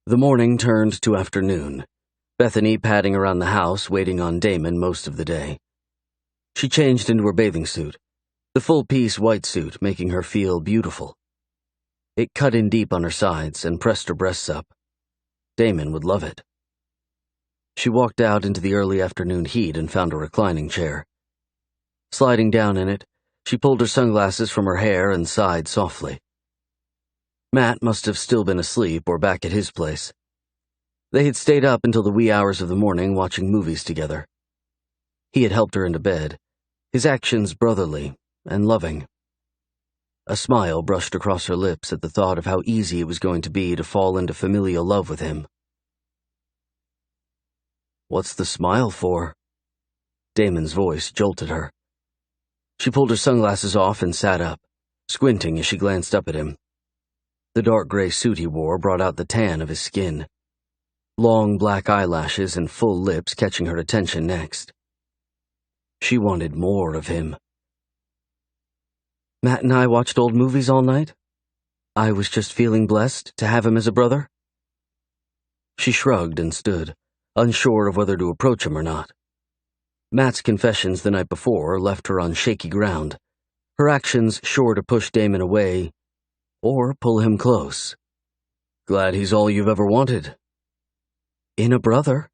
The morning turned to afternoon, Bethany padding around the house waiting on Damon most of the day. She changed into her bathing suit, the full-piece white suit making her feel beautiful. It cut in deep on her sides and pressed her breasts up. Damon would love it. She walked out into the early afternoon heat and found a reclining chair. Sliding down in it, she pulled her sunglasses from her hair and sighed softly. Matt must have still been asleep or back at his place. They had stayed up until the wee hours of the morning watching movies together. He had helped her into bed, his actions brotherly and loving. A smile brushed across her lips at the thought of how easy it was going to be to fall into familial love with him. What's the smile for? Damon's voice jolted her. She pulled her sunglasses off and sat up, squinting as she glanced up at him. The dark gray suit he wore brought out the tan of his skin. Long black eyelashes and full lips catching her attention next. She wanted more of him. Matt and I watched old movies all night. I was just feeling blessed to have him as a brother. She shrugged and stood, unsure of whether to approach him or not. Matt's confessions the night before left her on shaky ground, her actions sure to push Damon away or pull him close. Glad he's all you've ever wanted. In a brother,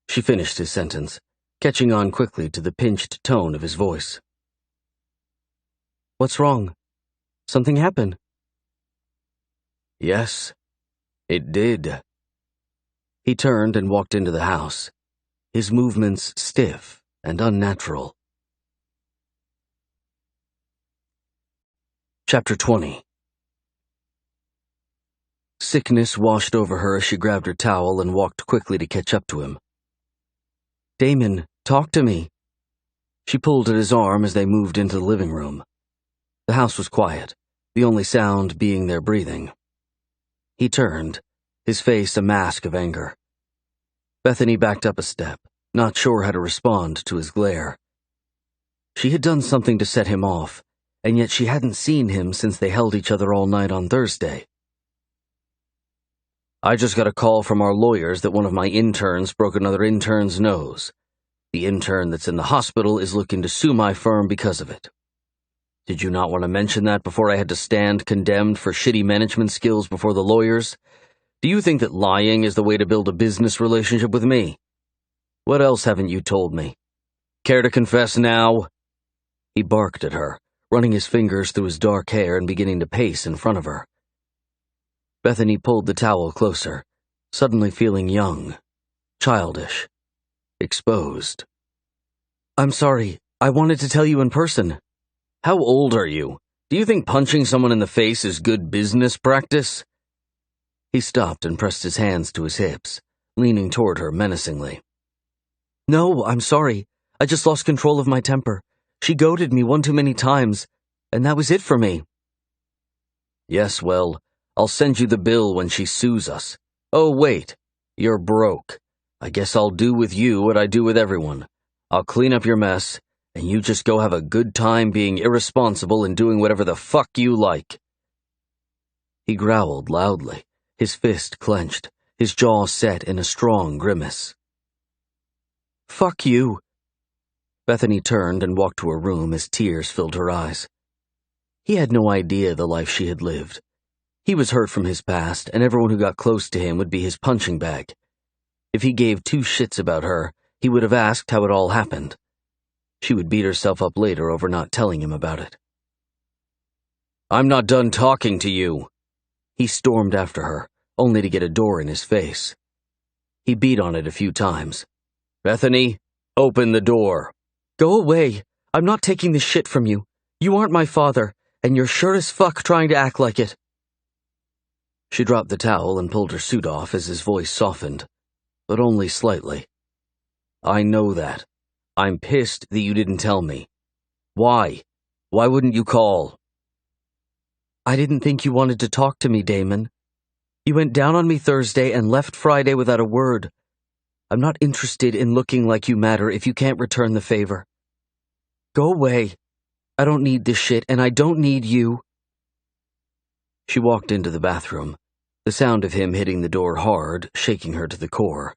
she finished his sentence, catching on quickly to the pinched tone of his voice. What's wrong? Something happened? Yes, it did. He turned and walked into the house, his movements stiff and unnatural. Chapter 20. Sickness washed over her as she grabbed her towel and walked quickly to catch up to him. Damon, talk to me. She pulled at his arm as they moved into the living room. The house was quiet, the only sound being their breathing. He turned, his face a mask of anger. Bethany backed up a step, not sure how to respond to his glare. She had done something to set him off, and yet she hadn't seen him since they held each other all night on Thursday. I just got a call from our lawyers that one of my interns broke another intern's nose. The intern that's in the hospital is looking to sue my firm because of it. Did you not want to mention that before I had to stand condemned for shitty management skills before the lawyers? Do you think that lying is the way to build a business relationship with me? What else haven't you told me? Care to confess now? He barked at her, running his fingers through his dark hair and beginning to pace in front of her. Bethany pulled the towel closer, suddenly feeling young, childish, exposed. I'm sorry, I wanted to tell you in person. How old are you? Do you think punching someone in the face is good business practice? He stopped and pressed his hands to his hips, leaning toward her menacingly. No, I'm sorry. I just lost control of my temper. She goaded me one too many times, and that was it for me. Yes, well, I'll send you the bill when she sues us. Oh, wait, you're broke. I guess I'll do with you what I do with everyone. I'll clean up your mess, and you just go have a good time being irresponsible and doing whatever the fuck you like. He growled loudly, his fist clenched, his jaw set in a strong grimace. Fuck you. Bethany turned and walked to her room as tears filled her eyes. He had no idea the life she had lived. He was hurt from his past, and everyone who got close to him would be his punching bag. If he gave two shits about her, he would have asked how it all happened. She would beat herself up later over not telling him about it. I'm not done talking to you. He stormed after her, only to get a door in his face. He beat on it a few times. Bethany, open the door. Go away. I'm not taking this shit from you. You aren't my father. and you're sure as fuck trying to act like it." She dropped the towel and pulled her suit off as his voice softened, but only slightly. "I know that. I'm pissed that you didn't tell me. Why? Why wouldn't you call?" "I didn't think you wanted to talk to me, Damon. You went down on me Thursday and left Friday without a word. I'm not interested in looking like you matter if you can't return the favor. Go away. I don't need this shit, and I don't need you." She walked into the bathroom, the sound of him hitting the door hard, shaking her to the core.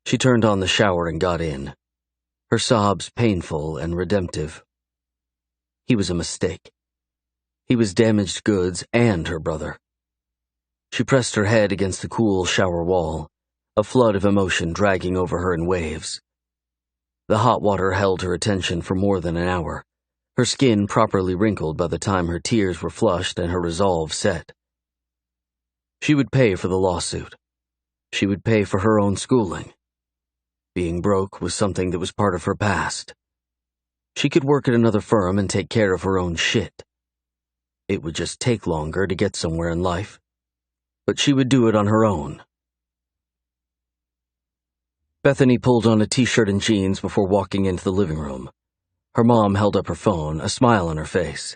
She turned on the shower and got in, her sobs painful and redemptive. He was a mistake. He was damaged goods and her brother. She pressed her head against the cool shower wall, a flood of emotion dragging over her in waves. The hot water held her attention for more than an hour, her skin properly wrinkled by the time her tears were flushed and her resolve set. She would pay for the lawsuit. She would pay for her own schooling. Being broke was something that was part of her past. She could work at another firm and take care of her own shit. It would just take longer to get somewhere in life, but she would do it on her own. Bethany pulled on a t-shirt and jeans before walking into the living room. Her mom held up her phone, a smile on her face.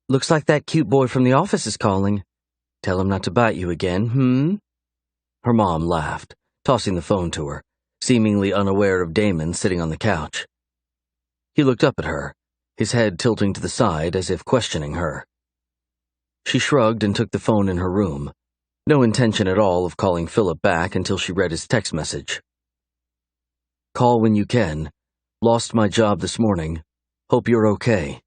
"Looks like that cute boy from the office is calling. Tell him not to bite you again, Her mom laughed, tossing the phone to her, seemingly unaware of Damon sitting on the couch. He looked up at her, his head tilting to the side as if questioning her. She shrugged and took the phone in her room, no intention at all of calling Philip back until she read his text message. "Call when you can. Lost my job this morning. Hope you're okay."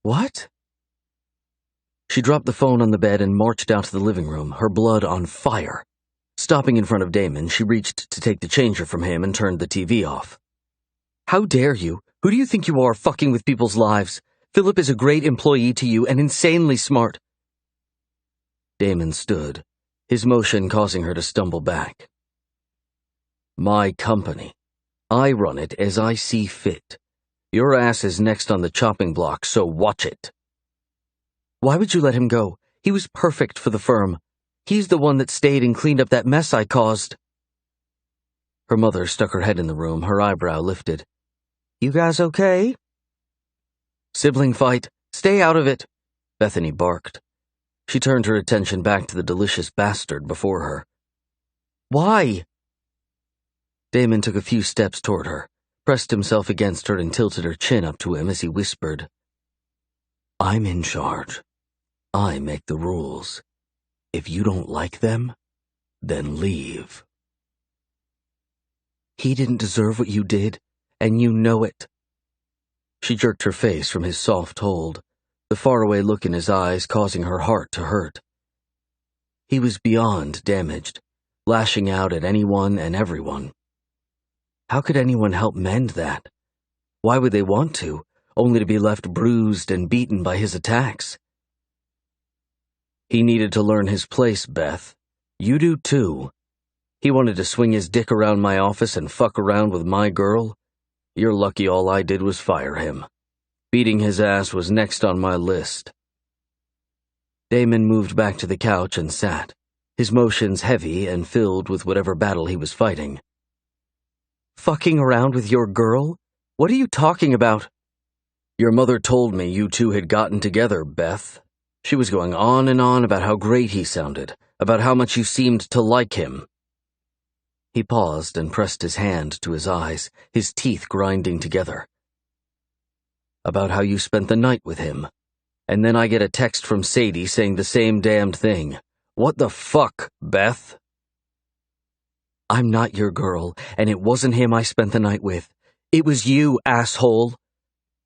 "What?" She dropped the phone on the bed and marched out to the living room, her blood on fire. Stopping in front of Damon, she reached to take the changer from him and turned the TV off. "How dare you? Who do you think you are, fucking with people's lives? Philip is a great employee to you and insanely smart." Damon stood, his motion causing her to stumble back. "My company. I run it as I see fit. Your ass is next on the chopping block, so watch it." "Why would you let him go? He was perfect for the firm. He's the one that stayed and cleaned up that mess I caused." Her mother stuck her head in the room, her eyebrow lifted. "You guys okay?" "Sibling fight. Stay out of it," Bethany barked. She turned her attention back to the delicious bastard before her. "Why?" Damon took a few steps toward her, pressed himself against her and tilted her chin up to him as he whispered, "I'm in charge. I make the rules. If you don't like them, then leave." "He didn't deserve what you did, and you know it." She jerked her face from his soft hold, the faraway look in his eyes causing her heart to hurt. He was beyond damaged, lashing out at anyone and everyone. How could anyone help mend that? Why would they want to, only to be left bruised and beaten by his attacks? He needed to learn his place, Beth. You do too. He wanted to swing his dick around my office and fuck around with my girl. You're lucky all I did was fire him. Beating his ass was next on my list. Damon moved back to the couch and sat, his motions heavy and filled with whatever battle he was fighting. "Fucking around with your girl? What are you talking about?" Your mother told me you two had gotten together, Beth. She was going on and on about how great he sounded, about how much you seemed to like him. He paused and pressed his hand to his eyes, his teeth grinding together. About how you spent the night with him. And then I get a text from Sadie saying the same damned thing. What the fuck, Beth? I'm not your girl, and it wasn't him I spent the night with. It was you, asshole.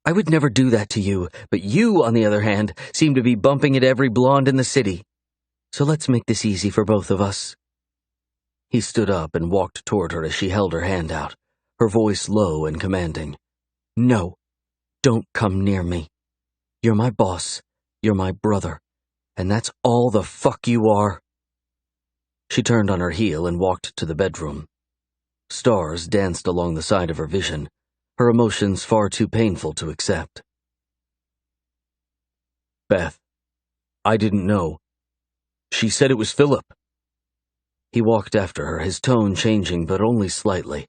I would never do that to you, but you, on the other hand, seem to be bumping into every blonde in the city. So let's make this easy for both of us. He stood up and walked toward her as she held her hand out, her voice low and commanding. No, don't come near me. You're my boss, you're my brother, and that's all the fuck you are. She turned on her heel and walked to the bedroom. Stars danced along the side of her vision, her emotions far too painful to accept. Beth, I didn't know. She said it was Philip. He walked after her, his tone changing but only slightly.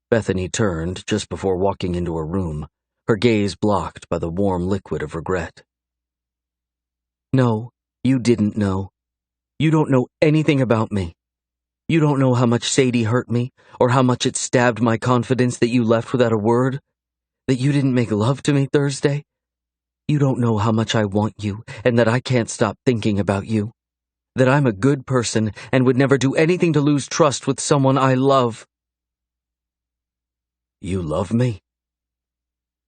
Bethany turned just before walking into her room, her gaze blocked by the warm liquid of regret. No, you didn't know. You don't know anything about me. You don't know how much Sadie hurt me, or how much it stabbed my confidence that you left without a word, that you didn't make love to me Thursday. You don't know how much I want you, and that I can't stop thinking about you. That I'm a good person and would never do anything to lose trust with someone I love. You love me?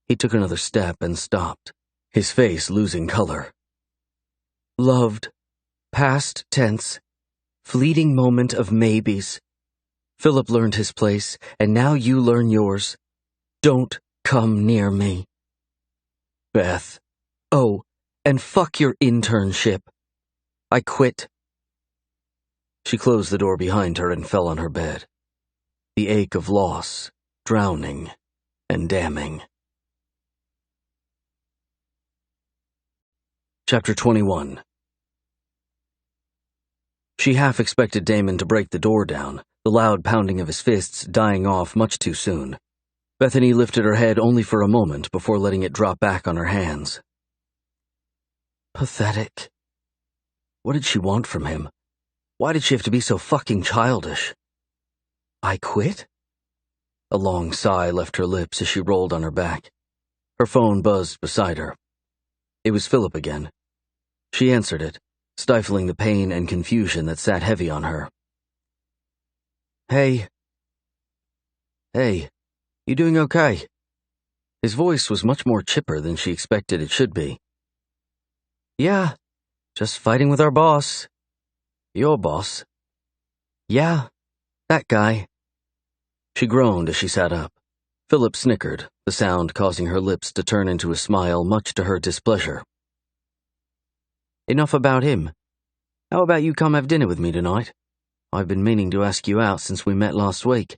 He took another step and stopped, his face losing color. Loved. Past tense. Fleeting moment of maybes. Philip learned his place, and now you learn yours. Don't come near me. Beth. Oh, and fuck your internship. I quit. She closed the door behind her and fell on her bed. The ache of loss, drowning, and damning. Chapter 21. She half expected Damon to break the door down, the loud pounding of his fists dying off much too soon. Bethany lifted her head only for a moment before letting it drop back on her hands. Pathetic. What did she want from him? Why did she have to be so fucking childish? I quit? A long sigh left her lips as she rolled on her back. Her phone buzzed beside her. It was Philip again. She answered it, stifling the pain and confusion that sat heavy on her. Hey. Hey, you doing okay? His voice was much more chipper than she expected it should be. Yeah, just fighting with our boss. Your boss? Yeah, that guy. She groaned as she sat up. Philip snickered, the sound causing her lips to turn into a smile much to her displeasure. Enough about him. How about you come have dinner with me tonight? I've been meaning to ask you out since we met last week.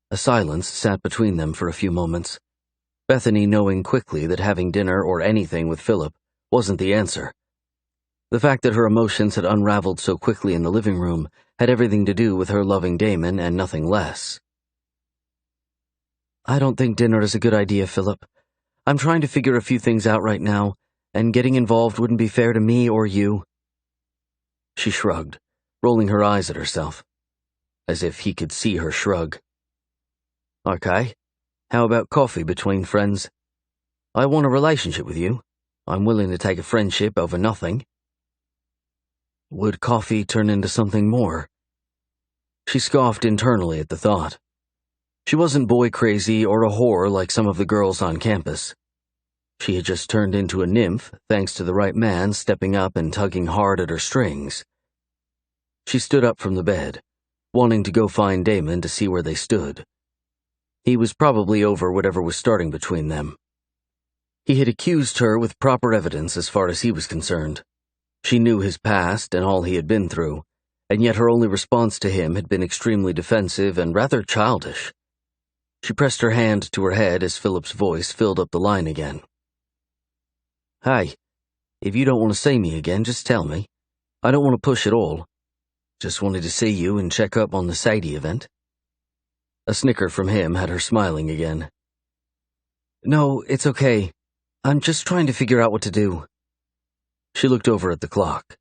A silence sat between them for a few moments, Bethany knowing quickly that having dinner or anything with Philip wasn't the answer. The fact that her emotions had unraveled so quickly in the living room had everything to do with her loving Damon and nothing less. I don't think dinner is a good idea, Philip. I'm trying to figure a few things out right now, and getting involved wouldn't be fair to me or you. She shrugged, rolling her eyes at herself, as if he could see her shrug. Okay, how about coffee between friends? I want a relationship with you. I'm willing to take a friendship over nothing. Would coffee turn into something more? She scoffed internally at the thought. She wasn't boy-crazy or a whore like some of the girls on campus. She had just turned into a nymph thanks to the right man stepping up and tugging hard at her strings. She stood up from the bed, wanting to go find Damon to see where they stood. He was probably over whatever was starting between them. He had accused her with proper evidence as far as he was concerned. She knew his past and all he had been through, and yet her only response to him had been extremely defensive and rather childish. She pressed her hand to her head as Philip's voice filled up the line again. Hey, if you don't want to see me again, just tell me. I don't want to push at all. Just wanted to see you and check up on the Sadie event. A snicker from him had her smiling again. No, it's okay. I'm just trying to figure out what to do. She looked over at the clock.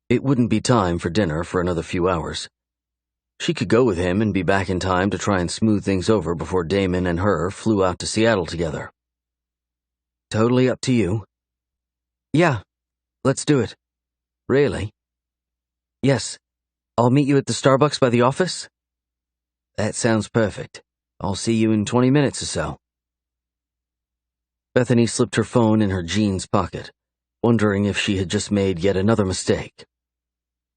It wouldn't be time for dinner for another few hours. She could go with him and be back in time to try and smooth things over before Damon and her flew out to Seattle together. Totally up to you. Yeah, let's do it. Really? Yes. I'll meet you at the Starbucks by the office? That sounds perfect. I'll see you in 20 minutes or so. Bethany slipped her phone in her jeans pocket, wondering if she had just made yet another mistake.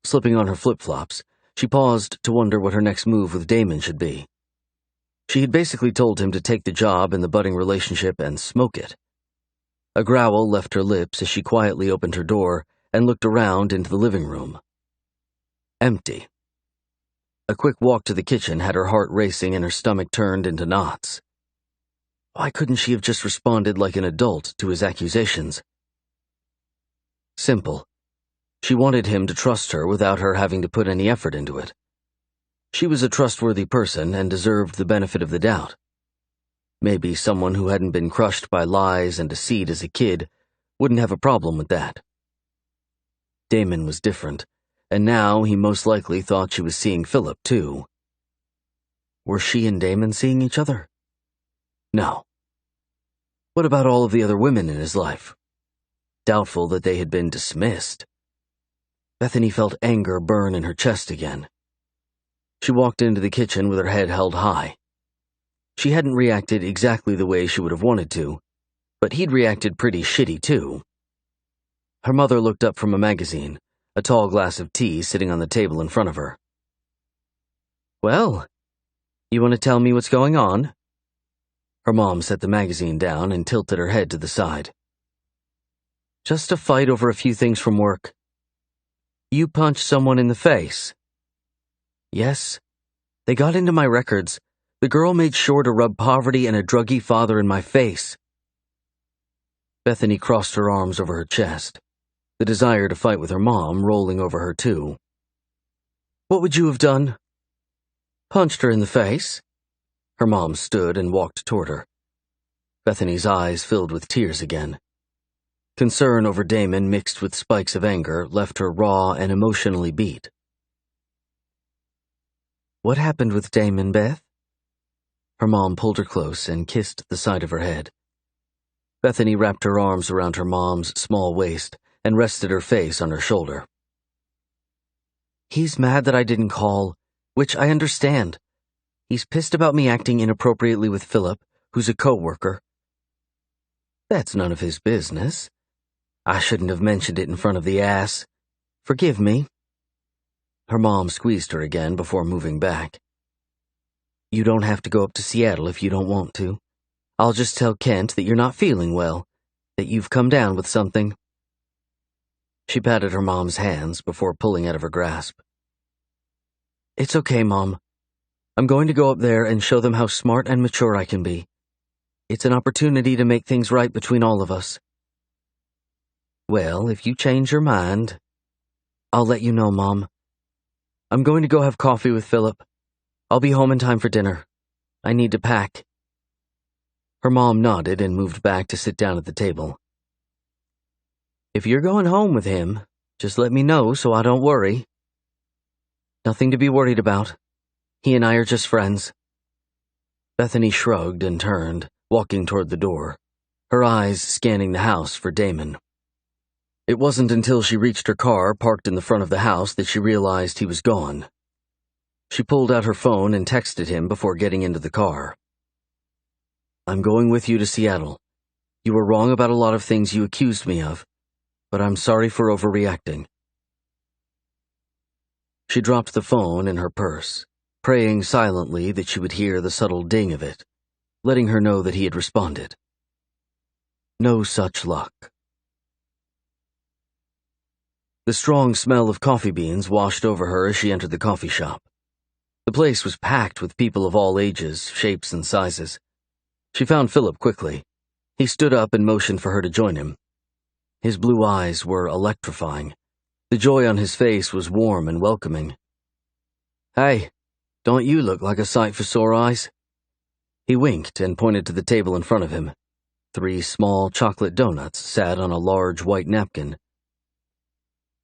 Slipping on her flip-flops, she paused to wonder what her next move with Damon should be. She had basically told him to take the job in the budding relationship and smoke it. A growl left her lips as she quietly opened her door and looked around into the living room. Empty. A quick walk to the kitchen had her heart racing and her stomach turned into knots. Why couldn't she have just responded like an adult to his accusations? Simple. She wanted him to trust her without her having to put any effort into it. She was a trustworthy person and deserved the benefit of the doubt. Maybe someone who hadn't been crushed by lies and deceit as a kid wouldn't have a problem with that. Damon was different, and now he most likely thought she was seeing Philip, too. Were she and Damon seeing each other? No. What about all of the other women in his life? Doubtful that they had been dismissed. Bethany felt anger burn in her chest again. She walked into the kitchen with her head held high. She hadn't reacted exactly the way she would have wanted to, but he'd reacted pretty shitty too. Her mother looked up from a magazine, a tall glass of tea sitting on the table in front of her. "Well, you want to tell me what's going on?" Her mom set the magazine down and tilted her head to the side. "Just a fight over a few things from work." "You punched someone in the face?" "Yes. They got into my records. The girl made sure to rub poverty and a druggy father in my face." Bethany crossed her arms over her chest, the desire to fight with her mom rolling over her too. "What would you have done?" "Punched her in the face." Her mom stood and walked toward her. Bethany's eyes filled with tears again. Concern over Damon mixed with spikes of anger left her raw and emotionally beat. "What happened with Damon, Beth?" Her mom pulled her close and kissed the side of her head. Bethany wrapped her arms around her mom's small waist and rested her face on her shoulder. "He's mad that I didn't call, which I understand. He's pissed about me acting inappropriately with Philip, who's a co-worker." "That's none of his business. I shouldn't have mentioned it in front of the ass. Forgive me." Her mom squeezed her again before moving back. "You don't have to go up to Seattle if you don't want to. I'll just tell Kent that you're not feeling well, that you've come down with something." She patted her mom's hands before pulling out of her grasp. "It's okay, Mom. I'm going to go up there and show them how smart and mature I can be. It's an opportunity to make things right between all of us." "Well, if you change your mind..." "I'll let you know, Mom. I'm going to go have coffee with Philip. I'll be home in time for dinner. I need to pack." Her mom nodded and moved back to sit down at the table. "If you're going home with him, just let me know so I don't worry." "Nothing to be worried about. He and I are just friends." Bethany shrugged and turned, walking toward the door, her eyes scanning the house for Damon. It wasn't until she reached her car parked in the front of the house that she realized he was gone. She pulled out her phone and texted him before getting into the car. "I'm going with you to Seattle. You were wrong about a lot of things you accused me of, but I'm sorry for overreacting." She dropped the phone in her purse, praying silently that she would hear the subtle ding of it, letting her know that he had responded. No such luck. The strong smell of coffee beans washed over her as she entered the coffee shop. The place was packed with people of all ages, shapes, and sizes. She found Philip quickly. He stood up and motioned for her to join him. His blue eyes were electrifying. The joy on his face was warm and welcoming. "Hey, don't you look like a sight for sore eyes?" He winked and pointed to the table in front of him. 3 small chocolate donuts sat on a large white napkin.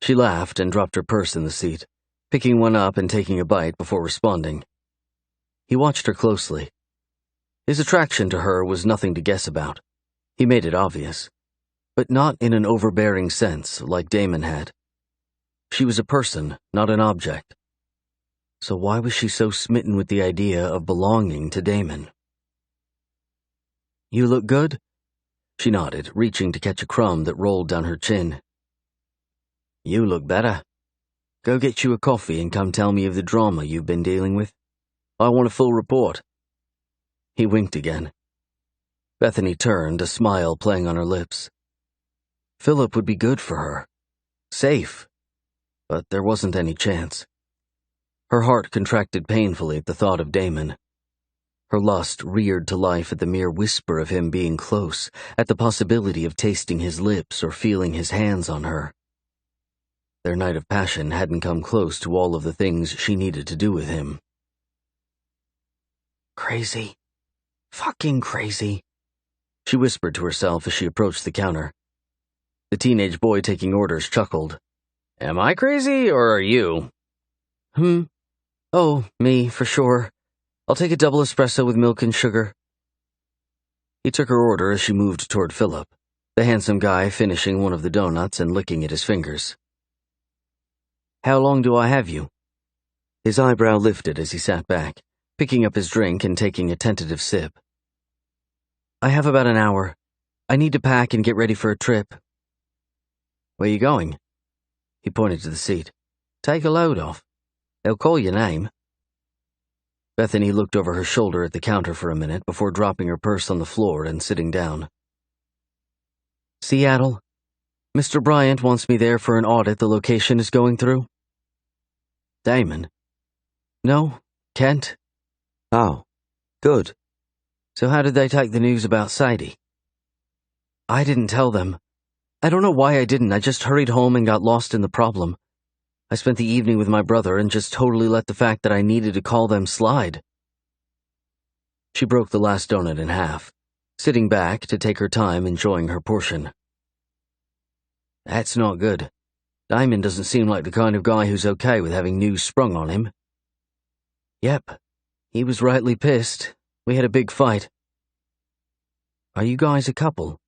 She laughed and dropped her purse in the seat, picking one up and taking a bite before responding. He watched her closely. His attraction to her was nothing to guess about. He made it obvious, but not in an overbearing sense like Damon had. She was a person, not an object. So why was she so smitten with the idea of belonging to Damon? "You look good?" She nodded, reaching to catch a crumb that rolled down her chin. "You look better. Go get you a coffee and come tell me of the drama you've been dealing with. I want a full report." He winked again. Bethany turned, a smile playing on her lips. Philip would be good for her. Safe. But there wasn't any chance. Her heart contracted painfully at the thought of Damon. Her lust reared to life at the mere whisper of him being close, at the possibility of tasting his lips or feeling his hands on her. Their night of passion hadn't come close to all of the things she needed to do with him. Crazy. Fucking crazy, she whispered to herself as she approached the counter. The teenage boy taking orders chuckled. Am I crazy, or are you? Oh, me, for sure. I'll take a double espresso with milk and sugar. He took her order as she moved toward Philip, the handsome guy finishing one of the donuts and licking at his fingers. How long do I have you? His eyebrow lifted as he sat back, picking up his drink and taking a tentative sip. I have about an hour. I need to pack and get ready for a trip. Where you going? He pointed to the seat. Take a load off. They'll call your name. Bethany looked over her shoulder at the counter for a minute before dropping her purse on the floor and sitting down. Seattle. Mr. Bryant wants me there for an audit the location is going through. Damon? No, Kent. Oh, good. So how did they take the news about Sadie? I didn't tell them. I don't know why I didn't. I just hurried home and got lost in the problem. I spent the evening with my brother and just totally let the fact that I needed to call them slide. She broke the last donut in half, sitting back to take her time enjoying her portion. That's not good. Damon doesn't seem like the kind of guy who's okay with having news sprung on him. Yep, he was rightly pissed. We had a big fight. Are you guys a couple?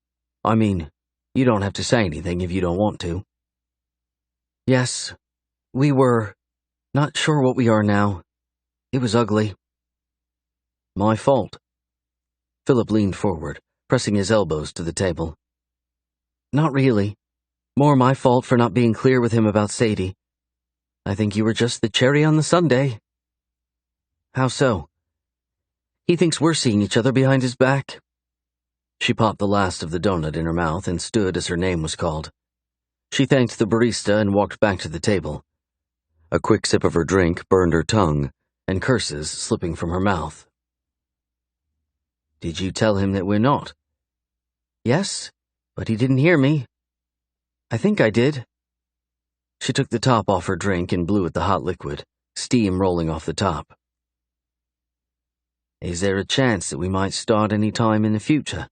I mean, you don't have to say anything if you don't want to. Yes, we were. Not sure what we are now. It was ugly. My fault. Philip leaned forward, pressing his elbows to the table. Not really. More my fault for not being clear with him about Sadie. I think you were just the cherry on the sundae. How so? He thinks we're seeing each other behind his back. She popped the last of the donut in her mouth and stood as her name was called. She thanked the barista and walked back to the table. A quick sip of her drink burned her tongue, and curses slipping from her mouth. Did you tell him that we're not? Yes, but he didn't hear me. I think I did. She took the top off her drink and blew at the hot liquid, steam rolling off the top. Is there a chance that we might start any time in the future?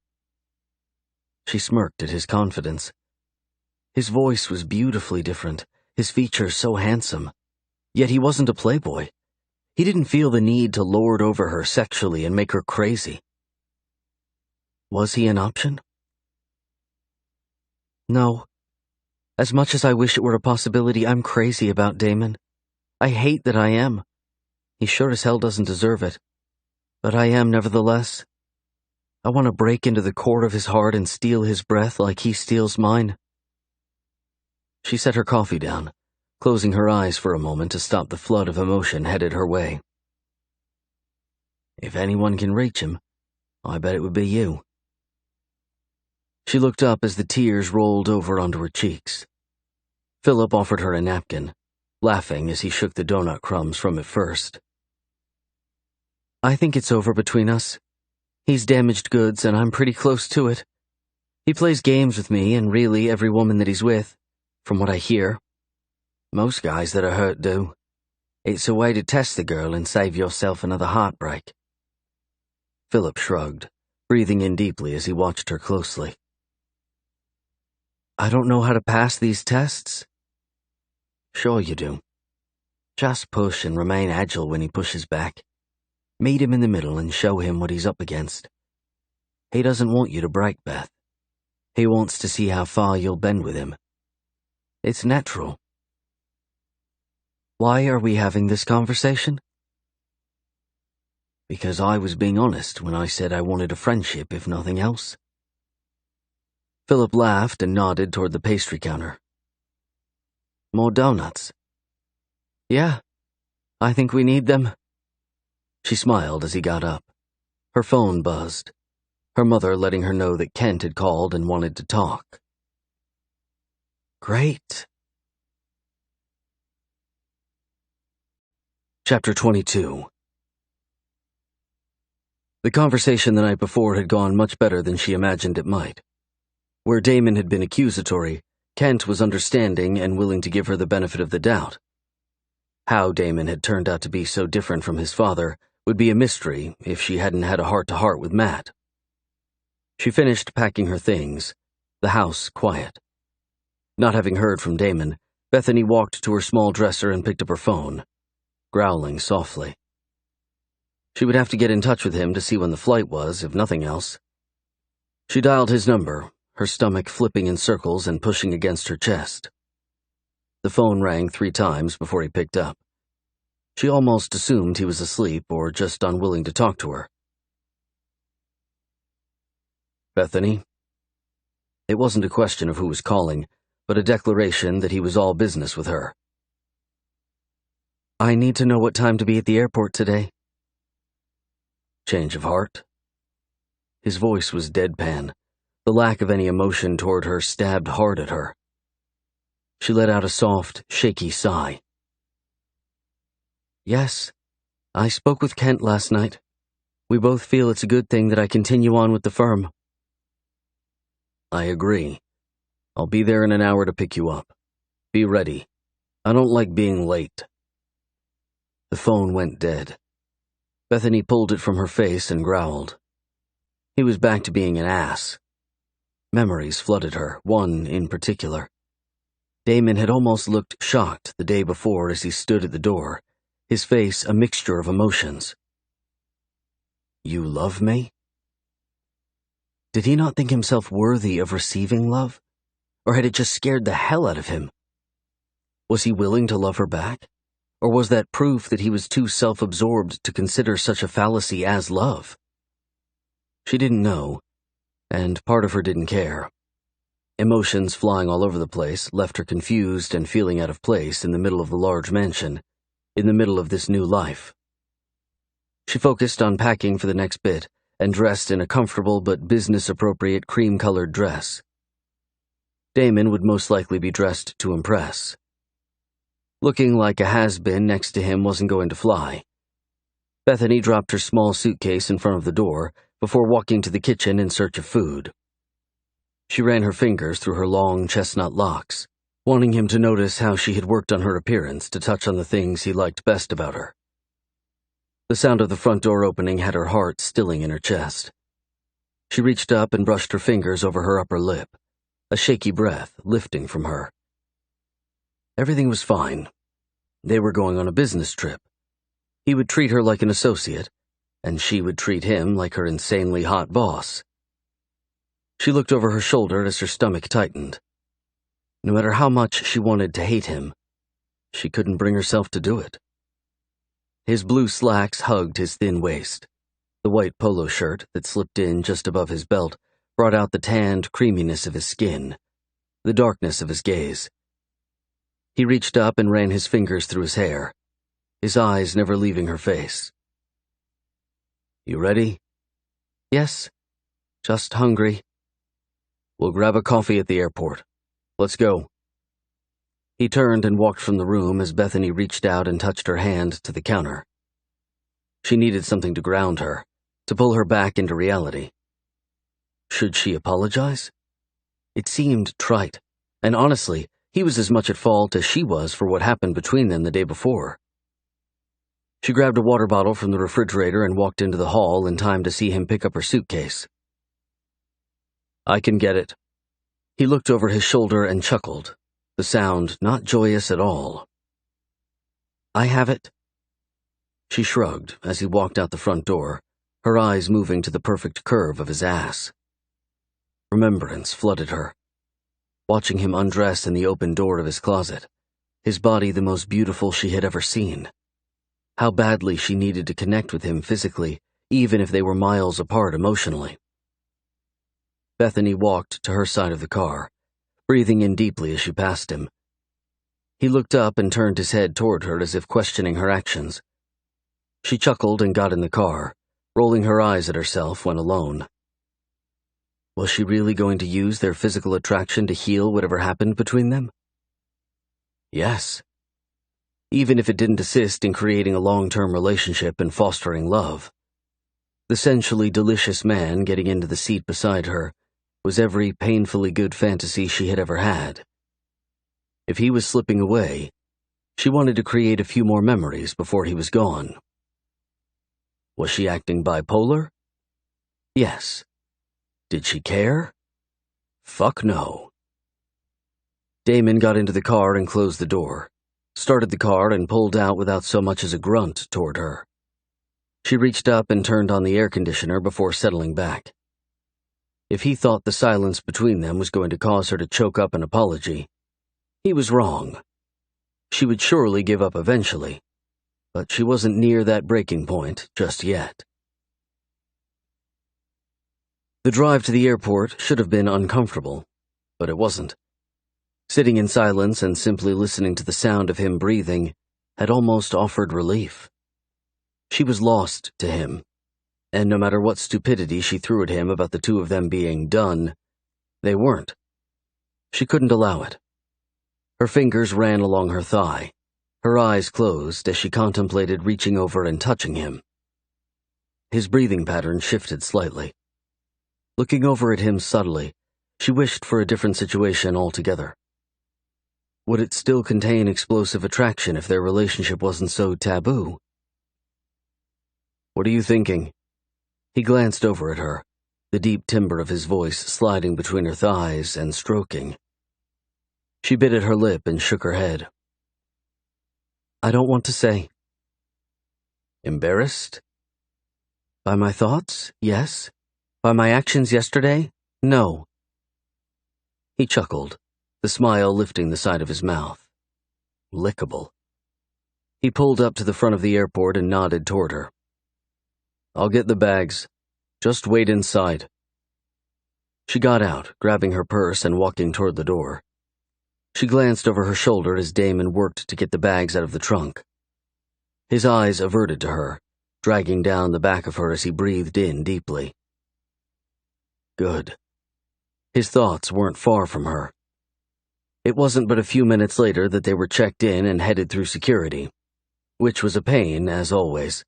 She smirked at his confidence. His voice was beautifully different, his features so handsome. Yet he wasn't a playboy. He didn't feel the need to lord over her sexually and make her crazy. Was he an option? No. As much as I wish it were a possibility, I'm crazy about Damon. I hate that I am. He sure as hell doesn't deserve it. But I am nevertheless. I want to break into the core of his heart and steal his breath like he steals mine. She set her coffee down, closing her eyes for a moment to stop the flood of emotion headed her way. If anyone can reach him, I bet it would be you. She looked up as the tears rolled over onto her cheeks. Philip offered her a napkin, laughing as he shook the donut crumbs from it first. I think it's over between us. He's damaged goods and I'm pretty close to it. He plays games with me and really every woman that he's with, from what I hear. Most guys that are hurt do. It's a way to test the girl and save yourself another heartbreak. Philip shrugged, breathing in deeply as he watched her closely. I don't know how to pass these tests. Sure you do. Just push and remain agile when he pushes back. Meet him in the middle and show him what he's up against. He doesn't want you to break, Beth. He wants to see how far you'll bend with him. It's natural. Why are we having this conversation? Because I was being honest when I said I wanted a friendship, if nothing else. Philip laughed and nodded toward the pastry counter. More donuts? Yeah, I think we need them. She smiled as he got up. Her phone buzzed, her mother letting her know that Kent had called and wanted to talk. Great. Chapter 22. The conversation the night before had gone much better than she imagined it might. Where Damon had been accusatory, Kent was understanding and willing to give her the benefit of the doubt. How Damon had turned out to be so different from his father would be a mystery if she hadn't had a heart-to-heart with Matt. She finished packing her things, the house quiet. Not having heard from Damon, Bethany walked to her small dresser and picked up her phone, growling softly. She would have to get in touch with him to see when the flight was, if nothing else. She dialed his number, her stomach flipping in circles and pushing against her chest. The phone rang 3 times before he picked up. She almost assumed he was asleep or just unwilling to talk to her. Bethany? It wasn't a question of who was calling, but a declaration that he was all business with her. I need to know what time to be at the airport today. Change of heart? His voice was deadpan. The lack of any emotion toward her stabbed hard at her. She let out a soft, shaky sigh. Yes, I spoke with Kent last night. We both feel it's a good thing that I continue on with the firm. I agree. I'll be there in an hour to pick you up. Be ready. I don't like being late. The phone went dead. Bethany pulled it from her face and growled. He was back to being an ass. Memories flooded her, one in particular. Damon had almost looked shocked the day before as he stood at the door, his face a mixture of emotions. You love me? Did he not think himself worthy of receiving love? Or had it just scared the hell out of him? Was he willing to love her back? Or was that proof that he was too self-absorbed to consider such a fallacy as love? She didn't know, and part of her didn't care. Emotions flying all over the place left her confused and feeling out of place in the middle of the large mansion, in the middle of this new life. She focused on packing for the next bit and dressed in a comfortable but business-appropriate cream-colored dress. Damon would most likely be dressed to impress. Looking like a has-been next to him wasn't going to fly. Bethany dropped her small suitcase in front of the door before walking to the kitchen in search of food. She ran her fingers through her long chestnut locks, wanting him to notice how she had worked on her appearance to touch on the things he liked best about her. The sound of the front door opening had her heart stilling in her chest. She reached up and brushed her fingers over her upper lip, a shaky breath lifting from her. Everything was fine. They were going on a business trip. He would treat her like an associate, and she would treat him like her insanely hot boss. She looked over her shoulder as her stomach tightened. No matter how much she wanted to hate him, she couldn't bring herself to do it. His blue slacks hugged his thin waist. The white polo shirt that slipped in just above his belt brought out the tanned creaminess of his skin, the darkness of his gaze. He reached up and ran his fingers through his hair, his eyes never leaving her face. You ready? Yes, just hungry. We'll grab a coffee at the airport. Let's go. He turned and walked from the room as Bethany reached out and touched her hand to the counter. She needed something to ground her, to pull her back into reality. Should she apologize? It seemed trite, and honestly, he was as much at fault as she was for what happened between them the day before. She grabbed a water bottle from the refrigerator and walked into the hall in time to see him pick up her suitcase. I can get it. He looked over his shoulder and chuckled, the sound not joyous at all. I have it. She shrugged as he walked out the front door, her eyes moving to the perfect curve of his ass. Remembrance flooded her. Watching him undress in the open door of his closet, his body the most beautiful she had ever seen. How badly she needed to connect with him physically, even if they were miles apart emotionally. Bethany walked to her side of the car, breathing in deeply as she passed him. He looked up and turned his head toward her as if questioning her actions. She chuckled and got in the car, rolling her eyes at herself when alone. Was she really going to use their physical attraction to heal whatever happened between them? Yes. even if it didn't assist in creating a long-term relationship and fostering love. The sensually delicious man getting into the seat beside her was every painfully good fantasy she had ever had. If he was slipping away, she wanted to create a few more memories before he was gone. Was she acting bipolar? Yes. Did she care? Fuck no. Damon got into the car and closed the door, started the car and pulled out without so much as a grunt toward her. She reached up and turned on the air conditioner before settling back. If he thought the silence between them was going to cause her to choke up an apology, he was wrong. She would surely give up eventually, but she wasn't near that breaking point just yet. The drive to the airport should have been uncomfortable, but it wasn't. Sitting in silence and simply listening to the sound of him breathing had almost offered relief. She was lost to him, and no matter what stupidity she threw at him about the two of them being done, they weren't. She couldn't allow it. Her fingers ran along her thigh, her eyes closed as she contemplated reaching over and touching him. His breathing pattern shifted slightly. Looking over at him subtly, she wished for a different situation altogether. Would it still contain explosive attraction if their relationship wasn't so taboo? "What are you thinking?" He glanced over at her, the deep timbre of his voice sliding between her thighs and stroking. She bit at her lip and shook her head. "I don't want to say." Embarrassed? By my thoughts, yes. By my actions yesterday, no. He chuckled, the smile lifting the side of his mouth. Lickable. He pulled up to the front of the airport and nodded toward her. "I'll get the bags. Just wait inside." She got out, grabbing her purse and walking toward the door. She glanced over her shoulder as Damon worked to get the bags out of the trunk. His eyes averted to her, dragging down the back of her as he breathed in deeply. Good. His thoughts weren't far from her. It wasn't but a few minutes later that they were checked in and headed through security, which was a pain, as always.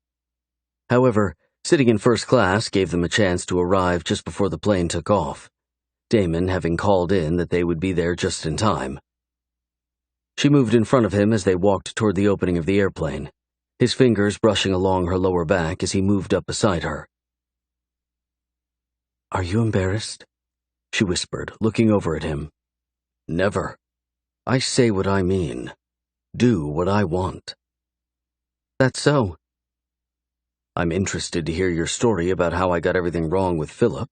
However, sitting in first class gave them a chance to arrive just before the plane took off, Damon having called in that they would be there just in time. She moved in front of him as they walked toward the opening of the airplane, his fingers brushing along her lower back as he moved up beside her. "Are you embarrassed?" she whispered, looking over at him. "Never. I say what I mean. Do what I want." "That's so." "I'm interested to hear your story about how I got everything wrong with Philip,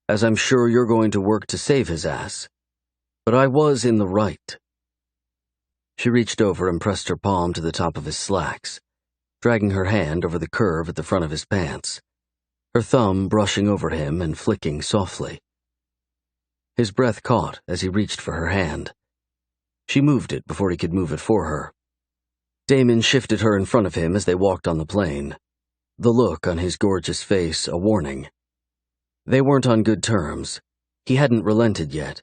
as I'm sure you're going to work to save his ass. But I was in the right." She reached over and pressed her palm to the top of his slacks, dragging her hand over the curve at the front of his pants, her thumb brushing over him and flicking softly. His breath caught as he reached for her hand. She moved it before he could move it for her. Damon shifted her in front of him as they walked on the plane, the look on his gorgeous face a warning. They weren't on good terms. He hadn't relented yet,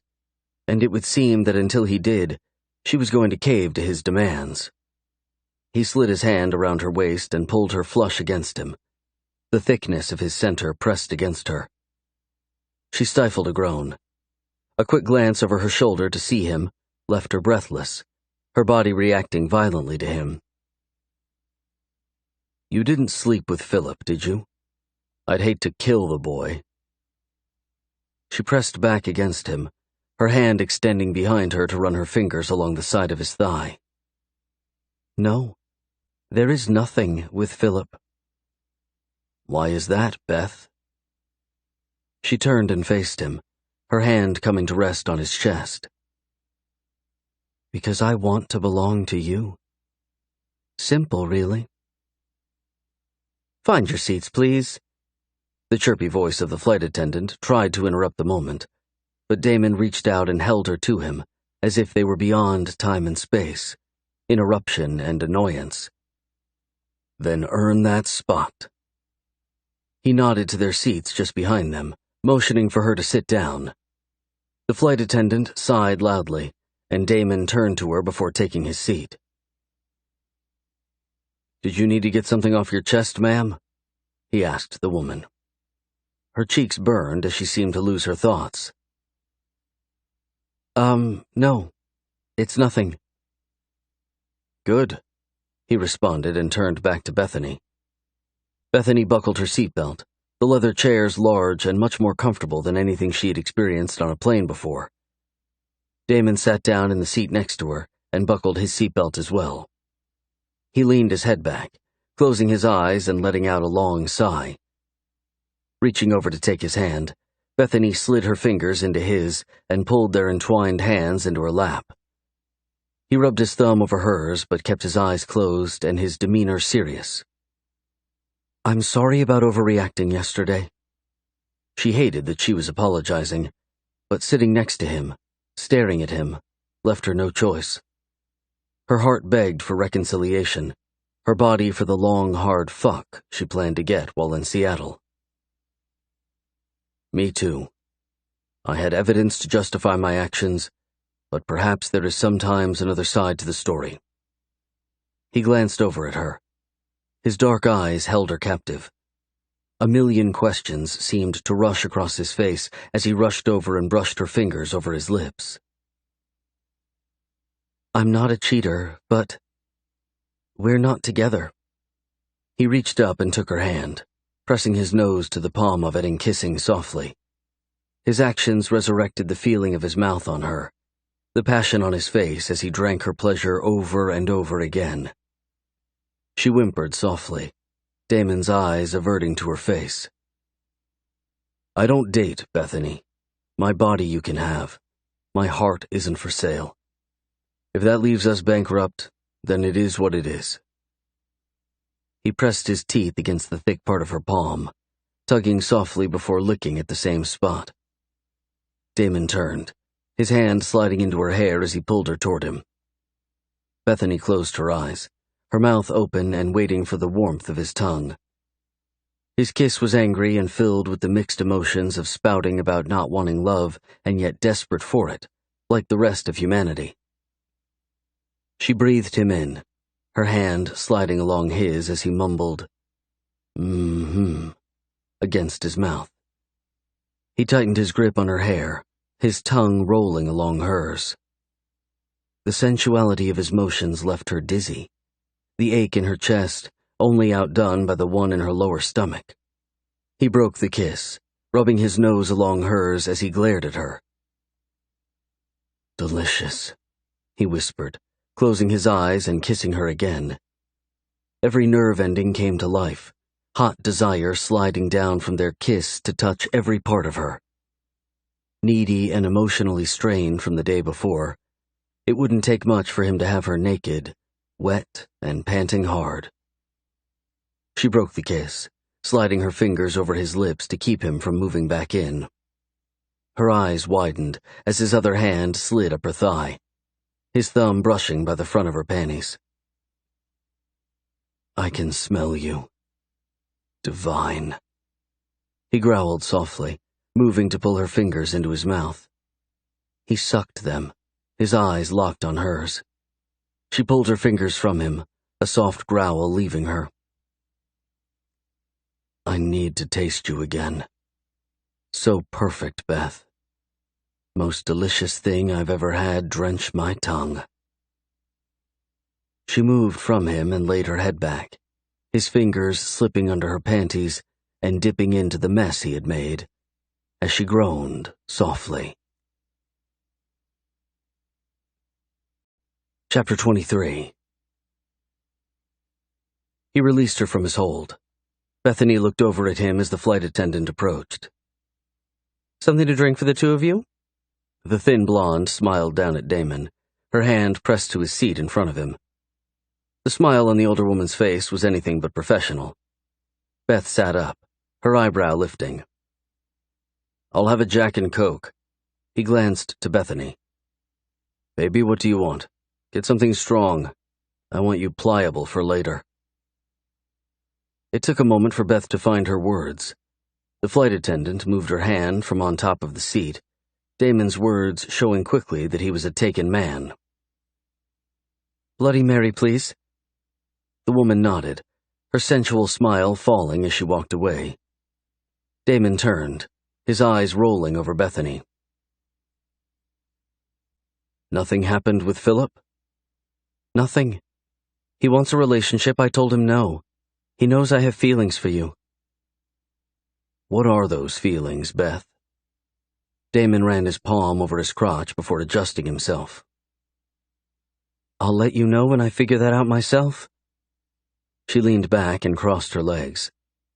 and it would seem that until he did, she was going to cave to his demands. He slid his hand around her waist and pulled her flush against him, the thickness of his center pressed against her. She stifled a groan. A quick glance over her shoulder to see him left her breathless, her body reacting violently to him. "You didn't sleep with Philip, did you? I'd hate to kill the boy." She pressed back against him, her hand extending behind her to run her fingers along the side of his thigh. "No, there is nothing with Philip." "Why is that, Beth?" She turned and faced him, her hand coming to rest on his chest. "Because I want to belong to you. Simple, really." "Find your seats, please." The chirpy voice of the flight attendant tried to interrupt the moment, but Damon reached out and held her to him, as if they were beyond time and space, interruption and annoyance. "Then earn that spot." He nodded to their seats just behind them, motioning for her to sit down. The flight attendant sighed loudly, and Damon turned to her before taking his seat. Did you need to get something off your chest, ma'am? He asked the woman. Her cheeks burned as she seemed to lose her thoughts. No. It's nothing. Good, he responded and turned back to Bethany. Bethany buckled her seatbelt, the leather chairs large and much more comfortable than anything she had experienced on a plane before. Damon sat down in the seat next to her and buckled his seatbelt as well. He leaned his head back, closing his eyes and letting out a long sigh. Reaching over to take his hand, Bethany slid her fingers into his and pulled their entwined hands into her lap. He rubbed his thumb over hers but kept his eyes closed and his demeanor serious. I'm sorry about overreacting yesterday. She hated that she was apologizing, but sitting next to him, staring at him, left her no choice. Her heart begged for reconciliation, her body for the long, hard fuck she planned to get while in Seattle. Me too. I had evidence to justify my actions, but perhaps there is sometimes another side to the story. He glanced over at her. His dark eyes held her captive. A million questions seemed to rush across his face as he rushed over and brushed her fingers over his lips. I'm not a cheater, but we're not together. He reached up and took her hand, pressing his nose to the palm of it and kissing softly. His actions resurrected the feeling of his mouth on her, the passion on his face as he drank her pleasure over and over again. She whimpered softly, Damon's eyes averting to her face. I don't date, Bethany. My body you can have. My heart isn't for sale. If that leaves us bankrupt, then it is what it is. He pressed his teeth against the thick part of her palm, tugging softly before licking at the same spot. Damon turned, his hand sliding into her hair as he pulled her toward him. Bethany closed her eyes, her mouth open and waiting for the warmth of his tongue. His kiss was angry and filled with the mixed emotions of spouting about not wanting love and yet desperate for it, like the rest of humanity. She breathed him in, her hand sliding along his as he mumbled, against his mouth. He tightened his grip on her hair, his tongue rolling along hers. The sensuality of his motions left her dizzy, the ache in her chest only outdone by the one in her lower stomach. He broke the kiss, rubbing his nose along hers as he glared at her. Delicious, he whispered, closing his eyes and kissing her again. Every nerve ending came to life, hot desire sliding down from their kiss to touch every part of her. Needy and emotionally strained from the day before, it wouldn't take much for him to have her naked, wet and panting hard. She broke the kiss, sliding her fingers over his lips to keep him from moving back in. Her eyes widened as his other hand slid up her thigh, his thumb brushing by the front of her panties. I can smell you. Divine. He growled softly, moving to pull her fingers into his mouth. He sucked them, his eyes locked on hers. She pulled her fingers from him, a soft growl leaving her. I need to taste you again. So perfect, Beth. Most delicious thing I've ever had drench my tongue. She moved from him and laid her head back, his fingers slipping under her panties and dipping into the mess he had made, as she groaned softly. Chapter 23. He released her from his hold. Bethany looked over at him as the flight attendant approached. Something to drink for the two of you? The thin blonde smiled down at Damon, her hand pressed to his seat in front of him. The smile on the older woman's face was anything but professional. Beth sat up, her eyebrow lifting. I'll have a Jack and Coke. He glanced to Bethany. Baby, what do you want? Get something strong. I want you pliable for later. It took a moment for Beth to find her words. The flight attendant moved her hand from on top of the seat, Damon's words showing quickly that he was a taken man. Bloody Mary, please. The woman nodded, her sensual smile falling as she walked away. Damon turned, his eyes rolling over Bethany. Nothing happened with Philip? Nothing. He wants a relationship. I told him no. He knows I have feelings for you. What are those feelings, Beth? Damon ran his palm over his crotch before adjusting himself. I'll let you know when I figure that out myself. She leaned back and crossed her legs.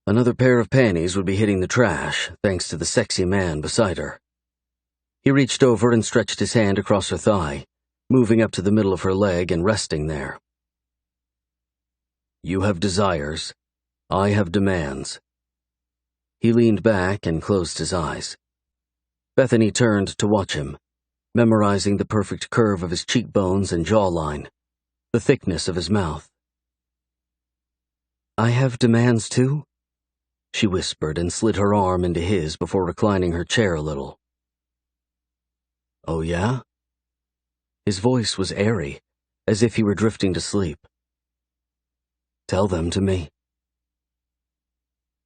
Another pair of panties would be hitting the trash, thanks to the sexy man beside her. He reached over and stretched his hand across her thigh, moving up to the middle of her leg and resting there. You have desires. I have demands. He leaned back and closed his eyes. Bethany turned to watch him, memorizing the perfect curve of his cheekbones and jawline, the thickness of his mouth. I have demands too? She whispered and slid her arm into his before reclining her chair a little. Oh, yeah? His voice was airy, as if he were drifting to sleep. Tell them to me.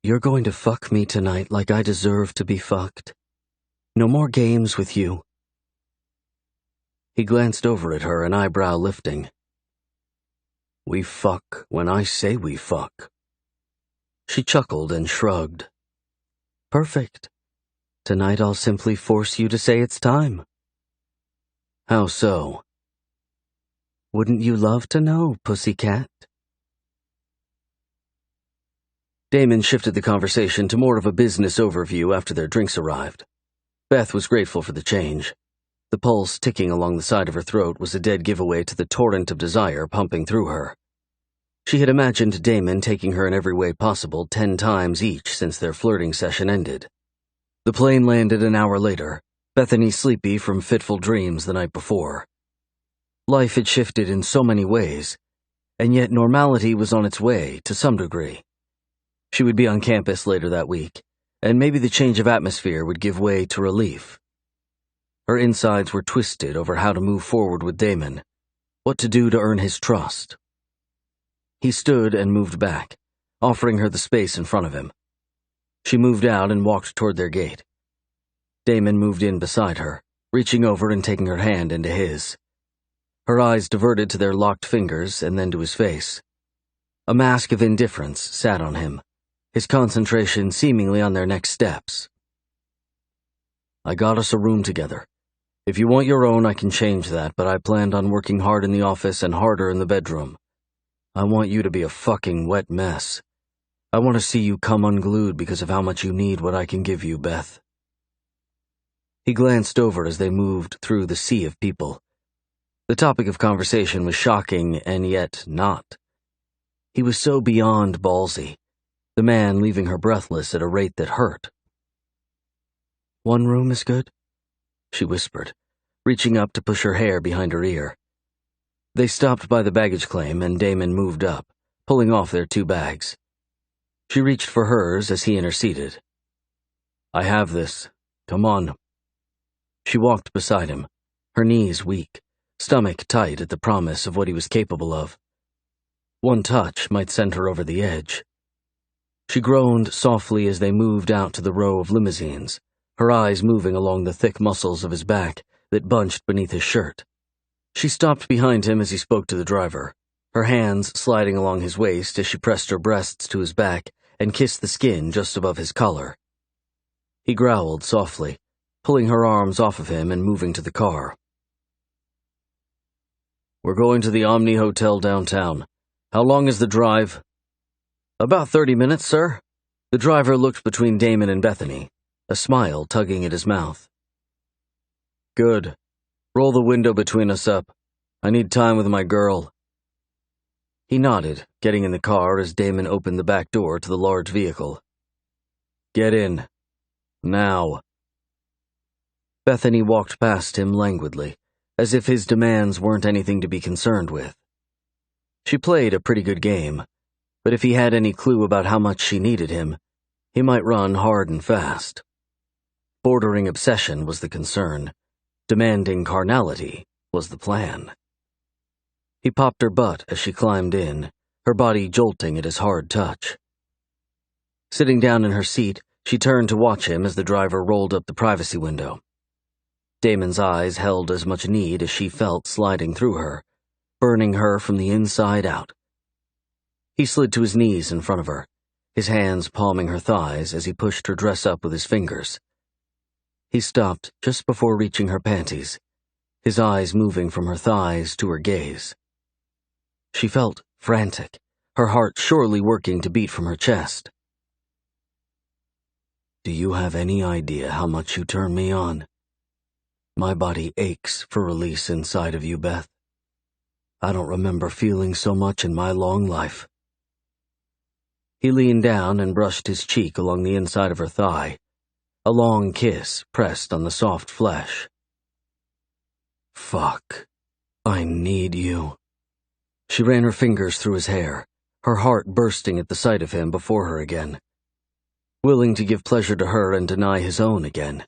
You're going to fuck me tonight like I deserve to be fucked. No more games with you. He glanced over at her, an eyebrow lifting. We fuck when I say we fuck. She chuckled and shrugged. Perfect. Tonight I'll simply force you to say it's time. How so? Wouldn't you love to know, pussycat? Damon shifted the conversation to more of a business overview after their drinks arrived. Beth was grateful for the change. The pulse ticking along the side of her throat was a dead giveaway to the torrent of desire pumping through her. She had imagined Damon taking her in every way possible 10 times each since their flirting session ended. The plane landed an hour later, Bethany sleepy from fitful dreams the night before. Life had shifted in so many ways, and yet normality was on its way to some degree. She would be on campus later that week, and maybe the change of atmosphere would give way to relief. Her insides were twisted over how to move forward with Damon, what to do to earn his trust. He stood and moved back, offering her the space in front of him. She moved out and walked toward their gate. Damon moved in beside her, reaching over and taking her hand into his. Her eyes diverted to their locked fingers and then to his face. A mask of indifference sat on him, his concentration seemingly on their next steps. I got us a room together. If you want your own, I can change that, but I planned on working hard in the office and harder in the bedroom. I want you to be a fucking wet mess. I want to see you come unglued because of how much you need what I can give you, Beth. He glanced over as they moved through the sea of people. The topic of conversation was shocking and yet not. He was so beyond ballsy, the man leaving her breathless at a rate that hurt. One room is good, she whispered, reaching up to push her hair behind her ear. They stopped by the baggage claim and Damon moved up, pulling off their 2 bags. She reached for hers as he interceded. I have this. Come on. She walked beside him, her knees weak, stomach tight at the promise of what he was capable of. One touch might send her over the edge. She groaned softly as they moved out to the row of limousines, her eyes moving along the thick muscles of his back that bunched beneath his shirt. She stopped behind him as he spoke to the driver, her hands sliding along his waist as she pressed her breasts to his back and kissed the skin just above his collar. He growled softly, pulling her arms off of him and moving to the car. We're going to the Omni Hotel downtown. How long is the drive? About 30 minutes, sir. The driver looked between Damon and Bethany, a smile tugging at his mouth. Good. Roll the window between us up. I need time with my girl. He nodded, getting in the car as Damon opened the back door to the large vehicle. Get in. Now. Bethany walked past him languidly, as if his demands weren't anything to be concerned with. She played a pretty good game, but if he had any clue about how much she needed him, he might run hard and fast. Bordering obsession was the concern. Demanding carnality was the plan. He popped her butt as she climbed in, her body jolting at his hard touch. Sitting down in her seat, she turned to watch him as the driver rolled up the privacy window. Damon's eyes held as much need as she felt sliding through her, burning her from the inside out. He slid to his knees in front of her, his hands palming her thighs as he pushed her dress up with his fingers. He stopped just before reaching her panties, his eyes moving from her thighs to her gaze. She felt frantic, her heart surely working to beat from her chest. "Do you have any idea how much you turn me on? My body aches for release inside of you, Beth. I don't remember feeling so much in my long life." He leaned down and brushed his cheek along the inside of her thigh, a long kiss pressed on the soft flesh. "Fuck. I need you." She ran her fingers through his hair, her heart bursting at the sight of him before her again, willing to give pleasure to her and deny his own again.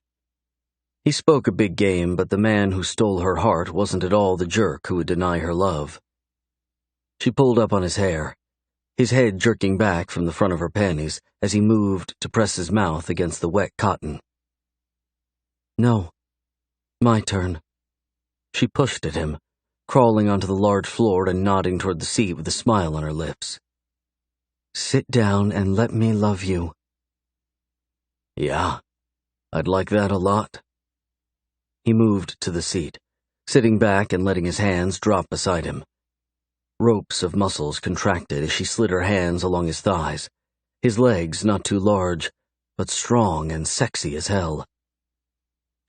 He spoke a big game, but the man who stole her heart wasn't at all the jerk who would deny her love. She pulled up on his hair, his head jerking back from the front of her panties as he moved to press his mouth against the wet cotton. "No. My turn." She pushed at him, crawling onto the large floor and nodding toward the seat with a smile on her lips. "Sit down and let me love you." "Yeah, I'd like that a lot." He moved to the seat, sitting back and letting his hands drop beside him. Ropes of muscles contracted as she slid her hands along his thighs, his legs not too large, but strong and sexy as hell.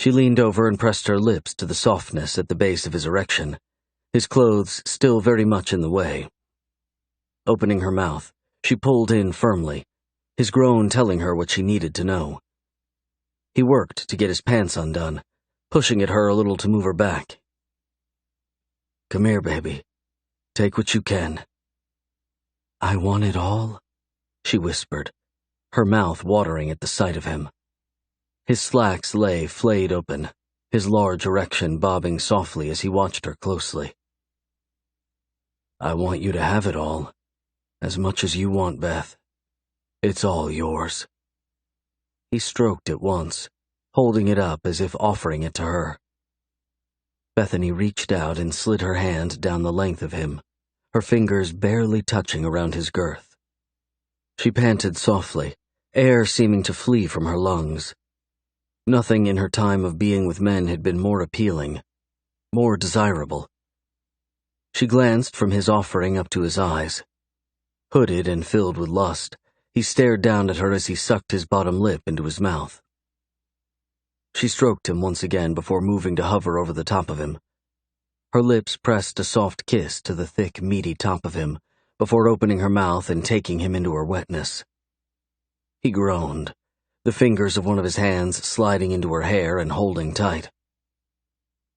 She leaned over and pressed her lips to the softness at the base of his erection, his clothes still very much in the way. Opening her mouth, she pulled in firmly, his groan telling her what she needed to know. He worked to get his pants undone, pushing at her a little to move her back. "Come here, baby. Take what you can." "I want it all," she whispered, her mouth watering at the sight of him. His slacks lay flayed open, his large erection bobbing softly as he watched her closely. "I want you to have it all, as much as you want, Beth. It's all yours." He stroked it once, holding it up as if offering it to her. Bethany reached out and slid her hand down the length of him, her fingers barely touching around his girth. She panted softly, air seeming to flee from her lungs. Nothing in her time of being with men had been more appealing, more desirable. She glanced from his offering up to his eyes. Hooded and filled with lust, he stared down at her as he sucked his bottom lip into his mouth. She stroked him once again before moving to hover over the top of him. Her lips pressed a soft kiss to the thick, meaty top of him before opening her mouth and taking him into her wetness. He groaned, the fingers of one of his hands sliding into her hair and holding tight.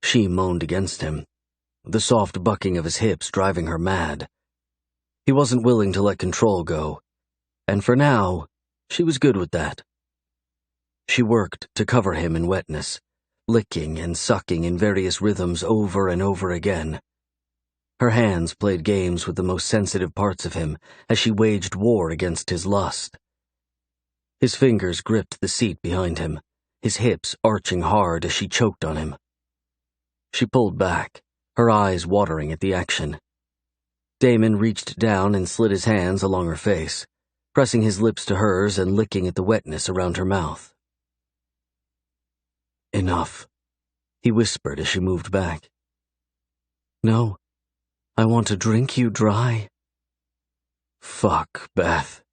She moaned against him, the soft bucking of his hips driving her mad. He wasn't willing to let control go, and for now, she was good with that. She worked to cover him in wetness, licking and sucking in various rhythms over and over again. Her hands played games with the most sensitive parts of him as she waged war against his lust. His fingers gripped the seat behind him, his hips arching hard as she choked on him. She pulled back, her eyes watering at the action. Damon reached down and slid his hands along her face, pressing his lips to hers and licking at the wetness around her mouth. "Enough," he whispered as she moved back. "No, I want to drink you dry." "Fuck, Beth."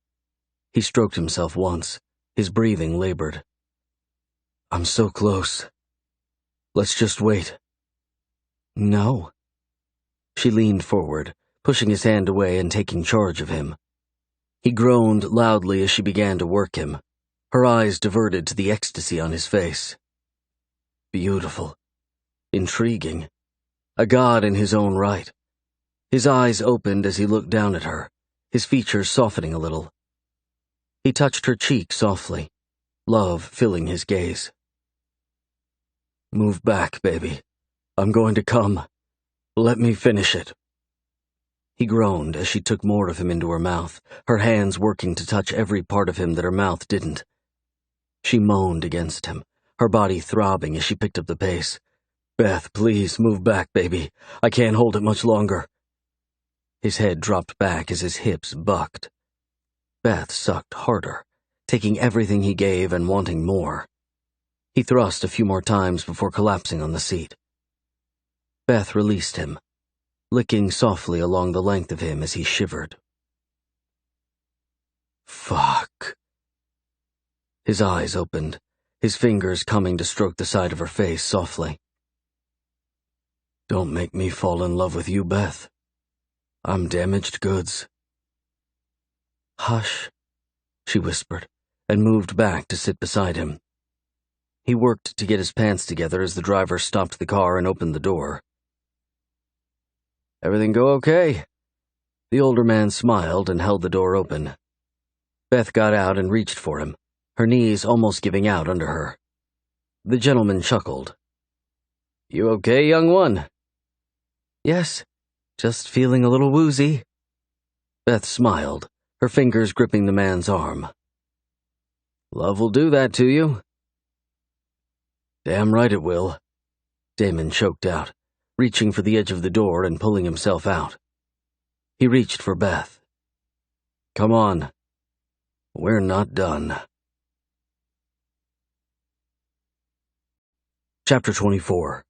He stroked himself once, his breathing labored. "I'm so close. Let's just wait." "No." She leaned forward, pushing his hand away and taking charge of him. He groaned loudly as she began to work him, her eyes diverted to the ecstasy on his face. Beautiful. Intriguing. A god in his own right. His eyes opened as he looked down at her, his features softening a little. He touched her cheek softly, love filling his gaze. "Move back, baby. I'm going to come. Let me finish it." He groaned as she took more of him into her mouth, her hands working to touch every part of him that her mouth didn't. She moaned against him, her body throbbing as she picked up the pace. "Beth, please, move back, baby. I can't hold it much longer." His head dropped back as his hips bucked. Beth sucked harder, taking everything he gave and wanting more. He thrust a few more times before collapsing on the seat. Beth released him, licking softly along the length of him as he shivered. Fuck. His eyes opened, his fingers coming to stroke the side of her face softly. "Don't make me fall in love with you, Beth. I'm damaged goods." "Hush," she whispered, and moved back to sit beside him. He worked to get his pants together as the driver stopped the car and opened the door. "Everything go okay?" The older man smiled and held the door open. Beth got out and reached for him, her knees almost giving out under her. The gentleman chuckled. "You okay, young one?" "Yes, just feeling a little woozy." Beth smiled, her fingers gripping the man's arm. "Love will do that to you." "Damn right it will," Damon choked out, reaching for the edge of the door and pulling himself out. He reached for Beth. "Come on. We're not done." Chapter 24.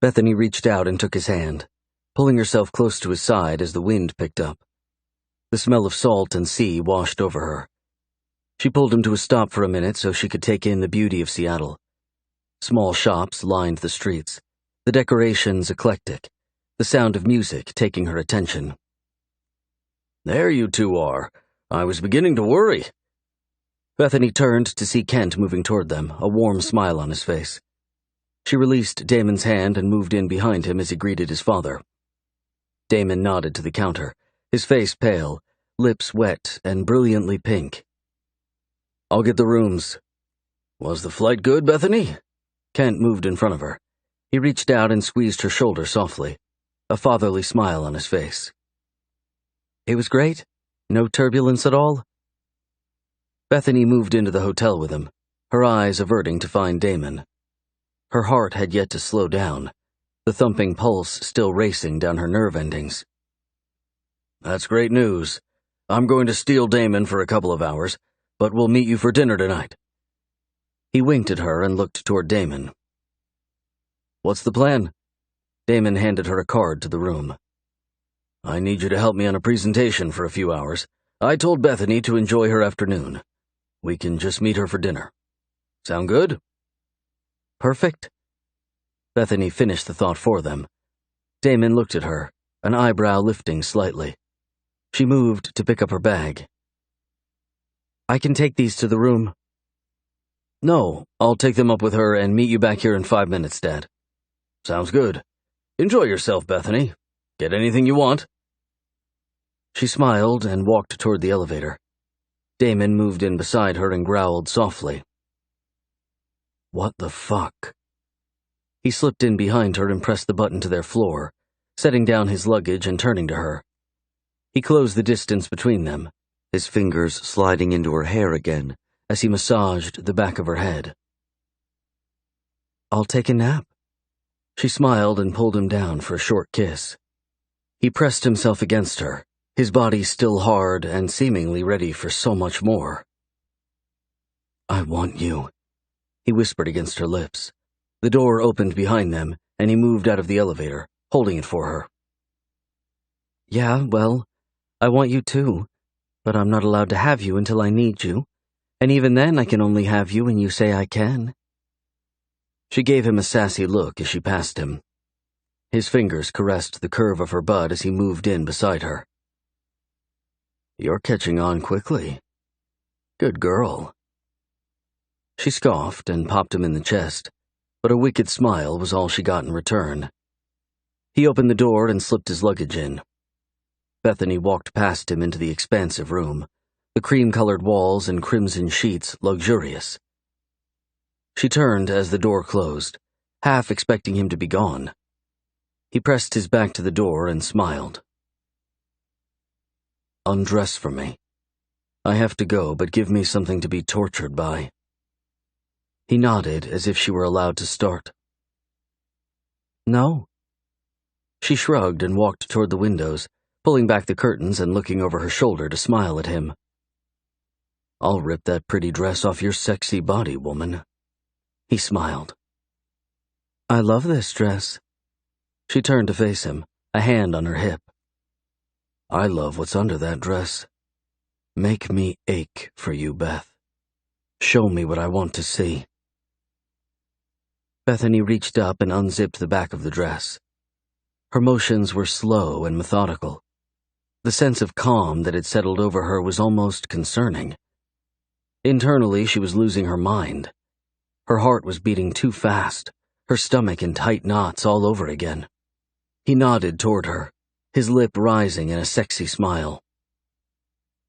Bethany reached out and took his hand, pulling herself close to his side as the wind picked up. The smell of salt and sea washed over her. She pulled him to a stop for a minute so she could take in the beauty of Seattle. Small shops lined the streets, the decorations eclectic, the sound of music taking her attention. "There you two are. I was beginning to worry." Bethany turned to see Kent moving toward them, a warm smile on his face. She released Damon's hand and moved in behind him as he greeted his father. Damon nodded to the counter, his face pale, lips wet and brilliantly pink. "I'll get the rooms." "Was the flight good, Bethany?" Kent moved in front of her. He reached out and squeezed her shoulder softly, a fatherly smile on his face. "It was great. No turbulence at all." Bethany moved into the hotel with him, her eyes averting to find Damon. Her heart had yet to slow down, the thumping pulse still racing down her nerve endings. "That's great news. I'm going to steal Damon for a couple of hours, but we'll meet you for dinner tonight." He winked at her and looked toward Damon. "What's the plan?" Damon handed her a card to the room. "I need you to help me on a presentation for a few hours. I told Bethany to enjoy her afternoon. We can just meet her for dinner. Sound good?" "Perfect." Bethany finished the thought for them. Damon looked at her, an eyebrow lifting slightly. She moved to pick up her bag. "I can take these to the room." "No, I'll take them up with her and meet you back here in 5 minutes, Dad." "Sounds good. Enjoy yourself, Bethany. Get anything you want." She smiled and walked toward the elevator. Damon moved in beside her and growled softly. "What the fuck?" He slipped in behind her and pressed the button to their floor, setting down his luggage and turning to her. He closed the distance between them, his fingers sliding into her hair again as he massaged the back of her head. "I'll take a nap." She smiled and pulled him down for a short kiss. He pressed himself against her, his body still hard and seemingly ready for so much more. "I want you," he whispered against her lips. The door opened behind them, and he moved out of the elevator, holding it for her. "Yeah, well, I want you too, but I'm not allowed to have you until I need you, and even then I can only have you when you say I can." She gave him a sassy look as she passed him. His fingers caressed the curve of her butt as he moved in beside her. "You're catching on quickly. Good girl." She scoffed and popped him in the chest, but a wicked smile was all she got in return. He opened the door and slipped his luggage in. Bethany walked past him into the expansive room, the cream-colored walls and crimson sheets luxurious. She turned as the door closed, half expecting him to be gone. He pressed his back to the door and smiled. "Undress for me. I have to go, but give me something to be tortured by." He nodded as if she were allowed to start. "No." She shrugged and walked toward the windows, pulling back the curtains and looking over her shoulder to smile at him. "I'll rip that pretty dress off your sexy body, woman." He smiled. "I love this dress." She turned to face him, a hand on her hip. "I love what's under that dress. Make me ache for you, Beth. Show me what I want to see." Bethany reached up and unzipped the back of the dress. Her motions were slow and methodical. The sense of calm that had settled over her was almost concerning. Internally, she was losing her mind. Her heart was beating too fast, her stomach in tight knots all over again. He nodded toward her, his lip rising in a sexy smile.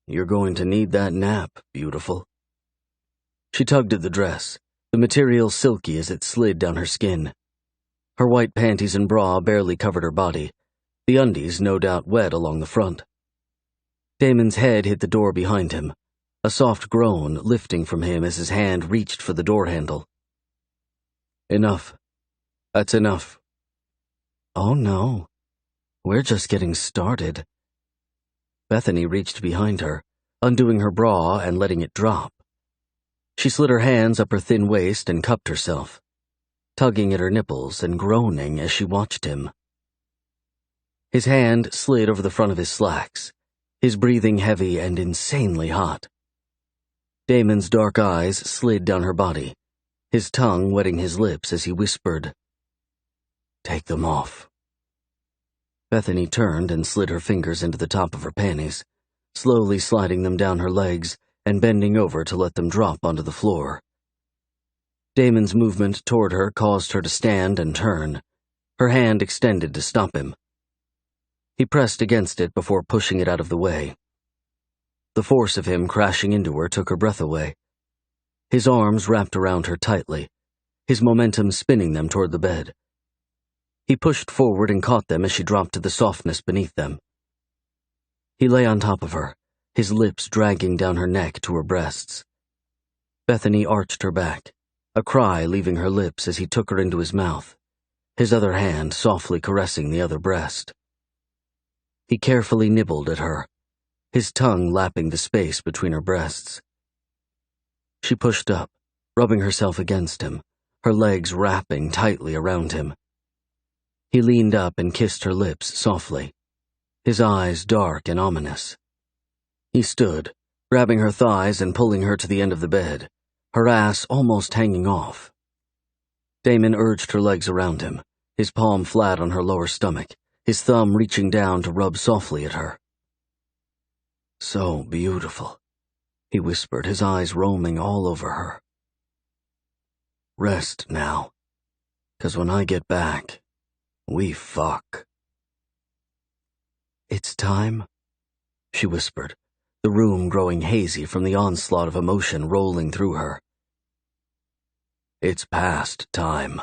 "You're going to need that nap, beautiful." She tugged at the dress, the material silky as it slid down her skin. Her white panties and bra barely covered her body, the undies no doubt wet along the front. Damon's head hit the door behind him, a soft groan lifting from him as his hand reached for the door handle. "Enough. That's enough." "Oh no, we're just getting started." Bethany reached behind her, undoing her bra and letting it drop. She slid her hands up her thin waist and cupped herself, tugging at her nipples and groaning as she watched him. His hand slid over the front of his slacks, his breathing heavy and insanely hot. Damon's dark eyes slid down her body, his tongue wetting his lips as he whispered, "Take them off." Bethany turned and slid her fingers into the top of her panties, slowly sliding them down her legs and bending over to let them drop onto the floor. Damon's movement toward her caused her to stand and turn, her hand extended to stop him. He pressed against it before pushing it out of the way. The force of him crashing into her took her breath away. His arms wrapped around her tightly, his momentum spinning them toward the bed. He pushed forward and caught them as she dropped to the softness beneath them. He lay on top of her, his lips dragging down her neck to her breasts. Bethany arched her back, a cry leaving her lips as he took her into his mouth, his other hand softly caressing the other breast. He carefully nibbled at her, his tongue lapping the space between her breasts. She pushed up, rubbing herself against him, her legs wrapping tightly around him. He leaned up and kissed her lips softly, his eyes dark and ominous. He stood, grabbing her thighs and pulling her to the end of the bed, her ass almost hanging off. Damon urged her legs around him, his palm flat on her lower stomach, his thumb reaching down to rub softly at her. "So beautiful," he whispered, his eyes roaming all over her. "Rest now, 'cause when I get back, we fuck." "It's time," she whispered, the room growing hazy from the onslaught of emotion rolling through her. "It's past time."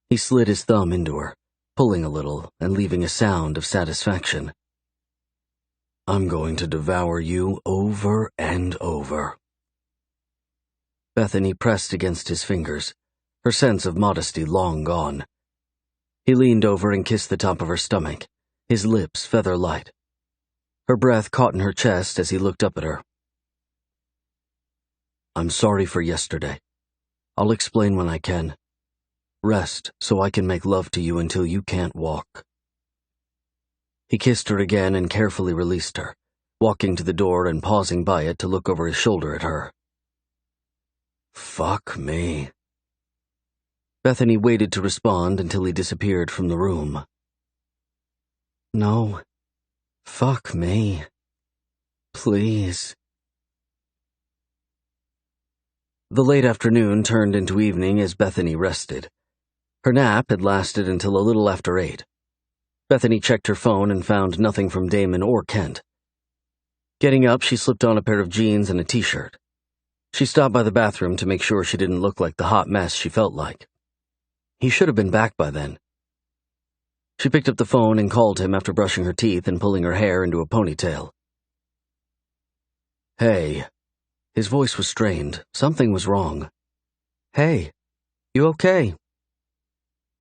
He slid his thumb into her, pulling a little and leaving a sound of satisfaction. "I'm going to devour you over and over." Bethany pressed against his fingers, her sense of modesty long gone. He leaned over and kissed the top of her stomach, his lips feather light. Her breath caught in her chest as he looked up at her. "I'm sorry for yesterday. I'll explain when I can. Rest so I can make love to you until you can't walk." He kissed her again and carefully released her, walking to the door and pausing by it to look over his shoulder at her. "Fuck me." Bethany waited to respond until he disappeared from the room. "No. Fuck me. Please." The late afternoon turned into evening as Bethany rested. Her nap had lasted until a little after 8. Bethany checked her phone and found nothing from Damon or Kent. Getting up, she slipped on a pair of jeans and a t-shirt. She stopped by the bathroom to make sure she didn't look like the hot mess she felt like. He should have been back by then. She picked up the phone and called him after brushing her teeth and pulling her hair into a ponytail. Hey. His voice was strained. Something was wrong. Hey, you okay?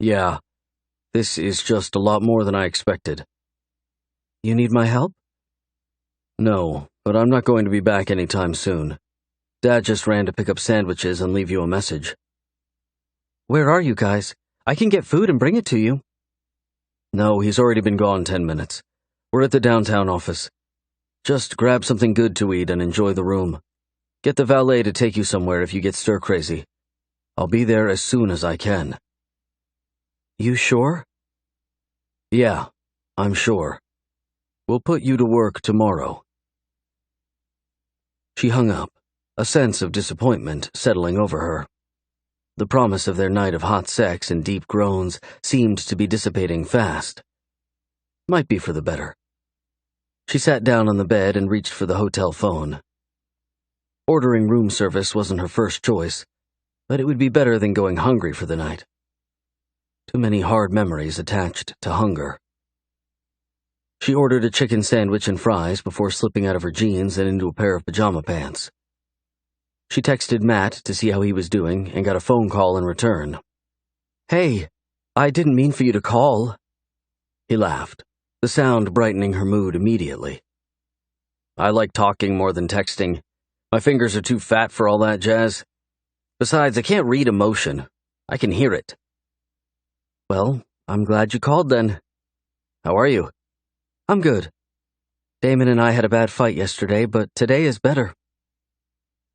Yeah. This is just a lot more than I expected. You need my help? No, but I'm not going to be back anytime soon. Dad just ran to pick up sandwiches and leave you a message. Where are you guys? I can get food and bring it to you. No, he's already been gone 10 minutes. We're at the downtown office. Just grab something good to eat and enjoy the room. Get the valet to take you somewhere if you get stir-crazy. I'll be there as soon as I can. You sure? Yeah, I'm sure. We'll put you to work tomorrow. She hung up, a sense of disappointment settling over her. The promise of their night of hot sex and deep groans seemed to be dissipating fast. Might be for the better. She sat down on the bed and reached for the hotel phone. Ordering room service wasn't her first choice, but it would be better than going hungry for the night. Too many hard memories attached to hunger. She ordered a chicken sandwich and fries before slipping out of her jeans and into a pair of pajama pants. She texted Matt to see how he was doing and got a phone call in return. Hey, I didn't mean for you to call. He laughed, the sound brightening her mood immediately. I like talking more than texting. My fingers are too fat for all that jazz. Besides, I can't read emotion. I can hear it. Well, I'm glad you called then. How are you? I'm good. Damon and I had a bad fight yesterday, but today is better.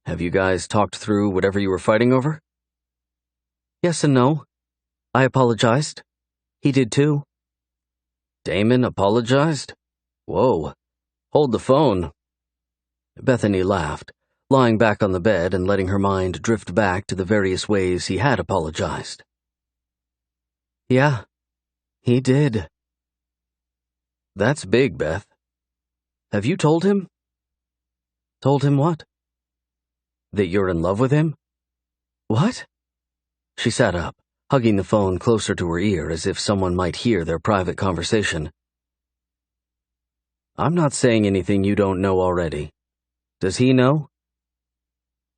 Have you guys talked through whatever you were fighting over? Yes and no. I apologized. He did too. Damon apologized? Whoa. Hold the phone. Bethany laughed, lying back on the bed and letting her mind drift back to the various ways he had apologized. Yeah, he did. That's big, Beth. Have you told him? Told him what? That you're in love with him? What? She sat up, hugging the phone closer to her ear as if someone might hear their private conversation. I'm not saying anything you don't know already. Does he know?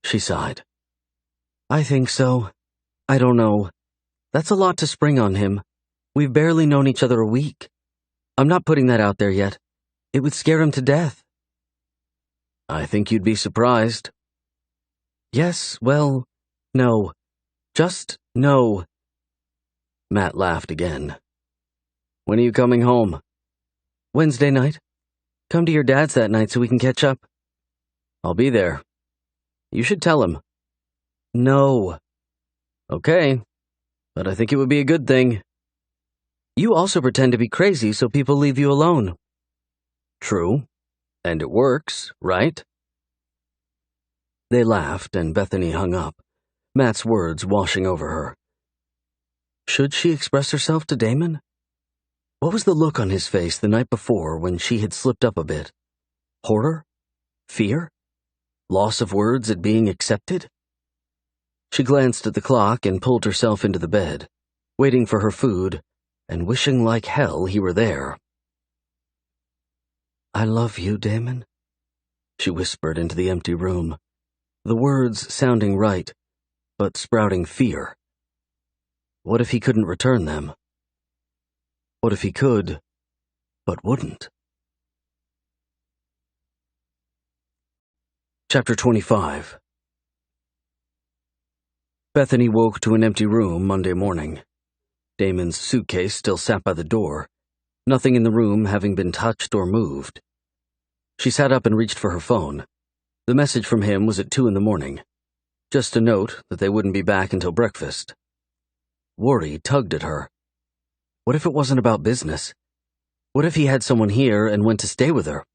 She sighed. I think so. I don't know. That's a lot to spring on him. We've barely known each other a week. I'm not putting that out there yet. It would scare him to death. I think you'd be surprised. Yes, well, no. Just no. Matt laughed again. When are you coming home? Wednesday night. Come to your dad's that night so we can catch up. I'll be there. You should tell him. No. Okay, but I think it would be a good thing. You also pretend to be crazy so people leave you alone. True. And it works, right? They laughed and Bethany hung up, Matt's words washing over her. Should she express herself to Damon? What was the look on his face the night before when she had slipped up a bit? Horror? Fear? Loss of words at being accepted? She glanced at the clock and pulled herself into the bed, waiting for her food and wishing like hell he were there. I love you, Damon, she whispered into the empty room, the words sounding right, but sprouting fear. What if he couldn't return them? What if he could, but wouldn't? Chapter 25. Bethany woke to an empty room Monday morning. Damon's suitcase still sat by the door, nothing in the room having been touched or moved. She sat up and reached for her phone. The message from him was at 2 a.m, just a note that they wouldn't be back until breakfast. Worry tugged at her. What if it wasn't about business? What if he had someone here and went to stay with her?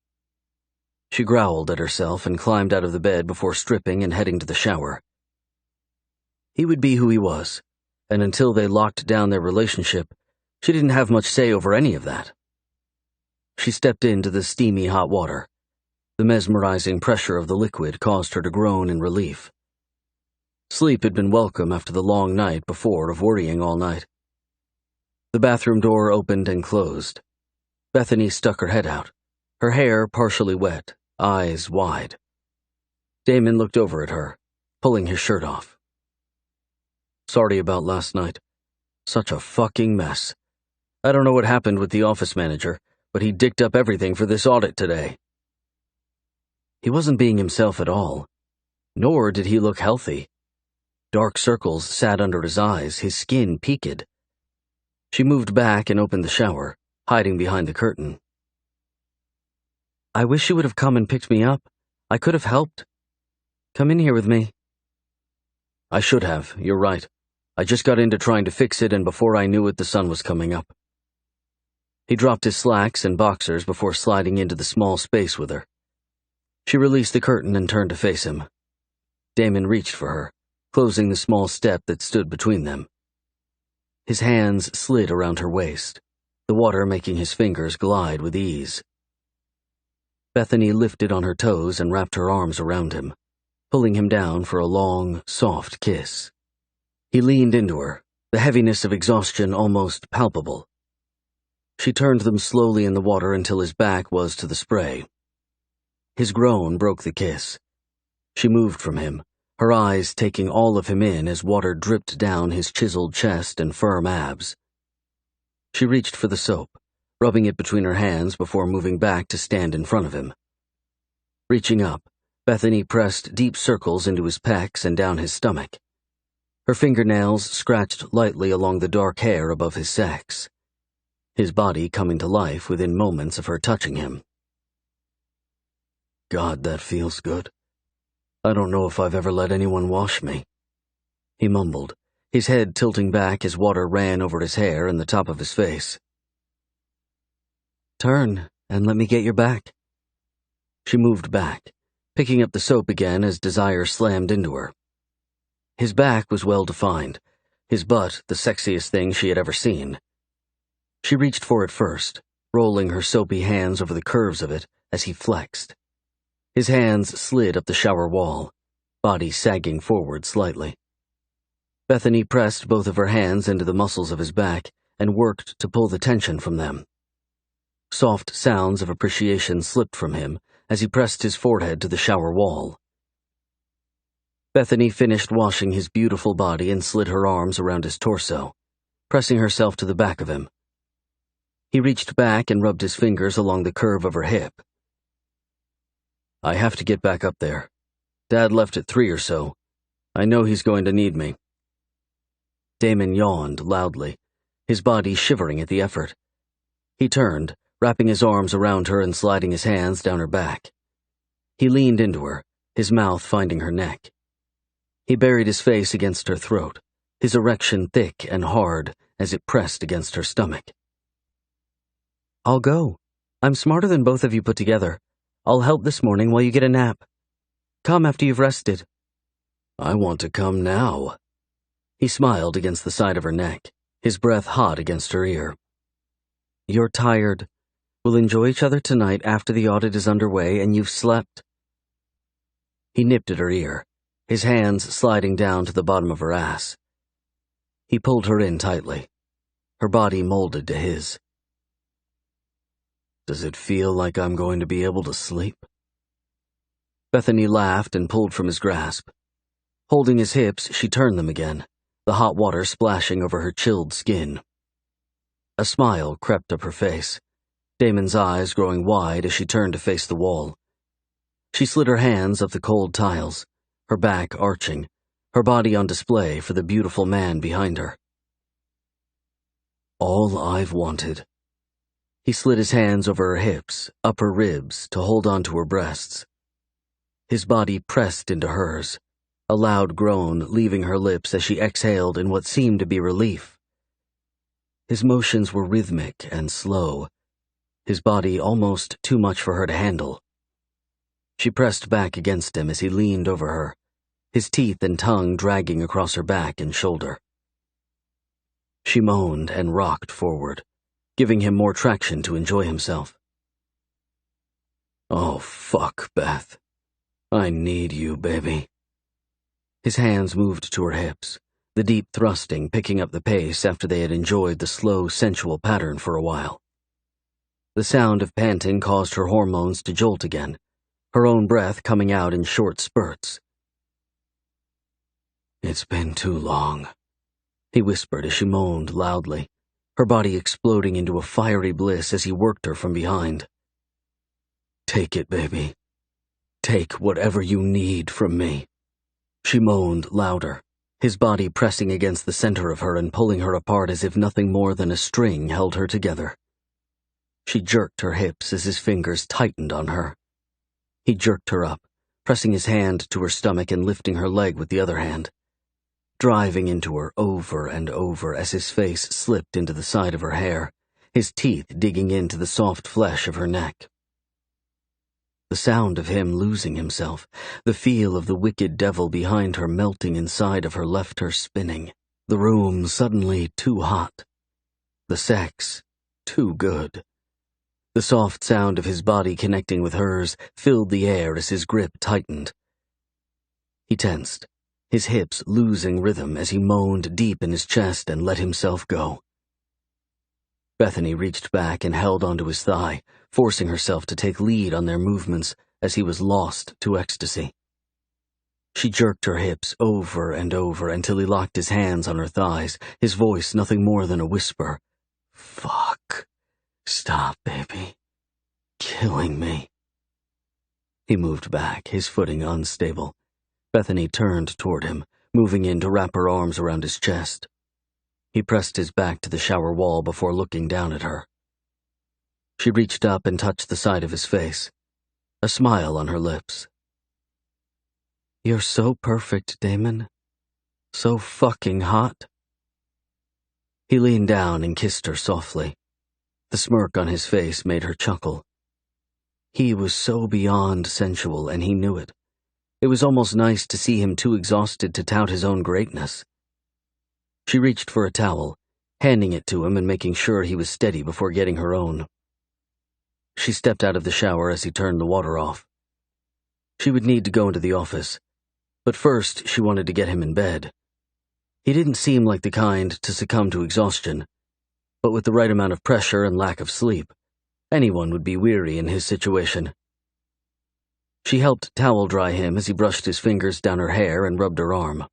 She growled at herself and climbed out of the bed before stripping and heading to the shower. He would be who he was, and until they locked down their relationship, she didn't have much say over any of that. She stepped into the steamy hot water. The mesmerizing pressure of the liquid caused her to groan in relief. Sleep had been welcome after the long night before of worrying all night. The bathroom door opened and closed. Bethany stuck her head out, her hair partially wet, eyes wide. Damon looked over at her, pulling his shirt off. Sorry about last night. Such a fucking mess. I don't know what happened with the office manager, but he dicked up everything for this audit today. He wasn't being himself at all, nor did he look healthy. Dark circles sat under his eyes, his skin peaked. She moved back and opened the shower, hiding behind the curtain. I wish you would have come and picked me up. I could have helped. Come in here with me. I should have, you're right. I just got into trying to fix it, and before I knew it, the sun was coming up. He dropped his slacks and boxers before sliding into the small space with her. She released the curtain and turned to face him. Damon reached for her, closing the small step that stood between them. His hands slid around her waist, the water making his fingers glide with ease. Bethany lifted on her toes and wrapped her arms around him, pulling him down for a long, soft kiss. He leaned into her, the heaviness of exhaustion almost palpable. She turned them slowly in the water until his back was to the spray. His groan broke the kiss. She moved from him, her eyes taking all of him in as water dripped down his chiseled chest and firm abs. She reached for the soap, rubbing it between her hands before moving back to stand in front of him. Reaching up, Bethany pressed deep circles into his pecs and down his stomach. Her fingernails scratched lightly along the dark hair above his sex, his body coming to life within moments of her touching him. God, that feels good. I don't know if I've ever let anyone wash me, he mumbled, his head tilting back as water ran over his hair and the top of his face. Turn and let me get your back. She moved back, picking up the soap again as desire slammed into her. His back was well defined, his butt the sexiest thing she had ever seen. She reached for it first, rolling her soapy hands over the curves of it as he flexed. His hands slid up the shower wall, body sagging forward slightly. Bethany pressed both of her hands into the muscles of his back and worked to pull the tension from them. Soft sounds of appreciation slipped from him as he pressed his forehead to the shower wall. Bethany finished washing his beautiful body and slid her arms around his torso, pressing herself to the back of him. He reached back and rubbed his fingers along the curve of her hip. I have to get back up there. Dad left at 3 or so. I know he's going to need me. Damon yawned loudly, his body shivering at the effort. He turned, wrapping his arms around her and sliding his hands down her back. He leaned into her, his mouth finding her neck. He buried his face against her throat, his erection thick and hard as it pressed against her stomach. I'll go. I'm smarter than both of you put together. I'll help this morning while you get a nap. Come after you've rested. I want to come now. He smiled against the side of her neck, his breath hot against her ear. You're tired. We'll enjoy each other tonight after the audit is underway and you've slept. He nipped at her ear, his hands sliding down to the bottom of her ass. He pulled her in tightly, her body molded to his. Does it feel like I'm going to be able to sleep? Bethany laughed and pulled from his grasp. Holding his hips, she turned them again, the hot water splashing over her chilled skin. A smile crept up her face, Damon's eyes growing wide as she turned to face the wall. She slid her hands up the cold tiles, her back arching, her body on display for the beautiful man behind her. All I've wanted. He slid his hands over her hips, up her ribs, to hold onto her breasts. His body pressed into hers, a loud groan leaving her lips as she exhaled in what seemed to be relief. His motions were rhythmic and slow, his body almost too much for her to handle. She pressed back against him as he leaned over her, his teeth and tongue dragging across her back and shoulder. She moaned and rocked forward, giving him more traction to enjoy himself. Oh, fuck, Beth. I need you, baby. His hands moved to her hips, the deep thrusting picking up the pace after they had enjoyed the slow, sensual pattern for a while. The sound of panting caused her hormones to jolt again, her own breath coming out in short spurts. "It's been too long," he whispered as she moaned loudly, her body exploding into a fiery bliss as he worked her from behind. "Take it, baby. Take whatever you need from me," she moaned louder, his body pressing against the center of her and pulling her apart as if nothing more than a string held her together. She jerked her hips as his fingers tightened on her. He jerked her up, pressing his hand to her stomach and lifting her leg with the other hand, driving into her over and over as his face slipped into the side of her hair, his teeth digging into the soft flesh of her neck. The sound of him losing himself, the feel of the wicked devil behind her melting inside of her left her spinning, the room suddenly too hot, the sex too good. The soft sound of his body connecting with hers filled the air as his grip tightened. He tensed, his hips losing rhythm as he moaned deep in his chest and let himself go. Bethany reached back and held onto his thigh, forcing herself to take lead on their movements as he was lost to ecstasy. She jerked her hips over and over until he locked his hands on her thighs, his voice nothing more than a whisper. "Fuck. Stop, baby. Killing me." He moved back, his footing unstable. Bethany turned toward him, moving in to wrap her arms around his chest. He pressed his back to the shower wall before looking down at her. She reached up and touched the side of his face, a smile on her lips. "You're so perfect, Damon. So fucking hot." He leaned down and kissed her softly. The smirk on his face made her chuckle. He was so beyond sensual, and he knew it. It was almost nice to see him too exhausted to tout his own greatness. She reached for a towel, handing it to him and making sure he was steady before getting her own. She stepped out of the shower as he turned the water off. She would need to go into the office, but first she wanted to get him in bed. He didn't seem like the kind to succumb to exhaustion, but with the right amount of pressure and lack of sleep, anyone would be weary in his situation. She helped towel dry him as he brushed his fingers down her hair and rubbed her arm.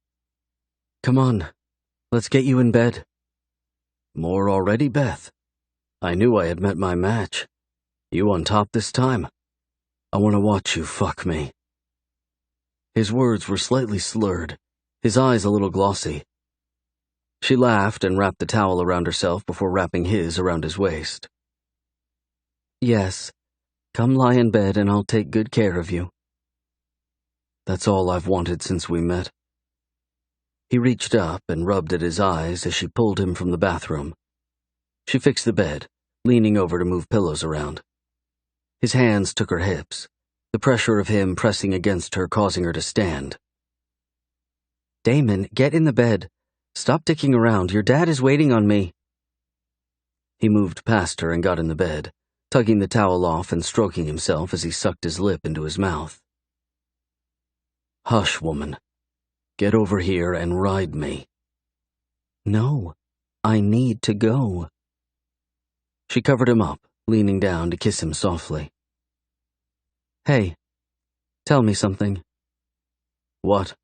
"Come on, let's get you in bed." "More already, Beth? I knew I had met my match. You on top this time? I want to watch you fuck me." His words were slightly slurred, his eyes a little glossy. She laughed and wrapped the towel around herself before wrapping his around his waist. "Yes, come lie in bed and I'll take good care of you." "That's all I've wanted since we met." He reached up and rubbed at his eyes as she pulled him from the bathroom. She fixed the bed, leaning over to move pillows around. His hands took her hips, the pressure of him pressing against her causing her to stand. "Damon, get in the bed. Stop dicking around. Your dad is waiting on me." He moved past her and got in the bed, tugging the towel off and stroking himself as he sucked his lip into his mouth. "Hush, woman. Get over here and ride me." "No, I need to go." She covered him up, leaning down to kiss him softly. "Hey, tell me something." "What?"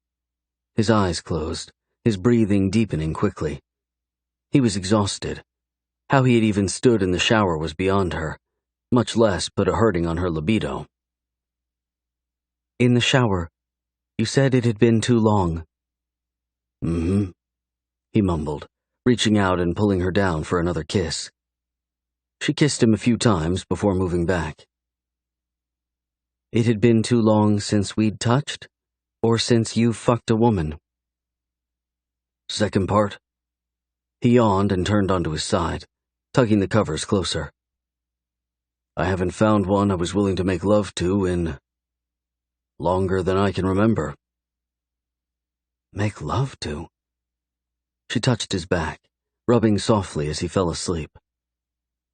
His eyes closed, his breathing deepening quickly. He was exhausted. How he had even stood in the shower was beyond her, much less put a hurting on her libido. "In the shower, you said it had been too long." "Mm-hmm," he mumbled, reaching out and pulling her down for another kiss. She kissed him a few times before moving back. "It had been too long since we'd touched, or since you fucked a woman?" "Second part." He yawned and turned onto his side, tugging the covers closer. "I haven't found one I was willing to make love to in longer than I can remember." Make love to? She touched his back, rubbing softly as he fell asleep.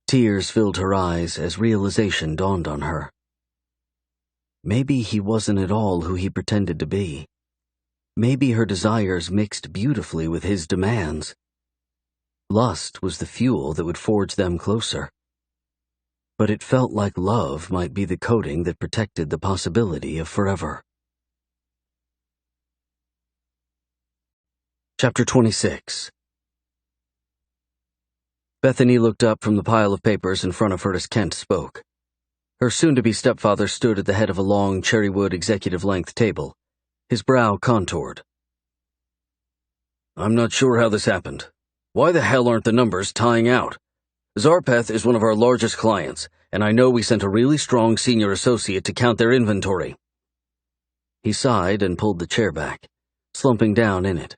Tears filled her eyes as realization dawned on her. Maybe he wasn't at all who he pretended to be. Maybe her desires mixed beautifully with his demands. Lust was the fuel that would forge them closer. But it felt like love might be the coating that protected the possibility of forever. Chapter 26. Bethany looked up from the pile of papers in front of her as Kent spoke. Her soon-to-be stepfather stood at the head of a long cherrywood executive-length table, his brow contoured. "I'm not sure how this happened. Why the hell aren't the numbers tying out? Zarpeth is one of our largest clients, and I know we sent a really strong senior associate to count their inventory." He sighed and pulled the chair back, slumping down in it.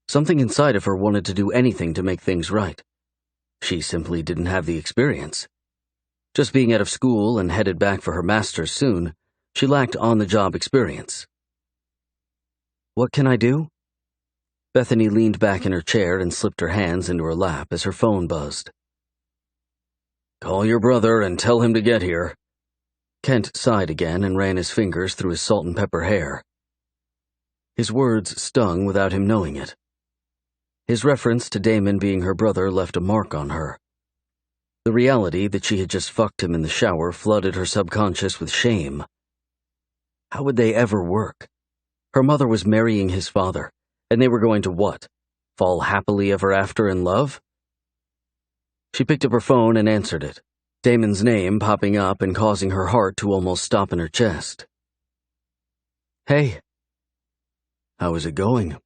Something inside of her wanted to do anything to make things right. She simply didn't have the experience. Just being out of school and headed back for her master's soon, she lacked on-the-job experience. "What can I do?" Bethany leaned back in her chair and slipped her hands into her lap as her phone buzzed. "Call your brother and tell him to get here." Kent sighed again and ran his fingers through his salt and pepper hair. His words stung without him knowing it. His reference to Damon being her brother left a mark on her. The reality that she had just fucked him in the shower flooded her subconscious with shame. How would they ever work? Her mother was marrying his father, and they were going to what? Fall happily ever after in love? She picked up her phone and answered it, Damon's name popping up and causing her heart to almost stop in her chest. "Hey." "How is it going?"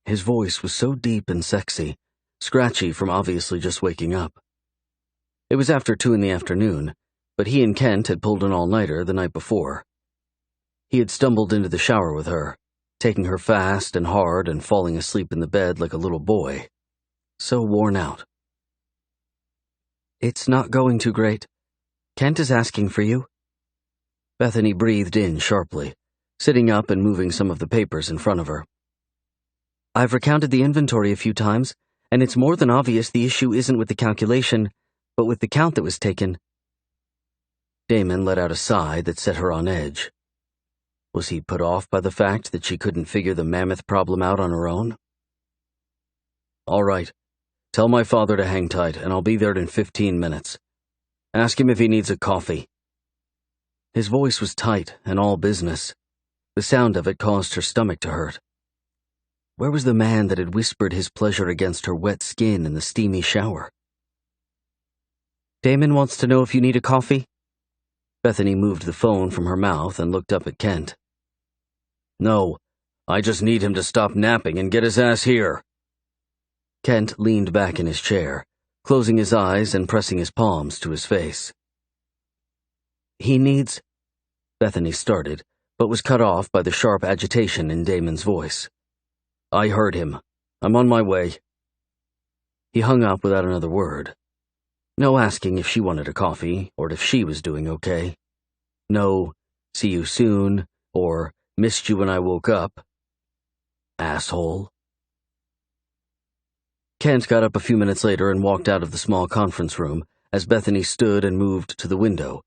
His voice was so deep and sexy, scratchy from obviously just waking up. It was after 2 p.m, but he and Kent had pulled an all-nighter the night before. He had stumbled into the shower with her, taking her fast and hard and falling asleep in the bed like a little boy. So worn out. "It's not going too great. Kent is asking for you." Bethany breathed in sharply, sitting up and moving some of the papers in front of her. "I've recounted the inventory a few times, and it's more than obvious the issue isn't with the calculation, but with the count that was taken." Damon let out a sigh that set her on edge. Was he put off by the fact that she couldn't figure the mammoth problem out on her own? "All right. Tell my father to hang tight, and I'll be there in 15 minutes. Ask him if he needs a coffee." His voice was tight and all business. The sound of it caused her stomach to hurt. Where was the man that had whispered his pleasure against her wet skin in the steamy shower? "Damon wants to know if you need a coffee?" Bethany moved the phone from her mouth and looked up at Kent. "No, I just need him to stop napping and get his ass here." Kent leaned back in his chair, closing his eyes and pressing his palms to his face. "He needs—" Bethany started, but was cut off by the sharp agitation in Damon's voice. "I heard him. I'm on my way." He hung up without another word. No asking if she wanted a coffee or if she was doing okay. No, "see you soon," or "missed you when I woke up." Asshole. Kent got up a few minutes later and walked out of the small conference room as Bethany stood and moved to the window,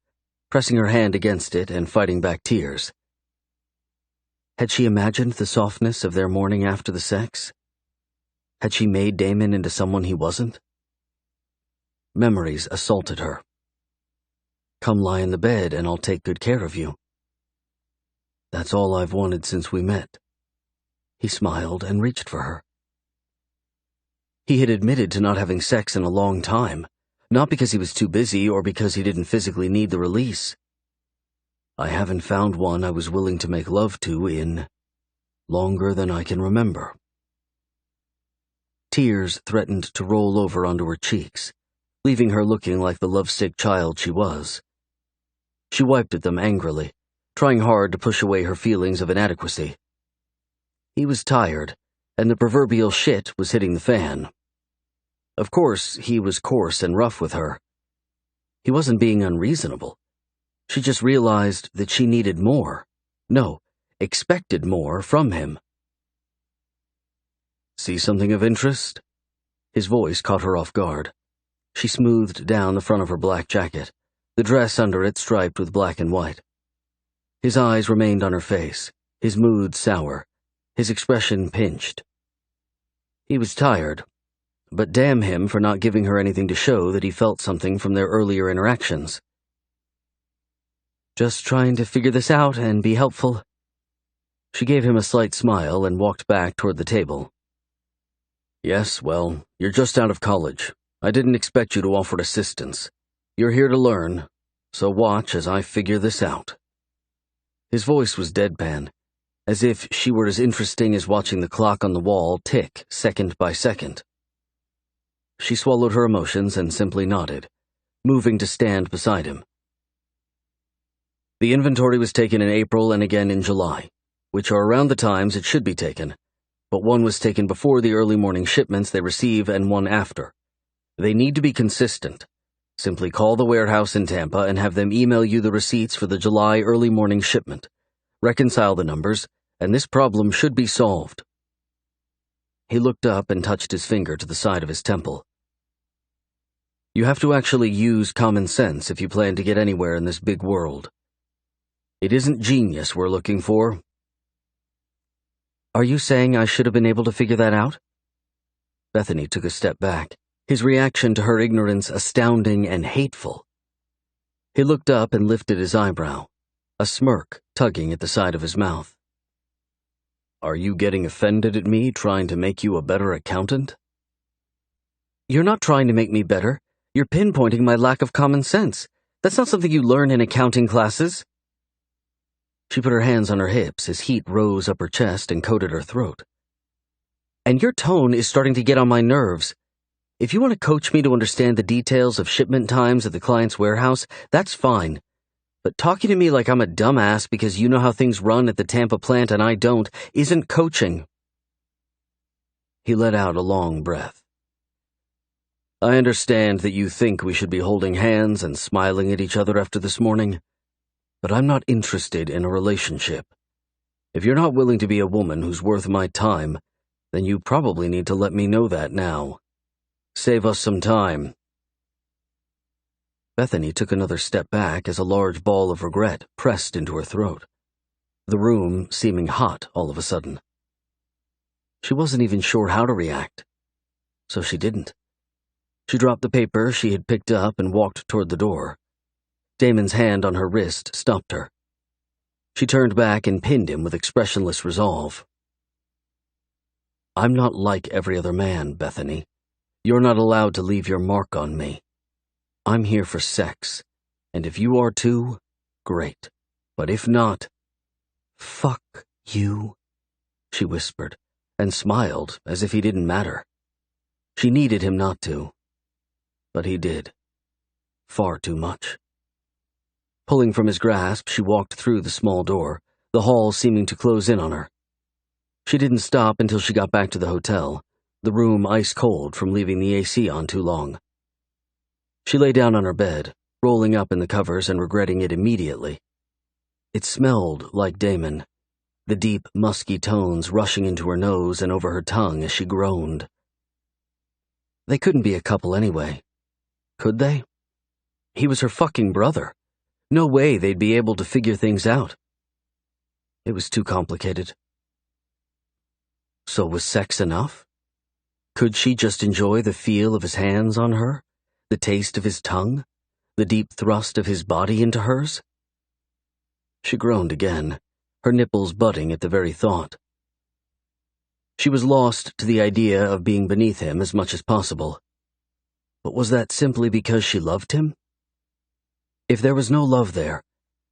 pressing her hand against it and fighting back tears. Had she imagined the softness of their morning after the sex? Had she made Damon into someone he wasn't? Memories assaulted her. "Come lie in the bed and I'll take good care of you." "That's all I've wanted since we met." He smiled and reached for her. He had admitted to not having sex in a long time, not because he was too busy or because he didn't physically need the release. "I haven't found one I was willing to make love to in longer than I can remember." Tears threatened to roll over onto her cheeks, leaving her looking like the lovesick child she was. She wiped at them angrily, trying hard to push away her feelings of inadequacy. He was tired, and the proverbial shit was hitting the fan. Of course, he was coarse and rough with her. He wasn't being unreasonable. She just realized that she needed more. No, expected more from him. "See something of interest?" His voice caught her off guard. She smoothed down the front of her black jacket, the dress under it striped with black and white. His eyes remained on her face, his mood sour, his expression pinched. He was tired, but damn him for not giving her anything to show that he felt something from their earlier interactions. "Just trying to figure this out and be helpful." She gave him a slight smile and walked back toward the table. "Yes, well, you're just out of college. I didn't expect you to offer assistance. You're here to learn, so watch as I figure this out." His voice was deadpan, as if she were as interesting as watching the clock on the wall tick second by second. She swallowed her emotions and simply nodded, moving to stand beside him. The inventory was taken in April and again in July, which are around the times it should be taken, but one was taken before the early morning shipments they receive and one after. They need to be consistent. Simply call the warehouse in Tampa and have them email you the receipts for the July early morning shipment. Reconcile the numbers, and this problem should be solved. He looked up and touched his finger to the side of his temple. You have to actually use common sense if you plan to get anywhere in this big world. It isn't genius we're looking for. Are you saying I should have been able to figure that out? Bethany took a step back, his reaction to her ignorance astounding and hateful. He looked up and lifted his eyebrow, a smirk tugging at the side of his mouth. Are you getting offended at me trying to make you a better accountant? You're not trying to make me better. You're pinpointing my lack of common sense. That's not something you learn in accounting classes. She put her hands on her hips as heat rose up her chest and coated her throat. And your tone is starting to get on my nerves. If you want to coach me to understand the details of shipment times at the client's warehouse, that's fine. But talking to me like I'm a dumbass because you know how things run at the Tampa plant and I don't isn't coaching. He let out a long breath. I understand that you think we should be holding hands and smiling at each other after this morning, but I'm not interested in a relationship. If you're not willing to be a woman who's worth my time, then you probably need to let me know that now. Save us some time. Bethany took another step back as a large ball of regret pressed into her throat, the room seeming hot all of a sudden. She wasn't even sure how to react, so she didn't. She dropped the paper she had picked up and walked toward the door. Damon's hand on her wrist stopped her. She turned back and pinned him with expressionless resolve. I'm not like every other man, Bethany. You're not allowed to leave your mark on me. I'm here for sex, and if you are too, great. But if not, fuck you, she whispered, and smiled as if he didn't matter. She needed him not to, but he did. Far too much. Pulling from his grasp, she walked through the small door, the hall seeming to close in on her. She didn't stop until she got back to the hotel, the room ice-cold from leaving the AC on too long. She lay down on her bed, rolling up in the covers and regretting it immediately. It smelled like Damon, the deep, musky tones rushing into her nose and over her tongue as she groaned. They couldn't be a couple anyway. Could they? He was her fucking brother. No way they'd be able to figure things out. It was too complicated. So was sex enough? Could she just enjoy the feel of his hands on her? The taste of his tongue? The deep thrust of his body into hers? She groaned again, her nipples budding at the very thought. She was lost to the idea of being beneath him as much as possible. But was that simply because she loved him? If there was no love there,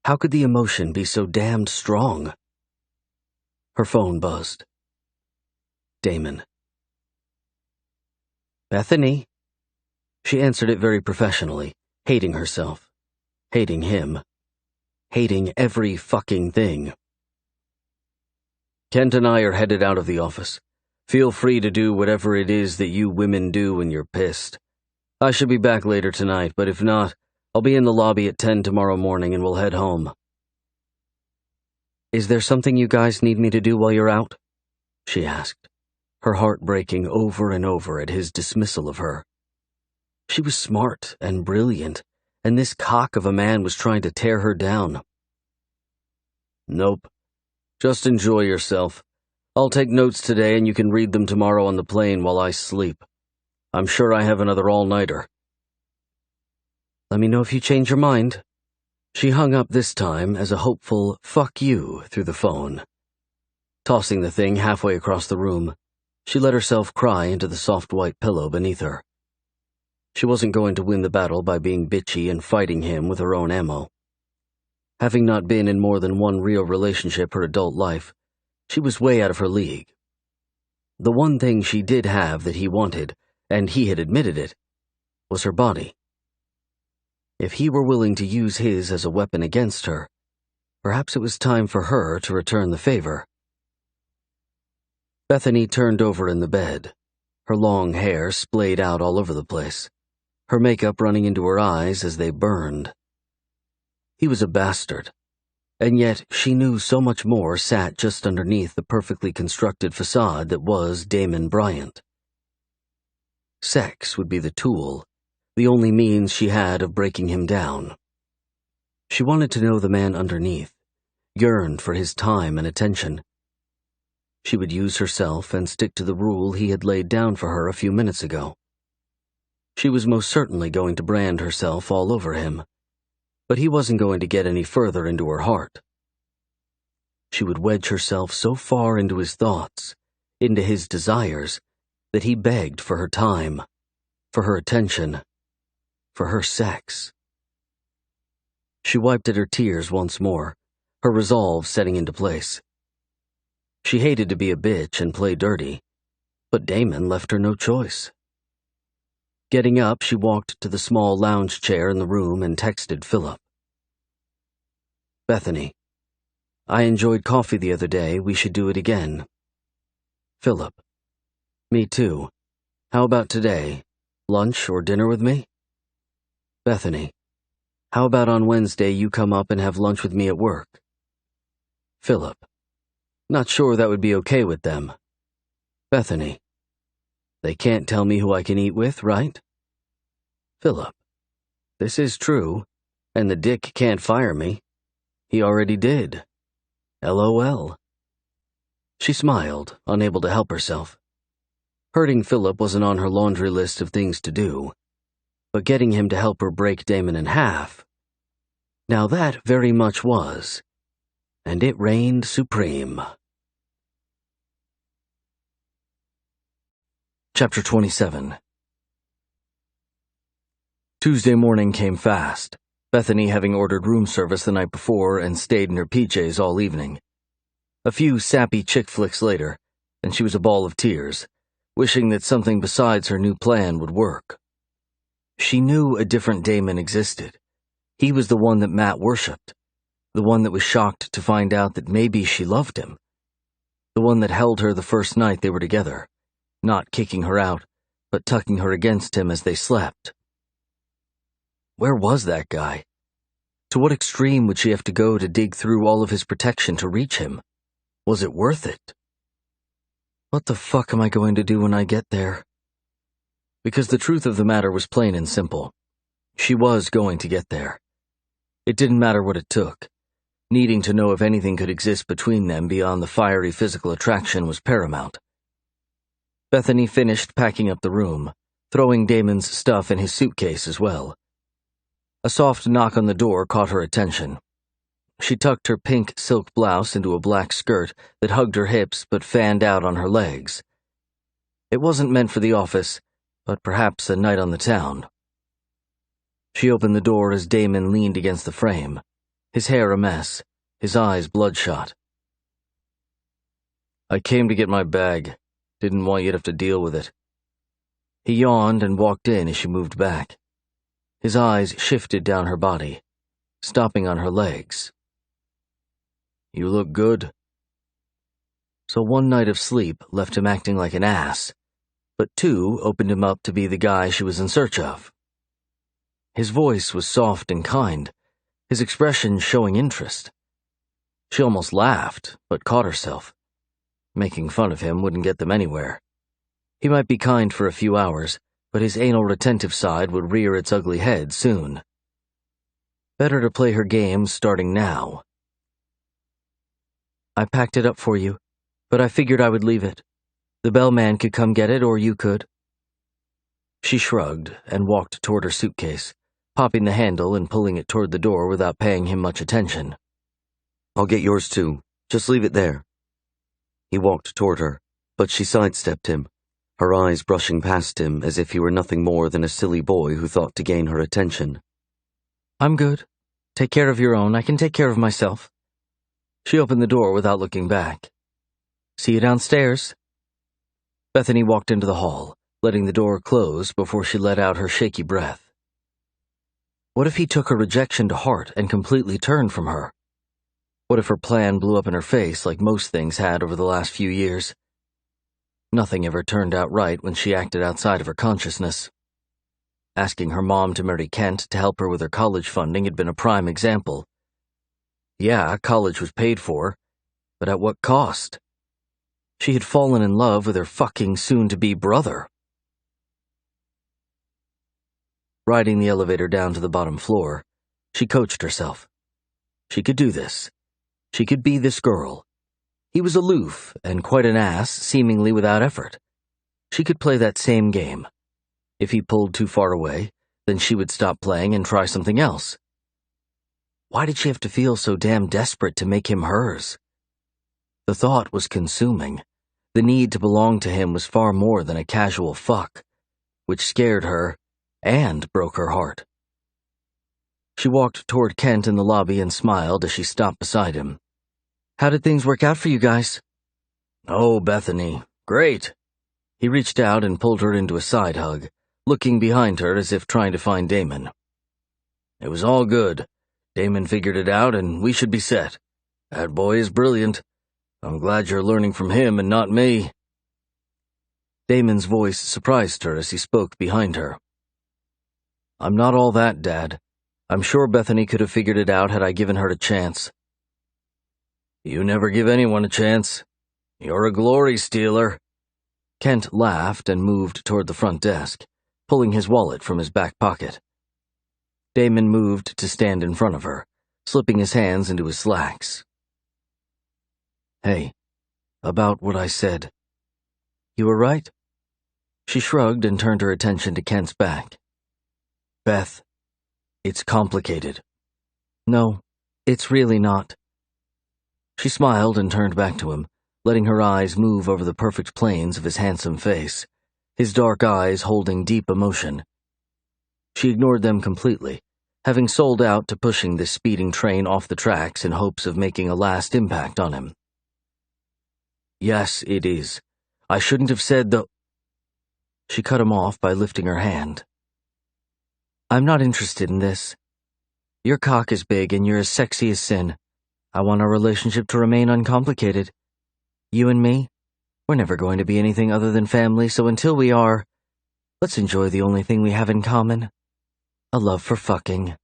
how could the emotion be so damned strong? Her phone buzzed. Damon. Bethany. She answered it very professionally, hating herself, hating him, hating every fucking thing. Kent and I are headed out of the office. Feel free to do whatever it is that you women do when you're pissed. I should be back later tonight, but if not, I'll be in the lobby at 10 tomorrow morning and we'll head home. Is there something you guys need me to do while you're out? She asked, her heart breaking over and over at his dismissal of her. She was smart and brilliant, and this cock of a man was trying to tear her down. Nope. Just enjoy yourself. I'll take notes today and you can read them tomorrow on the plane while I sleep. I'm sure I have another all-nighter. Let me know if you change your mind. She hung up this time as a hopeful "fuck you" through the phone. Tossing the thing halfway across the room, she let herself cry into the soft white pillow beneath her. She wasn't going to win the battle by being bitchy and fighting him with her own ammo. Having not been in more than one real relationship her adult life, she was way out of her league. The one thing she did have that he wanted, and he had admitted it, was her body. If he were willing to use his as a weapon against her, perhaps it was time for her to return the favor. Bethany turned over in the bed, her long hair splayed out all over the place, her makeup running into her eyes as they burned. He was a bastard, and yet she knew so much more sat just underneath the perfectly constructed facade that was Damon Bryant. Sex would be the tool, the only means she had of breaking him down. She wanted to know the man underneath, yearned for his time and attention. She would use herself and stick to the rule he had laid down for her a few minutes ago. She was most certainly going to brand herself all over him, but he wasn't going to get any further into her heart. She would wedge herself so far into his thoughts, into his desires, that he begged for her time, for her attention, for her sex. She wiped at her tears once more, her resolve setting into place. She hated to be a bitch and play dirty, but Damon left her no choice. Getting up, she walked to the small lounge chair in the room and texted Philip. Bethany, I enjoyed coffee the other day. We should do it again. Philip, me too. How about today? Lunch or dinner with me? Bethany, how about on Wednesday you come up and have lunch with me at work? Philip, not sure that would be okay with them. Bethany, they can't tell me who I can eat with, right? Philip, this is true, and the dick can't fire me. He already did. LOL. She smiled, unable to help herself. Hurting Philip wasn't on her laundry list of things to do, but getting him to help her break Damon in half, now that very much was, and it reigned supreme. Chapter 27. Tuesday morning came fast, Bethany having ordered room service the night before and stayed in her PJs all evening. A few sappy chick flicks later, and she was a ball of tears, wishing that something besides her new plan would work. She knew a different Damon existed. He was the one that Matt worshipped, the one that was shocked to find out that maybe she loved him, the one that held her the first night they were together, not kicking her out, but tucking her against him as they slept. Where was that guy? To what extreme would she have to go to dig through all of his protection to reach him? Was it worth it? What the fuck am I going to do when I get there? Because the truth of the matter was plain and simple. She was going to get there. It didn't matter what it took. Needing to know if anything could exist between them beyond the fiery physical attraction was paramount. Bethany finished packing up the room, throwing Damon's stuff in his suitcase as well. A soft knock on the door caught her attention. She tucked her pink silk blouse into a black skirt that hugged her hips but fanned out on her legs. It wasn't meant for the office, but perhaps a night on the town. She opened the door as Damon leaned against the frame, his hair a mess, his eyes bloodshot. I came to get my bag. Didn't want you to have to deal with it. He yawned and walked in as she moved back. His eyes shifted down her body, stopping on her legs. You look good. So one night of sleep left him acting like an ass, but two opened him up to be the guy she was in search of. His voice was soft and kind, his expression showing interest. She almost laughed, but caught herself. Making fun of him wouldn't get them anywhere. He might be kind for a few hours, but his anal retentive side would rear its ugly head soon. Better to play her game starting now. I packed it up for you, but I figured I would leave it. The bellman could come get it, or you could." She shrugged and walked toward her suitcase, popping the handle and pulling it toward the door without paying him much attention. "I'll get yours too. Just leave it there." He walked toward her, but she sidestepped him, her eyes brushing past him as if he were nothing more than a silly boy who thought to gain her attention. "I'm good. Take care of your own. I can take care of myself." She opened the door without looking back. "See you downstairs." Bethany walked into the hall, letting the door close before she let out her shaky breath. What if he took her rejection to heart and completely turned from her? What if her plan blew up in her face like most things had over the last few years? Nothing ever turned out right when she acted outside of her consciousness. Asking her mom to marry Kent to help her with her college funding had been a prime example. Yeah, college was paid for, but at what cost? She had fallen in love with her fucking soon-to-be brother. Riding the elevator down to the bottom floor, she coached herself. She could do this. She could be this girl. He was aloof and quite an ass, seemingly without effort. She could play that same game. If he pulled too far away, then she would stop playing and try something else. Why did she have to feel so damn desperate to make him hers? The thought was consuming. The need to belong to him was far more than a casual fuck, which scared her and broke her heart. She walked toward Kent in the lobby and smiled as she stopped beside him. "How did things work out for you guys?" "Oh, Bethany, great." He reached out and pulled her into a side hug, looking behind her as if trying to find Damon. "It was all good. Damon figured it out and we should be set. That boy is brilliant. I'm glad you're learning from him and not me." Damon's voice surprised her as he spoke behind her. "I'm not all that, Dad. I'm sure Bethany could have figured it out had I given her a chance." "You never give anyone a chance. You're a glory stealer." Kent laughed and moved toward the front desk, pulling his wallet from his back pocket. Damon moved to stand in front of her, slipping his hands into his slacks. "Hey, about what I said. You were right?" She shrugged and turned her attention to Kent's back. "Beth, it's complicated." "No, it's really not." She smiled and turned back to him, letting her eyes move over the perfect planes of his handsome face, his dark eyes holding deep emotion. She ignored them completely, having sold out to pushing this speeding train off the tracks in hopes of making a last impact on him. "Yes, it is. I shouldn't have said the—" She cut him off by lifting her hand. "I'm not interested in this. Your cock is big and you're as sexy as sin. I want our relationship to remain uncomplicated. You and me, we're never going to be anything other than family, so until we are, let's enjoy the only thing we have in common. A love for fucking."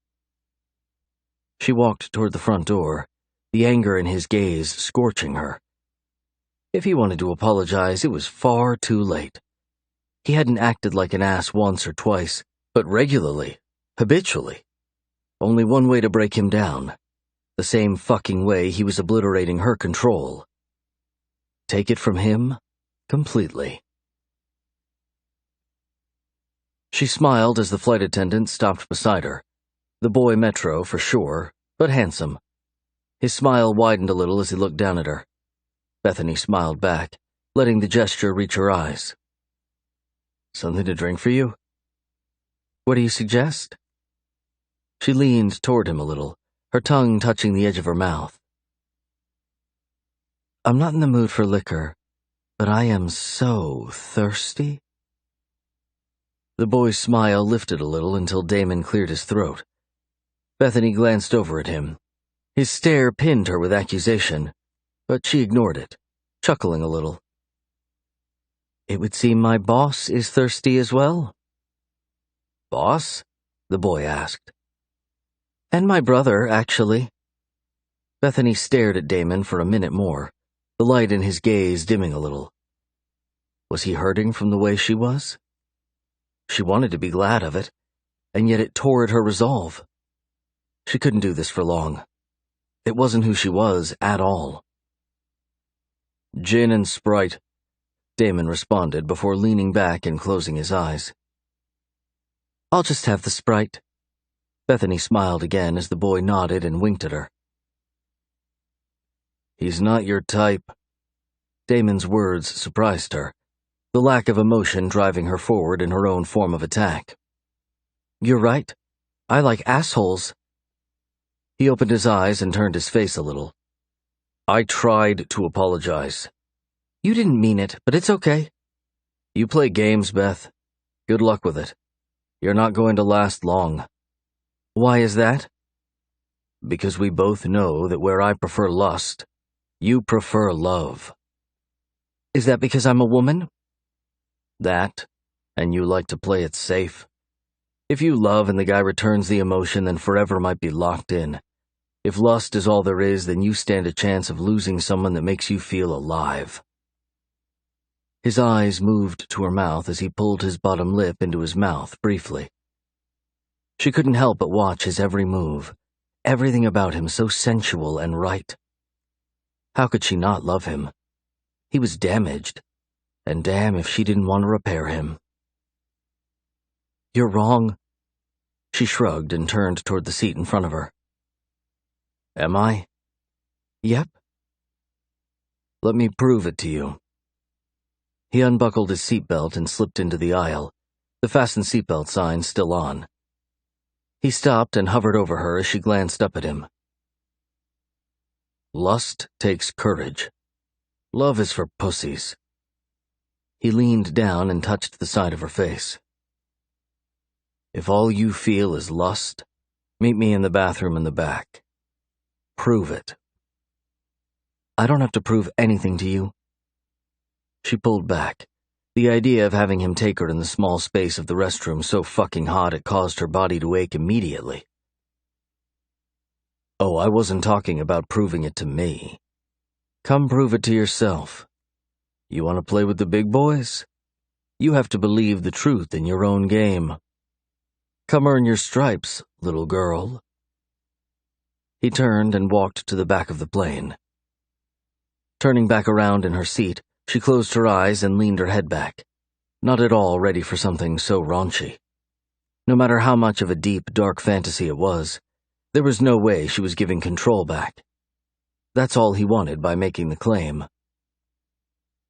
She walked toward the front door, the anger in his gaze scorching her. If he wanted to apologize, it was far too late. He hadn't acted like an ass once or twice, but regularly, habitually. Only one way to break him down. The same fucking way he was obliterating her control. Take it from him completely. She smiled as the flight attendant stopped beside her. The boy Metro, for sure, but handsome. His smile widened a little as he looked down at her. Bethany smiled back, letting the gesture reach her eyes. "Something to drink for you?" "What do you suggest?" She leaned toward him a little, her tongue touching the edge of her mouth. "I'm not in the mood for liquor, but I am so thirsty." The boy's smile lifted a little until Damon cleared his throat. Bethany glanced over at him. His stare pinned her with accusation, but she ignored it, chuckling a little. "It would seem my boss is thirsty as well." "Boss?" the boy asked. "And my brother, actually." Bethany stared at Damon for a minute more, the light in his gaze dimming a little. Was he hurting from the way she was? She wanted to be glad of it, and yet it tore at her resolve. She couldn't do this for long. It wasn't who she was at all. Gin and Sprite, Damon responded before leaning back and closing his eyes. I'll just have the Sprite. Bethany smiled again as the boy nodded and winked at her. He's not your type. Damon's words surprised her, the lack of emotion driving her forward in her own form of attack. You're right. I like assholes. He opened his eyes and turned his face a little. I tried to apologize. You didn't mean it, but it's okay. You play games, Beth. Good luck with it. You're not going to last long. Why is that? Because we both know that where I prefer lust, you prefer love. Is that because I'm a woman? That, and you like to play it safe. If you love and the guy returns the emotion, then forever might be locked in. If lust is all there is, then you stand a chance of losing someone that makes you feel alive. His eyes moved to her mouth as he pulled his bottom lip into his mouth briefly. She couldn't help but watch his every move, everything about him so sensual and right. How could she not love him? He was damaged, and damn if she didn't want to repair him. You're wrong. She shrugged and turned toward the seat in front of her. Am I? Yep. Let me prove it to you. He unbuckled his seatbelt and slipped into the aisle, the fasten seatbelt sign still on. He stopped and hovered over her as she glanced up at him. Lust takes courage. Love is for pussies. He leaned down and touched the side of her face. If all you feel is lust, meet me in the bathroom in the back. Prove it. I don't have to prove anything to you. She pulled back. The idea of having him take her in the small space of the restroom so fucking hot it caused her body to ache immediately. Oh, I wasn't talking about proving it to me. Come prove it to yourself. You want to play with the big boys? You have to believe the truth in your own game. Come earn your stripes, little girl. He turned and walked to the back of the plane. Turning back around in her seat, she closed her eyes and leaned her head back, not at all ready for something so raunchy. No matter how much of a deep, dark fantasy it was, there was no way she was giving control back. That's all he wanted by making the claim.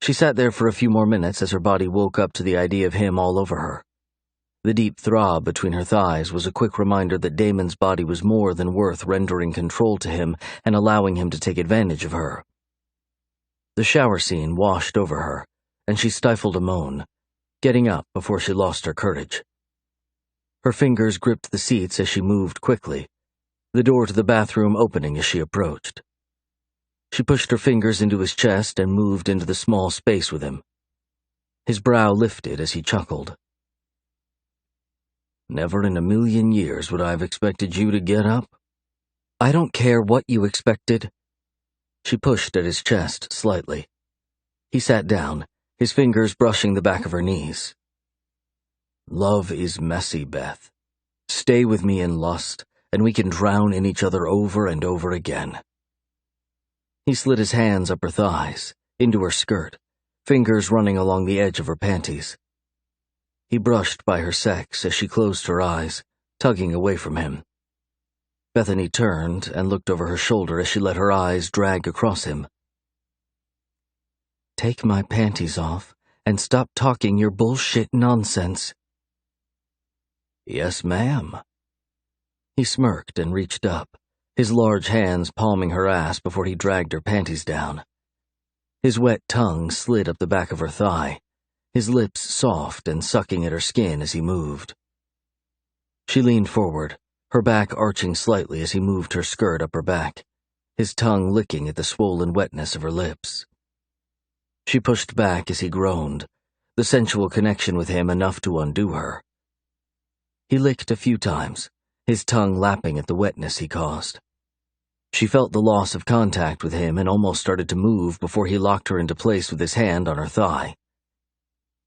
She sat there for a few more minutes as her body woke up to the idea of him all over her. The deep throb between her thighs was a quick reminder that Damon's body was more than worth rendering control to him and allowing him to take advantage of her. The shower scene washed over her, and she stifled a moan, getting up before she lost her courage. Her fingers gripped the seats as she moved quickly, the door to the bathroom opening as she approached. She pushed her fingers into his chest and moved into the small space with him. His brow lifted as he chuckled. Never in a million years would I have expected you to get up. I don't care what you expected. She pushed at his chest slightly. He sat down, his fingers brushing the back of her knees. Love is messy, Beth. Stay with me in lust, and we can drown in each other over and over again. He slid his hands up her thighs, into her skirt, fingers running along the edge of her panties. He brushed by her sex as she closed her eyes, tugging away from him. Bethany turned and looked over her shoulder as she let her eyes drag across him. Take my panties off and stop talking your bullshit nonsense. Yes, ma'am. He smirked and reached up, his large hands palming her ass before he dragged her panties down. His wet tongue slid up the back of her thigh, his lips soft and sucking at her skin as he moved. She leaned forward, her back arching slightly as he moved her skirt up her back, his tongue licking at the swollen wetness of her lips. She pushed back as he groaned, the sensual connection with him enough to undo her. He licked a few times, his tongue lapping at the wetness he caused. She felt the loss of contact with him and almost started to move before he locked her into place with his hand on her thigh.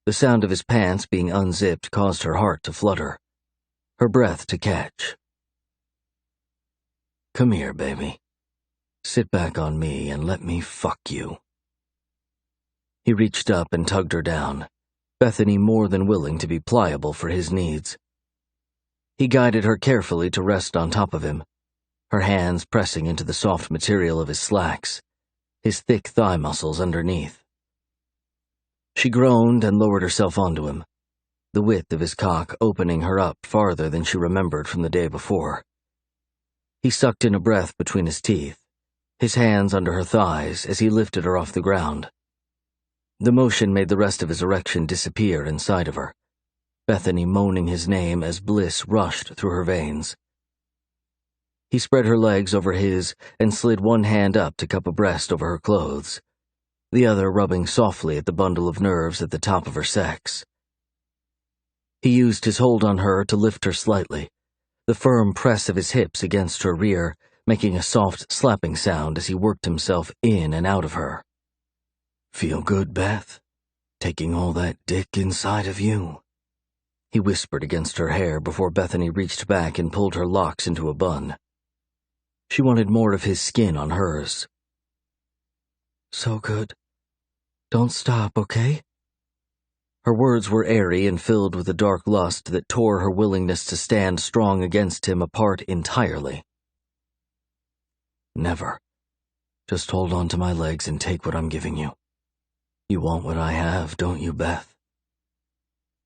The sound of his pants being unzipped caused her heart to flutter, her breath to catch. Come here, baby. Sit back on me and let me fuck you. He reached up and tugged her down, Bethany more than willing to be pliable for his needs. He guided her carefully to rest on top of him, her hands pressing into the soft material of his slacks, his thick thigh muscles underneath. She groaned and lowered herself onto him, the width of his cock opening her up farther than she remembered from the day before. He sucked in a breath between his teeth, his hands under her thighs as he lifted her off the ground. The motion made the rest of his erection disappear inside of her, Bethany moaning his name as bliss rushed through her veins. He spread her legs over his and slid one hand up to cup a breast over her clothes, the other rubbing softly at the bundle of nerves at the top of her sex. He used his hold on her to lift her slightly, the firm press of his hips against her rear making a soft slapping sound as he worked himself in and out of her. "Feel good, Beth? Taking all that dick inside of you?" He whispered against her hair before Bethany reached back and pulled her locks into a bun. She wanted more of his skin on hers. "So good. Don't stop, okay?" Her words were airy and filled with a dark lust that tore her willingness to stand strong against him apart entirely. "Never. Just hold on to my legs and take what I'm giving you. You want what I have, don't you, Beth?"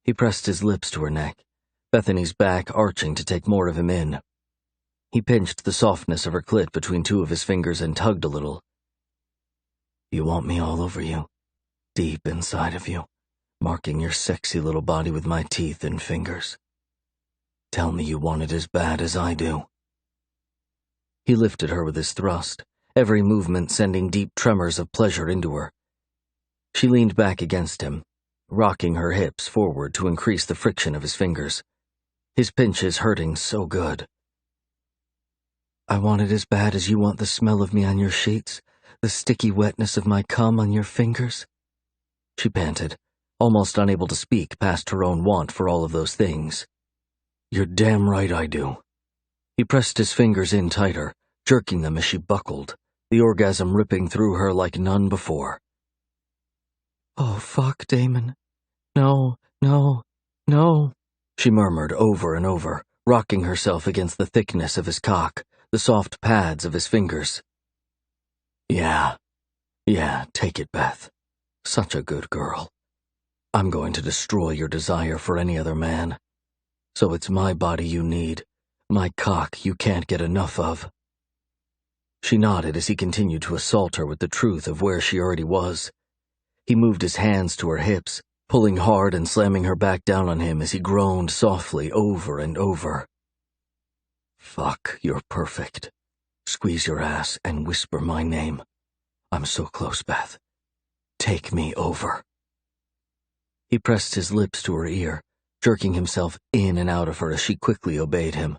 He pressed his lips to her neck, Bethany's back arching to take more of him in. He pinched the softness of her clit between two of his fingers and tugged a little. "You want me all over you, deep inside of you, marking your sexy little body with my teeth and fingers. Tell me you want it as bad as I do." He lifted her with his thrust, every movement sending deep tremors of pleasure into her. She leaned back against him, rocking her hips forward to increase the friction of his fingers, his pinches hurting so good. "I want it as bad as you want the smell of me on your sheets, the sticky wetness of my cum on your fingers," she panted, almost unable to speak past her own want for all of those things. "You're damn right I do." He pressed his fingers in tighter, jerking them as she buckled, the orgasm ripping through her like none before. "Oh, fuck, Damon. No, no, no," she murmured over and over, rocking herself against the thickness of his cock, the soft pads of his fingers. Yeah, take it, Beth. Such a good girl. I'm going to destroy your desire for any other man. So it's my body you need, my cock you can't get enough of." She nodded as he continued to assault her with the truth of where she already was. He moved his hands to her hips, pulling hard and slamming her back down on him as he groaned softly over and over. "Fuck, you're perfect. Squeeze your ass and whisper my name. I'm so close, Beth. Take me over." He pressed his lips to her ear, jerking himself in and out of her as she quickly obeyed him.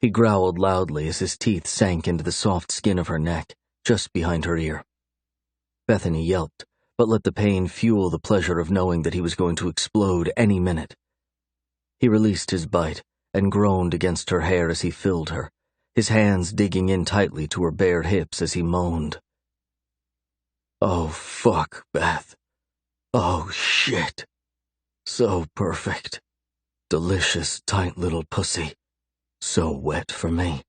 He growled loudly as his teeth sank into the soft skin of her neck, just behind her ear. Bethany yelped, but let the pain fuel the pleasure of knowing that he was going to explode any minute. He released his bite and groaned against her hair as he filled her, his hands digging in tightly to her bared hips as he moaned. "Oh, fuck, Beth. Oh, shit. So perfect. Delicious, tight little pussy. So wet for me."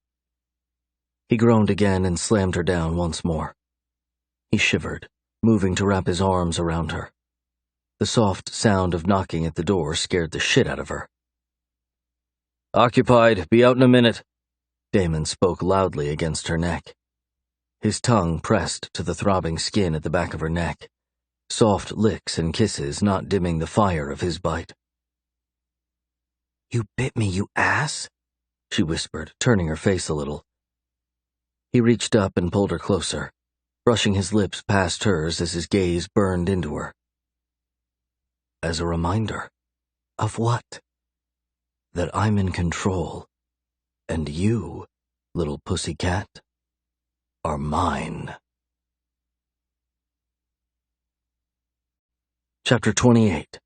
He groaned again and slammed her down once more. He shivered, moving to wrap his arms around her. The soft sound of knocking at the door scared the shit out of her. "Occupied. Be out in a minute." Damon spoke loudly against her neck. His tongue pressed to the throbbing skin at the back of her neck, soft licks and kisses not dimming the fire of his bite. "You bit me, you ass," she whispered, turning her face a little. He reached up and pulled her closer, brushing his lips past hers as his gaze burned into her. "As a reminder." "Of what?" "That I'm in control, and you, little pussycat, are mine." Chapter 28.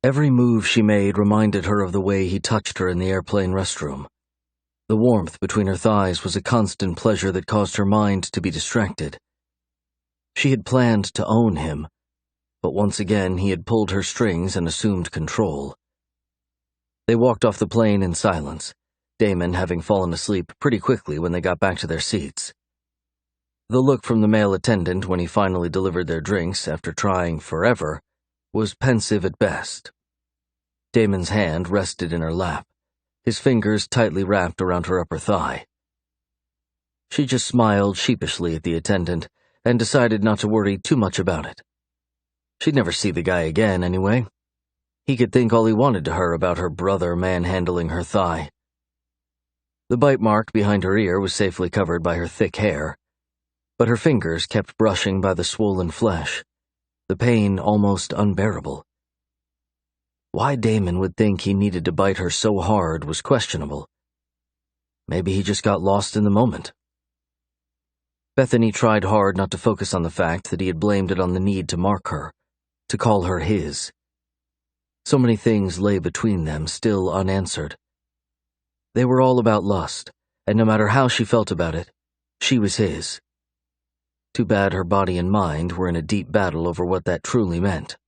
Every move she made reminded her of the way he touched her in the airplane restroom. The warmth between her thighs was a constant pleasure that caused her mind to be distracted. She had planned to own him, but once again he had pulled her strings and assumed control. They walked off the plane in silence, Damon having fallen asleep pretty quickly when they got back to their seats. The look from the male attendant when he finally delivered their drinks after trying forever was pensive at best. Damon's hand rested in her lap, his fingers tightly wrapped around her upper thigh. She just smiled sheepishly at the attendant and decided not to worry too much about it. She'd never see the guy again, anyway. He could think all he wanted to her about her brother manhandling her thigh. The bite mark behind her ear was safely covered by her thick hair, but her fingers kept brushing by the swollen flesh, the pain almost unbearable. Why Damon would think he needed to bite her so hard was questionable. Maybe he just got lost in the moment. Bethany tried hard not to focus on the fact that he had blamed it on the need to mark her, to call her his. So many things lay between them, still unanswered. They were all about lust, and no matter how she felt about it, she was his. Too bad her body and mind were in a deep battle over what that truly meant.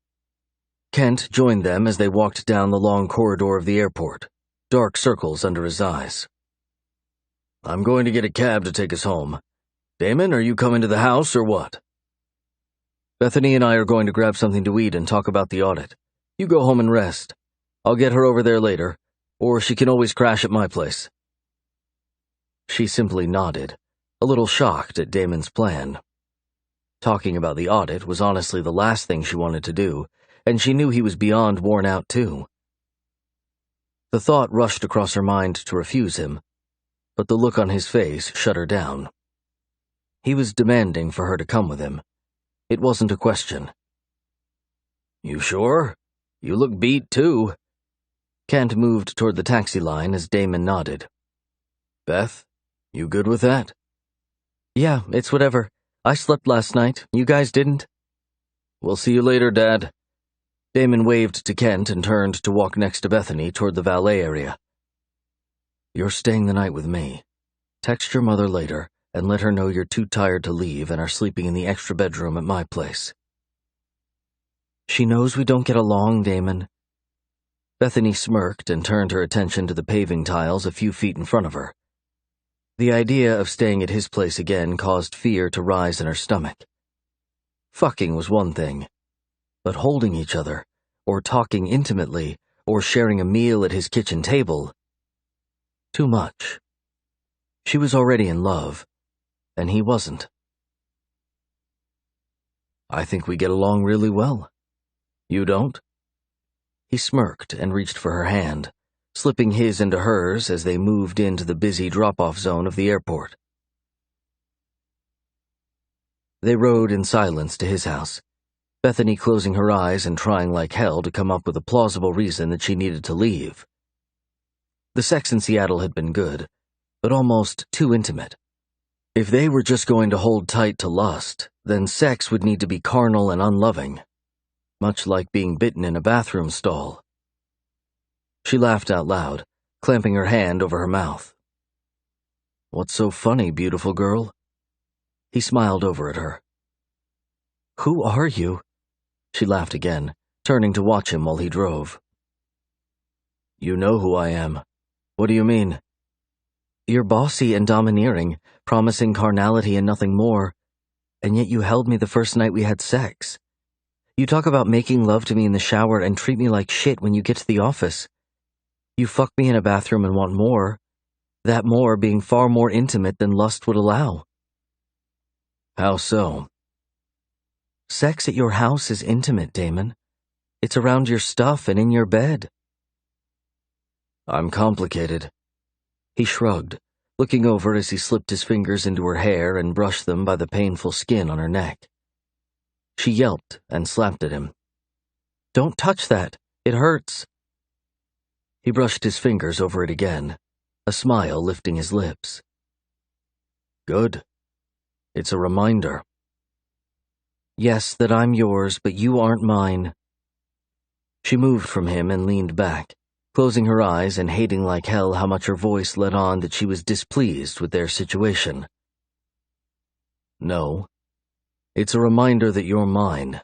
Kent joined them as they walked down the long corridor of the airport, dark circles under his eyes. "I'm going to get a cab to take us home. Damon, are you coming to the house or what?" "Bethany and I are going to grab something to eat and talk about the audit. You go home and rest. I'll get her over there later, or she can always crash at my place." She simply nodded, a little shocked at Damon's plan. Talking about the audit was honestly the last thing she wanted to do, and she knew he was beyond worn out too. The thought rushed across her mind to refuse him, but the look on his face shut her down. He was demanding for her to come with him. It wasn't a question. "You sure? You look beat too." Kent moved toward the taxi line as Damon nodded. "Beth, you good with that?" "Yeah, it's whatever. I slept last night. You guys didn't?" "We'll see you later, Dad." Damon waved to Kent and turned to walk next to Bethany toward the valet area. "You're staying the night with me. Text your mother later and let her know you're too tired to leave and are sleeping in the extra bedroom at my place." "She knows we don't get along, Damon." Bethany smirked and turned her attention to the paving tiles a few feet in front of her. The idea of staying at his place again caused fear to rise in her stomach. Fucking was one thing, but holding each other, or talking intimately, or sharing a meal at his kitchen table, too much. She was already in love, and he wasn't. "I think we get along really well. You don't?" He smirked and reached for her hand, slipping his into hers as they moved into the busy drop-off zone of the airport. They rode in silence to his house, Bethany closing her eyes and trying like hell to come up with a plausible reason that she needed to leave. The sex in Seattle had been good, but almost too intimate. If they were just going to hold tight to lust, then sex would need to be carnal and unloving, much like being bitten in a bathroom stall. She laughed out loud, clamping her hand over her mouth. "What's so funny, beautiful girl?" He smiled over at her. "Who are you?" She laughed again, turning to watch him while he drove. "You know who I am. What do you mean?" "You're bossy and domineering, promising carnality and nothing more, and yet you held me the first night we had sex. You talk about making love to me in the shower and treat me like shit when you get to the office. You fuck me in a bathroom and want more, that more being far more intimate than lust would allow." "How so?" "Sex at your house is intimate, Damon. It's around your stuff and in your bed." "I'm complicated." He shrugged, looking over as he slipped his fingers into her hair and brushed them by the painful skin on her neck. She yelped and slapped at him. "Don't touch that. It hurts." He brushed his fingers over it again, a smile lifting his lips. "Good. It's a reminder." "Yes, that I'm yours, but you aren't mine." She moved from him and leaned back, closing her eyes and hating like hell how much her voice let on that she was displeased with their situation. "No." It's a reminder that you're mine.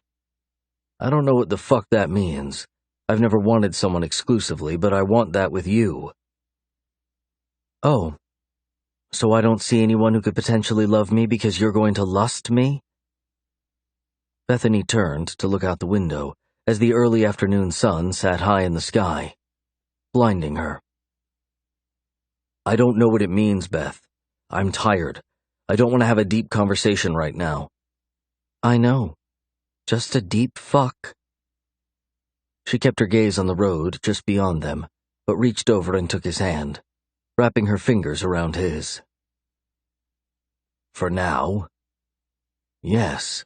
I don't know what the fuck that means. I've never wanted someone exclusively, but I want that with you. Oh, so I don't see anyone who could potentially love me because you're going to lust me? Bethany turned to look out the window as the early afternoon sun sat high in the sky, blinding her. I don't know what it means, Beth. I'm tired. I don't want to have a deep conversation right now. I know. Just a deep fuck. She kept her gaze on the road just beyond them, but reached over and took his hand, wrapping her fingers around his. For now? Yes.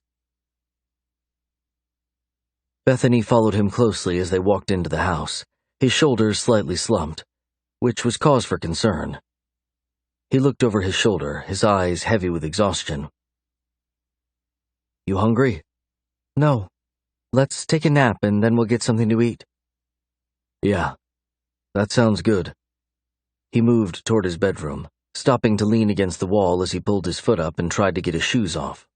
Bethany followed him closely as they walked into the house, his shoulders slightly slumped, which was cause for concern. He looked over his shoulder, his eyes heavy with exhaustion. You hungry? No. Let's take a nap and then we'll get something to eat. Yeah, that sounds good. He moved toward his bedroom, stopping to lean against the wall as he pulled his foot up and tried to get his shoes off.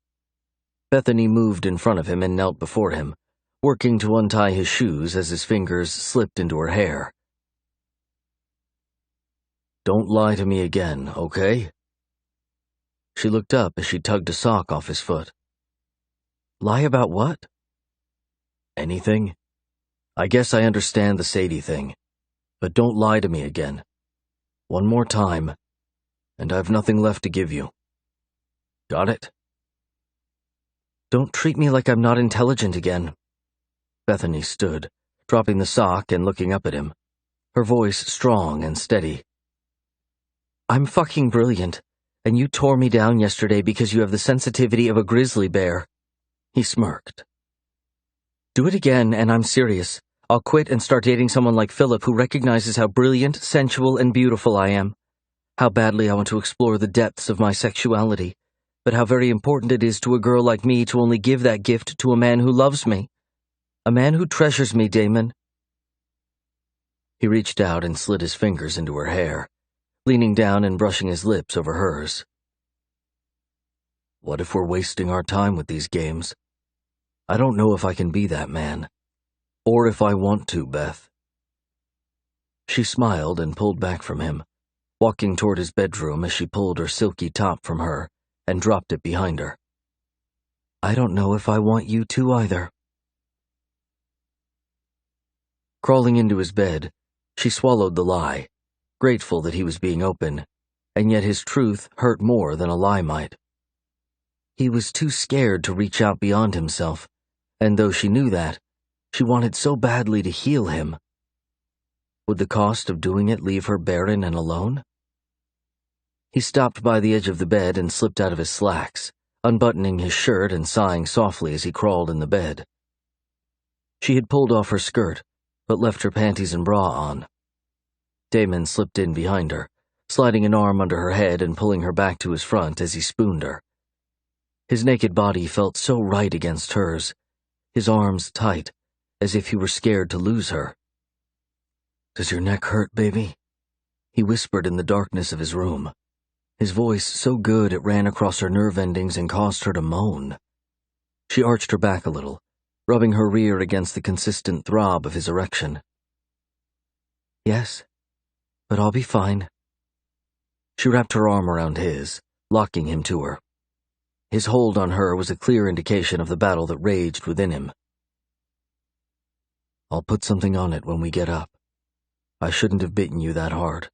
Bethany moved in front of him and knelt before him, working to untie his shoes as his fingers slipped into her hair. Don't lie to me again, okay? She looked up as she tugged a sock off his foot. Lie about what? Anything. I guess I understand the Sadie thing, but don't lie to me again. One more time, and I've nothing left to give you. Got it? Don't treat me like I'm not intelligent again. Bethany stood, dropping the sock and looking up at him, her voice strong and steady. I'm fucking brilliant, and you tore me down yesterday because you have the sensitivity of a grizzly bear. He smirked. Do it again, and I'm serious. I'll quit and start dating someone like Philip who recognizes how brilliant, sensual, and beautiful I am. How badly I want to explore the depths of my sexuality, but how very important it is to a girl like me to only give that gift to a man who loves me. A man who treasures me, Damon. He reached out and slid his fingers into her hair, leaning down and brushing his lips over hers. What if we're wasting our time with these games? I don't know if I can be that man. Or if I want to, Beth. She smiled and pulled back from him, walking toward his bedroom as she pulled her silky top from her and dropped it behind her. I don't know if I want you to either. Crawling into his bed, she swallowed the lie, grateful that he was being open, and yet his truth hurt more than a lie might. He was too scared to reach out beyond himself, and though she knew that, she wanted so badly to heal him. Would the cost of doing it leave her barren and alone? He stopped by the edge of the bed and slipped out of his slacks, unbuttoning his shirt and sighing softly as he crawled in the bed. She had pulled off her skirt, but left her panties and bra on. Damon slipped in behind her, sliding an arm under her head and pulling her back to his front as he spooned her. His naked body felt so right against hers, his arms tight, as if he were scared to lose her. Does your neck hurt, baby? He whispered in the darkness of his room, his voice so good it ran across her nerve endings and caused her to moan. She arched her back a little, rubbing her rear against the consistent throb of his erection. Yes, but I'll be fine. She wrapped her arm around his, locking him to her. His hold on her was a clear indication of the battle that raged within him. I'll put something on it when we get up. I shouldn't have bitten you that hard.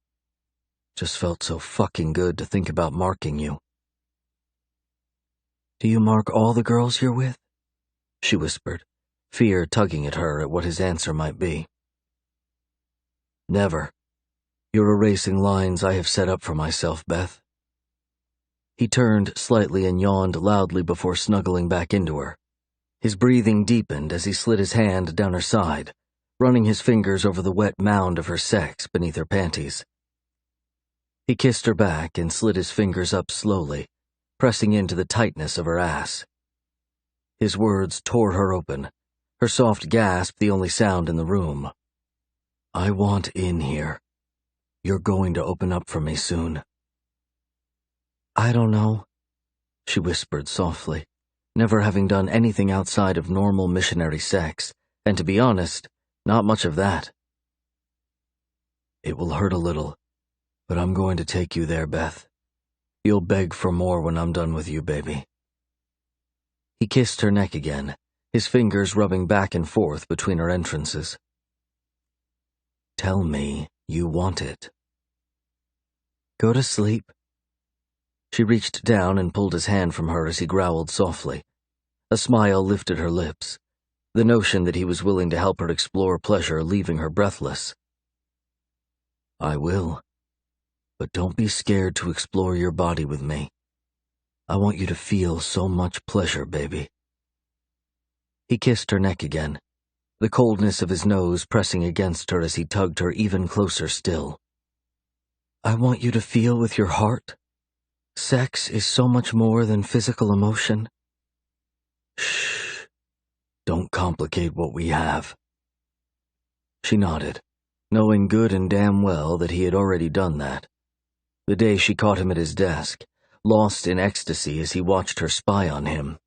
Just felt so fucking good to think about marking you. Do you mark all the girls you're with? She whispered, fear tugging at her at what his answer might be. Never. You're erasing lines I have set up for myself, Beth. He turned slightly and yawned loudly before snuggling back into her. His breathing deepened as he slid his hand down her side, running his fingers over the wet mound of her sex beneath her panties. He kissed her back and slid his fingers up slowly, pressing into the tightness of her ass. His words tore her open, her soft gasp the only sound in the room. I want in here. You're going to open up for me soon. I don't know, she whispered softly, never having done anything outside of normal missionary sex, and to be honest, not much of that. It will hurt a little, but I'm going to take you there, Beth. You'll beg for more when I'm done with you, baby. He kissed her neck again, his fingers rubbing back and forth between her entrances. Tell me you want it. Go to sleep. She reached down and pulled his hand from her as he growled softly. A smile lifted her lips, the notion that he was willing to help her explore pleasure leaving her breathless. I will, but don't be scared to explore your body with me. I want you to feel so much pleasure, baby. He kissed her neck again, the coldness of his nose pressing against her as he tugged her even closer still. I want you to feel with your heart. Sex is so much more than physical emotion. Shh. Don't complicate what we have. She nodded, knowing good and damn well that he had already done that. The day she caught him at his desk, lost in ecstasy as he watched her spy on him.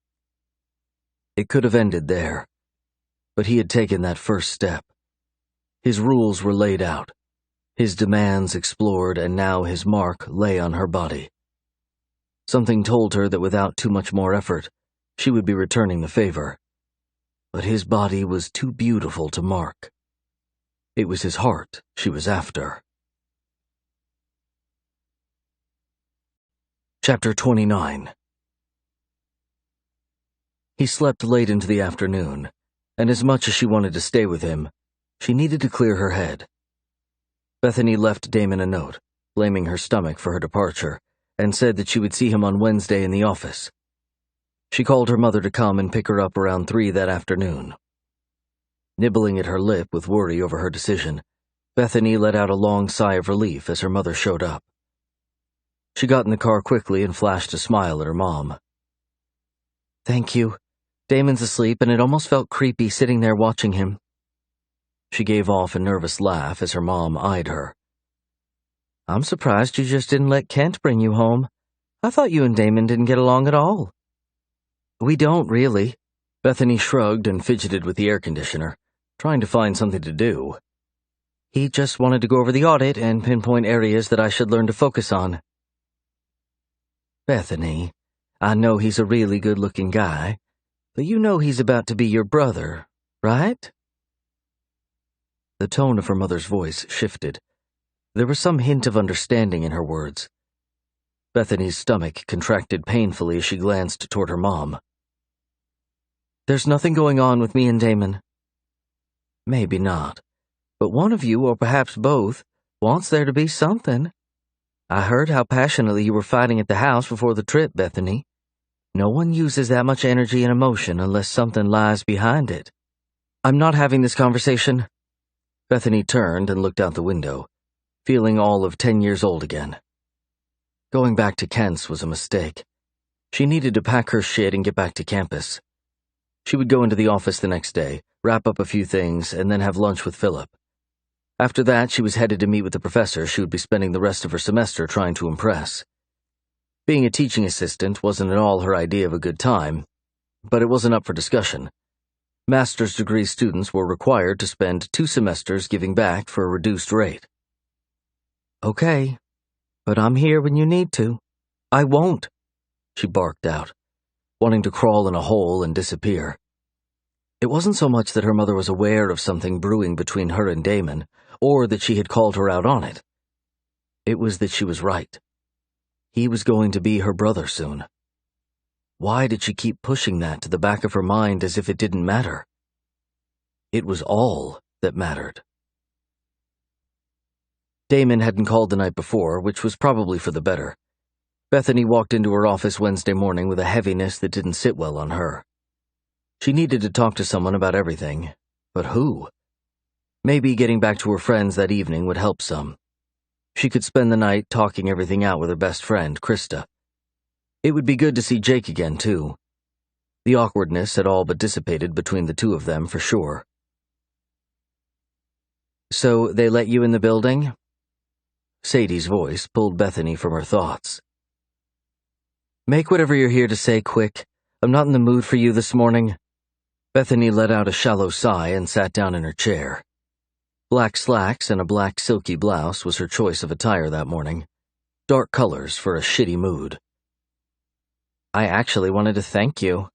It could have ended there, but he had taken that first step. His rules were laid out, his demands explored, and now his mark lay on her body. Something told her that without too much more effort, she would be returning the favor. But his body was too beautiful to mark. It was his heart she was after. Chapter 29. He slept late into the afternoon, and as much as she wanted to stay with him, she needed to clear her head. Bethany left Damon a note, blaming her stomach for her departure, and said that she would see him on Wednesday in the office. She called her mother to come and pick her up around 3 that afternoon. Nibbling at her lip with worry over her decision, Bethany let out a long sigh of relief as her mother showed up. She got in the car quickly and flashed a smile at her mom. Thank you. Damon's asleep, and it almost felt creepy sitting there watching him. She gave off a nervous laugh as her mom eyed her. I'm surprised you just didn't let Kent bring you home. I thought you and Damon didn't get along at all. We don't, really. Bethany shrugged and fidgeted with the air conditioner, trying to find something to do. He just wanted to go over the audit and pinpoint areas that I should learn to focus on. Bethany, I know he's a really good-looking guy, but you know he's about to be your brother, right? The tone of her mother's voice shifted. There was some hint of understanding in her words. Bethany's stomach contracted painfully as she glanced toward her mom. There's nothing going on with me and Damon. Maybe not, but one of you, or perhaps both, wants there to be something. I heard how passionately you were fighting at the house before the trip, Bethany. No one uses that much energy and emotion unless something lies behind it. I'm not having this conversation. Bethany turned and looked out the window, feeling all of 10 years old again. Going back to Kent's was a mistake. She needed to pack her shit and get back to campus. She would go into the office the next day, wrap up a few things, and then have lunch with Philip. After that, she was headed to meet with the professor she would be spending the rest of her semester trying to impress. Being a teaching assistant wasn't at all her idea of a good time, but it wasn't up for discussion. Master's degree students were required to spend 2 semesters giving back for a reduced rate. Okay, but I'm here when you need to. I won't, she barked out, wanting to crawl in a hole and disappear. It wasn't so much that her mother was aware of something brewing between her and Damon, or that she had called her out on it. It was that she was right. He was going to be her brother soon. Why did she keep pushing that to the back of her mind as if it didn't matter? It was all that mattered. Damon hadn't called the night before, which was probably for the better. Bethany walked into her office Wednesday morning with a heaviness that didn't sit well on her. She needed to talk to someone about everything, but who? Maybe getting back to her friends that evening would help some. She could spend the night talking everything out with her best friend, Krista. It would be good to see Jake again, too. The awkwardness had all but dissipated between the two of them, for sure. So they let you in the building? Sadie's voice pulled Bethany from her thoughts. Make whatever you're here to say quick. I'm not in the mood for you this morning." Bethany let out a shallow sigh and sat down in her chair. Black slacks and a black silky blouse was her choice of attire that morning. Dark colors for a shitty mood. "I actually wanted to thank you."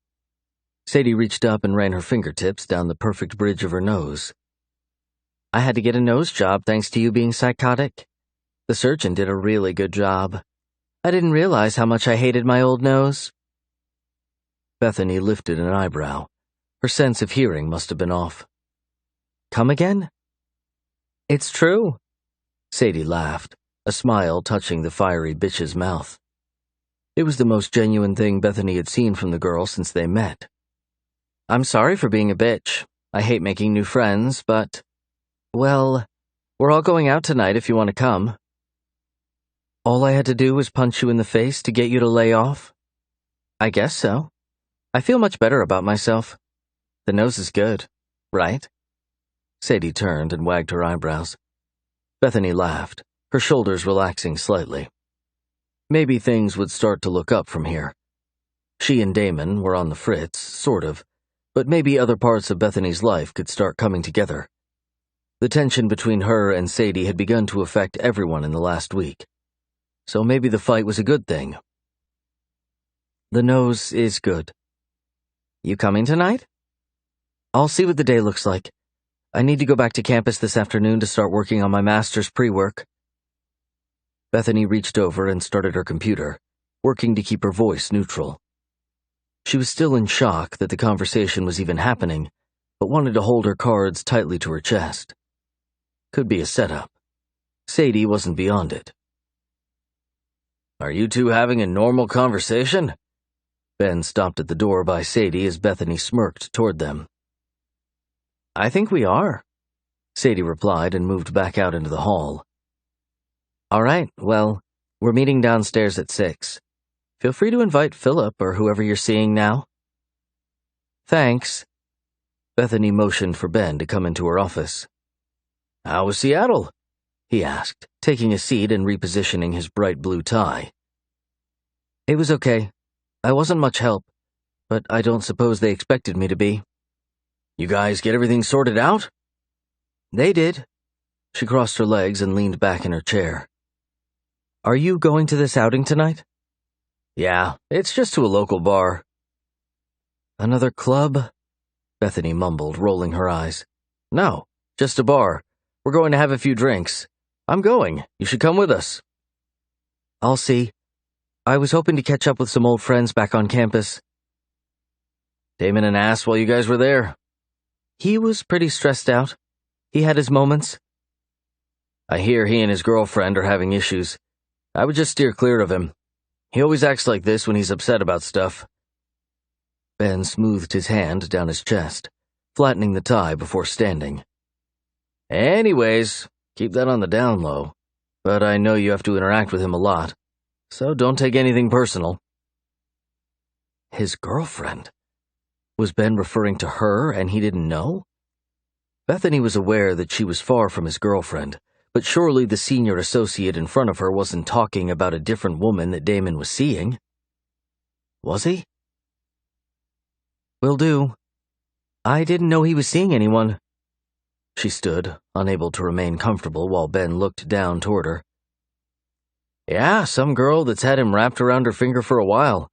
Sadie reached up and ran her fingertips down the perfect bridge of her nose. "I had to get a nose job thanks to you being psychotic. The surgeon did a really good job. I didn't realize how much I hated my old nose." Bethany lifted an eyebrow. Her sense of hearing must have been off. "Come again?" "It's true." Sadie laughed, a smile touching the fiery bitch's mouth. It was the most genuine thing Bethany had seen from the girl since they met. "I'm sorry for being a bitch. I hate making new friends, but, well, we're all going out tonight if you want to come." "All I had to do was punch you in the face to get you to lay off?" "I guess so. I feel much better about myself. The nose is good, right?" Sadie turned and wagged her eyebrows. Bethany laughed, her shoulders relaxing slightly. Maybe things would start to look up from here. She and Damon were on the fritz, sort of, but maybe other parts of Bethany's life could start coming together. The tension between her and Sadie had begun to affect everyone in the last week. So maybe the fight was a good thing. "The nose is good." "You coming tonight?" "I'll see what the day looks like. I need to go back to campus this afternoon to start working on my master's pre-work." Bethany reached over and started her computer, working to keep her voice neutral. She was still in shock that the conversation was even happening, but wanted to hold her cards tightly to her chest. Could be a setup. Sadie wasn't beyond it. "Are you two having a normal conversation?" Ben stopped at the door by Sadie as Bethany smirked toward them. "I think we are," Sadie replied and moved back out into the hall. "All right, well, we're meeting downstairs at 6. Feel free to invite Philip or whoever you're seeing now." "Thanks." Bethany motioned for Ben to come into her office. "How was Seattle?" he asked, taking a seat and repositioning his bright blue tie. "It was okay. I wasn't much help, but I don't suppose they expected me to be." "You guys get everything sorted out?" "They did." She crossed her legs and leaned back in her chair. "Are you going to this outing tonight?" "Yeah, it's just to a local bar." "Another club?" Bethany mumbled, rolling her eyes. "No, just a bar. We're going to have a few drinks. I'm going. You should come with us." "I'll see. I was hoping to catch up with some old friends back on campus." "Damon an ass while you guys were there?" "He was pretty stressed out. He had his moments." "I hear he and his girlfriend are having issues. I would just steer clear of him. He always acts like this when he's upset about stuff." Ben smoothed his hand down his chest, flattening the tie before standing. "Anyways, keep that on the down low, but I know you have to interact with him a lot, so don't take anything personal." His girlfriend? Was Ben referring to her and he didn't know? Bethany was aware that she was far from his girlfriend, but surely the senior associate in front of her wasn't talking about a different woman that Damon was seeing. Was he? "Will do. I didn't know he was seeing anyone." She stood, unable to remain comfortable while Ben looked down toward her. "Yeah, some girl that's had him wrapped around her finger for a while.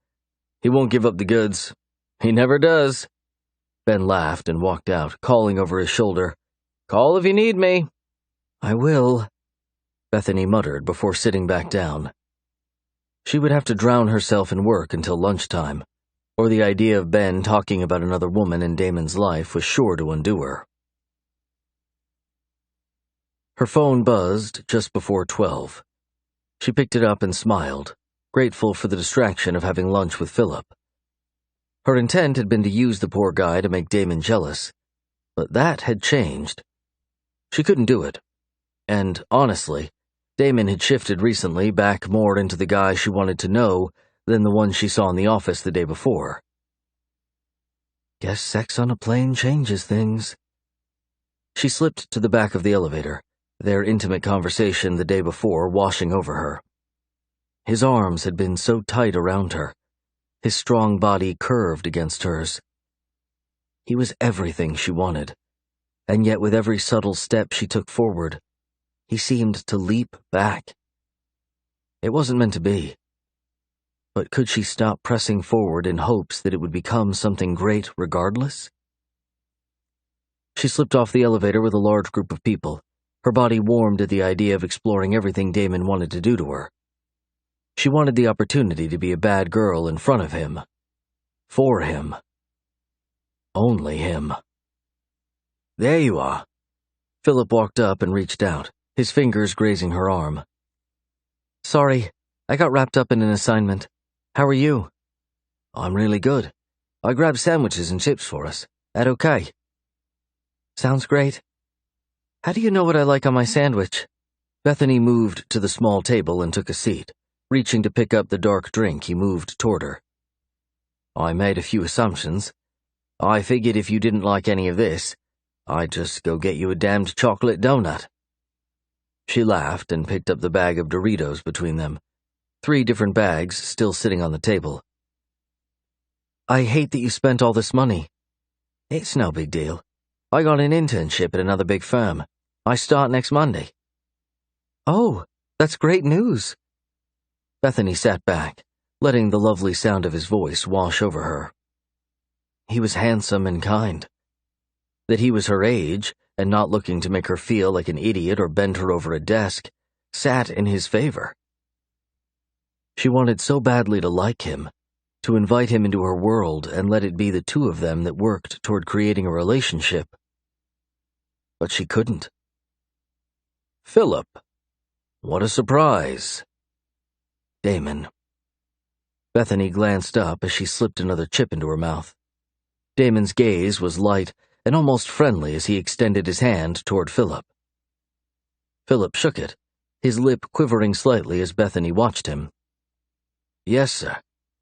He won't give up the goods. He never does." Ben laughed and walked out, calling over his shoulder, "Call if you need me." "I will," Bethany muttered before sitting back down. She would have to drown herself in work until lunchtime, or the idea of Ben talking about another woman in Damon's life was sure to undo her. Her phone buzzed just before 12. She picked it up and smiled, grateful for the distraction of having lunch with Philip. Her intent had been to use the poor guy to make Damon jealous, but that had changed. She couldn't do it. And, honestly, Damon had shifted recently back more into the guy she wanted to know than the one she saw in the office the day before. Guess sex on a plane changes things. She slipped to the back of the elevator, their intimate conversation the day before washing over her. His arms had been so tight around her. his strong body curved against hers. He was everything she wanted, and yet with every subtle step she took forward, he seemed to leap back. It wasn't meant to be. But could she stop pressing forward in hopes that it would become something great regardless? She slipped off the elevator with a large group of people. Her body warmed at the idea of exploring everything Damon wanted to do to her. She wanted the opportunity to be a bad girl in front of him. For him. Only him. There you are. Philip walked up and reached out, his fingers grazing her arm. Sorry, I got wrapped up in an assignment. How are you? I'm really good. I grabbed sandwiches and chips for us. That okay? Sounds great. How do you know what I like on my sandwich? Bethany moved to the small table and took a seat. Reaching to pick up the dark drink, he moved toward her. I made a few assumptions. I figured if you didn't like any of this, I'd just go get you a damned chocolate donut. She laughed and picked up the bag of Doritos between them. 3 different bags still sitting on the table. I hate that you spent all this money. It's no big deal. I got an internship at another big firm. I start next Monday. Oh, that's great news. Bethany sat back, letting the lovely sound of his voice wash over her. He was handsome and kind. That he was her age, and not looking to make her feel like an idiot or bend her over a desk, sat in his favor. She wanted so badly to like him, to invite him into her world and let it be the two of them that worked toward creating a relationship. But she couldn't. Philip. What a surprise. Damon. Bethany glanced up as she slipped another chip into her mouth. Damon's gaze was light and almost friendly as he extended his hand toward Philip. Philip shook it, his lip quivering slightly as Bethany watched him. Yes, sir.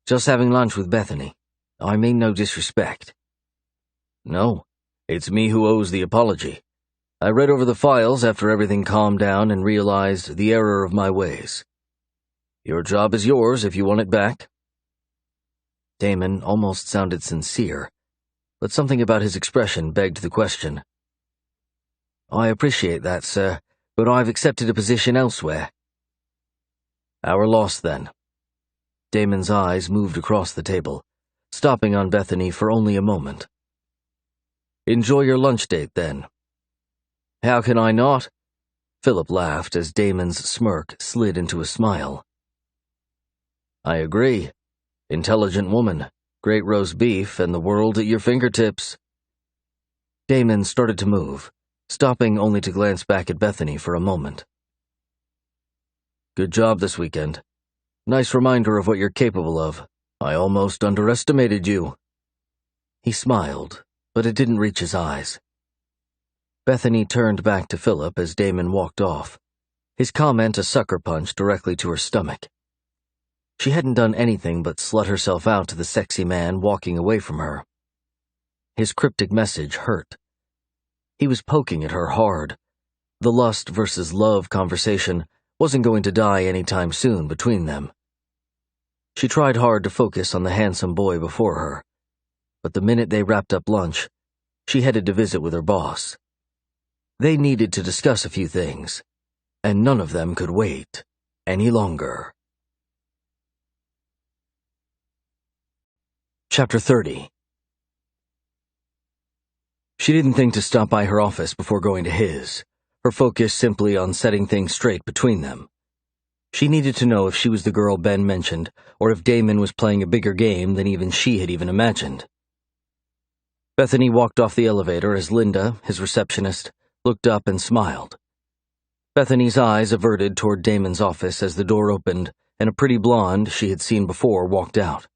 Just having lunch with Bethany. I mean no disrespect. No, it's me who owes the apology. I read over the files after everything calmed down and realized the error of my ways. Your job is yours if you want it back. Damon almost sounded sincere, but something about his expression begged the question. I appreciate that, sir, but I've accepted a position elsewhere. Our loss, then. Damon's eyes moved across the table, stopping on Bethany for only a moment. Enjoy your lunch date, then. How can I not? Philip laughed as Damon's smirk slid into a smile. I agree. Intelligent woman, great roast beef, and the world at your fingertips. Damon started to move, stopping only to glance back at Bethany for a moment. Good job this weekend. Nice reminder of what you're capable of. I almost underestimated you. He smiled, but it didn't reach his eyes. Bethany turned back to Philip as Damon walked off, his comment a sucker punch directly to her stomach. She hadn't done anything but slut herself out to the sexy man walking away from her. His cryptic message hurt. He was poking at her hard. The lust versus love conversation wasn't going to die anytime soon between them. She tried hard to focus on the handsome boy before her, but the minute they wrapped up lunch, she headed to visit with her boss. They needed to discuss a few things, and none of them could wait any longer. Chapter 30. She didn't think to stop by her office before going to his, her focus simply on setting things straight between them. She needed to know if she was the girl Ben mentioned, or if Damon was playing a bigger game than even she had even imagined. Bethany walked off the elevator as Linda, his receptionist, looked up and smiled. Bethany's eyes averted toward Damon's office as the door opened and a pretty blonde she had seen before walked out.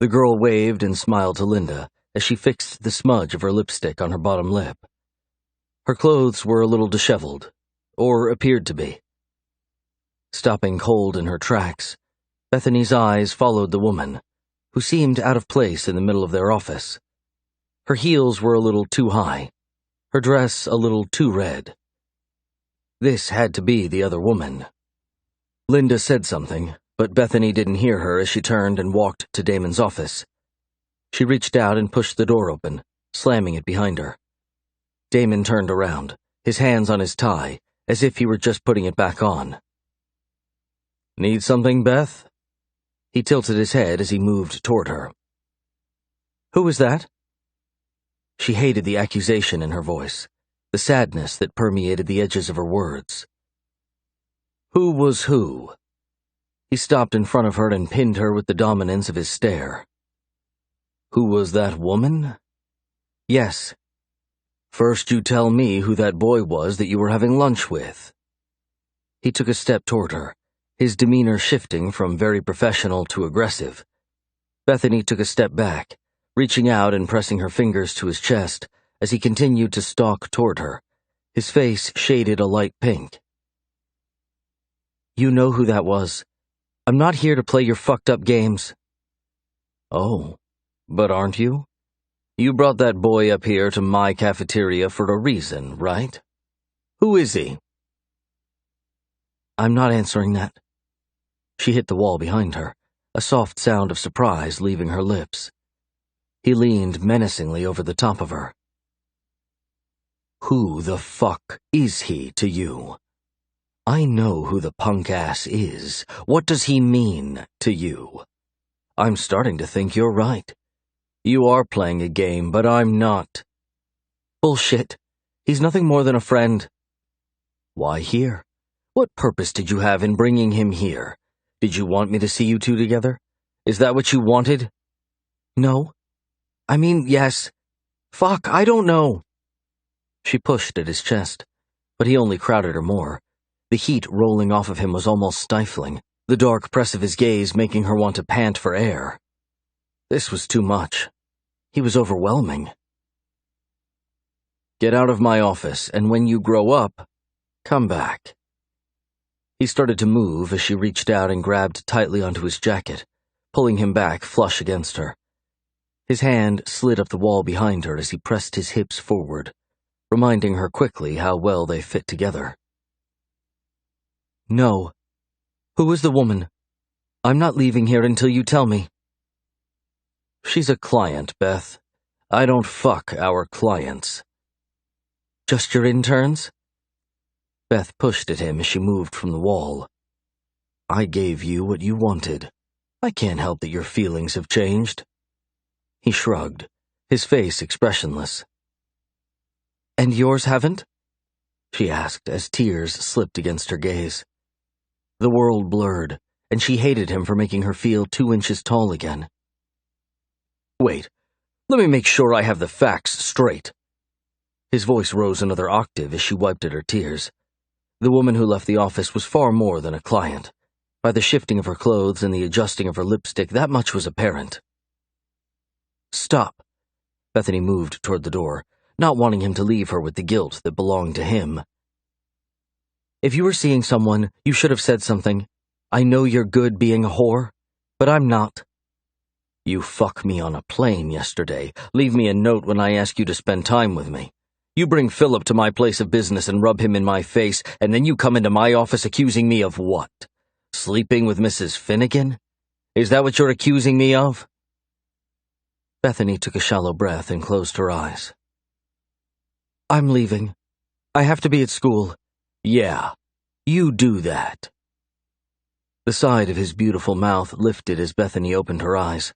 The girl waved and smiled to Linda as she fixed the smudge of her lipstick on her bottom lip. Her clothes were a little disheveled, or appeared to be. Stopping cold in her tracks, Bethany's eyes followed the woman, who seemed out of place in the middle of their office. Her heels were a little too high, her dress a little too red. This had to be the other woman. Linda said something, but Bethany didn't hear her as she turned and walked to Damon's office. She reached out and pushed the door open, slamming it behind her. Damon turned around, his hands on his tie, as if he were just putting it back on. "Need something, Beth?" He tilted his head as he moved toward her. "Who was that?" She hated the accusation in her voice, the sadness that permeated the edges of her words. Who was who? He stopped in front of her and pinned her with the dominance of his stare. Who was that woman? Yes. First you tell me who that boy was that you were having lunch with. He took a step toward her, his demeanor shifting from very professional to aggressive. Bethany took a step back, reaching out and pressing her fingers to his chest as he continued to stalk toward her, his face shaded a light pink. You know who that was. I'm not here to play your fucked up games. Oh, but aren't you? You brought that boy up here to my cafeteria for a reason, right? Who is he? I'm not answering that. She hit the wall behind her, a soft sound of surprise leaving her lips. He leaned menacingly over the top of her. Who the fuck is he to you? I know who the punk ass is. What does he mean to you? I'm starting to think you're right. You are playing a game, but I'm not. Bullshit. He's nothing more than a friend. Why here? What purpose did you have in bringing him here? Did you want me to see you two together? Is that what you wanted? No. I mean, yes. Fuck, I don't know. She pushed at his chest, but he only crowded her more. The heat rolling off of him was almost stifling, the dark press of his gaze making her want to pant for air. This was too much. He was overwhelming. Get out of my office, and when you grow up, come back. He started to move as she reached out and grabbed tightly onto his jacket, pulling him back flush against her. His hand slid up the wall behind her as he pressed his hips forward, reminding her quickly how well they fit together. No. Who is the woman? I'm not leaving here until you tell me. She's a client, Beth. I don't fuck our clients. Just your interns? Beth pushed at him as she moved from the wall. I gave you what you wanted. I can't help that your feelings have changed. He shrugged, his face expressionless. And yours haven't? She asked as tears slipped against her gaze. The world blurred, and she hated him for making her feel 2 inches tall again. Wait, let me make sure I have the facts straight. His voice rose another octave as she wiped at her tears. The woman who left the office was far more than a client. By the shifting of her clothes and the adjusting of her lipstick, that much was apparent. Stop. Bethany moved toward the door, not wanting him to leave her with the guilt that belonged to him. If you were seeing someone, you should have said something. I know you're good being a whore, but I'm not. You fuck me on a plane yesterday. Leave me a note when I ask you to spend time with me. You bring Philip to my place of business and rub him in my face, and then you come into my office accusing me of what? Sleeping with Mrs. Finnegan? Is that what you're accusing me of? Bethany took a shallow breath and closed her eyes. I'm leaving. I have to be at school. Yeah, you do that. The side of his beautiful mouth lifted as Bethany opened her eyes.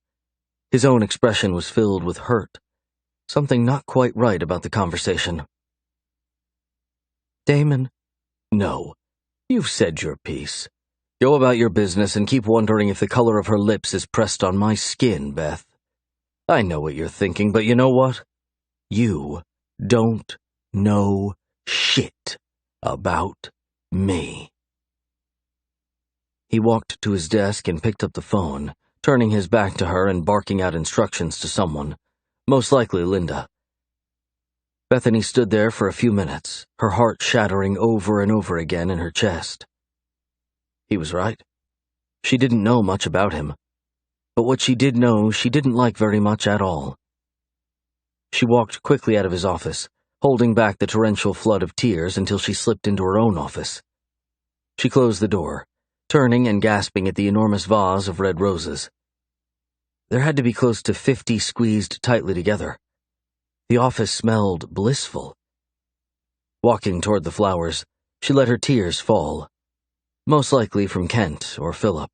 His own expression was filled with hurt. Something not quite right about the conversation. Damon? No, you've said your piece. Go about your business and keep wondering if the color of her lips is pressed on my skin, Beth. I know what you're thinking, but you know what? You don't know shit about me. He walked to his desk and picked up the phone, turning his back to her and barking out instructions to someone, most likely Linda. Bethany stood there for a few minutes, her heart shattering over and over again in her chest. He was right. She didn't know much about him, but what she did know she didn't like very much at all. She walked quickly out of his office, holding back the torrential flood of tears until she slipped into her own office. She closed the door, turning and gasping at the enormous vase of red roses. There had to be close to 50 squeezed tightly together. The office smelled blissful. Walking toward the flowers, she let her tears fall, most likely from Kent or Philip,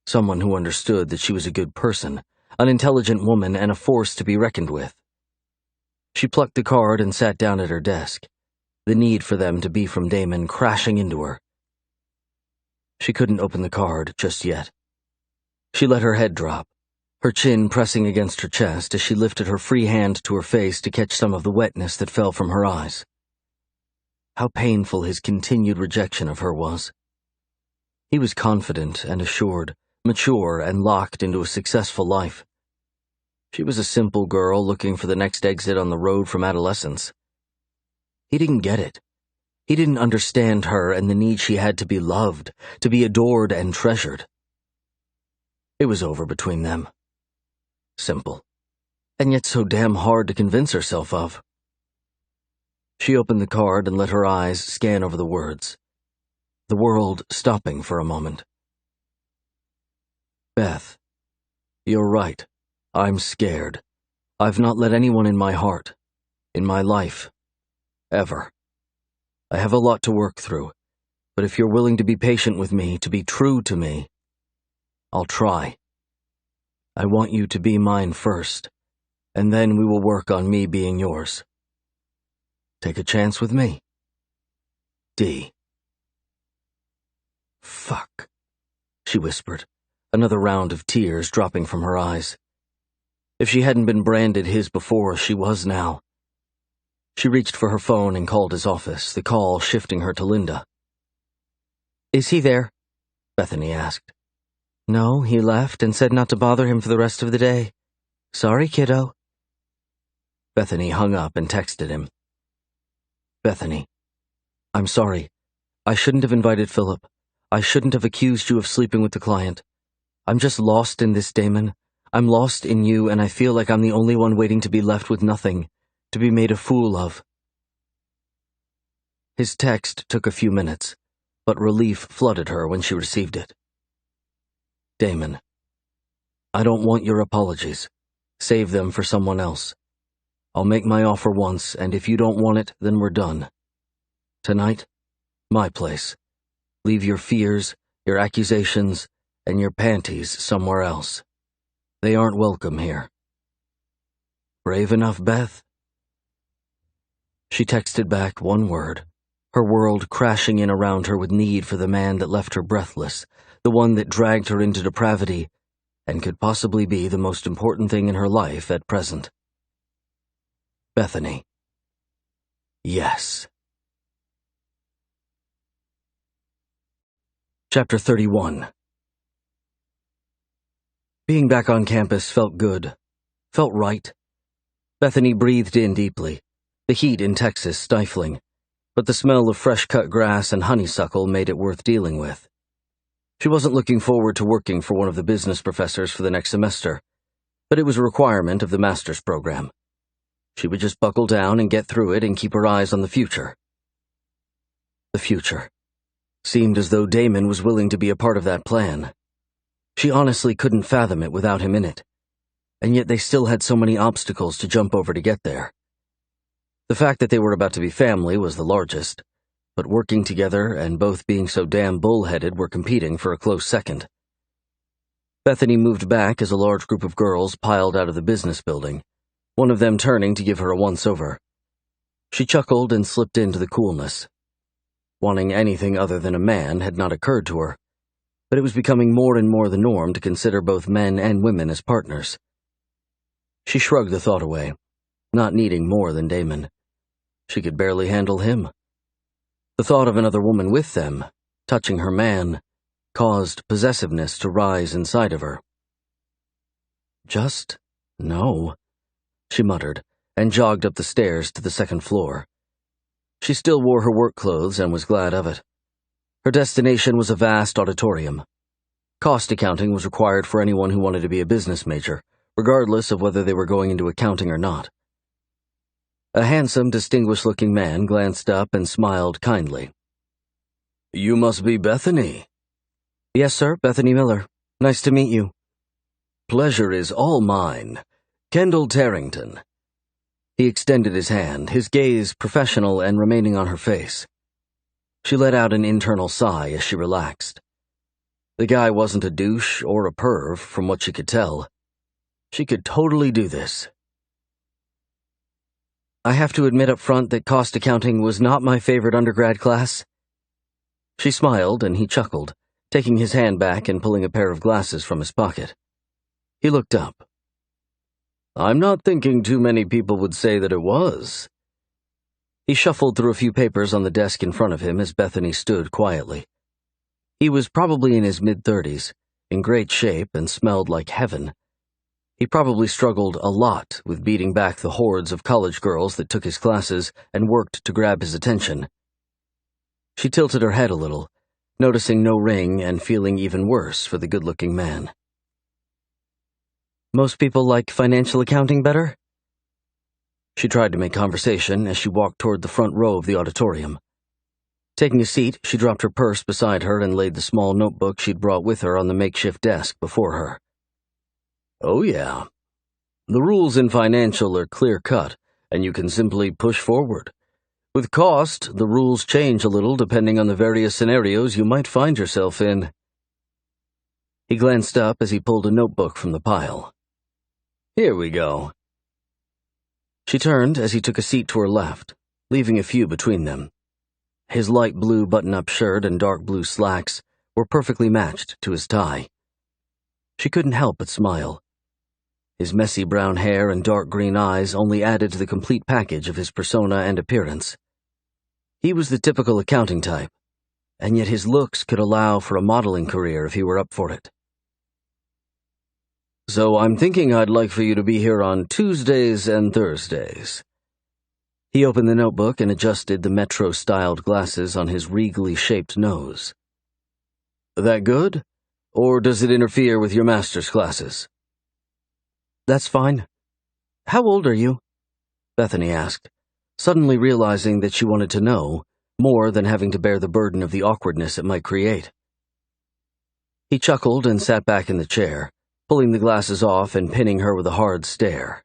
someone who understood that she was a good person, an intelligent woman, and a force to be reckoned with. She plucked the card and sat down at her desk, the need for them to be from Damon crashing into her. She couldn't open the card just yet. She let her head drop, her chin pressing against her chest as she lifted her free hand to her face to catch some of the wetness that fell from her eyes. How painful his continued rejection of her was. He was confident and assured, mature and locked into a successful life. She was a simple girl looking for the next exit on the road from adolescence. He didn't get it. He didn't understand her and the need she had to be loved, to be adored and treasured. It was over between them. Simple, and yet so damn hard to convince herself of. She opened the card and let her eyes scan over the words, the world stopping for a moment. Beth, you're right. I'm scared. I've not let anyone in my heart, in my life, ever. I have a lot to work through, but if you're willing to be patient with me, to be true to me, I'll try. I want you to be mine first, and then we will work on me being yours. Take a chance with me. D. Fuck, she whispered, another round of tears dropping from her eyes. If she hadn't been branded his before, she was now. She reached for her phone and called his office, the call shifting her to Linda. Is he there? Bethany asked. No, he left and said not to bother him for the rest of the day. Sorry, kiddo. Bethany hung up and texted him. Bethany, I'm sorry. I shouldn't have invited Philip. I shouldn't have accused you of sleeping with the client. I'm just lost in this, Damon. I'm lost in you, and I feel like I'm the only one waiting to be left with nothing, to be made a fool of. His text took a few minutes, but relief flooded her when she received it. Damon, I don't want your apologies. Save them for someone else. I'll make my offer once, and if you don't want it, then we're done. Tonight, my place. Leave your fears, your accusations, and your panties somewhere else. They aren't welcome here. Brave enough, Beth? She texted back one word, her world crashing in around her with need for the man that left her breathless, the one that dragged her into depravity, and could possibly be the most important thing in her life at present. Bethany. Yes. Chapter 31. Being back on campus felt good, felt right. Bethany breathed in deeply, the heat in Texas stifling, but the smell of fresh-cut grass and honeysuckle made it worth dealing with. She wasn't looking forward to working for one of the business professors for the next semester, but it was a requirement of the master's program. She would just buckle down and get through it and keep her eyes on the future. The future. Seemed as though Damon was willing to be a part of that plan. She honestly couldn't fathom it without him in it, and yet they still had so many obstacles to jump over to get there. The fact that they were about to be family was the largest, but working together and both being so damn bullheaded were competing for a close second. Bethany moved back as a large group of girls piled out of the business building, one of them turning to give her a once-over. She chuckled and slipped into the coolness. Wanting anything other than a man had not occurred to her, but it was becoming more and more the norm to consider both men and women as partners. She shrugged the thought away, not needing more than Damon. She could barely handle him. The thought of another woman with them, touching her man, caused possessiveness to rise inside of her. Just no, she muttered, and jogged up the stairs to the second floor. She still wore her work clothes and was glad of it. Her destination was a vast auditorium. Cost accounting was required for anyone who wanted to be a business major, regardless of whether they were going into accounting or not. A handsome, distinguished-looking man glanced up and smiled kindly. "You must be Bethany." Yes, sir, Bethany Miller. Nice to meet you. Pleasure is all mine. Kendall Tarrington. He extended his hand, his gaze professional and remaining on her face. She let out an internal sigh as she relaxed. The guy wasn't a douche or a perv, from what she could tell. She could totally do this. I have to admit up front that cost accounting was not my favorite undergrad class. She smiled and he chuckled, taking his hand back and pulling a pair of glasses from his pocket. He looked up. I'm not thinking too many people would say that it was. He shuffled through a few papers on the desk in front of him as Bethany stood quietly. He was probably in his mid-30s, in great shape and smelled like heaven. He probably struggled a lot with beating back the hordes of college girls that took his classes and worked to grab his attention. She tilted her head a little, noticing no ring and feeling even worse for the good-looking man. Most people like financial accounting better? She tried to make conversation as she walked toward the front row of the auditorium. Taking a seat, she dropped her purse beside her and laid the small notebook she'd brought with her on the makeshift desk before her. Oh yeah. The rules in financial are clear-cut, and you can simply push forward. With cost, the rules change a little depending on the various scenarios you might find yourself in. He glanced up as he pulled a notebook from the pile. Here we go. She turned as he took a seat to her left, leaving a few between them. His light blue button-up shirt and dark blue slacks were perfectly matched to his tie. She couldn't help but smile. His messy brown hair and dark green eyes only added to the complete package of his persona and appearance. He was the typical accounting type, and yet his looks could allow for a modeling career if he were up for it. So I'm thinking I'd like for you to be here on Tuesdays and Thursdays. He opened the notebook and adjusted the metro-styled glasses on his regally shaped nose. That good? Or does it interfere with your master's classes? That's fine. How old are you? Bethany asked, suddenly realizing that she wanted to know, more than having to bear the burden of the awkwardness it might create. He chuckled and sat back in the chair, pulling the glasses off and pinning her with a hard stare.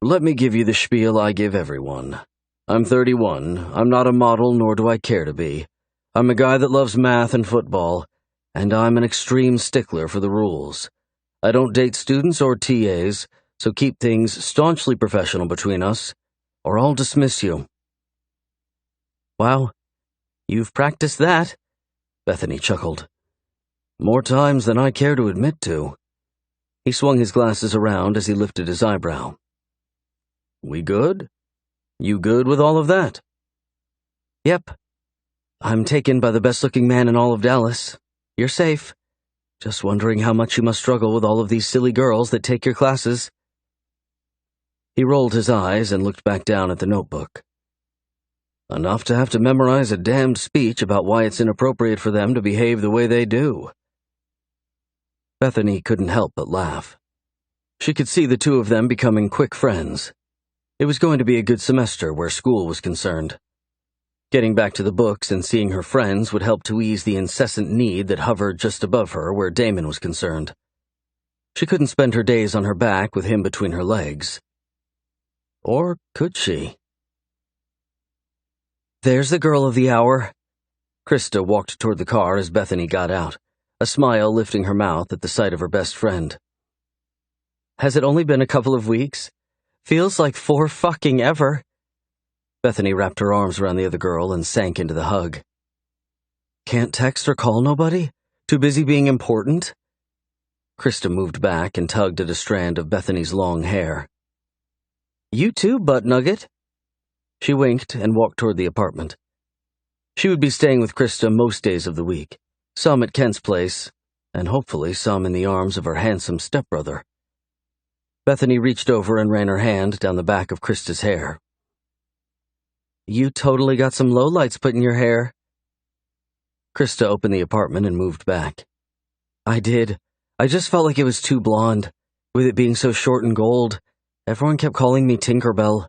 Let me give you the spiel I give everyone. I'm 31, I'm not a model nor do I care to be. I'm a guy that loves math and football, and I'm an extreme stickler for the rules. I don't date students or TAs, so keep things staunchly professional between us, or I'll dismiss you. Wow, you've practiced that, Bethany chuckled. More times than I care to admit to. He swung his glasses around as he lifted his eyebrow. We good? You good with all of that? Yep. I'm taken by the best-looking man in all of Dallas. You're safe. Just wondering how much you must struggle with all of these silly girls that take your classes. He rolled his eyes and looked back down at the notebook. Enough to have to memorize a damned speech about why it's inappropriate for them to behave the way they do. Bethany couldn't help but laugh. She could see the two of them becoming quick friends. It was going to be a good semester where school was concerned. Getting back to the books and seeing her friends would help to ease the incessant need that hovered just above her where Damon was concerned. She couldn't spend her days on her back with him between her legs. Or could she? There's the girl of the hour. Krista walked toward the car as Bethany got out, a smile lifting her mouth at the sight of her best friend. Has it only been a couple of weeks? Feels like 4 fucking ever. Bethany wrapped her arms around the other girl and sank into the hug. Can't text or call nobody? Too busy being important? Krista moved back and tugged at a strand of Bethany's long hair. You too, butt nugget. She winked and walked toward the apartment. She would be staying with Krista most days of the week, some at Kent's place, and hopefully some in the arms of her handsome stepbrother. Bethany reached over and ran her hand down the back of Krista's hair. You totally got some lowlights put in your hair. Krista opened the apartment and moved back. I did. I just felt like it was too blonde. With it being so short and gold, everyone kept calling me Tinkerbell.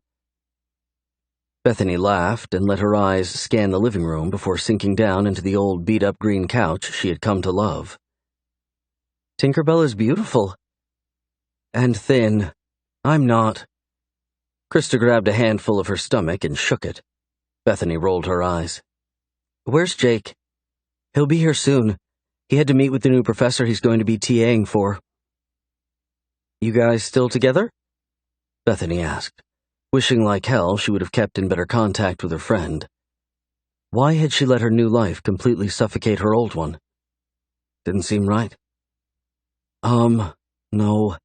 Bethany laughed and let her eyes scan the living room before sinking down into the old beat-up green couch she had come to love. Tinkerbell is beautiful. And thin. I'm not. Krista grabbed a handful of her stomach and shook it. Bethany rolled her eyes. Where's Jake? He'll be here soon. He had to meet with the new professor he's going to be TAing for. You guys still together? Bethany asked, wishing like hell she would have kept in better contact with her friend. Why had she let her new life completely suffocate her old one? Didn't seem right. No.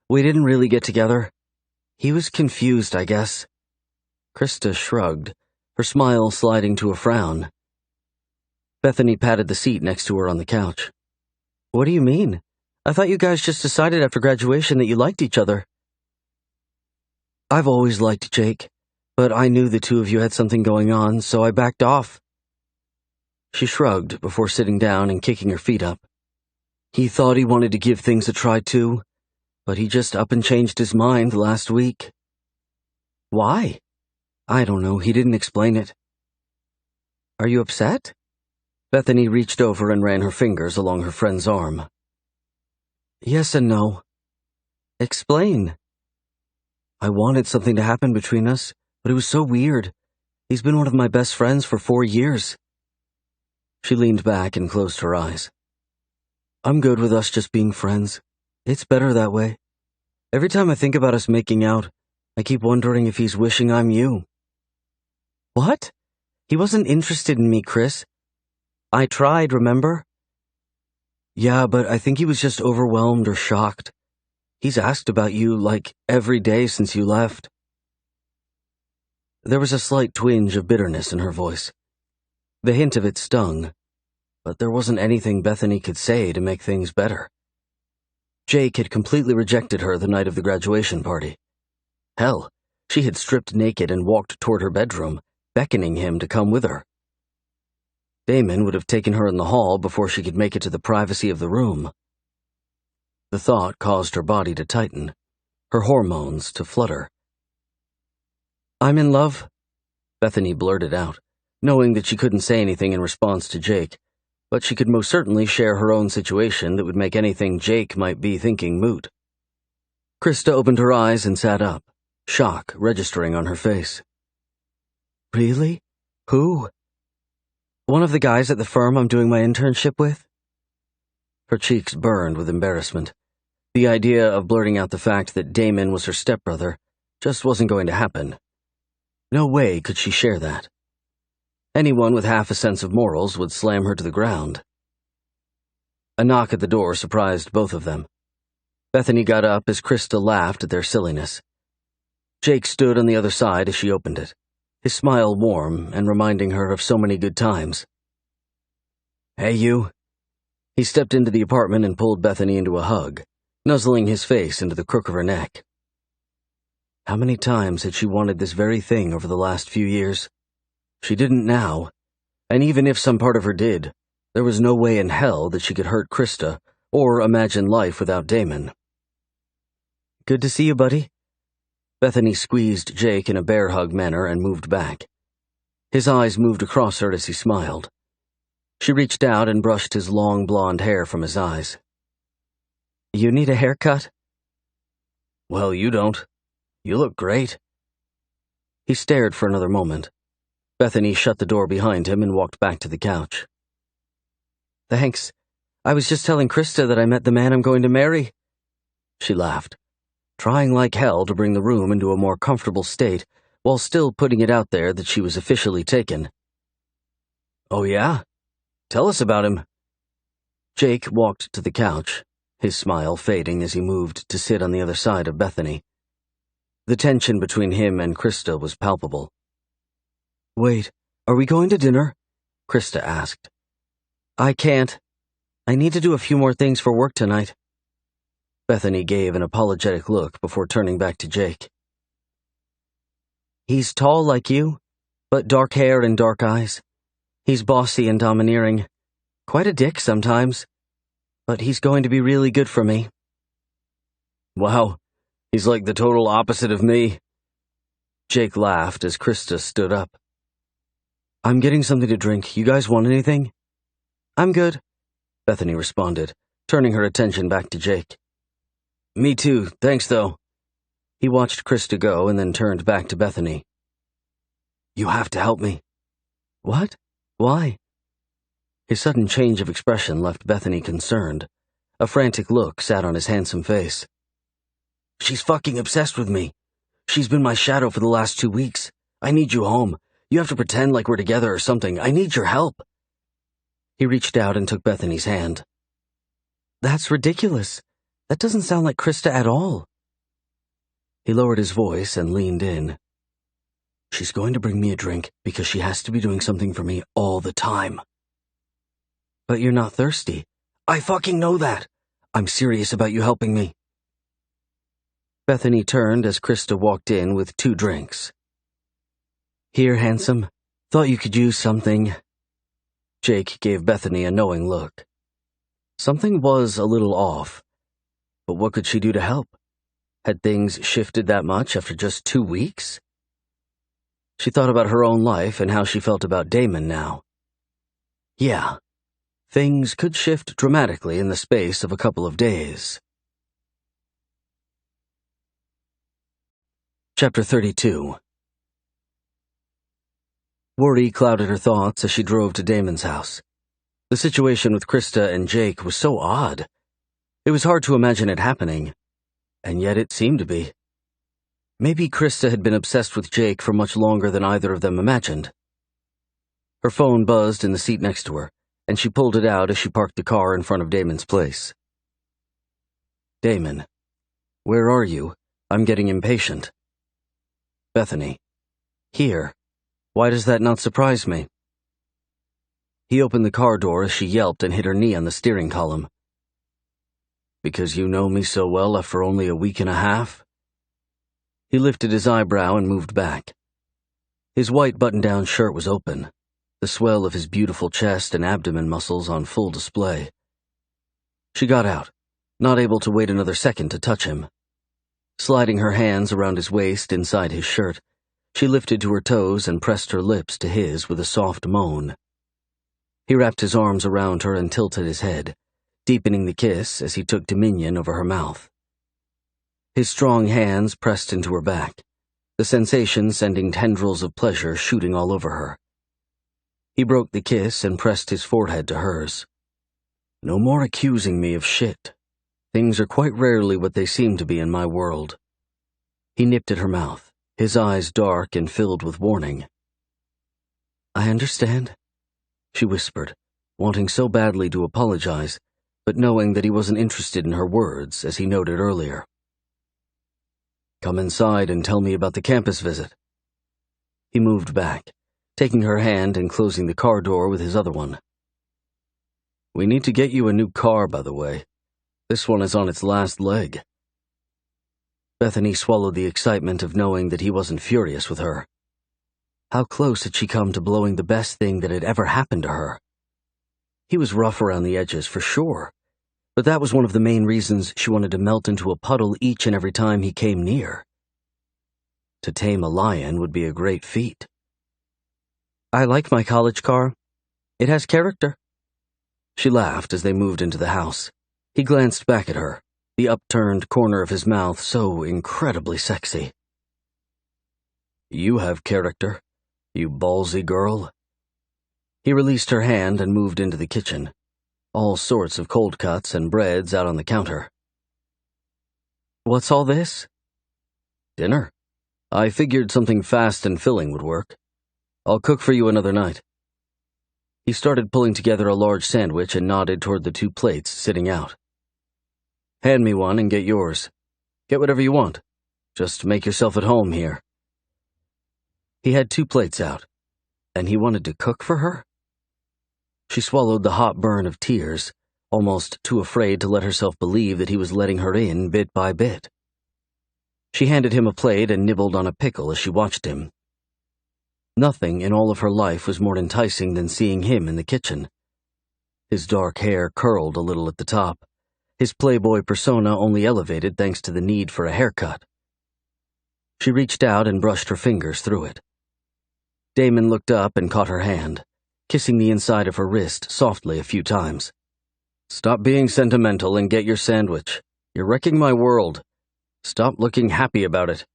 We didn't really get together. He was confused, I guess. Krista shrugged, her smile sliding to a frown. Bethany patted the seat next to her on the couch. What do you mean? I thought you guys just decided after graduation that you liked each other. I've always liked Jake, but I knew the two of you had something going on, so I backed off. She shrugged before sitting down and kicking her feet up. He thought he wanted to give things a try too, but he just up and changed his mind last week. Why? I don't know, he didn't explain it. Are you upset? Bethany reached over and ran her fingers along her friend's arm. Yes and no. Explain. I wanted something to happen between us, but it was so weird. He's been one of my best friends for 4 years. She leaned back and closed her eyes. I'm good with us just being friends. It's better that way. Every time I think about us making out, I keep wondering if he's wishing I'm you. What? He wasn't interested in me, Chris. I tried, remember? Yeah, but I think he was just overwhelmed or shocked. He's asked about you, like, every day since you left. There was a slight twinge of bitterness in her voice. The hint of it stung, but there wasn't anything Bethany could say to make things better. Jake had completely rejected her the night of the graduation party. Hell, she had stripped naked and walked toward her bedroom, beckoning him to come with her. Damon would have taken her in the hall before she could make it to the privacy of the room. The thought caused her body to tighten, her hormones to flutter. I'm in love, Bethany blurted out, knowing that she couldn't say anything in response to Jake, but she could most certainly share her own situation that would make anything Jake might be thinking moot. Krista opened her eyes and sat up, shock registering on her face. Really? Who? One of the guys at the firm I'm doing my internship with? Her cheeks burned with embarrassment. The idea of blurting out the fact that Damon was her stepbrother just wasn't going to happen. No way could she share that. Anyone with half a sense of morals would slam her to the ground. A knock at the door surprised both of them. Bethany got up as Krista laughed at their silliness. Jake stood on the other side as she opened it, his smile warm and reminding her of so many good times. Hey, you. He stepped into the apartment and pulled Bethany into a hug, nuzzling his face into the crook of her neck. How many times had she wanted this very thing over the last few years? She didn't now, and even if some part of her did, there was no way in hell that she could hurt Krista or imagine life without Damon. Good to see you, buddy. Bethany squeezed Jake in a bear hug manner and moved back. His eyes moved across her as he smiled. She reached out and brushed his long blonde hair from his eyes. You need a haircut? Well, you don't. You look great. He stared for another moment. Bethany shut the door behind him and walked back to the couch. Thanks. I was just telling Krista that I met the man I'm going to marry. She laughed, trying like hell to bring the room into a more comfortable state while still putting it out there that she was officially taken. Oh yeah? Tell us about him. Jake walked to the couch, his smile fading as he moved to sit on the other side of Bethany. The tension between him and Krista was palpable. Wait, are we going to dinner? Krista asked. I can't. I need to do a few more things for work tonight. Bethany gave an apologetic look before turning back to Jake. He's tall like you, but dark hair and dark eyes. He's bossy and domineering. Quite a dick sometimes. But he's going to be really good for me. Wow, he's like the total opposite of me. Jake laughed as Krista stood up. I'm getting something to drink. You guys want anything? I'm good, Bethany responded, turning her attention back to Jake. Me too, thanks though. He watched Krista go and then turned back to Bethany. You have to help me. What? Why? His sudden change of expression left Bethany concerned. A frantic look sat on his handsome face. She's fucking obsessed with me. She's been my shadow for the last 2 weeks. I need you home. You have to pretend like we're together or something. I need your help. He reached out and took Bethany's hand. That's ridiculous. That doesn't sound like Krista at all. He lowered his voice and leaned in. She's going to bring me a drink because she has to be doing something for me all the time. But you're not thirsty. I fucking know that. I'm serious about you helping me. Bethany turned as Krista walked in with 2 drinks. Here, handsome. Thought you could use something. Jake gave Bethany a knowing look. Something was a little off. But what could she do to help? Had things shifted that much after just 2 weeks? She thought about her own life and how she felt about Damon now. Yeah, things could shift dramatically in the space of a couple of days. Chapter 32. Worry clouded her thoughts as she drove to Damon's house. The situation with Krista and Jake was so odd. It was hard to imagine it happening, and yet it seemed to be. Maybe Krista had been obsessed with Jake for much longer than either of them imagined. Her phone buzzed in the seat next to her, and she pulled it out as she parked the car in front of Damon's place. Damon, where are you? I'm getting impatient. Bethany, here. Why does that not surprise me? He opened the car door as she yelped and hit her knee on the steering column. Because you know me so well after only a week and a half? He lifted his eyebrow and moved back. His white button-down shirt was open, the swell of his beautiful chest and abdomen muscles on full display. She got out, not able to wait another second to touch him. Sliding her hands around his waist inside his shirt, she lifted to her toes and pressed her lips to his with a soft moan. He wrapped his arms around her and tilted his head, deepening the kiss as he took dominion over her mouth. His strong hands pressed into her back, the sensation sending tendrils of pleasure shooting all over her. He broke the kiss and pressed his forehead to hers. No more accusing me of shit. Things are quite rarely what they seem to be in my world. He nipped at her mouth, his eyes dark and filled with warning. I understand, she whispered, wanting so badly to apologize, but knowing that he wasn't interested in her words, as he noted earlier. Come inside and tell me about the campus visit. He moved back, taking her hand and closing the car door with his other one. We need to get you a new car, by the way. This one is on its last leg. Bethany swallowed the excitement of knowing that he wasn't furious with her. How close had she come to blowing the best thing that had ever happened to her? He was rough around the edges, for sure, but that was one of the main reasons she wanted to melt into a puddle each and every time he came near. To tame a lion would be a great feat. I like my college car. It has character. She laughed as they moved into the house. He glanced back at her, the upturned corner of his mouth so incredibly sexy. You have character, you ballsy girl. He released her hand and moved into the kitchen. All sorts of cold cuts and breads out on the counter. What's all this? Dinner. I figured something fast and filling would work. I'll cook for you another night. He started pulling together a large sandwich and nodded toward the 2 plates sitting out. Hand me one and get yours. Get whatever you want. Just make yourself at home here. He had 2 plates out, and he wanted to cook for her? She swallowed the hot burn of tears, almost too afraid to let herself believe that he was letting her in bit by bit. She handed him a plate and nibbled on a pickle as she watched him. Nothing in all of her life was more enticing than seeing him in the kitchen. His dark hair curled a little at the top, his playboy persona only elevated thanks to the need for a haircut. She reached out and brushed her fingers through it. Damon looked up and caught her hand, kissing the inside of her wrist softly a few times. "Stop being sentimental and get your sandwich. You're wrecking my world. Stop looking happy about it."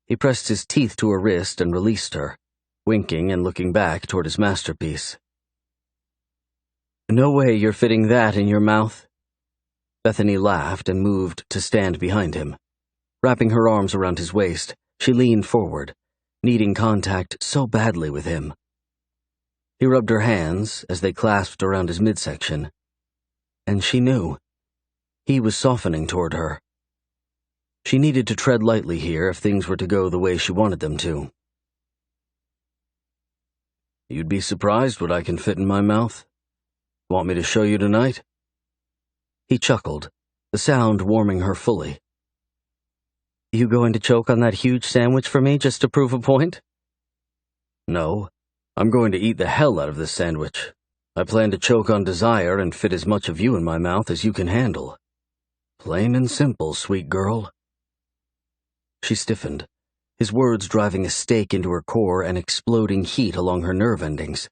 He pressed his teeth to her wrist and released her, winking and looking back toward his masterpiece. "No way you're fitting that in your mouth." Bethany laughed and moved to stand behind him. Wrapping her arms around his waist, she leaned forward, needing contact so badly with him. He rubbed her hands as they clasped around his midsection, and she knew. He was softening toward her. She needed to tread lightly here if things were to go the way she wanted them to. "You'd be surprised what I can fit in my mouth. Want me to show you tonight?" He chuckled, the sound warming her fully. "You going to choke on that huge sandwich for me just to prove a point?" "No, I'm going to eat the hell out of this sandwich. I plan to choke on desire and fit as much of you in my mouth as you can handle. Plain and simple, sweet girl." She stiffened, his words driving a stake into her core and exploding heat along her nerve endings.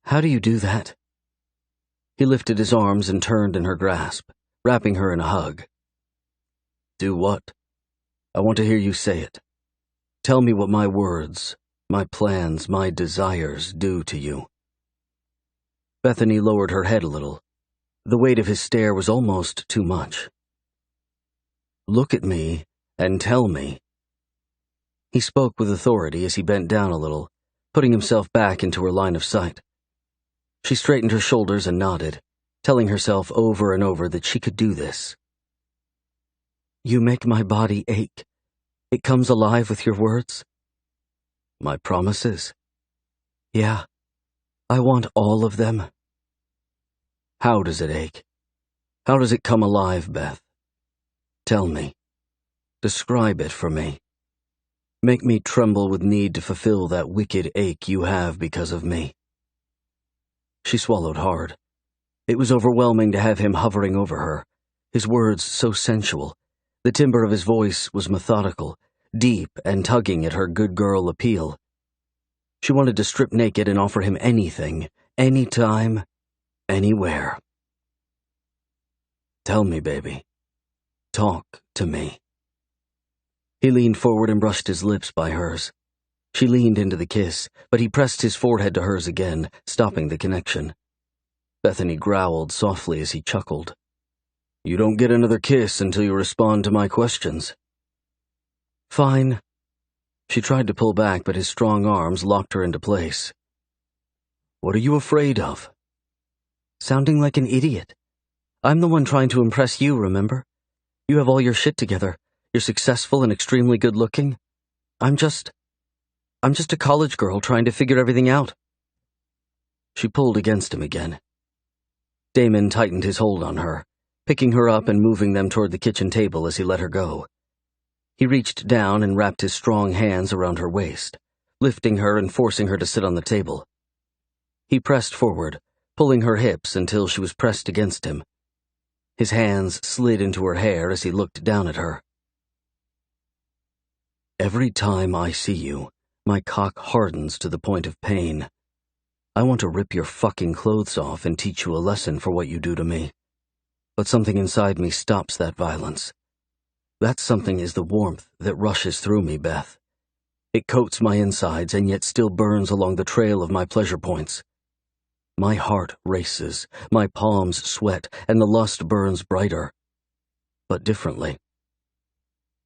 "How do you do that?" He lifted his arms and turned in her grasp, wrapping her in a hug. "Do what? I want to hear you say it. Tell me what my words, my plans, my desires do to you." Bethany lowered her head a little. The weight of his stare was almost too much. "Look at me and tell me." He spoke with authority as he bent down a little, putting himself back into her line of sight. She straightened her shoulders and nodded, telling herself over and over that she could do this. "You make my body ache. It comes alive with your words." "My promises?" "Yeah. I want all of them." "How does it ache? How does it come alive, Beth? Tell me. Describe it for me. Make me tremble with need to fulfill that wicked ache you have because of me." She swallowed hard. It was overwhelming to have him hovering over her, his words so sensual. The timbre of his voice was methodical, deep and tugging at her good girl appeal. She wanted to strip naked and offer him anything, anytime, anywhere. "Tell me, baby. Talk to me." He leaned forward and brushed his lips by hers. She leaned into the kiss, but he pressed his forehead to hers again, stopping the connection. Bethany growled softly as he chuckled. "You don't get another kiss until you respond to my questions." "Fine." She tried to pull back, but his strong arms locked her into place. "What are you afraid of?" "Sounding like an idiot. I'm the one trying to impress you, remember? You have all your shit together. You're successful and extremely good-looking. I'm just a college girl trying to figure everything out." She pulled against him again. Damon tightened his hold on her, picking her up and moving them toward the kitchen table as he let her go. He reached down and wrapped his strong hands around her waist, lifting her and forcing her to sit on the table. He pressed forward, pulling her hips until she was pressed against him. His hands slid into her hair as he looked down at her. "Every time I see you, my cock hardens to the point of pain. I want to rip your fucking clothes off and teach you a lesson for what you do to me. But something inside me stops that violence. That something is the warmth that rushes through me, Beth. It coats my insides and yet still burns along the trail of my pleasure points. My heart races, my palms sweat, and the lust burns brighter. But differently.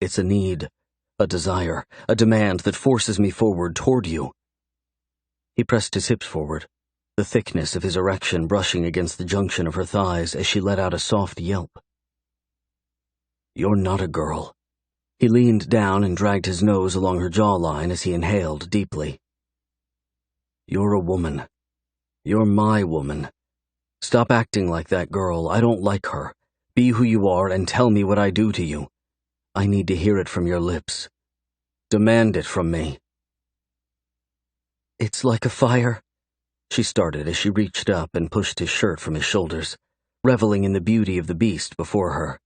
It's a need, a desire, a demand that forces me forward toward you." He pressed his hips forward, the thickness of his erection brushing against the junction of her thighs as she let out a soft yelp. "You're not a girl." He leaned down and dragged his nose along her jawline as he inhaled deeply. "You're a woman. You're my woman. Stop acting like that girl. I don't like her. Be who you are and tell me what I do to you. I need to hear it from your lips. Demand it from me." "It's like a fire," she started as she reached up and pushed his shirt from his shoulders, reveling in the beauty of the beast before her.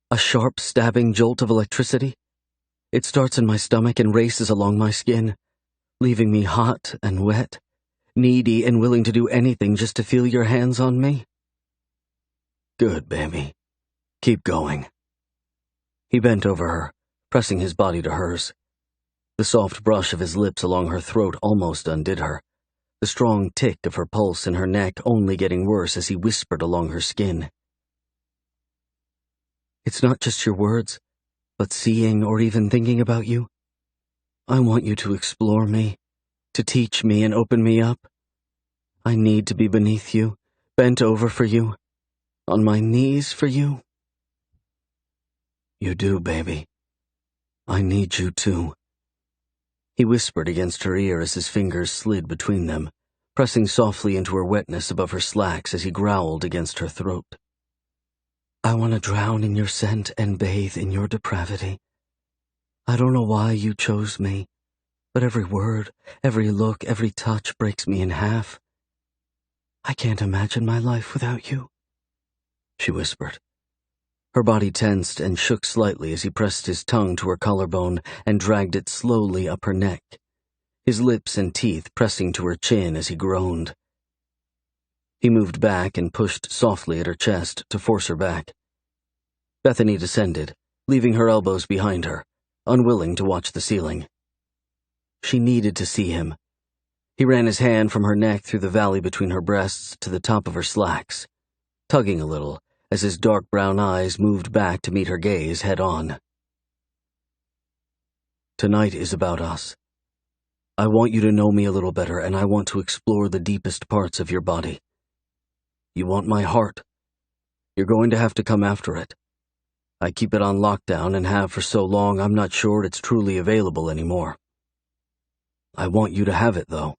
A sharp, stabbing jolt of electricity. It starts in my stomach and races along my skin, leaving me hot and wet, needy and willing to do anything just to feel your hands on me. Good, baby. Keep going. He bent over her, pressing his body to hers. The soft brush of his lips along her throat almost undid her, the strong tick of her pulse in her neck only getting worse as he whispered along her skin. It's not just your words, but seeing or even thinking about you. I want you to explore me, to teach me and open me up. I need to be beneath you, bent over for you, on my knees for you. You do, baby. I need you too. He whispered against her ear as his fingers slid between them, pressing softly into her wetness above her slacks as he growled against her throat. I want to drown in your scent and bathe in your depravity. I don't know why you chose me, but every word, every look, every touch breaks me in half. I can't imagine my life without you, she whispered. Her body tensed and shook slightly as he pressed his tongue to her collarbone and dragged it slowly up her neck, his lips and teeth pressing to her chin as he groaned. He moved back and pushed softly at her chest to force her back. Bethany descended, leaving her elbows behind her, unwilling to watch the ceiling. She needed to see him. He ran his hand from her neck through the valley between her breasts to the top of her slacks, tugging a little as his dark brown eyes moved back to meet her gaze head-on. Tonight is about us. I want you to know me a little better, and I want to explore the deepest parts of your body. You want my heart? You're going to have to come after it. I keep it on lockdown and have for so long I'm not sure it's truly available anymore. I want you to have it, though.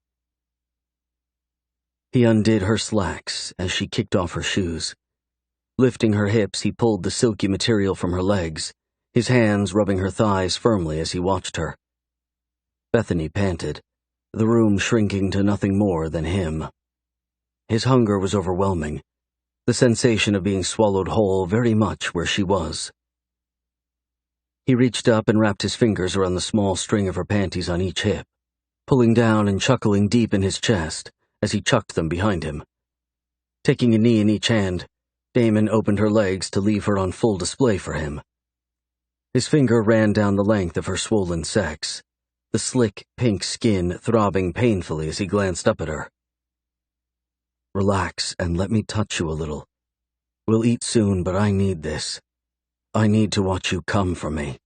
He undid her slacks as she kicked off her shoes. Lifting her hips, he pulled the silky material from her legs, his hands rubbing her thighs firmly as he watched her. Bethany panted, the room shrinking to nothing more than him. His hunger was overwhelming, the sensation of being swallowed whole very much where she was. He reached up and wrapped his fingers around the small string of her panties on each hip, pulling down and chuckling deep in his chest as he chucked them behind him. Taking a knee in each hand, Damon opened her legs to leave her on full display for him. His finger ran down the length of her swollen sex, the slick, pink skin throbbing painfully as he glanced up at her. Relax and let me touch you a little. We'll eat soon, but I need this. I need to watch you come for me.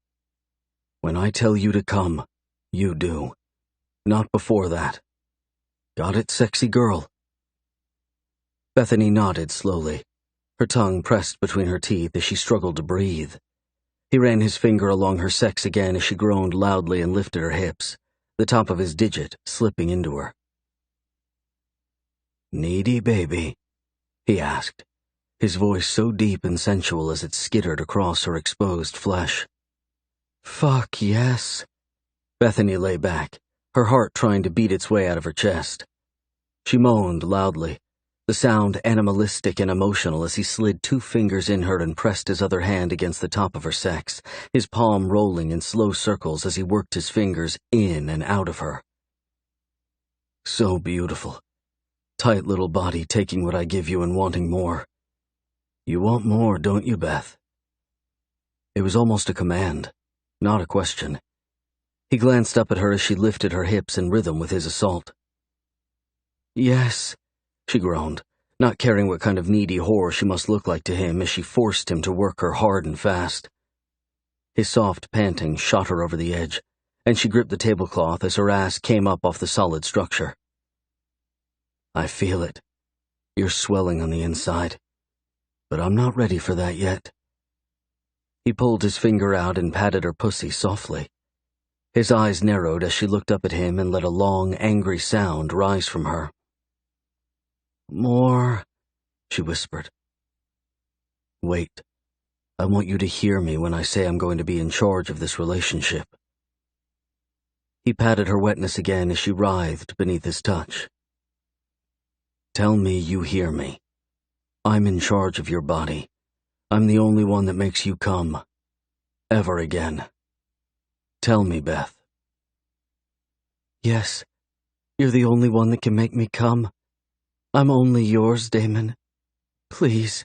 When I tell you to come, you do. Not before that. Got it, sexy girl? Bethany nodded slowly, her tongue pressed between her teeth as she struggled to breathe. He ran his finger along her sex again as she groaned loudly and lifted her hips, the top of his digit slipping into her. Needy baby? He asked, his voice so deep and sensual as it skittered across her exposed flesh. Fuck yes. Bethany lay back, her heart trying to beat its way out of her chest. She moaned loudly, the sound animalistic and emotional as he slid 2 fingers in her and pressed his other hand against the top of her sex, his palm rolling in slow circles as he worked his fingers in and out of her. So beautiful. Tight little body taking what I give you and wanting more. You want more, don't you, Beth? It was almost a command, not a question. He glanced up at her as she lifted her hips in rhythm with his assault. Yes, she groaned, not caring what kind of needy whore she must look like to him as she forced him to work her hard and fast. His soft panting shot her over the edge, and she gripped the tablecloth as her ass came up off the solid structure. I feel it. You're swelling on the inside. But I'm not ready for that yet. He pulled his finger out and patted her pussy softly. His eyes narrowed as she looked up at him and let a long, angry sound rise from her. More, she whispered. Wait. I want you to hear me when I say I'm going to be in charge of this relationship. He patted her wetness again as she writhed beneath his touch. Tell me you hear me. I'm in charge of your body. I'm the only one that makes you come. Ever again. Tell me, Beth. Yes, you're the only one that can make me come. I'm only yours, Damon. Please,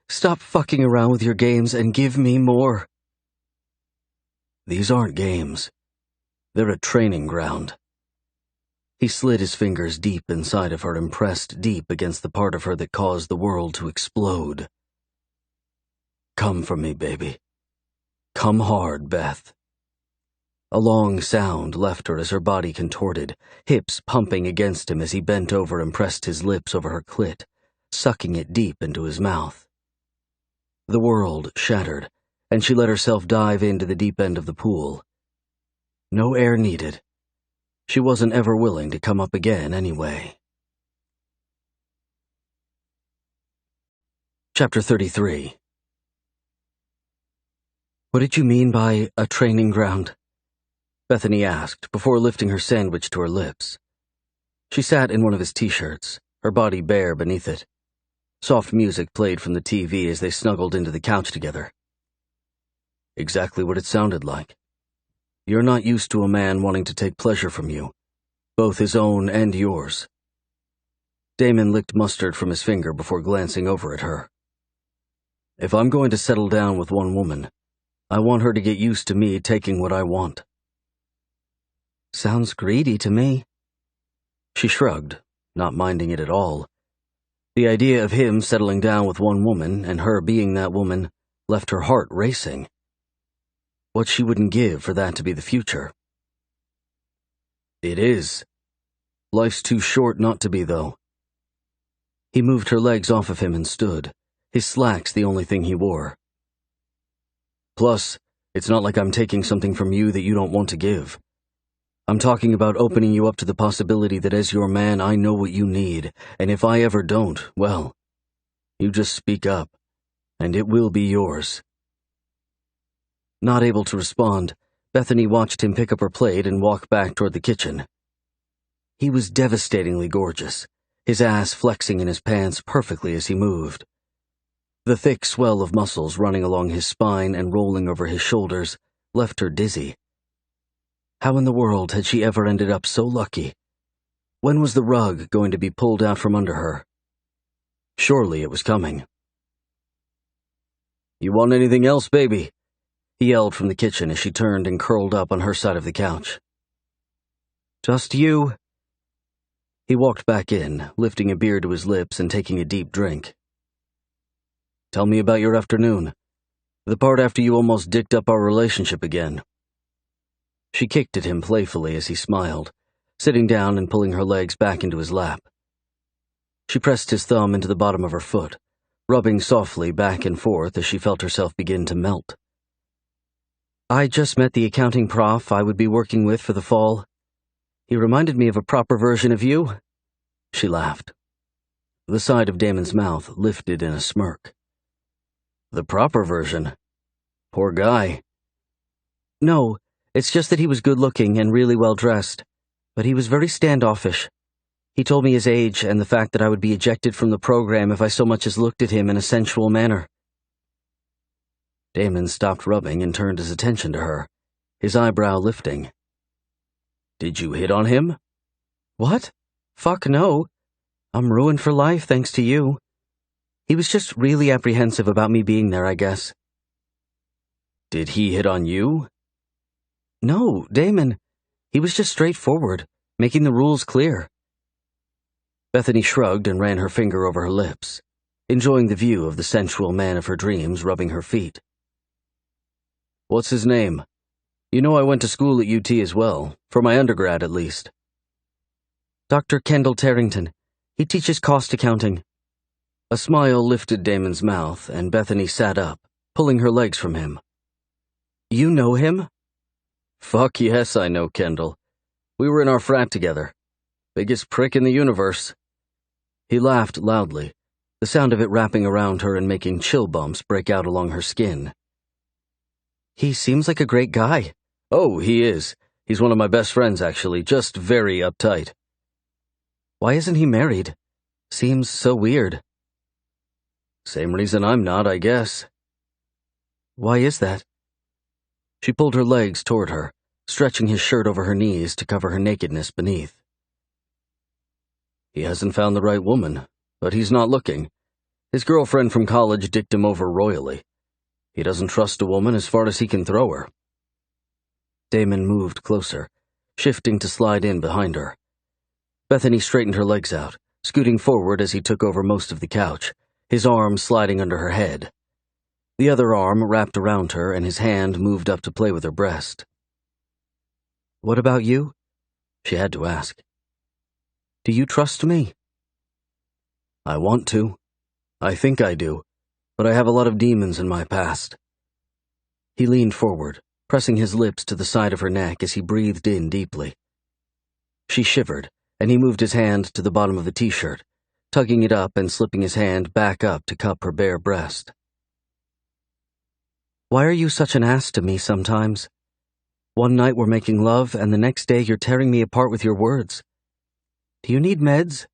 stop fucking around with your games and give me more. These aren't games. They're a training ground. He slid his fingers deep inside of her and pressed deep against the part of her that caused the world to explode. Come for me, baby. Come hard, Beth. A long sound left her as her body contorted, hips pumping against him as he bent over and pressed his lips over her clit, sucking it deep into his mouth. The world shattered, and she let herself dive into the deep end of the pool. No air needed. She wasn't ever willing to come up again anyway. Chapter 33. What did you mean by a training ground? Bethany asked before lifting her sandwich to her lips. She sat in one of his t-shirts, her body bare beneath it. Soft music played from the TV as they snuggled into the couch together. Exactly what it sounded like. You're not used to a man wanting to take pleasure from you, both his own and yours. Damon licked mustard from his finger before glancing over at her. If I'm going to settle down with one woman, I want her to get used to me taking what I want. Sounds greedy to me. She shrugged, not minding it at all. The idea of him settling down with one woman and her being that woman left her heart racing. What she wouldn't give for that to be the future. It is. Life's too short not to be, though. He moved her legs off of him and stood, his slacks the only thing he wore. Plus, it's not like I'm taking something from you that you don't want to give. I'm talking about opening you up to the possibility that as your man I know what you need, and if I ever don't, well, you just speak up, and it will be yours. Not able to respond, Bethany watched him pick up her plate and walk back toward the kitchen. He was devastatingly gorgeous, his ass flexing in his pants perfectly as he moved. The thick swell of muscles running along his spine and rolling over his shoulders left her dizzy. How in the world had she ever ended up so lucky? When was the rug going to be pulled out from under her? Surely it was coming. You want anything else, baby? He yelled from the kitchen as she turned and curled up on her side of the couch. Just you. He walked back in, lifting a beer to his lips and taking a deep drink. Tell me about your afternoon. The part after you almost dicked up our relationship again. She kicked at him playfully as he smiled, sitting down and pulling her legs back into his lap. She pressed his thumb into the bottom of her foot, rubbing softly back and forth as she felt herself begin to melt. I just met the accounting prof I would be working with for the fall. He reminded me of a proper version of you. She laughed. The side of Damon's mouth lifted in a smirk. The proper version? Poor guy. No, it's just that he was good-looking and really well-dressed, but he was very standoffish. He told me his age and the fact that I would be ejected from the program if I so much as looked at him in a sensual manner. Damon stopped rubbing and turned his attention to her, his eyebrow lifting. Did you hit on him? What? Fuck no. I'm ruined for life thanks to you. He was just really apprehensive about me being there, I guess. Did he hit on you? No, Damon. He was just straightforward, making the rules clear. Bethany shrugged and ran her finger over her lips, enjoying the view of the sensual man of her dreams rubbing her feet. What's his name? You know I went to school at UT as well, for my undergrad at least. Dr. Kendall Tarrington. He teaches cost accounting. A smile lifted Damon's mouth, and Bethany sat up, pulling her legs from him. You know him? Fuck yes, I know Kendall. We were in our frat together. Biggest prick in the universe. He laughed loudly, the sound of it wrapping around her and making chill bumps break out along her skin. He seems like a great guy. Oh, he is. He's one of my best friends, actually, just very uptight. Why isn't he married? Seems so weird. Same reason I'm not, I guess. Why is that? She pulled her legs toward her, stretching his shirt over her knees to cover her nakedness beneath. He hasn't found the right woman, but he's not looking. His girlfriend from college dicked him over royally. He doesn't trust a woman as far as he can throw her. Damon moved closer, shifting to slide in behind her. Bethany straightened her legs out, scooting forward as he took over most of the couch, his arm sliding under her head. The other arm wrapped around her and his hand moved up to play with her breast. What about you? She had to ask. Do you trust me? I want to. I think I do, but I have a lot of demons in my past. He leaned forward, pressing his lips to the side of her neck as he breathed in deeply. She shivered, and he moved his hand to the bottom of the t-shirt, tugging it up and slipping his hand back up to cup her bare breast. Why are you such an ass to me sometimes? One night we're making love, and the next day you're tearing me apart with your words. Do you need meds?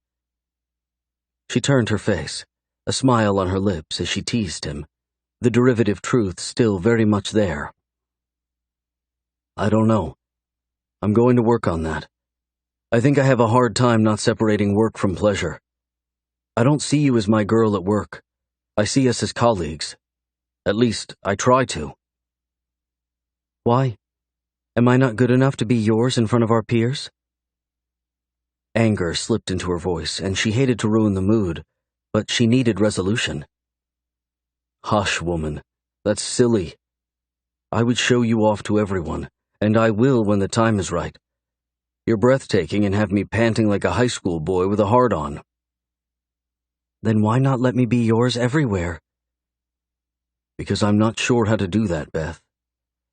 She turned her face, a smile on her lips as she teased him, the derivative truth still very much there. I don't know. I'm going to work on that. I think I have a hard time not separating work from pleasure. I don't see you as my girl at work. I see us as colleagues. At least, I try to. Why? Am I not good enough to be yours in front of our peers? Anger slipped into her voice, and she hated to ruin the mood, but she needed resolution. Hush, woman. That's silly. I would show you off to everyone, and I will when the time is right. You're breathtaking and have me panting like a high school boy with a hard-on. Then why not let me be yours everywhere? Because I'm not sure how to do that, Beth.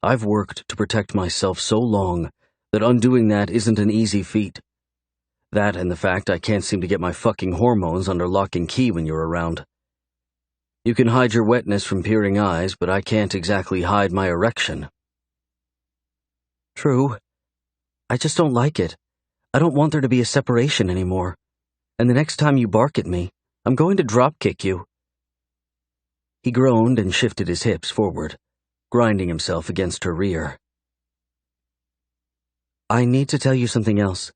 I've worked to protect myself so long that undoing that isn't an easy feat. That and the fact I can't seem to get my fucking hormones under lock and key when you're around. You can hide your wetness from peering eyes, but I can't exactly hide my erection. True. I just don't like it. I don't want there to be a separation anymore. And the next time you bark at me, I'm going to drop-kick you. He groaned and shifted his hips forward, grinding himself against her rear. I need to tell you something else.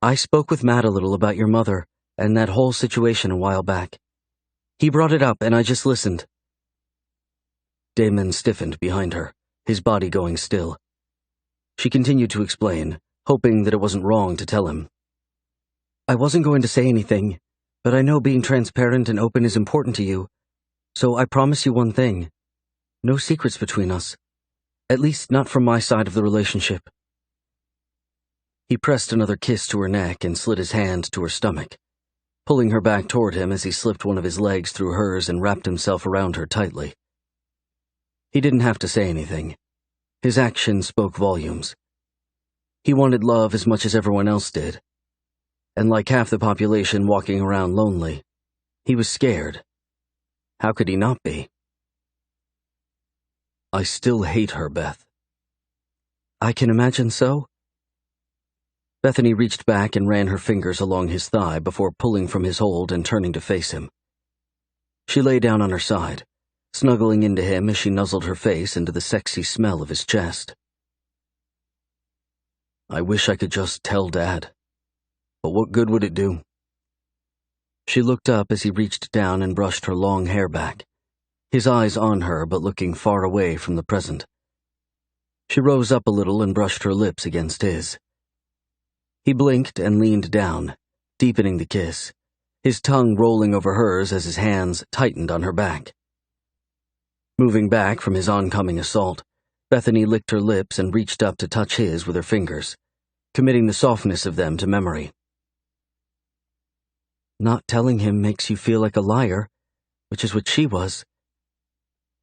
I spoke with Matt a little about your mother and that whole situation a while back. He brought it up and I just listened. Damon stiffened behind her, his body going still. She continued to explain, hoping that it wasn't wrong to tell him. I wasn't going to say anything, but I know being transparent and open is important to you, so I promise you one thing. No secrets between us. At least not from my side of the relationship. He pressed another kiss to her neck and slid his hand to her stomach, pulling her back toward him as he slipped one of his legs through hers and wrapped himself around her tightly. He didn't have to say anything. His actions spoke volumes. He wanted love as much as everyone else did. And like half the population walking around lonely, he was scared. How could he not be? I still hate her, Beth. I can imagine so. Bethany reached back and ran her fingers along his thigh before pulling from his hold and turning to face him. She lay down on her side, snuggling into him as she nuzzled her face into the sexy smell of his chest. I wish I could just tell Dad. But what good would it do? She looked up as he reached down and brushed her long hair back, his eyes on her but looking far away from the present. She rose up a little and brushed her lips against his. He blinked and leaned down, deepening the kiss, his tongue rolling over hers as his hands tightened on her back. Moving back from his oncoming assault, Bethany licked her lips and reached up to touch his with her fingers, committing the softness of them to memory. Not telling him makes you feel like a liar, which is what she was.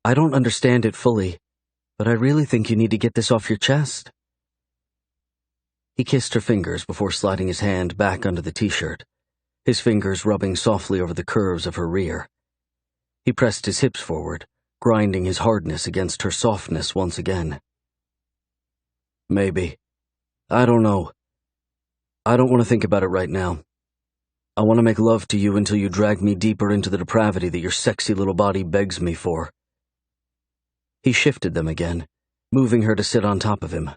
I don't understand it fully, but I really think you need to get this off your chest. He kissed her fingers before sliding his hand back under the t-shirt, his fingers rubbing softly over the curves of her rear. He pressed his hips forward, grinding his hardness against her softness once again. Maybe. I don't know. I don't want to think about it right now. I want to make love to you until you drag me deeper into the depravity that your sexy little body begs me for. He shifted them again, moving her to sit on top of him.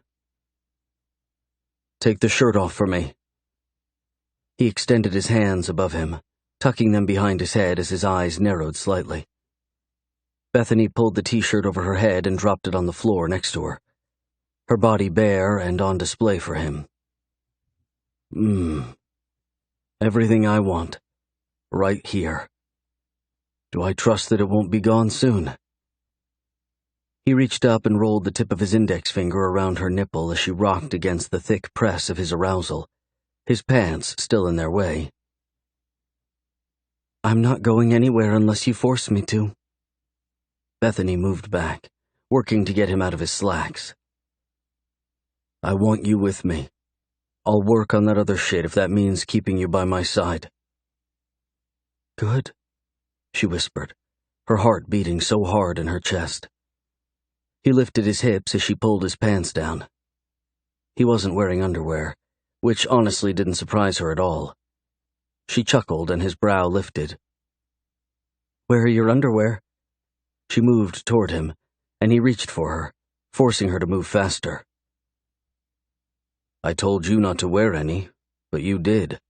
"Take the shirt off for me." He extended his hands above him, tucking them behind his head as his eyes narrowed slightly. Bethany pulled the t-shirt over her head and dropped it on the floor next to her, her body bare and on display for him. Everything I want, right here. Do I trust that it won't be gone soon?" He reached up and rolled the tip of his index finger around her nipple as she rocked against the thick press of his arousal, his pants still in their way. "I'm not going anywhere unless you force me to." Bethany moved back, working to get him out of his slacks. "I want you with me. I'll work on that other shit if that means keeping you by my side." "Good," she whispered, her heart beating so hard in her chest. He lifted his hips as she pulled his pants down. He wasn't wearing underwear, which honestly didn't surprise her at all. She chuckled and his brow lifted. "Where are your underwear?" She moved toward him, and he reached for her, forcing her to move faster. "I told you not to wear any, but you did."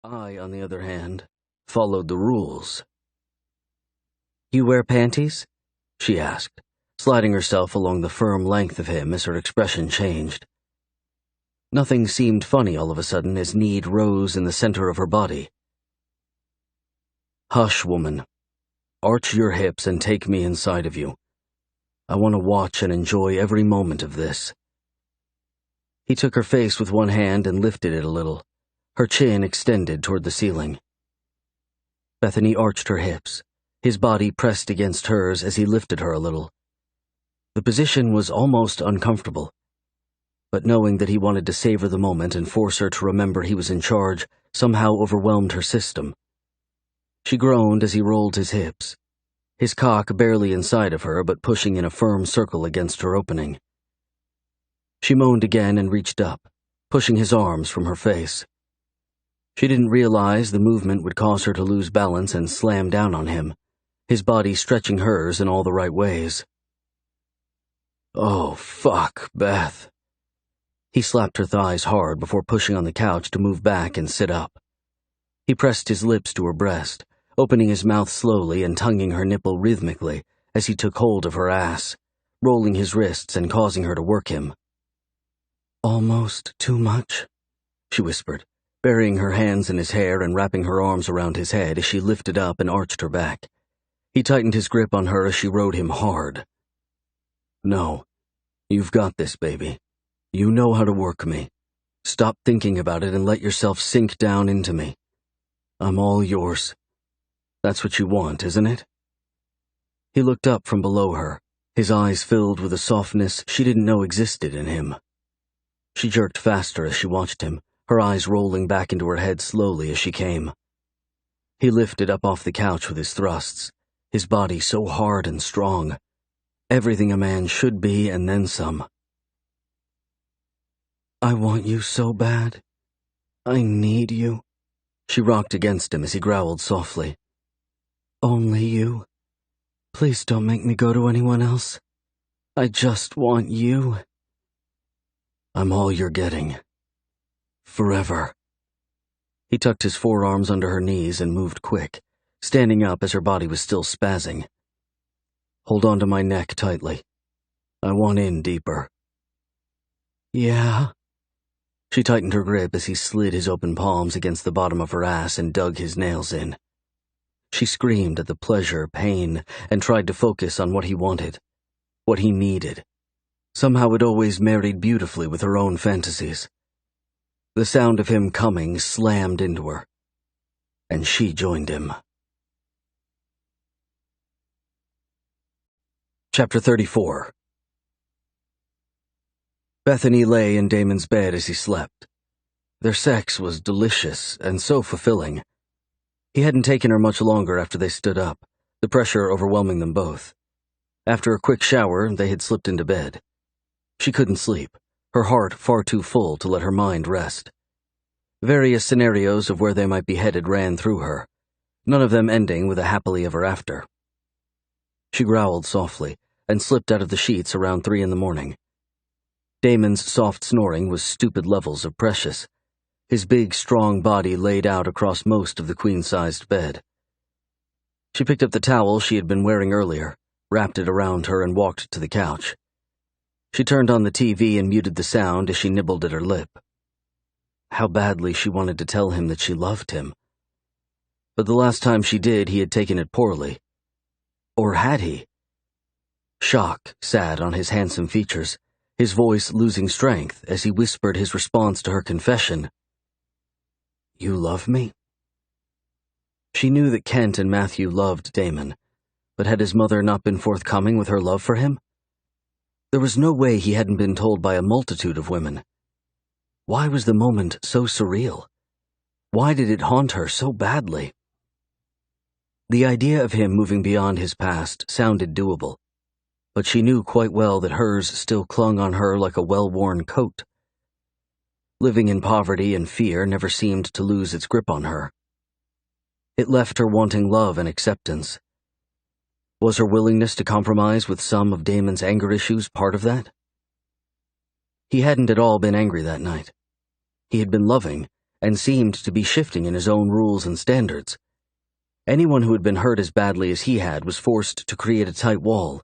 I, on the other hand, followed the rules. "You wear panties?" she asked, sliding herself along the firm length of him as her expression changed. Nothing seemed funny all of a sudden as need rose in the center of her body. "Hush, woman. Arch your hips and take me inside of you. I want to watch and enjoy every moment of this." He took her face with one hand and lifted it a little, her chin extended toward the ceiling. Bethany arched her hips, his body pressed against hers as he lifted her a little, The position was almost uncomfortable, but knowing that he wanted to savor the moment and force her to remember he was in charge somehow overwhelmed her system. She groaned as he rolled his hips, his cock barely inside of her but pushing in a firm circle against her opening. She moaned again and reached up, pushing his arms from her face. She didn't realize the movement would cause her to lose balance and slam down on him, his body stretching hers in all the right ways. "Oh, fuck, Beth." He slapped her thighs hard before pushing on the couch to move back and sit up. He pressed his lips to her breast, opening his mouth slowly and tonguing her nipple rhythmically as he took hold of her ass, rolling his wrists and causing her to work him. "Almost too much," she whispered, burying her hands in his hair and wrapping her arms around his head as she lifted up and arched her back. He tightened his grip on her as she rode him hard. "No, you've got this, baby. You know how to work me. Stop thinking about it and let yourself sink down into me. I'm all yours. That's what you want, isn't it?" He looked up from below her, his eyes filled with a softness she didn't know existed in him. She jerked faster as she watched him, her eyes rolling back into her head slowly as she came. He lifted up off the couch with his thrusts, his body so hard and strong. Everything a man should be and then some. "I want you so bad. I need you." She rocked against him as he growled softly. "Only you. Please don't make me go to anyone else. I just want you." "I'm all you're getting. Forever." He tucked his forearms under her knees and moved quick, standing up as her body was still spazzing. "Hold on to my neck tightly. I want in deeper." "Yeah." She tightened her grip as he slid his open palms against the bottom of her ass and dug his nails in. She screamed at the pleasure, pain, and tried to focus on what he wanted, what he needed. Somehow it always married beautifully with her own fantasies. The sound of him coming slammed into her, and she joined him. Chapter 34. Bethany lay in Damon's bed as he slept. Their sex was delicious and so fulfilling. He hadn't taken her much longer after they stood up, the pressure overwhelming them both. After a quick shower, they had slipped into bed. She couldn't sleep, her heart far too full to let her mind rest. Various scenarios of where they might be headed ran through her, none of them ending with a happily ever after. She growled softly and slipped out of the sheets around 3 a.m. Damon's soft snoring was stupid levels of precious, his big, strong body laid out across most of the queen-sized bed. She picked up the towel she had been wearing earlier, wrapped it around her, and walked to the couch. She turned on the TV and muted the sound as she nibbled at her lip. How badly she wanted to tell him that she loved him. But the last time she did, he had taken it poorly. Or had he? Shock sat on his handsome features, his voice losing strength as he whispered his response to her confession. "You love me?" She knew that Kent and Matthew loved Damon, but had his mother not been forthcoming with her love for him? There was no way he hadn't been told by a multitude of women. Why was the moment so surreal? Why did it haunt her so badly? The idea of him moving beyond his past sounded doable, but she knew quite well that hers still clung on her like a well-worn coat. Living in poverty and fear never seemed to lose its grip on her. It left her wanting love and acceptance. Was her willingness to compromise with some of Damon's anger issues part of that? He hadn't at all been angry that night. He had been loving, and seemed to be shifting in his own rules and standards. Anyone who had been hurt as badly as he had was forced to create a tight wall,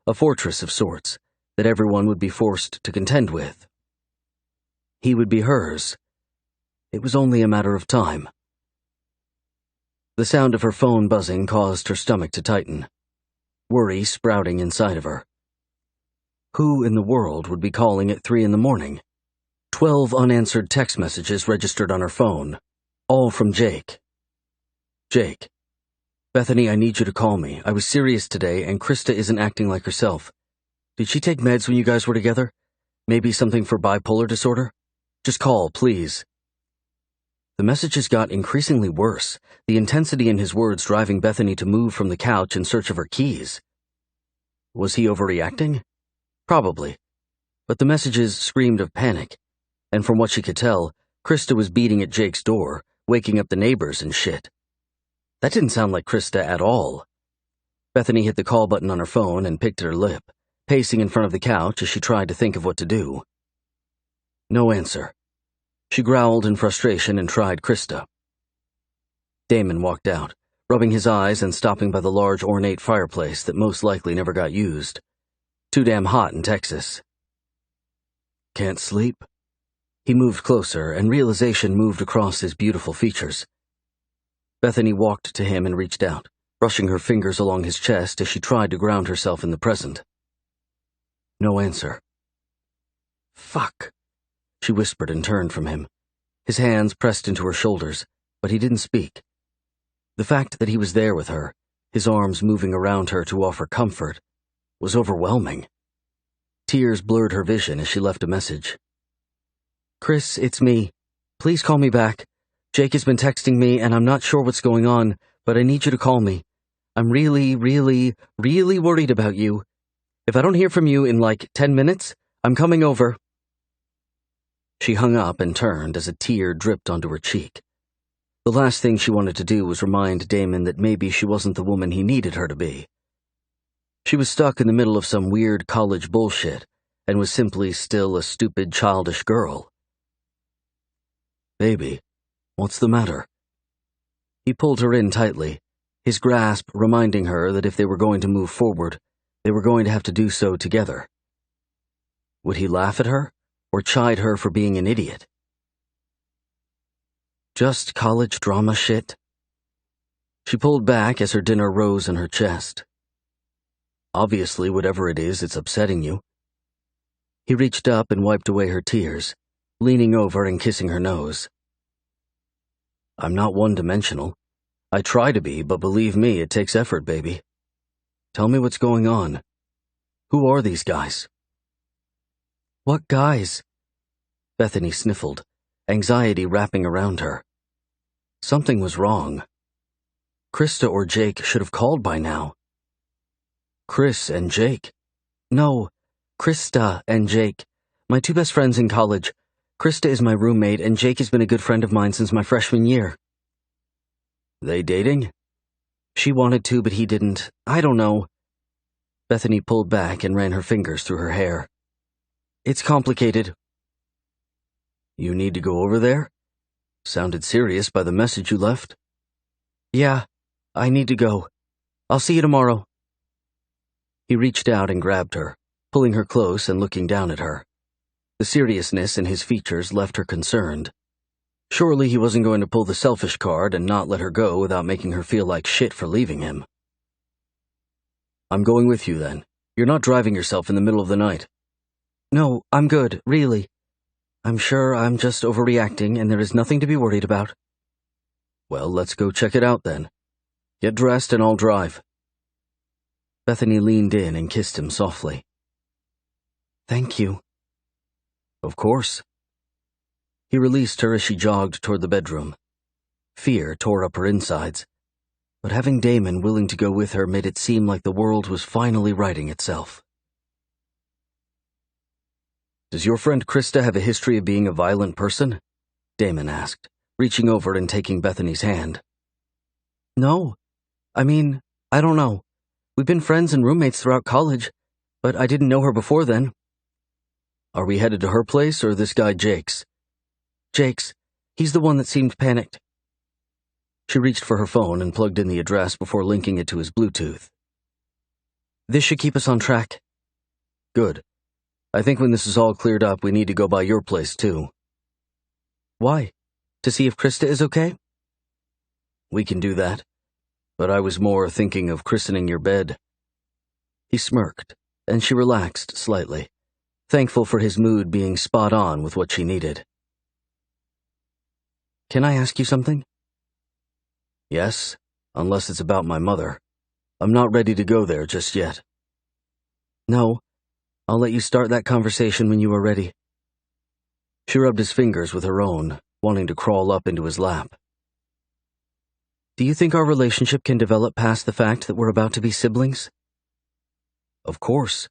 a fortress of sorts, that everyone would be forced to contend with. He would be hers. It was only a matter of time. The sound of her phone buzzing caused her stomach to tighten, worry sprouting inside of her. Who in the world would be calling at 3 a.m? 12 unanswered text messages registered on her phone, all from Jake. "Jake, Bethany, I need you to call me. I was serious today, and Krista isn't acting like herself. Did she take meds when you guys were together? Maybe something for bipolar disorder? Just call, please. The messages got increasingly worse, the intensity in his words driving Bethany to move from the couch in search of her keys. Was he overreacting? Probably. But the messages screamed of panic, and from what she could tell, Krista was beating at Jake's door, waking up the neighbors and shit. That didn't sound like Krista at all. Bethany hit the call button on her phone and picked at her lip, pacing in front of the couch as she tried to think of what to do. No answer. She growled in frustration and tried Krista. Damon walked out, rubbing his eyes and stopping by the large ornate fireplace that most likely never got used. Too damn hot in Texas. Can't sleep? He moved closer, and realization moved across his beautiful features. Bethany walked to him and reached out, brushing her fingers along his chest as she tried to ground herself in the present. No answer. Fuck, she whispered and turned from him. His hands pressed into her shoulders, but he didn't speak. The fact that he was there with her, his arms moving around her to offer comfort, was overwhelming. Tears blurred her vision as she left a message. Chris, it's me. Please call me back. Jake has been texting me and I'm not sure what's going on, but I need you to call me. I'm really, really, really worried about you. If I don't hear from you in like 10 minutes, I'm coming over. She hung up and turned as a tear dripped onto her cheek. The last thing she wanted to do was remind Damon that maybe she wasn't the woman he needed her to be. She was stuck in the middle of some weird college bullshit and was simply still a stupid, childish girl. Baby, what's the matter? He pulled her in tightly, his grasp reminding her that if they were going to move forward, they were going to have to do so together. Would he laugh at her, or chide her for being an idiot? Just college drama shit? She pulled back as her dinner rose in her chest. Obviously, whatever it is, it's upsetting you. He reached up and wiped away her tears, leaning over and kissing her nose. I'm not one-dimensional. I try to be, but believe me, it takes effort, baby. Tell me what's going on. Who are these guys? What guys? Bethany sniffled, anxiety wrapping around her. Something was wrong. Krista or Jake should have called by now. Chris and Jake. No, Krista and Jake. My two best friends in college. Krista is my roommate, and Jake has been a good friend of mine since my freshman year. They dating? She wanted to, but he didn't. I don't know. Bethany pulled back and ran her fingers through her hair. It's complicated. You need to go over there? Sounded serious by the message you left. Yeah, I need to go. I'll see you tomorrow. He reached out and grabbed her, pulling her close and looking down at her. The seriousness in his features left her concerned. Surely he wasn't going to pull the selfish card and not let her go without making her feel like shit for leaving him. I'm going with you then. You're not driving yourself in the middle of the night. No, I'm good, really. I'm sure I'm just overreacting and there is nothing to be worried about. Well, let's go check it out then. Get dressed and I'll drive. Bethany leaned in and kissed him softly. Thank you. Of course. He released her as she jogged toward the bedroom. Fear tore up her insides, but having Damon willing to go with her made it seem like the world was finally righting itself. Does your friend Krista have a history of being a violent person? Damon asked, reaching over and taking Bethany's hand. No. I mean, I don't know. We've been friends and roommates throughout college, but I didn't know her before then. Are we headed to her place or this guy Jake's? Jake's. He's the one that seemed panicked. She reached for her phone and plugged in the address before linking it to his Bluetooth. This should keep us on track. Good. I think when this is all cleared up, we need to go by your place too. Why? To see if Krista is okay? We can do that, but I was more thinking of christening your bed. He smirked, and she relaxed slightly, thankful for his mood being spot on with what she needed. Can I ask you something? Yes, unless it's about my mother. I'm not ready to go there just yet. No, I'll let you start that conversation when you are ready. She rubbed his fingers with her own, wanting to crawl up into his lap. Do you think our relationship can develop past the fact that we're about to be siblings? Of course.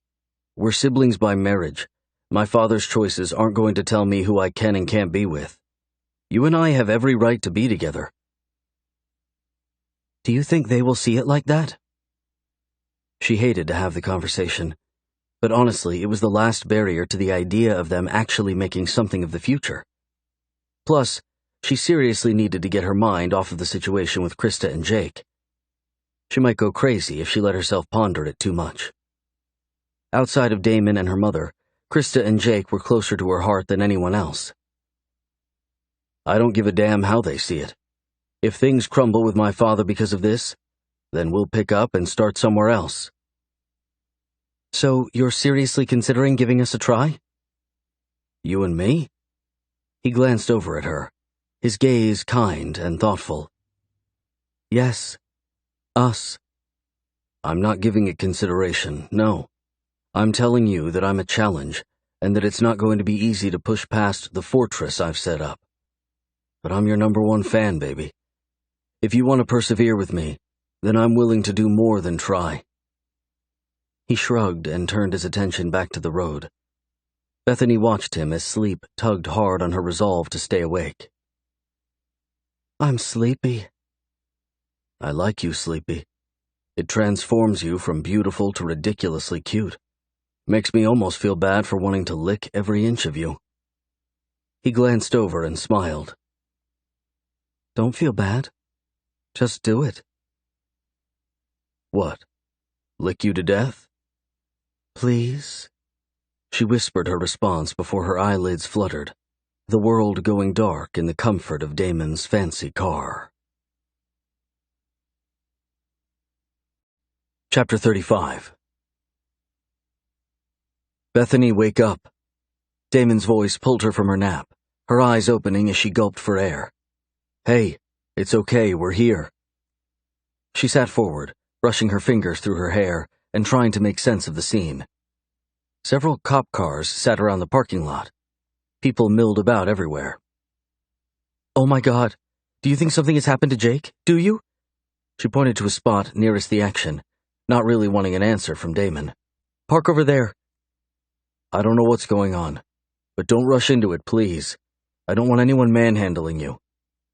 We're siblings by marriage. My father's choices aren't going to tell me who I can and can't be with. You and I have every right to be together. Do you think they will see it like that? She hated to have the conversation, but honestly, it was the last barrier to the idea of them actually making something of the future. Plus, she seriously needed to get her mind off of the situation with Krista and Jake. She might go crazy if she let herself ponder it too much. Outside of Damon and her mother, Krista and Jake were closer to her heart than anyone else. I don't give a damn how they see it. If things crumble with my father because of this, then we'll pick up and start somewhere else. So, you're seriously considering giving us a try? You and me? He glanced over at her, his gaze kind and thoughtful. Yes, us. I'm not giving it consideration, no. I'm telling you that I'm a challenge, and that it's not going to be easy to push past the fortress I've set up. But I'm your #1 fan, baby. If you want to persevere with me, then I'm willing to do more than try. He shrugged and turned his attention back to the road. Bethany watched him as sleep tugged hard on her resolve to stay awake. I'm sleepy. I like you, Sleepy. It transforms you from beautiful to ridiculously cute. Makes me almost feel bad for wanting to lick every inch of you. He glanced over and smiled. Don't feel bad. Just do it. What? Lick you to death? Please? She whispered her response before her eyelids fluttered, the world going dark in the comfort of Damon's fancy car. Chapter 35. Bethany, wake up. Damon's voice pulled her from her nap, her eyes opening as she gulped for air. Hey, it's okay, we're here. She sat forward, brushing her fingers through her hair and trying to make sense of the scene. Several cop cars sat around the parking lot. People milled about everywhere. Oh my God, do you think something has happened to Jake? Do you? She pointed to a spot nearest the action, not really wanting an answer from Damon. Park over there. I don't know what's going on, but don't rush into it, please. I don't want anyone manhandling you.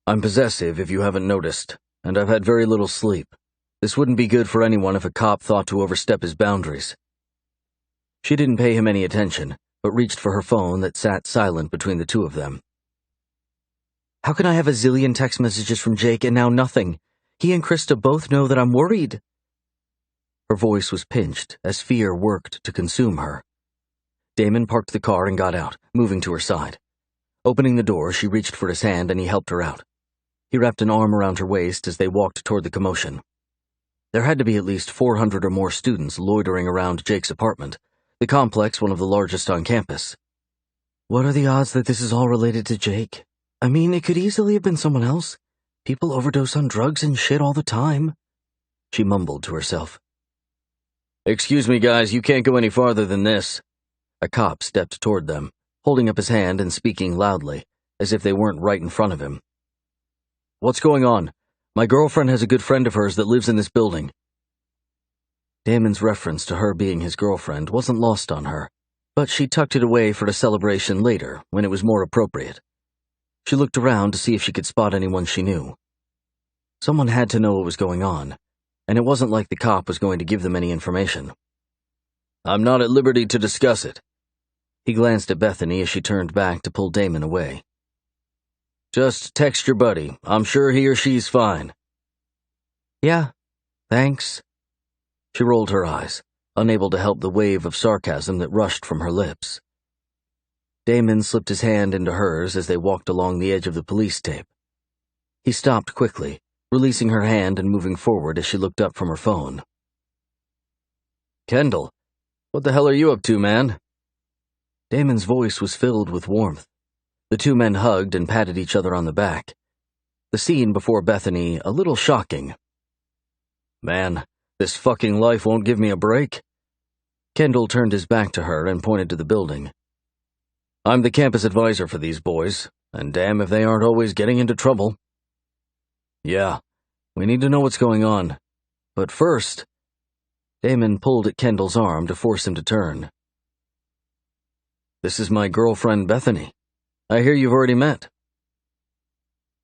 I'm possessive, if you haven't noticed, and I've had very little sleep. This wouldn't be good for anyone if a cop thought to overstep his boundaries. She didn't pay him any attention, but reached for her phone that sat silent between the two of them. How can I have a zillion text messages from Jake and now nothing? He and Krista both know that I'm worried. Her voice was pinched as fear worked to consume her. Damon parked the car and got out, moving to her side. Opening the door, she reached for his hand and he helped her out. He wrapped an arm around her waist as they walked toward the commotion. There had to be at least 400 or more students loitering around Jake's apartment, the complex one of the largest on campus. What are the odds that this is all related to Jake? I mean, it could easily have been someone else. People overdose on drugs and shit all the time. She mumbled to herself. Excuse me, guys, you can't go any farther than this. A cop stepped toward them, holding up his hand and speaking loudly, as if they weren't right in front of him. What's going on? My girlfriend has a good friend of hers that lives in this building. Damon's reference to her being his girlfriend wasn't lost on her, but she tucked it away for the celebration later, when it was more appropriate. She looked around to see if she could spot anyone she knew. Someone had to know what was going on, and it wasn't like the cop was going to give them any information. I'm not at liberty to discuss it. He glanced at Bethany as she turned back to pull Damon away. Just text your buddy. I'm sure he or she's fine. Yeah, thanks. She rolled her eyes, unable to help the wave of sarcasm that rushed from her lips. Damon slipped his hand into hers as they walked along the edge of the police tape. He stopped quickly, releasing her hand and moving forward as she looked up from her phone. Kendall, what the hell are you up to, man? Damon's voice was filled with warmth. The two men hugged and patted each other on the back. The scene before Bethany a little shocking. Man, this fucking life won't give me a break. Kendall turned his back to her and pointed to the building. I'm the campus advisor for these boys, and damn if they aren't always getting into trouble. Yeah, we need to know what's going on. But first, Damon pulled at Kendall's arm to force him to turn. This is my girlfriend Bethany. I hear you've already met.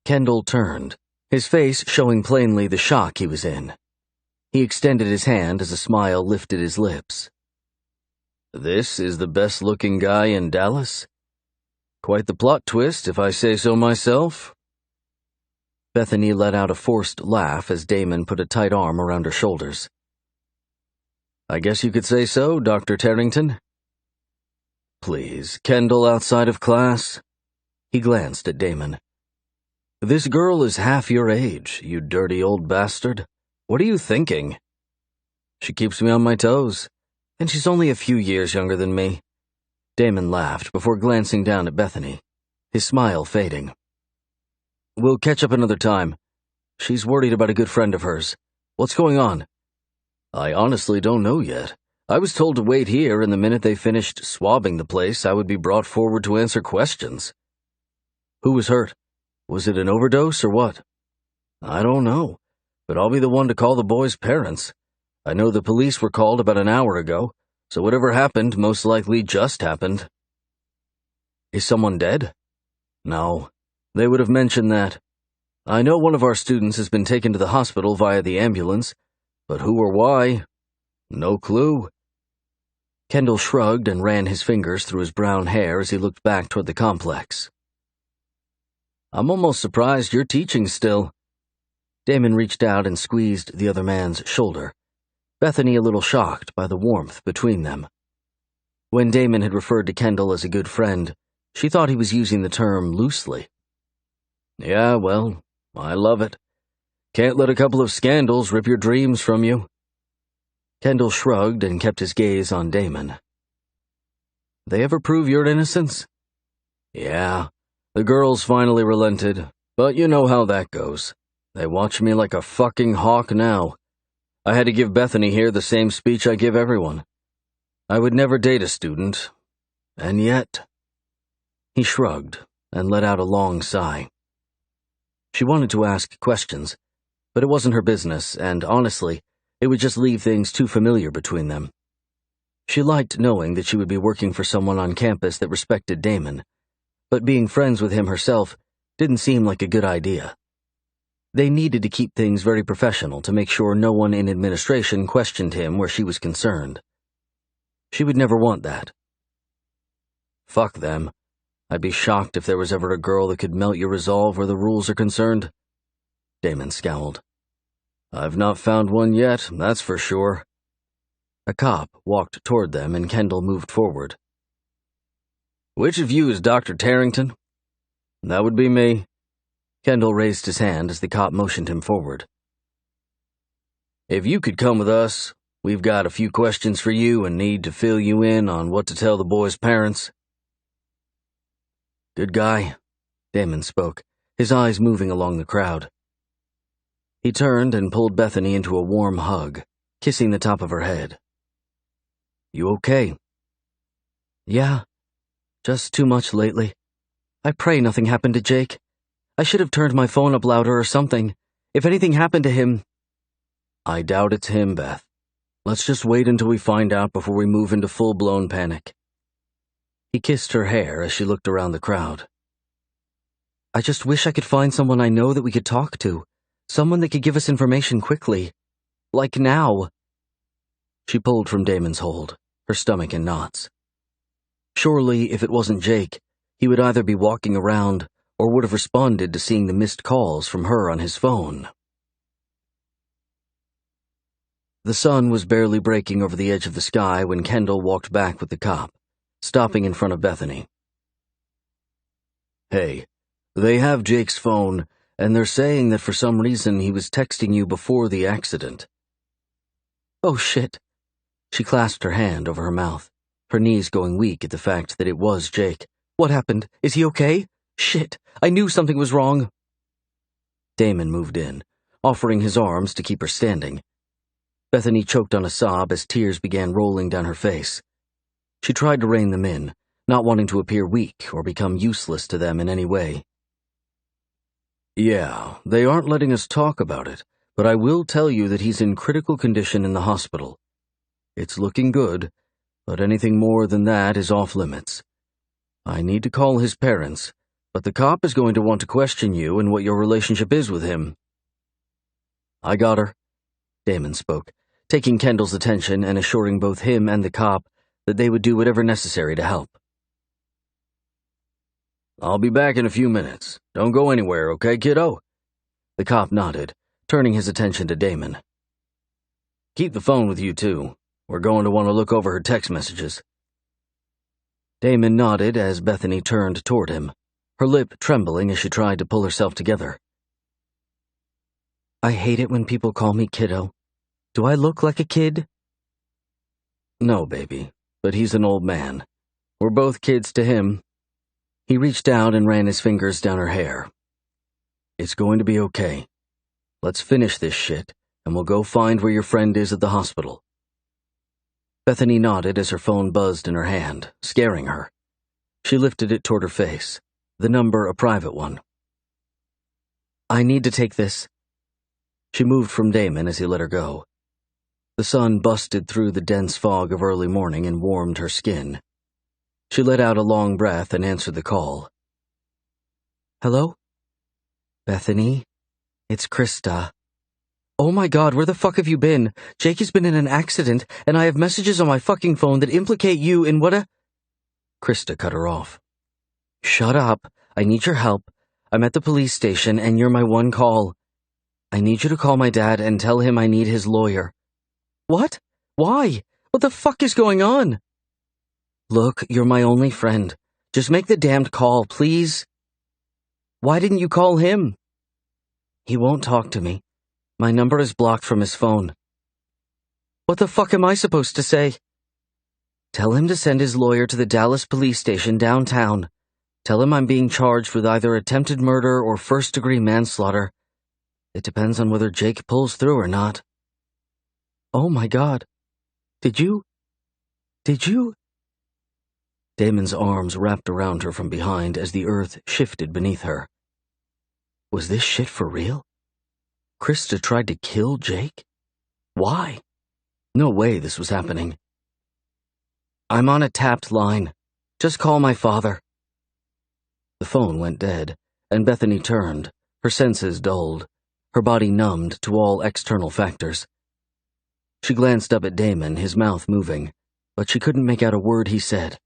Kendall turned, his face showing plainly the shock he was in. He extended his hand as a smile lifted his lips. This is the best-looking guy in Dallas? Quite the plot twist, if I say so myself. Bethany let out a forced laugh as Damon put a tight arm around her shoulders. I guess you could say so, Dr. Tarrington. Please, Kendall outside of class? He glanced at Damon. This girl is half your age, you dirty old bastard. What are you thinking? She keeps me on my toes, and she's only a few years younger than me. Damon laughed before glancing down at Bethany, his smile fading. We'll catch up another time. She's worried about a good friend of hers. What's going on? I honestly don't know yet. I was told to wait here, and the minute they finished swabbing the place, I would be brought forward to answer questions. Who was hurt? Was it an overdose or what? I don't know, but I'll be the one to call the boys' parents. I know the police were called about an hour ago, so whatever happened most likely just happened. Is someone dead? No, they would have mentioned that. I know one of our students has been taken to the hospital via the ambulance, but who or why? No clue. Kendall shrugged and ran his fingers through his brown hair as he looked back toward the complex. I'm almost surprised you're teaching still. Damon reached out and squeezed the other man's shoulder, Bethany a little shocked by the warmth between them. When Damon had referred to Kendall as a good friend, she thought he was using the term loosely. Yeah, well, I love it. Can't let a couple of scandals rip your dreams from you. Kendall shrugged and kept his gaze on Damon. They ever prove your innocence? Yeah, the girls finally relented, but you know how that goes. They watch me like a fucking hawk now. I had to give Bethany here the same speech I give everyone. I would never date a student, and yet... He shrugged and let out a long sigh. She wanted to ask questions, but it wasn't her business, and honestly, it would just leave things too familiar between them. She liked knowing that she would be working for someone on campus that respected Damon, but being friends with him herself didn't seem like a good idea. They needed to keep things very professional to make sure no one in administration questioned him where she was concerned. She would never want that. Fuck them. I'd be shocked if there was ever a girl that could melt your resolve where the rules are concerned. Damon scowled. I've not found one yet, that's for sure. A cop walked toward them and Kendall moved forward. Which of you is Dr. Tarrington? That would be me. Kendall raised his hand as the cop motioned him forward. If you could come with us, we've got a few questions for you and need to fill you in on what to tell the boys' parents. Good guy, Damon spoke, his eyes moving along the crowd. He turned and pulled Bethany into a warm hug, kissing the top of her head. You okay? Yeah, just too much lately. I pray nothing happened to Jake. I should have turned my phone up louder or something. If anything happened to him... I doubt it's him, Beth. Let's just wait until we find out before we move into full-blown panic. He kissed her hair as she looked around the crowd. I just wish I could find someone I know that we could talk to. Someone that could give us information quickly. Like now. She pulled from Damon's hold, her stomach in knots. Surely, if it wasn't Jake, he would either be walking around or would have responded to seeing the missed calls from her on his phone. The sun was barely breaking over the edge of the sky when Kendall walked back with the cop, stopping in front of Bethany. Hey, they have Jake's phone, and they're saying that for some reason he was texting you before the accident. Oh shit. She clasped her hand over her mouth, her knees going weak at the fact that it was Jake. What happened? Is he okay? Shit, I knew something was wrong. Damon moved in, offering his arms to keep her standing. Bethany choked on a sob as tears began rolling down her face. She tried to rein them in, not wanting to appear weak or become useless to them in any way. Yeah, they aren't letting us talk about it, but I will tell you that he's in critical condition in the hospital. It's looking good, but anything more than that is off limits. I need to call his parents, but the cop is going to want to question you and what your relationship is with him. I got her, Damon spoke, taking Kendall's attention and assuring both him and the cop that they would do whatever necessary to help. I'll be back in a few minutes. Don't go anywhere, okay, kiddo? The cop nodded, turning his attention to Damon. Keep the phone with you, too. We're going to want to look over her text messages. Damon nodded as Bethany turned toward him, her lip trembling as she tried to pull herself together. I hate it when people call me kiddo. Do I look like a kid? No, baby, but he's an old man. We're both kids to him. He reached out and ran his fingers down her hair. It's going to be okay. Let's finish this shit, and we'll go find where your friend is at the hospital. Bethany nodded as her phone buzzed in her hand, scaring her. She lifted it toward her face, the number a private one. I need to take this. She moved from Damon as he let her go. The sun busted through the dense fog of early morning and warmed her skin. She let out a long breath and answered the call. Hello? Bethany? It's Krista. Oh my God, where the fuck have you been? Jake has been in an accident, and I have messages on my fucking phone that implicate you in what a... Krista cut her off. Shut up. I need your help. I'm at the police station, and you're my one call. I need you to call my dad and tell him I need his lawyer. What? Why? What the fuck is going on? Look, you're my only friend. Just make the damned call, please. Why didn't you call him? He won't talk to me. My number is blocked from his phone. What the fuck am I supposed to say? Tell him to send his lawyer to the Dallas police station downtown. Tell him I'm being charged with either attempted murder or first-degree manslaughter. It depends on whether Jake pulls through or not. Oh my God. Did you? Damon's arms wrapped around her from behind as the earth shifted beneath her. Was this shit for real? Krista tried to kill Jake? Why? No way this was happening. I'm on a tapped line. Just call my father. The phone went dead, and Bethany turned, her senses dulled, her body numbed to all external factors. She glanced up at Damon, his mouth moving, but she couldn't make out a word he said.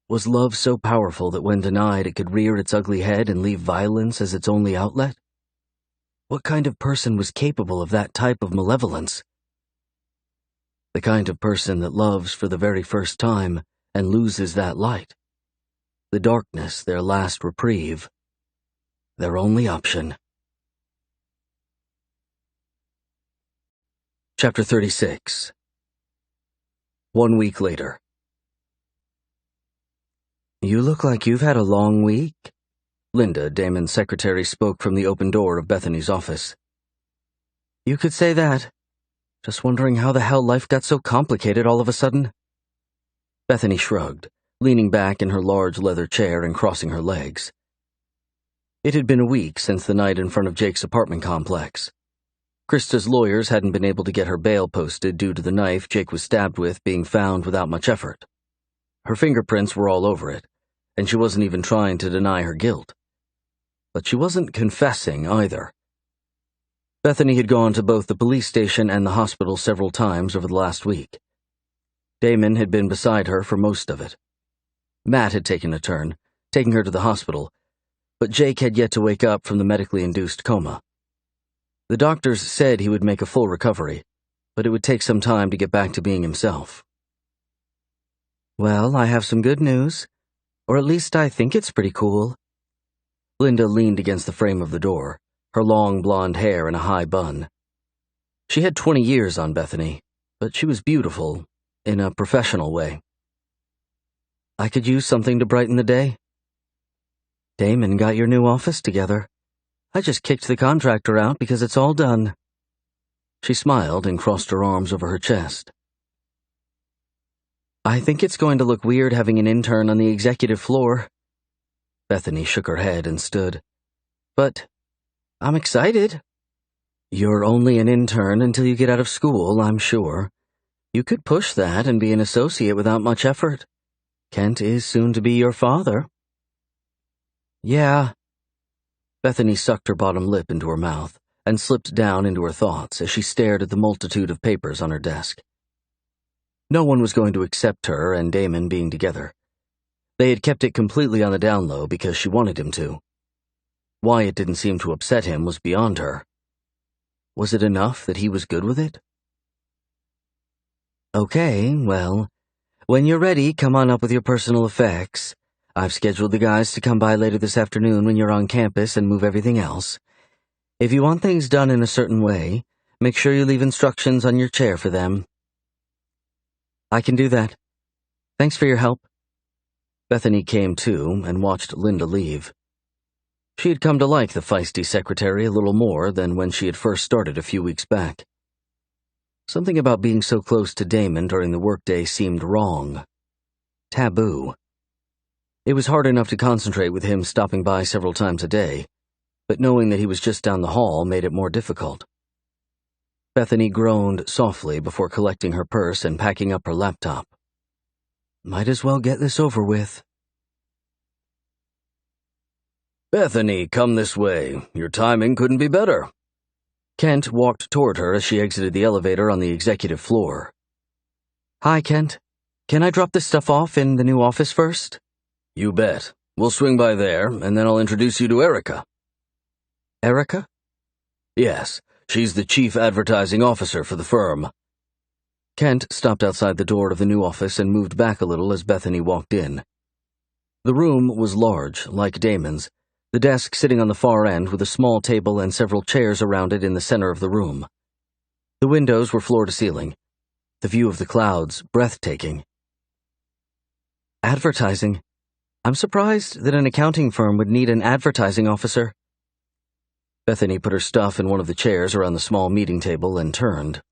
Was love so powerful that when denied it could rear its ugly head and leave violence as its only outlet? What kind of person was capable of that type of malevolence? The kind of person that loves for the very first time and loses that light. The darkness, their last reprieve. Their only option. Chapter 36. 1 week later. You look like you've had a long week. Linda, Damon's secretary, spoke from the open door of Bethany's office. You could say that. Just wondering how the hell life got so complicated all of a sudden. Bethany shrugged, leaning back in her large leather chair and crossing her legs. It had been a week since the night in front of Jake's apartment complex. Krista's lawyers hadn't been able to get her bail posted due to the knife Jake was stabbed with being found without much effort. Her fingerprints were all over it, and she wasn't even trying to deny her guilt. But she wasn't confessing either. Bethany had gone to both the police station and the hospital several times over the last week. Damon had been beside her for most of it. Matt had taken a turn, taking her to the hospital, but Jake had yet to wake up from the medically induced coma. The doctors said he would make a full recovery, but it would take some time to get back to being himself. Well, I have some good news. Or at least I think it's pretty cool. Linda leaned against the frame of the door, her long blonde hair in a high bun. She had 20 years on Bethany, but she was beautiful, in a professional way. I could use something to brighten the day. Damon got your new office together. I just kicked the contractor out because it's all done. She smiled and crossed her arms over her chest. I think it's going to look weird having an intern on the executive floor. Bethany shook her head and stood. But I'm excited. You're only an intern until you get out of school, I'm sure. You could push that and be an associate without much effort. Kent is soon to be your father. Yeah. Bethany sucked her bottom lip into her mouth and slipped down into her thoughts as she stared at the multitude of papers on her desk. No one was going to accept her and Damon being together. They had kept it completely on the down low because she wanted him to. Why it didn't seem to upset him was beyond her. Was it enough that he was good with it? Okay, well, when you're ready, come on up with your personal effects. I've scheduled the guys to come by later this afternoon when you're on campus and move everything else. If you want things done in a certain way, make sure you leave instructions on your chair for them. I can do that. Thanks for your help. Bethany came to and watched Linda leave. She had come to like the feisty secretary a little more than when she had first started a few weeks back. Something about being so close to Damon during the workday seemed wrong. Taboo. It was hard enough to concentrate with him stopping by several times a day, but knowing that he was just down the hall made it more difficult. Bethany groaned softly before collecting her purse and packing up her laptop. Might as well get this over with. Bethany, come this way. Your timing couldn't be better. Kent walked toward her as she exited the elevator on the executive floor. Hi, Kent. Can I drop this stuff off in the new office first? You bet. We'll swing by there, and then I'll introduce you to Erica. Erica? Yes, she's the chief advertising officer for the firm. Kent stopped outside the door of the new office and moved back a little as Bethany walked in. The room was large, like Damon's, the desk sitting on the far end with a small table and several chairs around it in the center of the room. The windows were floor to ceiling. The view of the clouds breathtaking. Advertising. I'm surprised that an accounting firm would need an advertising officer. Bethany put her stuff in one of the chairs around the small meeting table and turned.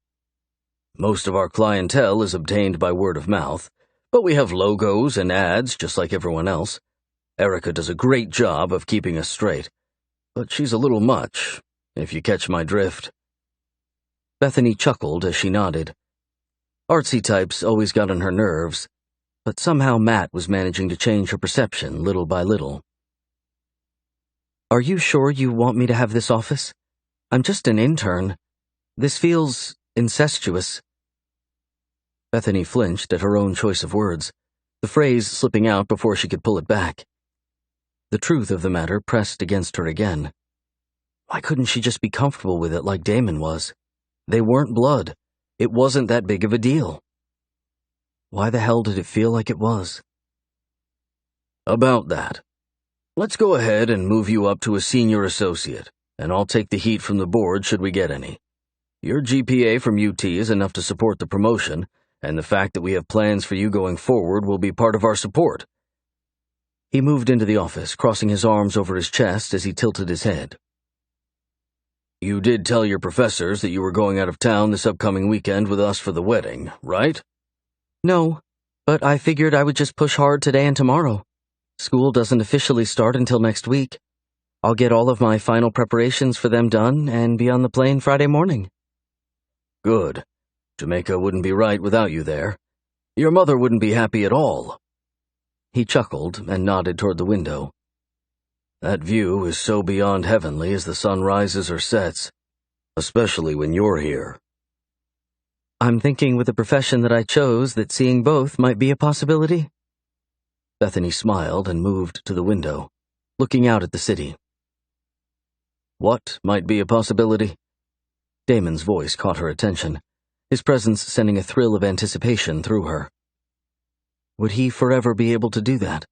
Most of our clientele is obtained by word of mouth, but we have logos and ads just like everyone else. Erica does a great job of keeping us straight, but she's a little much, if you catch my drift. Bethany chuckled as she nodded. Artsy types always got on her nerves, but somehow Matt was managing to change her perception little by little. Are you sure you want me to have this office? I'm just an intern. This feels incestuous. Bethany flinched at her own choice of words, the phrase slipping out before she could pull it back. The truth of the matter pressed against her again. Why couldn't she just be comfortable with it like Damon was? They weren't blood. It wasn't that big of a deal. Why the hell did it feel like it was? About that. Let's go ahead and move you up to a senior associate, and I'll take the heat from the board should we get any. Your GPA from UT is enough to support the promotion, and the fact that we have plans for you going forward will be part of our support. He moved into the office, crossing his arms over his chest as he tilted his head. You did tell your professors that you were going out of town this upcoming weekend with us for the wedding, right? No, but I figured I would just push hard today and tomorrow. School doesn't officially start until next week. I'll get all of my final preparations for them done and be on the plane Friday morning. Good. Jamaica wouldn't be right without you there. Your mother wouldn't be happy at all. He chuckled and nodded toward the window. That view is so beyond heavenly as the sun rises or sets, especially when you're here. I'm thinking with the profession that I chose that seeing both might be a possibility. Bethany smiled and moved to the window, looking out at the city. What might be a possibility? Damon's voice caught her attention, his presence sending a thrill of anticipation through her. Would he forever be able to do that?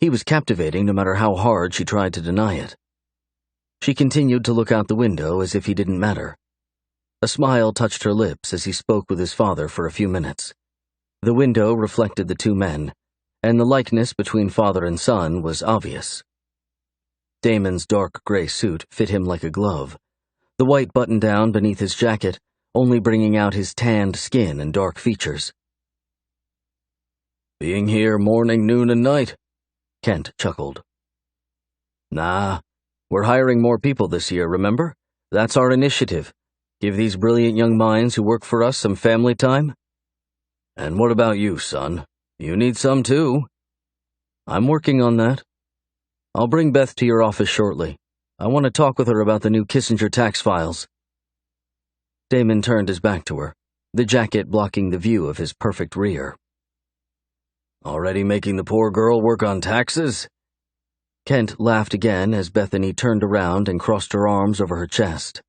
He was captivating no matter how hard she tried to deny it. She continued to look out the window as if he didn't matter. A smile touched her lips as he spoke with his father for a few minutes. The window reflected the two men, and the likeness between father and son was obvious. Damon's dark gray suit fit him like a glove, the white button-down beneath his jacket only bringing out his tanned skin and dark features. "Being here morning, noon, and night," Kent chuckled. "Nah, we're hiring more people this year, remember? That's our initiative. Give these brilliant young minds who work for us some family time. And what about you, son? You need some too." "I'm working on that. I'll bring Beth to your office shortly. I want to talk with her about the new Kissinger tax files." Damon turned his back to her, the jacket blocking the view of his perfect rear. "Already making the poor girl work on taxes?" Kent laughed again as Bethany turned around and crossed her arms over her chest.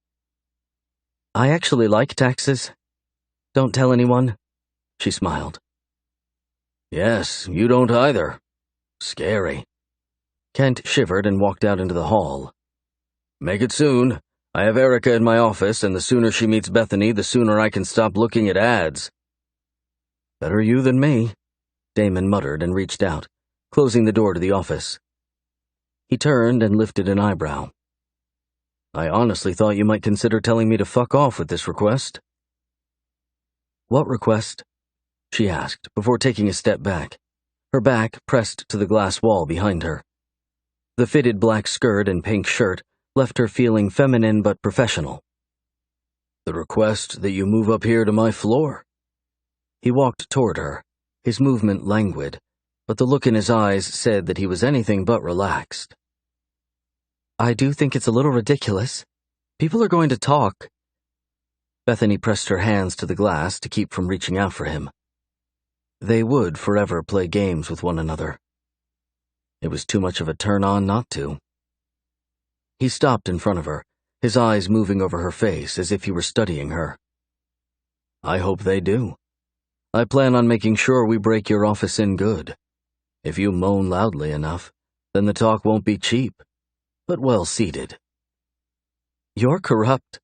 "I actually like taxes. Don't tell anyone," she smiled. "Yes, you don't either. Scary." Kent shivered and walked out into the hall. "Make it soon. I have Erica in my office, and the sooner she meets Bethany, the sooner I can stop looking at ads." "Better you than me," Damon muttered and reached out, closing the door to the office. He turned and lifted an eyebrow. "I honestly thought you might consider telling me to fuck off with this request." "What request?" she asked before taking a step back, her back pressed to the glass wall behind her. The fitted black skirt and pink shirt left her feeling feminine but professional. "The request that you move up here to my floor." He walked toward her, his movement languid, but the look in his eyes said that he was anything but relaxed. "I do think it's a little ridiculous. People are going to talk." Bethany pressed her hands to the glass to keep from reaching out for him. They would forever play games with one another. It was too much of a turn-on not to. He stopped in front of her, his eyes moving over her face as if he were studying her. "I hope they do. I plan on making sure we break your office in good. If you moan loudly enough, then the talk won't be cheap, but well-seated." "You're corrupt."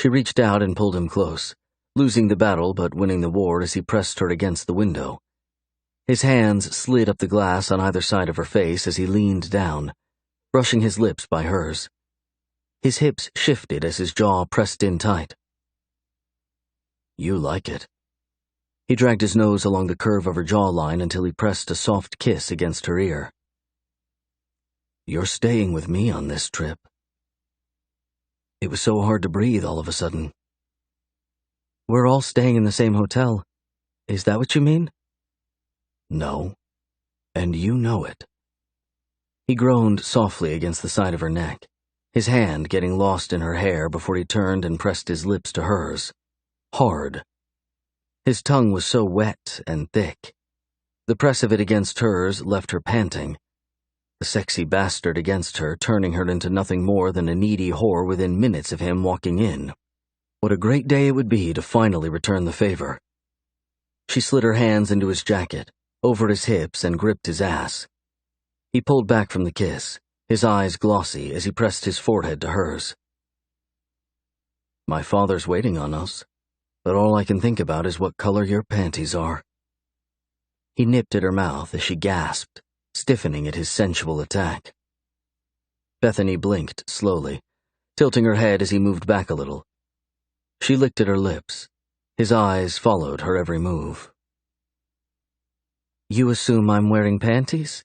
She reached out and pulled him close, losing the battle but winning the war as he pressed her against the window. His hands slid up the glass on either side of her face as he leaned down, brushing his lips by hers. His hips shifted as his jaw pressed in tight. "You like it." He dragged his nose along the curve of her jawline until he pressed a soft kiss against her ear. "You're staying with me on this trip." It was so hard to breathe all of a sudden. "We're all staying in the same hotel. Is that what you mean?" "No, and you know it." He groaned softly against the side of her neck, his hand getting lost in her hair before he turned and pressed his lips to hers. Hard. His tongue was so wet and thick. The press of it against hers left her panting. The sexy bastard against her, turning her into nothing more than a needy whore within minutes of him walking in. What a great day it would be to finally return the favor. She slid her hands into his jacket, over his hips, and gripped his ass. He pulled back from the kiss, his eyes glossy as he pressed his forehead to hers. "My father's waiting on us, but all I can think about is what color your panties are." He nipped at her mouth as she gasped, stiffening at his sensual attack. Bethany blinked slowly, tilting her head as he moved back a little. She licked at her lips. His eyes followed her every move. "You assume I'm wearing panties?"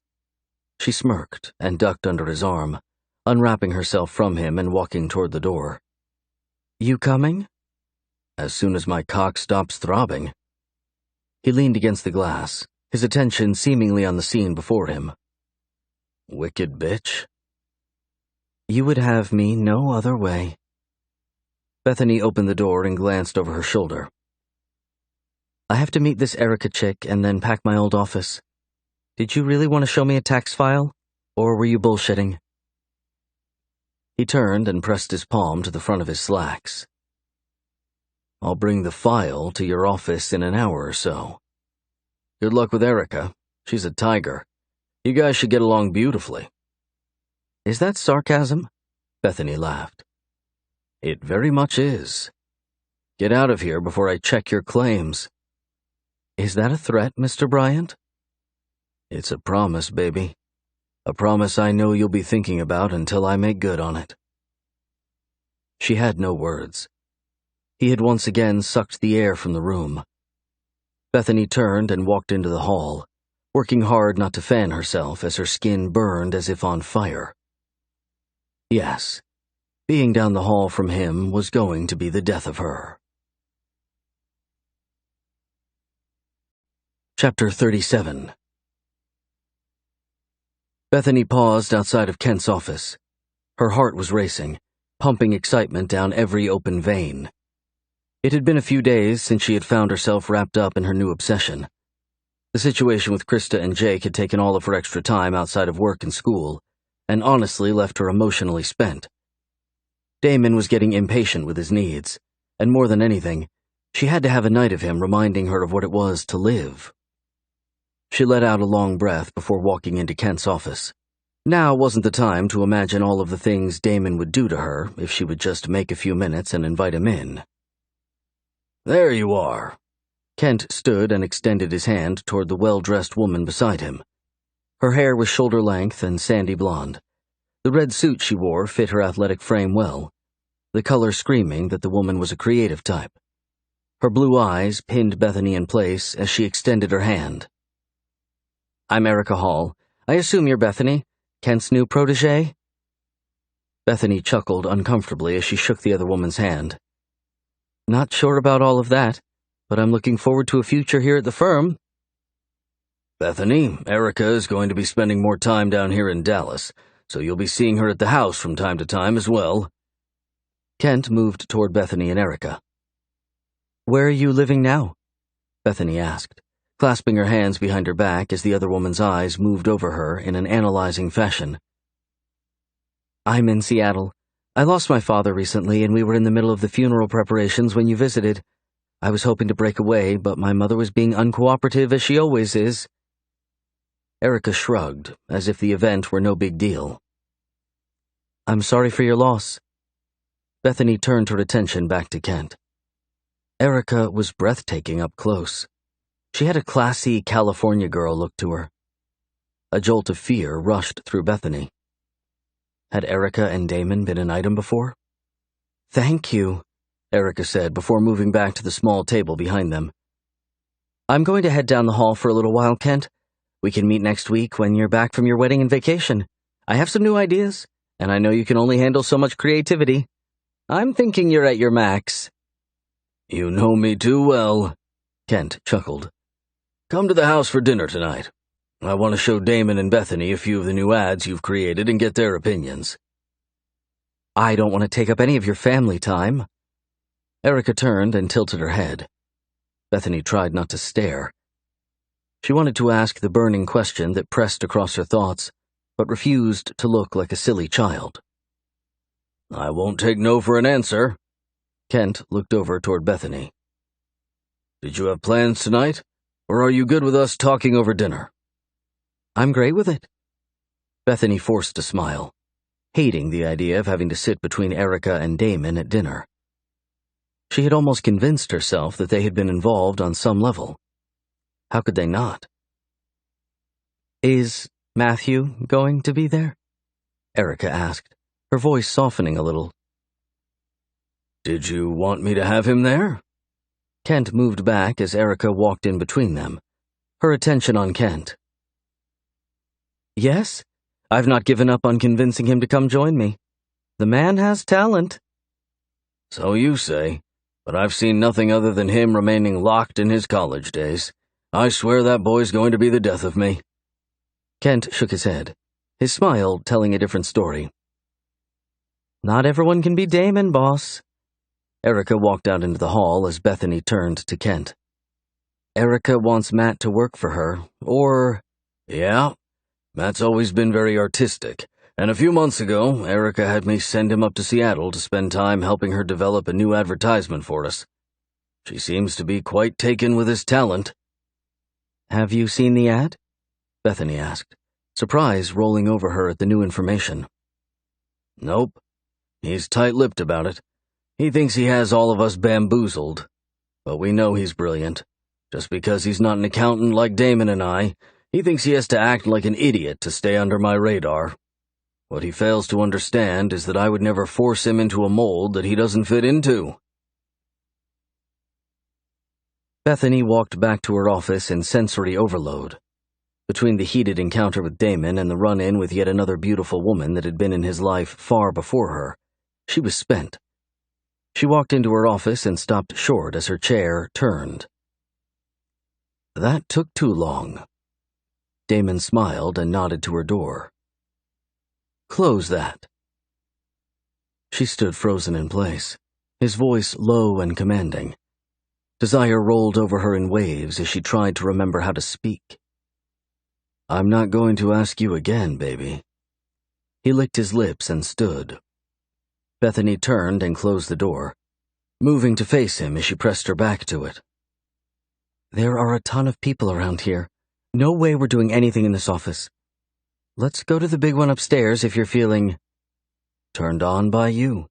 She smirked and ducked under his arm, unwrapping herself from him and walking toward the door. "You coming?" "As soon as my cock stops throbbing." He leaned against the glass, his attention seemingly on the scene before him. "Wicked bitch." "You would have me no other way." Bethany opened the door and glanced over her shoulder. "I have to meet this Erica chick and then pack my old office. Did you really want to show me a tax file, or were you bullshitting?" He turned and pressed his palm to the front of his slacks. "I'll bring the file to your office in an hour or so. Good luck with Erica. She's a tiger. You guys should get along beautifully." "Is that sarcasm?" Bethany laughed. "It very much is. Get out of here before I check your claims." "Is that a threat, Mr. Bryant?" "It's a promise, baby. A promise I know you'll be thinking about until I make good on it." She had no words. He had once again sucked the air from the room. Bethany turned and walked into the hall, working hard not to fan herself as her skin burned as if on fire. Yes, being down the hall from him was going to be the death of her. Chapter 37. Bethany paused outside of Kent's office. Her heart was racing, pumping excitement down every open vein. It had been a few days since she had found herself wrapped up in her new obsession. The situation with Krista and Jake had taken all of her extra time outside of work and school, and honestly left her emotionally spent. Damon was getting impatient with his needs, and more than anything, she had to have a night of him reminding her of what it was to live. She let out a long breath before walking into Kent's office. Now wasn't the time to imagine all of the things Damon would do to her if she would just make a few minutes and invite him in. "There you are." Kent stood and extended his hand toward the well-dressed woman beside him. Her hair was shoulder-length and sandy blonde. The red suit she wore fit her athletic frame well, the color screaming that the woman was a creative type. Her blue eyes pinned Bethany in place as she extended her hand. "I'm Erica Hall. I assume you're Bethany, Kent's new protégé?" Bethany chuckled uncomfortably as she shook the other woman's hand. "Not sure about all of that, but I'm looking forward to a future here at the firm." "Bethany, Erica is going to be spending more time down here in Dallas, so you'll be seeing her at the house from time to time as well." Kent moved toward Bethany and Erica. "Where are you living now?" Bethany asked, clasping her hands behind her back as the other woman's eyes moved over her in an analyzing fashion. "I'm in Seattle. I lost my father recently, and we were in the middle of the funeral preparations when you visited. I was hoping to break away, but my mother was being uncooperative as she always is." Erica shrugged, as if the event were no big deal. "I'm sorry for your loss." Bethany turned her attention back to Kent. Erica was breathtaking up close. She had a classy California girl look to her. A jolt of fear rushed through Bethany. Had Erica and Damon been an item before? "Thank you," Erica said before moving back to the small table behind them. "I'm going to head down the hall for a little while, Kent. We can meet next week when you're back from your wedding and vacation. I have some new ideas, and I know you can only handle so much creativity. I'm thinking you're at your max." "You know me too well," Kent chuckled. "Come to the house for dinner tonight. I want to show Damon and Bethany a few of the new ads you've created and get their opinions." "I don't want to take up any of your family time." Erica turned and tilted her head. Bethany tried not to stare. She wanted to ask the burning question that pressed across her thoughts, but refused to look like a silly child. "I won't take no for an answer." Kent looked over toward Bethany. "Did you have plans tonight, or are you good with us talking over dinner?" "I'm great with it." Bethany forced a smile, hating the idea of having to sit between Erica and Damon at dinner. She had almost convinced herself that they had been involved on some level. How could they not? "Is Matthew going to be there?" Erica asked, her voice softening a little. "Did you want me to have him there?" Kent moved back as Erica walked in between them, her attention on Kent. "Yes, I've not given up on convincing him to come join me. The man has talent." "So you say, but I've seen nothing other than him remaining locked in his college days. I swear that boy's going to be the death of me." Kent shook his head, his smile telling a different story. "Not everyone can be Damon, boss." Erica walked out into the hall as Bethany turned to Kent. "Erica wants Matt to work for her, or—" "Yeah, Matt's always been very artistic, and a few months ago, Erica had me send him up to Seattle to spend time helping her develop a new advertisement for us. She seems to be quite taken with his talent." "Have you seen the ad?" Bethany asked, surprise rolling over her at the new information. "Nope. He's tight-lipped about it. He thinks he has all of us bamboozled. But we know he's brilliant. Just because he's not an accountant like Damon and I, he thinks he has to act like an idiot to stay under my radar." What he fails to understand is that I would never force him into a mold that he doesn't fit into. Bethany walked back to her office in sensory overload. Between the heated encounter with Damon and the run-in with yet another beautiful woman that had been in his life far before her, she was spent. She walked into her office and stopped short as her chair turned. That took too long. Damon smiled and nodded to her door. Close that. She stood frozen in place, his voice low and commanding. Desire rolled over her in waves as she tried to remember how to speak. I'm not going to ask you again, baby. He licked his lips and stood. Bethany turned and closed the door, moving to face him as she pressed her back to it. There are a ton of people around here. No way we're doing anything in this office. Let's go to the big one upstairs if you're feeling turned on by you,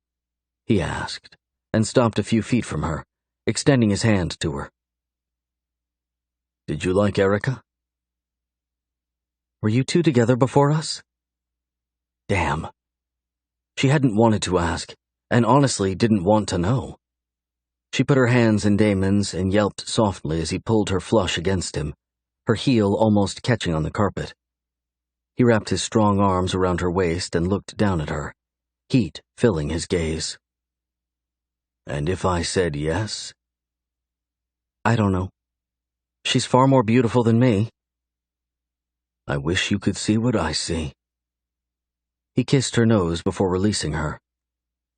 he asked, and stopped a few feet from her, extending his hand to her. Did you like Erica? Were you two together before us? Damn. She hadn't wanted to ask, and honestly didn't want to know. She put her hands in Damon's and yelped softly as he pulled her flush against him, her heel almost catching on the carpet. He wrapped his strong arms around her waist and looked down at her, heat filling his gaze. And if I said yes? I don't know. She's far more beautiful than me. I wish you could see what I see. He kissed her nose before releasing her.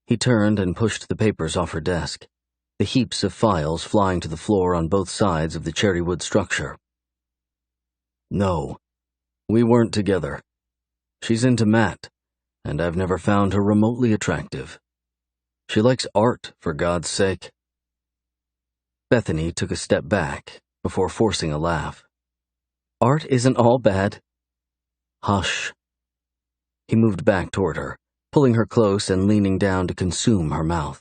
He turned and pushed the papers off her desk, the heaps of files flying to the floor on both sides of the cherrywood structure. No, we weren't together. She's into Matt, and I've never found her remotely attractive. She likes art, for God's sake. Bethany took a step back before forcing a laugh. Art isn't all bad. Hush. He moved back toward her, pulling her close and leaning down to consume her mouth.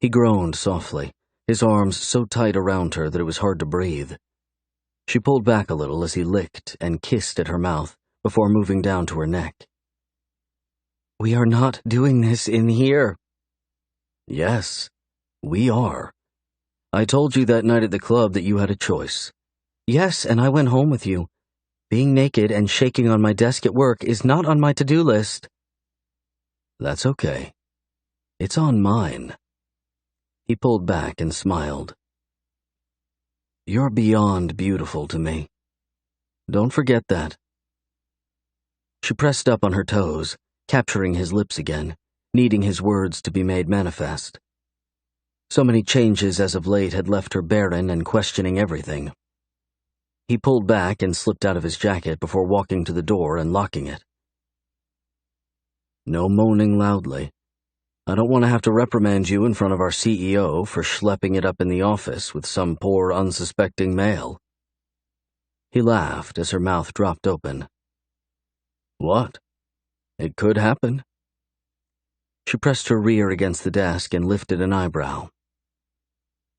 He groaned softly, his arms so tight around her that it was hard to breathe. She pulled back a little as he licked and kissed at her mouth before moving down to her neck. We are not doing this in here. Yes, we are. I told you that night at the club that you had a choice. Yes, and I went home with you. Being naked and shaking on my desk at work is not on my to-do list. That's okay. It's on mine. He pulled back and smiled. You're beyond beautiful to me. Don't forget that. She pressed up on her toes, capturing his lips again, needing his words to be made manifest. So many changes as of late had left her barren and questioning everything. He pulled back and slipped out of his jacket before walking to the door and locking it. No moaning loudly. I don't want to have to reprimand you in front of our CEO for schlepping it up in the office with some poor unsuspecting male. He laughed as her mouth dropped open. What? It could happen. She pressed her rear against the desk and lifted an eyebrow.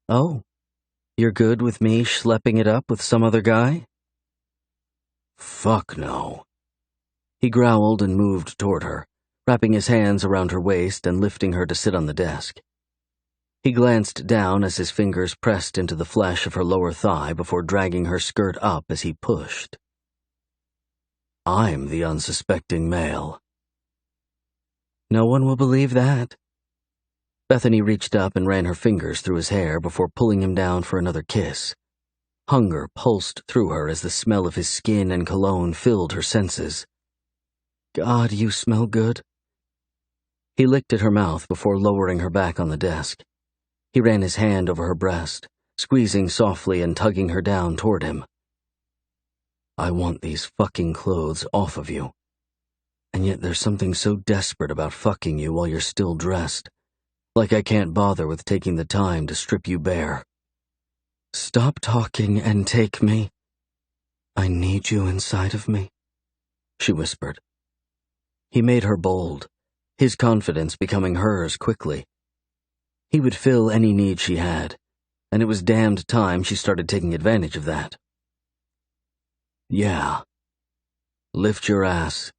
Oh, you're good with me schlepping it up with some other guy? Fuck no. He growled and moved toward her, wrapping his hands around her waist and lifting her to sit on the desk. He glanced down as his fingers pressed into the flesh of her lower thigh before dragging her skirt up as he pushed. I'm the unsuspecting male. No one will believe that. Bethany reached up and ran her fingers through his hair before pulling him down for another kiss. Hunger pulsed through her as the smell of his skin and cologne filled her senses. God, you smell good. He licked at her mouth before lowering her back on the desk. He ran his hand over her breast, squeezing softly and tugging her down toward him. I want these fucking clothes off of you. And yet there's something so desperate about fucking you while you're still dressed. Like I can't bother with taking the time to strip you bare. Stop talking and take me. I need you inside of me, she whispered. He made her bold, his confidence becoming hers quickly. He would fill any need she had, and it was damned time she started taking advantage of that. Yeah. Lift your ass.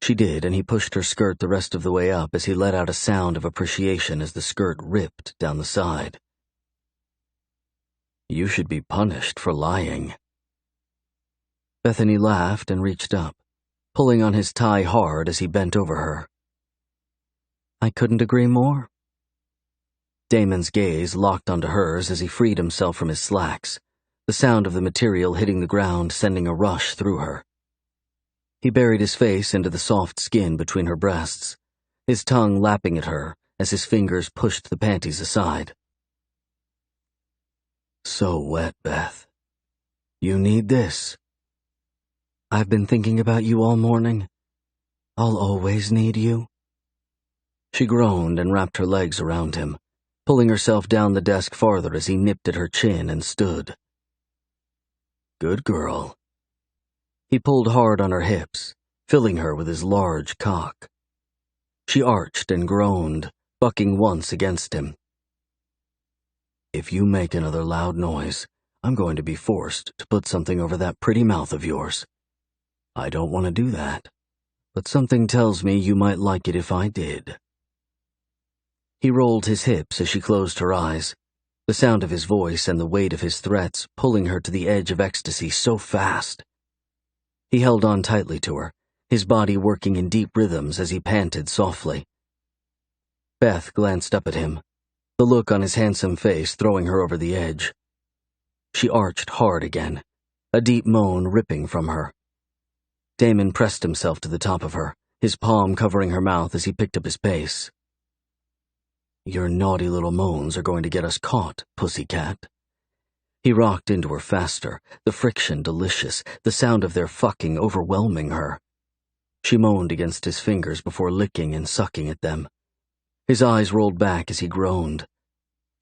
She did, and he pushed her skirt the rest of the way up as he let out a sound of appreciation as the skirt ripped down the side. You should be punished for lying. Bethany laughed and reached up, pulling on his tie hard as he bent over her. I couldn't agree more. Damon's gaze locked onto hers as he freed himself from his slacks, the sound of the material hitting the ground sending a rush through her. He buried his face into the soft skin between her breasts, his tongue lapping at her as his fingers pushed the panties aside. So wet, Beth. You need this. I've been thinking about you all morning. I'll always need you. She groaned and wrapped her legs around him, pulling herself down the desk farther as he nipped at her chin and stood. Good girl. He pulled hard on her hips, filling her with his large cock. She arched and groaned, bucking once against him. If you make another loud noise, I'm going to be forced to put something over that pretty mouth of yours. I don't want to do that, but something tells me you might like it if I did. He rolled his hips as she closed her eyes, the sound of his voice and the weight of his threats pulling her to the edge of ecstasy so fast. He held on tightly to her, his body working in deep rhythms as he panted softly. Beth glanced up at him, the look on his handsome face throwing her over the edge. She arched hard again, a deep moan ripping from her. Damon pressed himself to the top of her, his palm covering her mouth as he picked up his pace. Your naughty little moans are going to get us caught, pussycat. He rocked into her faster, the friction delicious, the sound of their fucking overwhelming her. She moaned against his fingers before licking and sucking at them. His eyes rolled back as he groaned.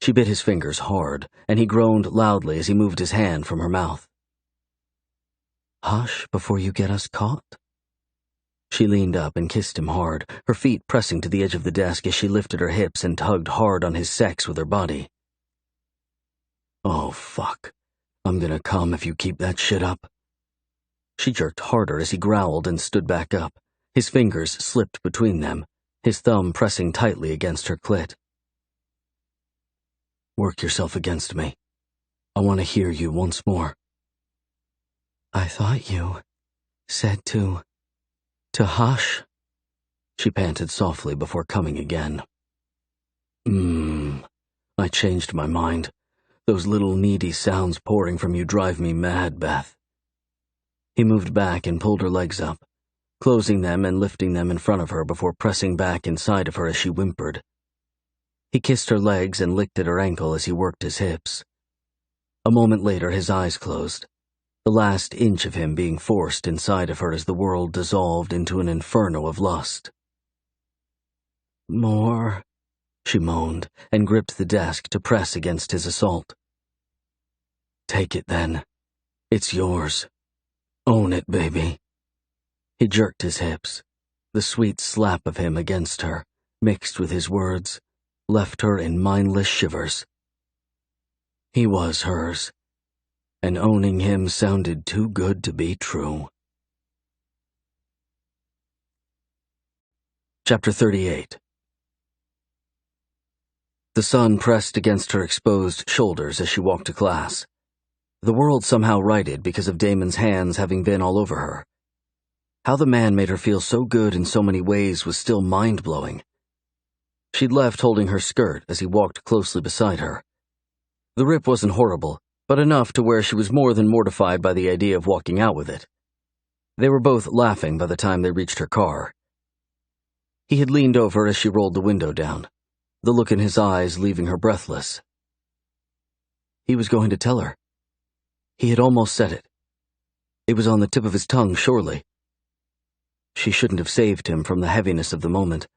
She bit his fingers hard, and he groaned loudly as he moved his hand from her mouth. Hush before you get us caught. She leaned up and kissed him hard, her feet pressing to the edge of the desk as she lifted her hips and tugged hard on his sex with her body. Oh, fuck. I'm gonna come if you keep that shit up. She jerked harder as he growled and stood back up, his fingers slipped between them, his thumb pressing tightly against her clit. Work yourself against me. I want to hear you once more. I thought you said to hush, she panted softly before coming again. I changed my mind. Those little needy sounds pouring from you drive me mad, Beth. He moved back and pulled her legs up, closing them and lifting them in front of her before pressing back inside of her as she whimpered. He kissed her legs and licked at her ankle as he worked his hips. A moment later, his eyes closed, the last inch of him being forced inside of her as the world dissolved into an inferno of lust. More, she moaned, and gripped the desk to press against his assault. Take it then. It's yours. Own it, baby. He jerked his hips. The sweet slap of him against her, mixed with his words, left her in mindless shivers. He was hers, and owning him sounded too good to be true. Chapter 38. The sun pressed against her exposed shoulders as she walked to class. The world somehow righted because of Damon's hands having been all over her. How the man made her feel so good in so many ways was still mind-blowing. She'd left holding her skirt as he walked closely beside her. The rip wasn't horrible, but enough to where she was more than mortified by the idea of walking out with it. They were both laughing by the time they reached her car. He had leaned over as she rolled the window down, the look in his eyes leaving her breathless. He was going to tell her. He had almost said it. It was on the tip of his tongue, surely. She shouldn't have saved him from the heaviness of the moment,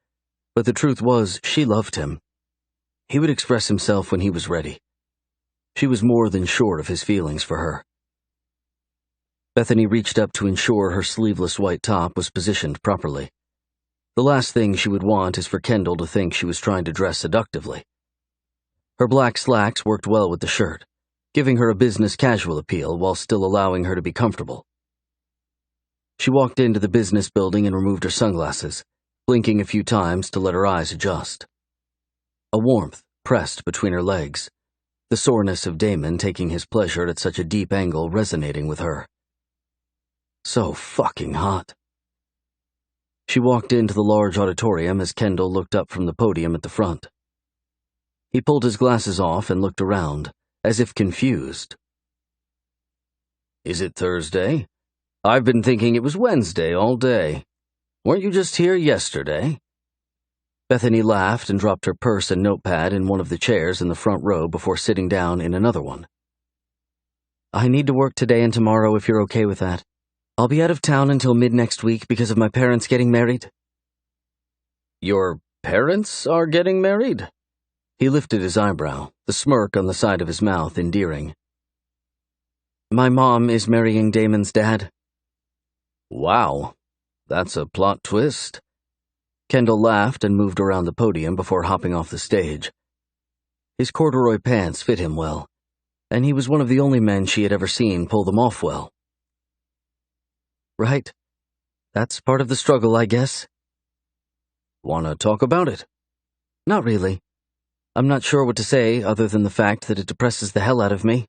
but the truth was she loved him. He would express himself when he was ready. She was more than sure of his feelings for her. Bethany reached up to ensure her sleeveless white top was positioned properly. The last thing she would want is for Kendall to think she was trying to dress seductively. Her black slacks worked well with the shirt, giving her a business casual appeal while still allowing her to be comfortable. She walked into the business building and removed her sunglasses, blinking a few times to let her eyes adjust. A warmth pressed between her legs, the soreness of Damon taking his pleasure at such a deep angle resonating with her. So fucking hot. She walked into the large auditorium as Kendall looked up from the podium at the front. He pulled his glasses off and looked around, as if confused. "Is it Thursday? I've been thinking it was Wednesday all day. Weren't you just here yesterday?" Bethany laughed and dropped her purse and notepad in one of the chairs in the front row before sitting down in another one. "I need to work today and tomorrow if you're okay with that. I'll be out of town until mid-next week because of my parents getting married." "Your parents are getting married?" He lifted his eyebrow, the smirk on the side of his mouth endearing. "My mom is marrying Damon's dad." "Wow, that's a plot twist." Kendall laughed and moved around the podium before hopping off the stage. His corduroy pants fit him well, and he was one of the only men she had ever seen pull them off well. "Right. That's part of the struggle, I guess." "Wanna talk about it?" "Not really. I'm not sure what to say other than the fact that it depresses the hell out of me."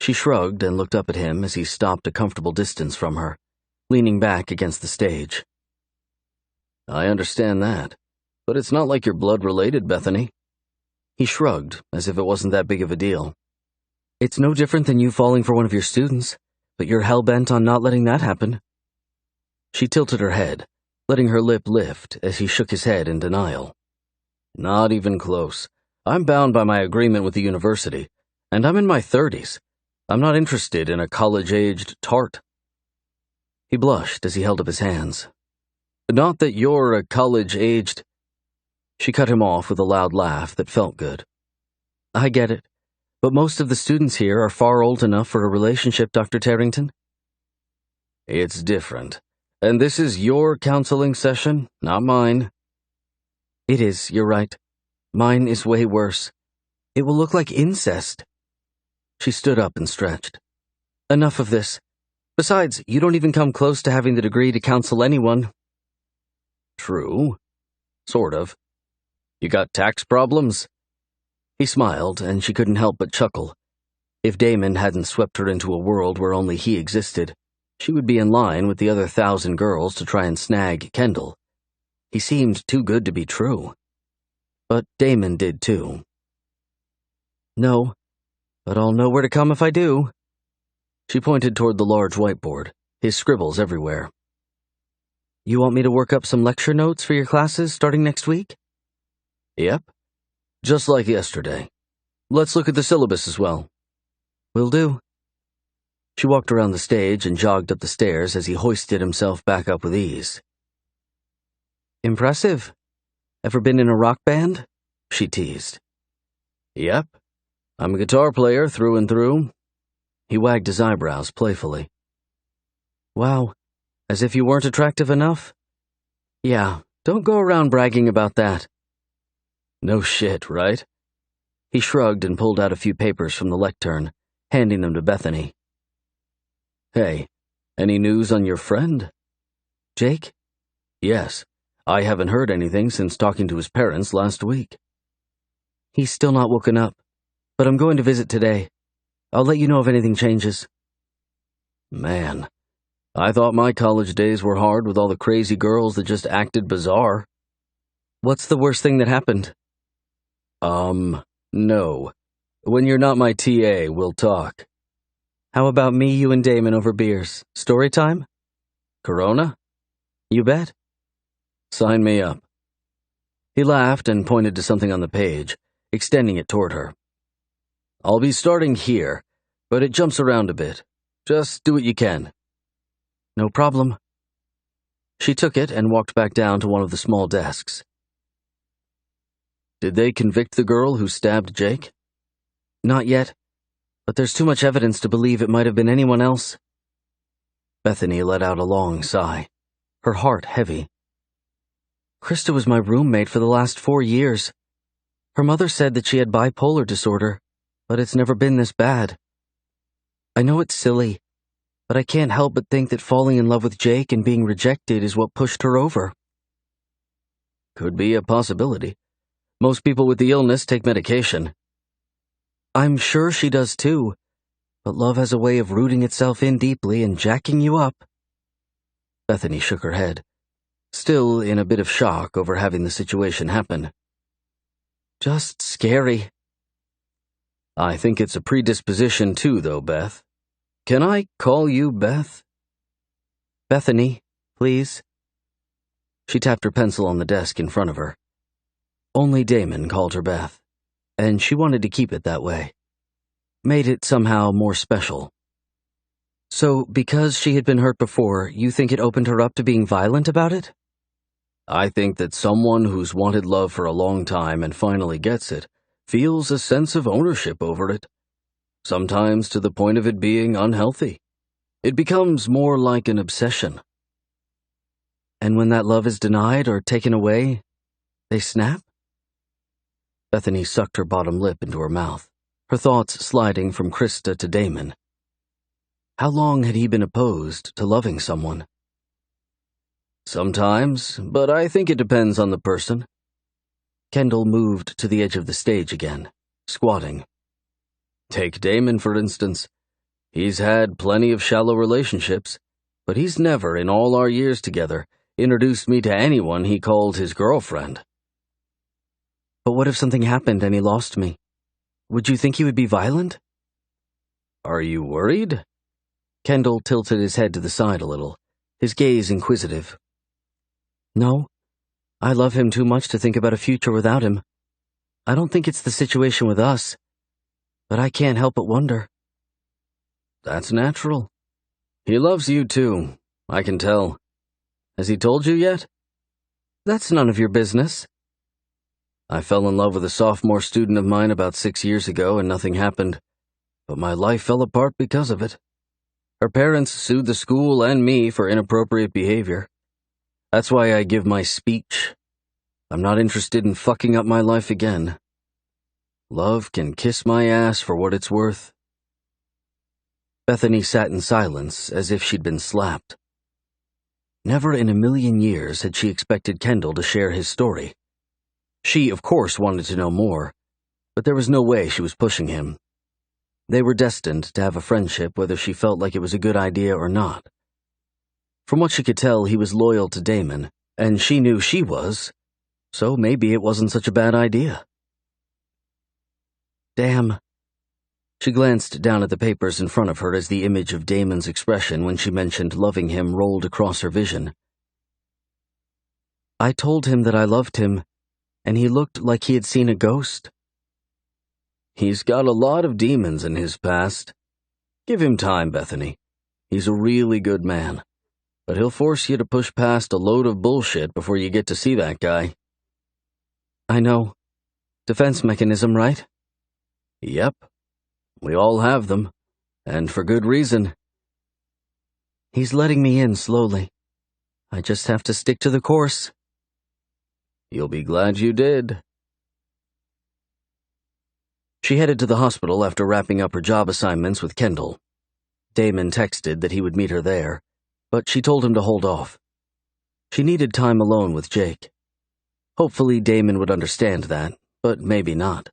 She shrugged and looked up at him as he stopped a comfortable distance from her, leaning back against the stage. "I understand that, but it's not like you're blood-related, Bethany." He shrugged, as if it wasn't that big of a deal. "It's no different than you falling for one of your students, but you're hell-bent on not letting that happen." She tilted her head, letting her lip lift as he shook his head in denial. "Not even close. I'm bound by my agreement with the university, and I'm in my 30s. I'm not interested in a college-aged tart." He blushed as he held up his hands. "Not that you're a college-aged—" She cut him off with a loud laugh that felt good. "I get it, but most of the students here are far old enough for a relationship, Dr. Tarrington." "It's different. And this is your counseling session, not mine." "It is, you're right. Mine is way worse. It will look like incest." She stood up and stretched. "Enough of this. Besides, you don't even come close to having the degree to counsel anyone." "True. Sort of. You got tax problems?" He smiled, and she couldn't help but chuckle. If Damon hadn't swept her into a world where only he existed, she would be in line with the other 1,000 girls to try and snag Kendall. He seemed too good to be true. But Damon did too. "No, but I'll know where to come if I do." She pointed toward the large whiteboard, his scribbles everywhere. "You want me to work up some lecture notes for your classes starting next week?" "Yep. Just like yesterday. Let's look at the syllabus as well." "Will do." She walked around the stage and jogged up the stairs as he hoisted himself back up with ease. "Impressive. Ever been in a rock band?" she teased. "Yep. I'm a guitar player through and through." He wagged his eyebrows playfully. "Wow, as if you weren't attractive enough?" "Yeah, don't go around bragging about that." "No shit, right?" He shrugged and pulled out a few papers from the lectern, handing them to Bethany. "Hey, any news on your friend?" "Jake?" "Yes. I haven't heard anything since talking to his parents last week." "He's still not woken up, but I'm going to visit today. I'll let you know if anything changes." "Man, I thought my college days were hard with all the crazy girls that just acted bizarre." "What's the worst thing that happened?" No. When you're not my TA, we'll talk." "How about me, you, and Damon over beers? Story time?" "Corona?" "You bet." "Sign me up." He laughed and pointed to something on the page, extending it toward her. "I'll be starting here, but it jumps around a bit. Just do what you can." "No problem." She took it and walked back down to one of the small desks. "Did they convict the girl who stabbed Jake?" "Not yet, but there's too much evidence to believe it might have been anyone else." Bethany let out a long sigh, her heart heavy. "Krista was my roommate for the last 4 years. Her mother said that she had bipolar disorder, but it's never been this bad. I know it's silly, but I can't help but think that falling in love with Jake and being rejected is what pushed her over. Could be a possibility. Most people with the illness take medication. I'm sure she does too, but love has a way of rooting itself in deeply and jacking you up. Bethany shook her head, still in a bit of shock over having the situation happen. Just scary. I think it's a predisposition too, though, Beth. Can I call you Beth? Bethany, please. She tapped her pencil on the desk in front of her. Only Damon called her Beth, and she wanted to keep it that way. Made it somehow more special. So, because she had been hurt before, you think it opened her up to being violent about it? I think that someone who's wanted love for a long time and finally gets it feels a sense of ownership over it, sometimes to the point of it being unhealthy. It becomes more like an obsession. And when that love is denied or taken away, they snap? Bethany sucked her bottom lip into her mouth, her thoughts sliding from Krista to Damon. How long had he been opposed to loving someone? Sometimes, but I think it depends on the person. Kendall moved to the edge of the stage again, squatting. Take Damon, for instance. He's had plenty of shallow relationships, but he's never, in all our years together, introduced me to anyone he called his girlfriend. But what if something happened and he lost me? Would you think he would be violent? Are you worried? Kendall tilted his head to the side a little, his gaze inquisitive. No, I love him too much to think about a future without him. I don't think it's the situation with us, but I can't help but wonder. That's natural. He loves you too, I can tell. Has he told you yet? That's none of your business. I fell in love with a sophomore student of mine about 6 years ago and nothing happened, but my life fell apart because of it. Her parents sued the school and me for inappropriate behavior. That's why I give my speech. I'm not interested in fucking up my life again. Love can kiss my ass for what it's worth. Bethany sat in silence as if she'd been slapped. Never in a million years had she expected Kendall to share his story. She, of course, wanted to know more, but there was no way she was pushing him. They were destined to have a friendship whether she felt like it was a good idea or not. From what she could tell, he was loyal to Damon, and she knew she was, so maybe it wasn't such a bad idea. Damn. She glanced down at the papers in front of her as the image of Damon's expression when she mentioned loving him rolled across her vision. I told him that I loved him, and he looked like he had seen a ghost. He's got a lot of demons in his past. Give him time, Bethany. He's a really good man. But he'll force you to push past a load of bullshit before you get to see that guy. I know. Defense mechanism, right? Yep. We all have them. And for good reason. He's letting me in slowly. I just have to stick to the course. You'll be glad you did. She headed to the hospital after wrapping up her job assignments with Kendall. Damon texted that he would meet her there, but she told him to hold off. She needed time alone with Jake. Hopefully Damon would understand that, but maybe not.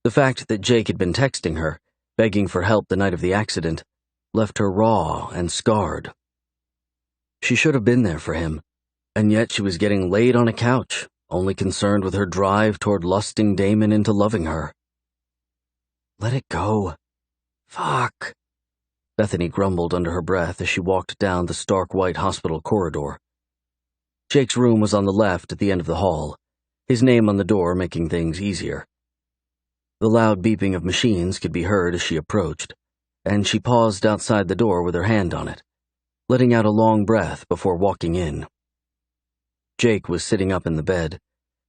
The fact that Jake had been texting her, begging for help the night of the accident, left her raw and scarred. She should have been there for him, and yet she was getting laid on a couch, only concerned with her drive toward lusting Damon into loving her. Let it go. Fuck. Bethany grumbled under her breath as she walked down the stark white hospital corridor. Jake's room was on the left at the end of the hall, his name on the door making things easier. The loud beeping of machines could be heard as she approached, and she paused outside the door with her hand on it, letting out a long breath before walking in. Jake was sitting up in the bed,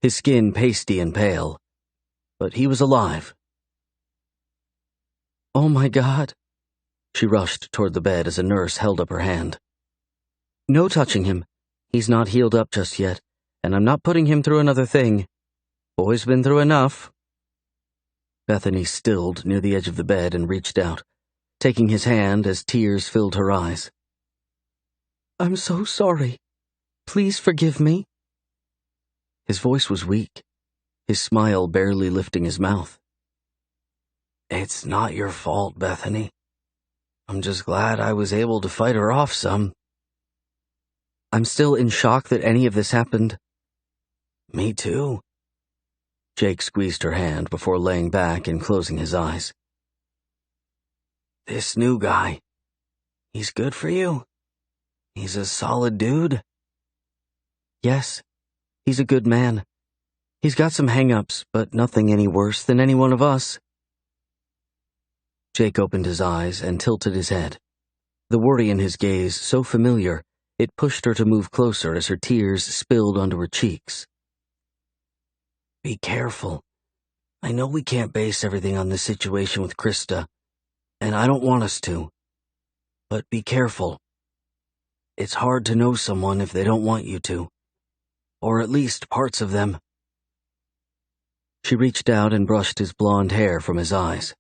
his skin pasty and pale, but he was alive. Oh my God. She rushed toward the bed as a nurse held up her hand. No touching him. He's not healed up just yet, and I'm not putting him through another thing. Boy's been through enough. Bethany stilled near the edge of the bed and reached out, taking his hand as tears filled her eyes. "I'm so sorry. Please forgive me." His voice was weak, his smile barely lifting his mouth. "It's not your fault, Bethany. I'm just glad I was able to fight her off some." "I'm still in shock that any of this happened." "Me too." Jake squeezed her hand before laying back and closing his eyes. "This new guy, he's good for you? He's a solid dude?" "Yes, he's a good man. He's got some hang-ups, but nothing any worse than any one of us." Jake opened his eyes and tilted his head, the worry in his gaze so familiar it pushed her to move closer as her tears spilled onto her cheeks. "Be careful. I know we can't base everything on this situation with Krista, and I don't want us to. But be careful. It's hard to know someone if they don't want you to, or at least parts of them." She reached out and brushed his blonde hair from his eyes.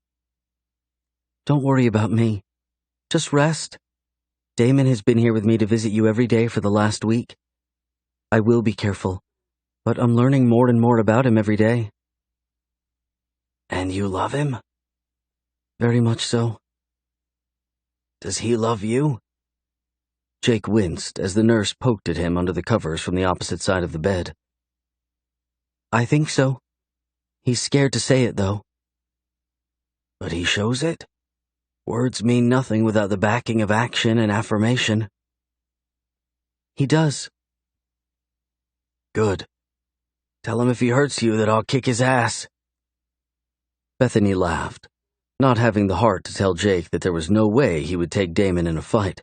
"Don't worry about me. Just rest. Damon has been here with me to visit you every day for the last week. I will be careful, but I'm learning more and more about him every day." "And you love him?" "Very much so." "Does he love you?" Jake winced as the nurse poked at him under the covers from the opposite side of the bed. "I think so. He's scared to say it, though." "But he shows it? Words mean nothing without the backing of action and affirmation." "He does." "Good. Tell him if he hurts you that I'll kick his ass." Bethany laughed, not having the heart to tell Jake that there was no way he would take Damon in a fight.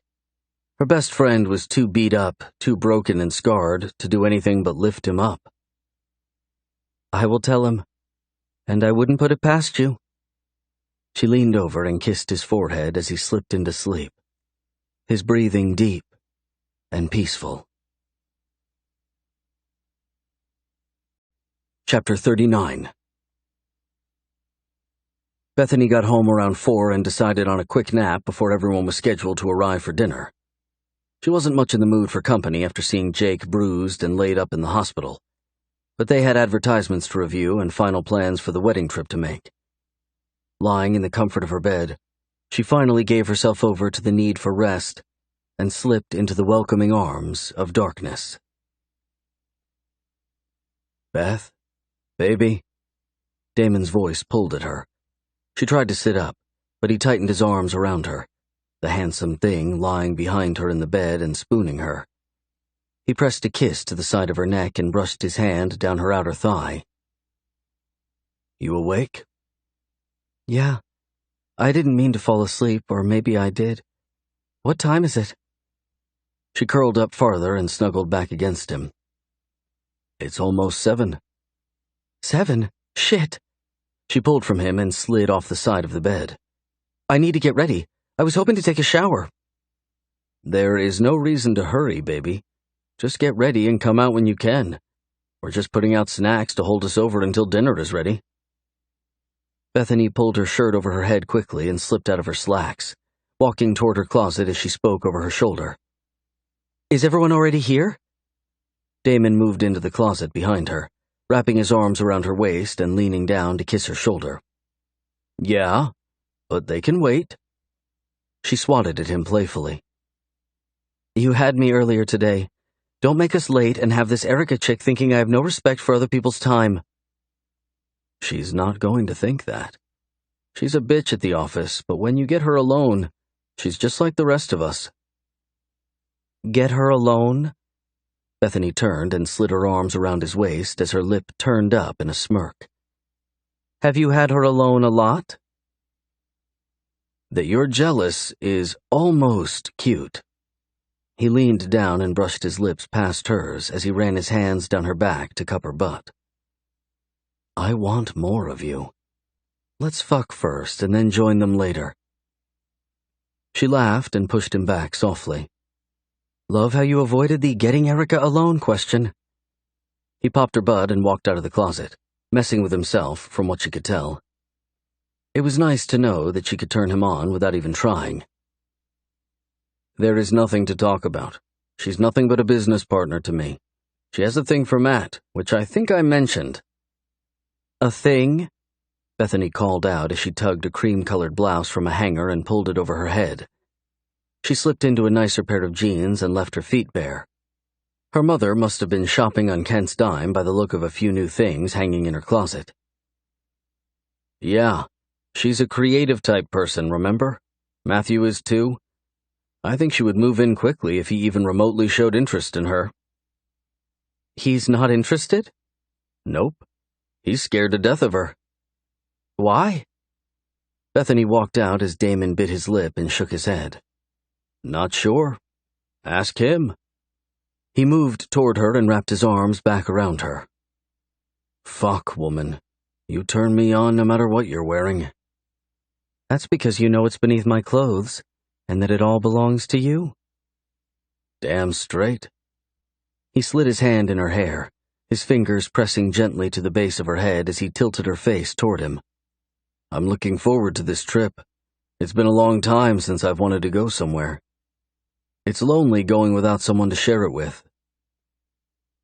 Her best friend was too beat up, too broken and scarred to do anything but lift him up. "I will tell him, and I wouldn't put it past you." She leaned over and kissed his forehead as he slipped into sleep, his breathing deep and peaceful. Chapter 39. Bethany got home around 4 and decided on a quick nap before everyone was scheduled to arrive for dinner. She wasn't much in the mood for company after seeing Jake bruised and laid up in the hospital, but they had advertisements to review and final plans for the wedding trip to make. Lying in the comfort of her bed, she finally gave herself over to the need for rest and slipped into the welcoming arms of darkness. "Beth? Baby?" Damon's voice pulled at her. She tried to sit up, but he tightened his arms around her, the handsome thing lying behind her in the bed and spooning her. He pressed a kiss to the side of her neck and brushed his hand down her outer thigh. "You awake?" "Yeah. I didn't mean to fall asleep, or maybe I did. What time is it?" She curled up farther and snuggled back against him. "It's almost 7. 7? Shit!" She pulled from him and slid off the side of the bed. "I need to get ready. I was hoping to take a shower." "There is no reason to hurry, baby. Just get ready and come out when you can. We're just putting out snacks to hold us over until dinner is ready." Bethany pulled her shirt over her head quickly and slipped out of her slacks, walking toward her closet as she spoke over her shoulder. "Is everyone already here?" Damon moved into the closet behind her, wrapping his arms around her waist and leaning down to kiss her shoulder. "Yeah, but they can wait." She swatted at him playfully. "You had me earlier today. Don't make us late and have this Erica chick thinking I have no respect for other people's time." "She's not going to think that. She's a bitch at the office, but when you get her alone, she's just like the rest of us." "Get her alone?" Bethany turned and slid her arms around his waist as her lip turned up in a smirk. "Have you had her alone a lot?" "That you're jealous is almost cute." He leaned down and brushed his lips past hers as he ran his hands down her back to cup her butt. "I want more of you. Let's fuck first and then join them later." She laughed and pushed him back softly. "Love how you avoided the getting Erica alone question." He popped her butt and walked out of the closet, messing with himself from what she could tell. It was nice to know that she could turn him on without even trying. There is nothing to talk about. She's nothing but a business partner to me. She has a thing for Matt, which I think I mentioned. A thing? Bethany called out as she tugged a cream-colored blouse from a hanger and pulled it over her head. She slipped into a nicer pair of jeans and left her feet bare. Her mother must have been shopping on Kent's dime by the look of a few new things hanging in her closet. Yeah, she's a creative type person, remember? Matthew is too. I think she would move in quickly if he even remotely showed interest in her. He's not interested? Nope. He's scared to death of her. Why? Bethany walked out as Damon bit his lip and shook his head. Not sure. Ask him. He moved toward her and wrapped his arms back around her. Fuck, woman. You turn me on no matter what you're wearing. That's because you know it's beneath my clothes, and that it all belongs to you. Damn straight. He slid his hand in her hair, his fingers pressing gently to the base of her head as he tilted her face toward him. I'm looking forward to this trip. It's been a long time since I've wanted to go somewhere. It's lonely going without someone to share it with.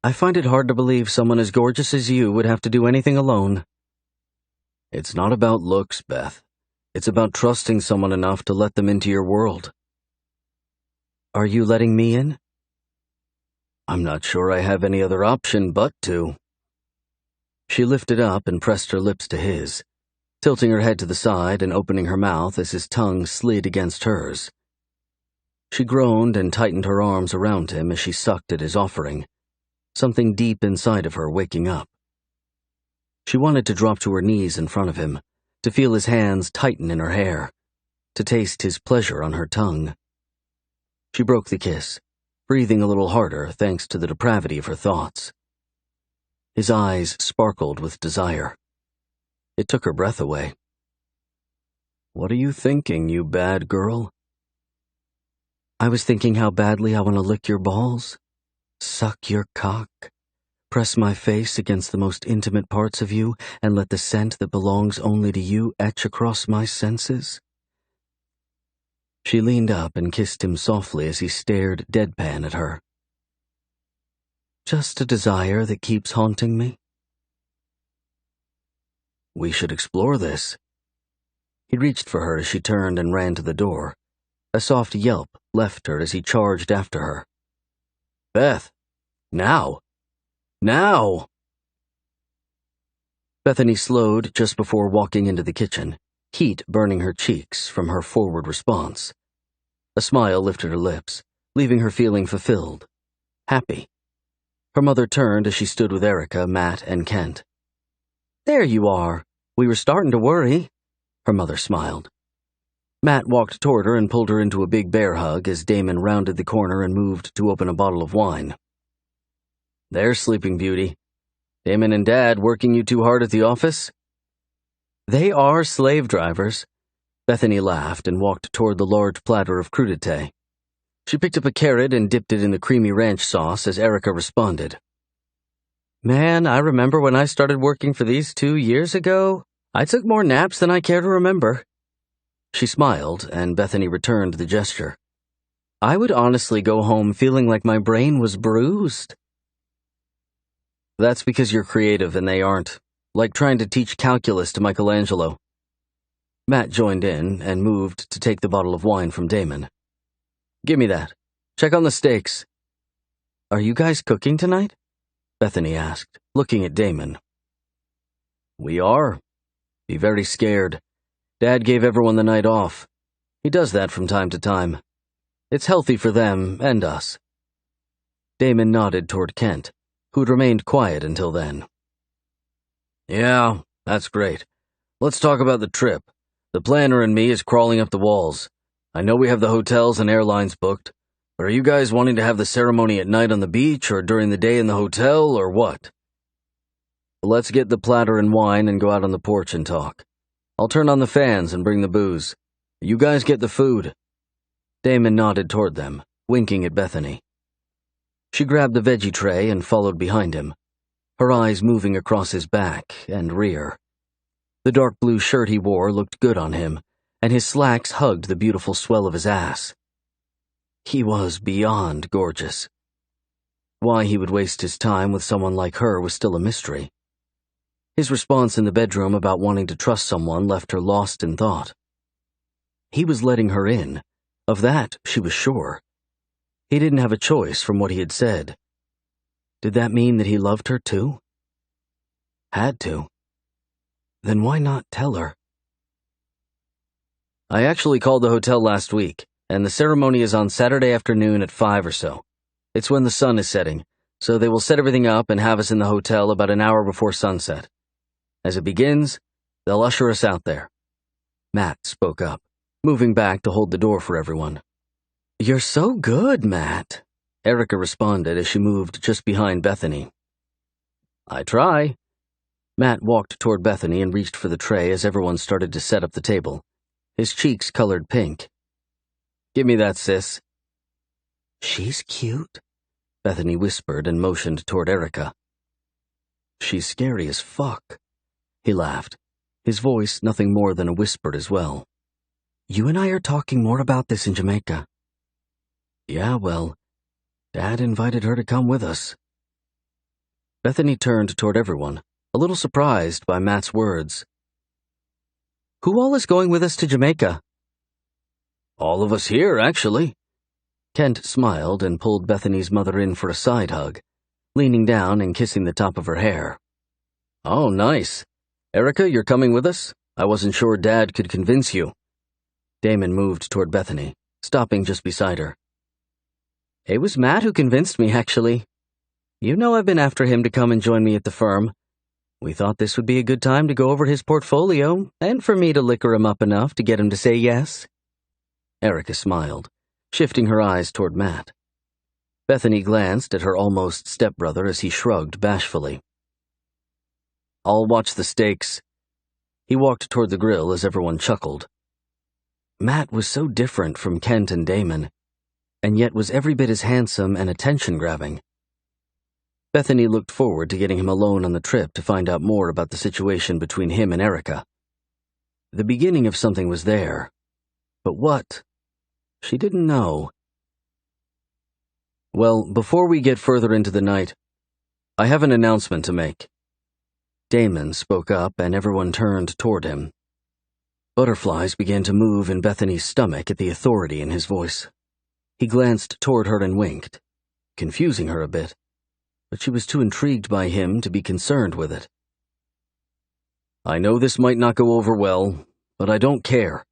I find it hard to believe someone as gorgeous as you would have to do anything alone. It's not about looks, Beth. It's about trusting someone enough to let them into your world. Are you letting me in? I'm not sure I have any other option but to. She lifted up and pressed her lips to his, tilting her head to the side and opening her mouth as his tongue slid against hers. She groaned and tightened her arms around him as she sucked at his offering, something deep inside of her waking up. She wanted to drop to her knees in front of him, to feel his hands tighten in her hair, to taste his pleasure on her tongue. She broke the kiss, breathing a little harder thanks to the depravity of her thoughts. His eyes sparkled with desire. It took her breath away. What are you thinking, you bad girl? I was thinking how badly I want to lick your balls, suck your cock, press my face against the most intimate parts of you, and let the scent that belongs only to you etch across my senses. She leaned up and kissed him softly as he stared deadpan at her. Just a desire that keeps haunting me. We should explore this. He reached for her as she turned and ran to the door. A soft yelp left her as he charged after her. Beth, now! Now! Bethany slowed just before walking into the kitchen, heat burning her cheeks from her forward response. A smile lifted her lips, leaving her feeling fulfilled, happy. Her mother turned as she stood with Erica, Matt, and Kent. There you are. We were starting to worry. Her mother smiled. Matt walked toward her and pulled her into a big bear hug as Damon rounded the corner and moved to open a bottle of wine. There's Sleeping Beauty. Damon and Dad working you too hard at the office? They are slave drivers. Bethany laughed and walked toward the large platter of crudité. She picked up a carrot and dipped it in the creamy ranch sauce as Erica responded. Man, I remember when I started working for these 2 years ago. I took more naps than I care to remember. She smiled, and Bethany returned the gesture. I would honestly go home feeling like my brain was bruised. That's because you're creative and they aren't. Like trying to teach calculus to Michelangelo. Matt joined in and moved to take the bottle of wine from Damon. Give me that. Check on the steaks. Are you guys cooking tonight? Bethany asked, looking at Damon. We are. Be very scared. Dad gave everyone the night off. He does that from time to time. It's healthy for them and us. Damon nodded toward Kent, who'd remained quiet until then. Yeah, that's great. Let's talk about the trip. The planner and me is crawling up the walls. I know we have the hotels and airlines booked, but are you guys wanting to have the ceremony at night on the beach or during the day in the hotel or what? Let's get the platter and wine and go out on the porch and talk. I'll turn on the fans and bring the booze. You guys get the food. Damon nodded toward them, winking at Bethany. She grabbed the veggie tray and followed behind him, her eyes moving across his back and rear. The dark blue shirt he wore looked good on him, and his slacks hugged the beautiful swell of his ass. He was beyond gorgeous. Why he would waste his time with someone like her was still a mystery. His response in the bedroom about wanting to trust someone left her lost in thought. He was letting her in. Of that, she was sure. He didn't have a choice from what he had said. Did that mean that he loved her too? Had to. Then why not tell her? I actually called the hotel last week, and the ceremony is on Saturday afternoon at 5 or so. It's when the sun is setting, so they will set everything up and have us in the hotel about an hour before sunset. As it begins, they'll usher us out there. Matt spoke up, moving back to hold the door for everyone. "You're so good, Matt," Erica responded as she moved just behind Bethany. "I try." Matt walked toward Bethany and reached for the tray as everyone started to set up the table. His cheeks colored pink. "Give me that, sis." "She's cute," Bethany whispered and motioned toward Erica. "She's scary as fuck," he laughed, his voice nothing more than a whisper as well. "You and I are talking more about this in Jamaica." "Yeah, well, Dad invited her to come with us." Bethany turned toward everyone, a little surprised by Matt's words. "Who all is going with us to Jamaica?" "All of us here, actually." Kent smiled and pulled Bethany's mother in for a side hug, leaning down and kissing the top of her hair. "Oh, nice. Erica, you're coming with us? I wasn't sure Dad could convince you." Damon moved toward Bethany, stopping just beside her. "It was Matt who convinced me, actually. You know I've been after him to come and join me at the firm. We thought this would be a good time to go over his portfolio, and for me to liquor him up enough to get him to say yes." Erica smiled, shifting her eyes toward Matt. Bethany glanced at her almost stepbrother as he shrugged bashfully. "I'll watch the steaks." He walked toward the grill as everyone chuckled. Matt was so different from Kent and Damon, and yet was every bit as handsome and attention-grabbing. Bethany looked forward to getting him alone on the trip to find out more about the situation between him and Erica. The beginning of something was there, but what? She didn't know. "Well, before we get further into the night, I have an announcement to make." Damon spoke up and everyone turned toward him. Butterflies began to move in Bethany's stomach at the authority in his voice. He glanced toward her and winked, confusing her a bit, but she was too intrigued by him to be concerned with it. "I know this might not go over well, but I don't care.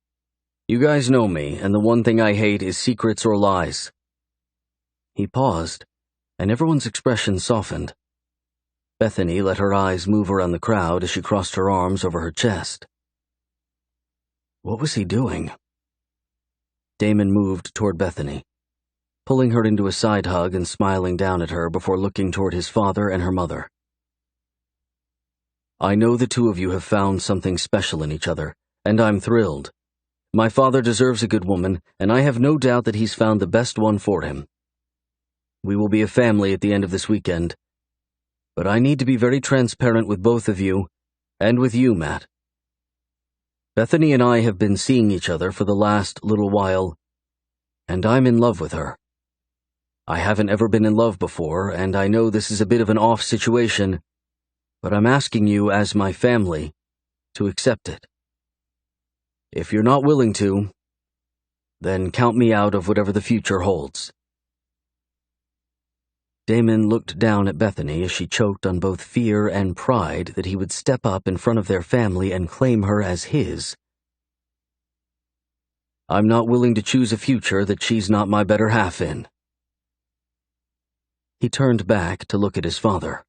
You guys know me, and the one thing I hate is secrets or lies." He paused, and everyone's expression softened. Bethany let her eyes move around the crowd as she crossed her arms over her chest. What was he doing? Damon moved toward Bethany, pulling her into a side hug and smiling down at her before looking toward his father and her mother. "I know the two of you have found something special in each other, and I'm thrilled. My father deserves a good woman, and I have no doubt that he's found the best one for him. We will be a family at the end of this weekend. But I need to be very transparent with both of you, and with you, Matt. Bethany and I have been seeing each other for the last little while, and I'm in love with her. I haven't ever been in love before, and I know this is a bit of an off situation, but I'm asking you as my family to accept it. If you're not willing to, then count me out of whatever the future holds." Damon looked down at Bethany as she choked on both fear and pride that he would step up in front of their family and claim her as his. "I'm not willing to choose a future that she's not my better half in." He turned back to look at his father.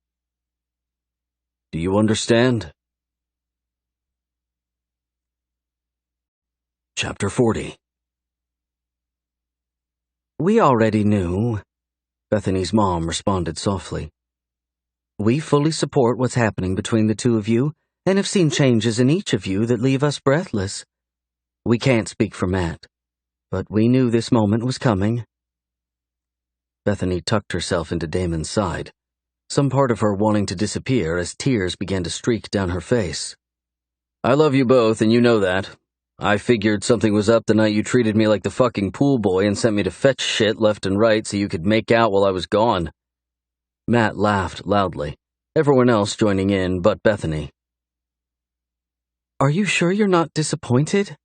"Do you understand?" Chapter 40. "We already knew," Bethany's mom responded softly. "We fully support what's happening between the two of you and have seen changes in each of you that leave us breathless. We can't speak for Matt, but we knew this moment was coming." Bethany tucked herself into Damon's side, some part of her wanting to disappear as tears began to streak down her face. I love you both, and you know that. I figured something was up the night you treated me like the fucking pool boy and sent me to fetch shit left and right so you could make out while I was gone. Matt laughed loudly, everyone else joining in but Bethany. Are you sure you're not disappointed?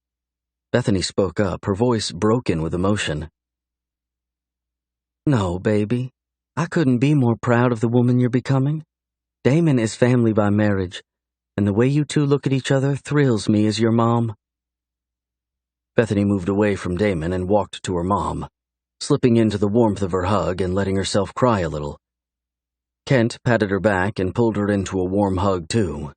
Bethany spoke up, her voice broken with emotion. No, baby. I couldn't be more proud of the woman you're becoming. Damon is family by marriage, and the way you two look at each other thrills me as your mom. Bethany moved away from Damon and walked to her mom, slipping into the warmth of her hug and letting herself cry a little. Kent patted her back and pulled her into a warm hug, too.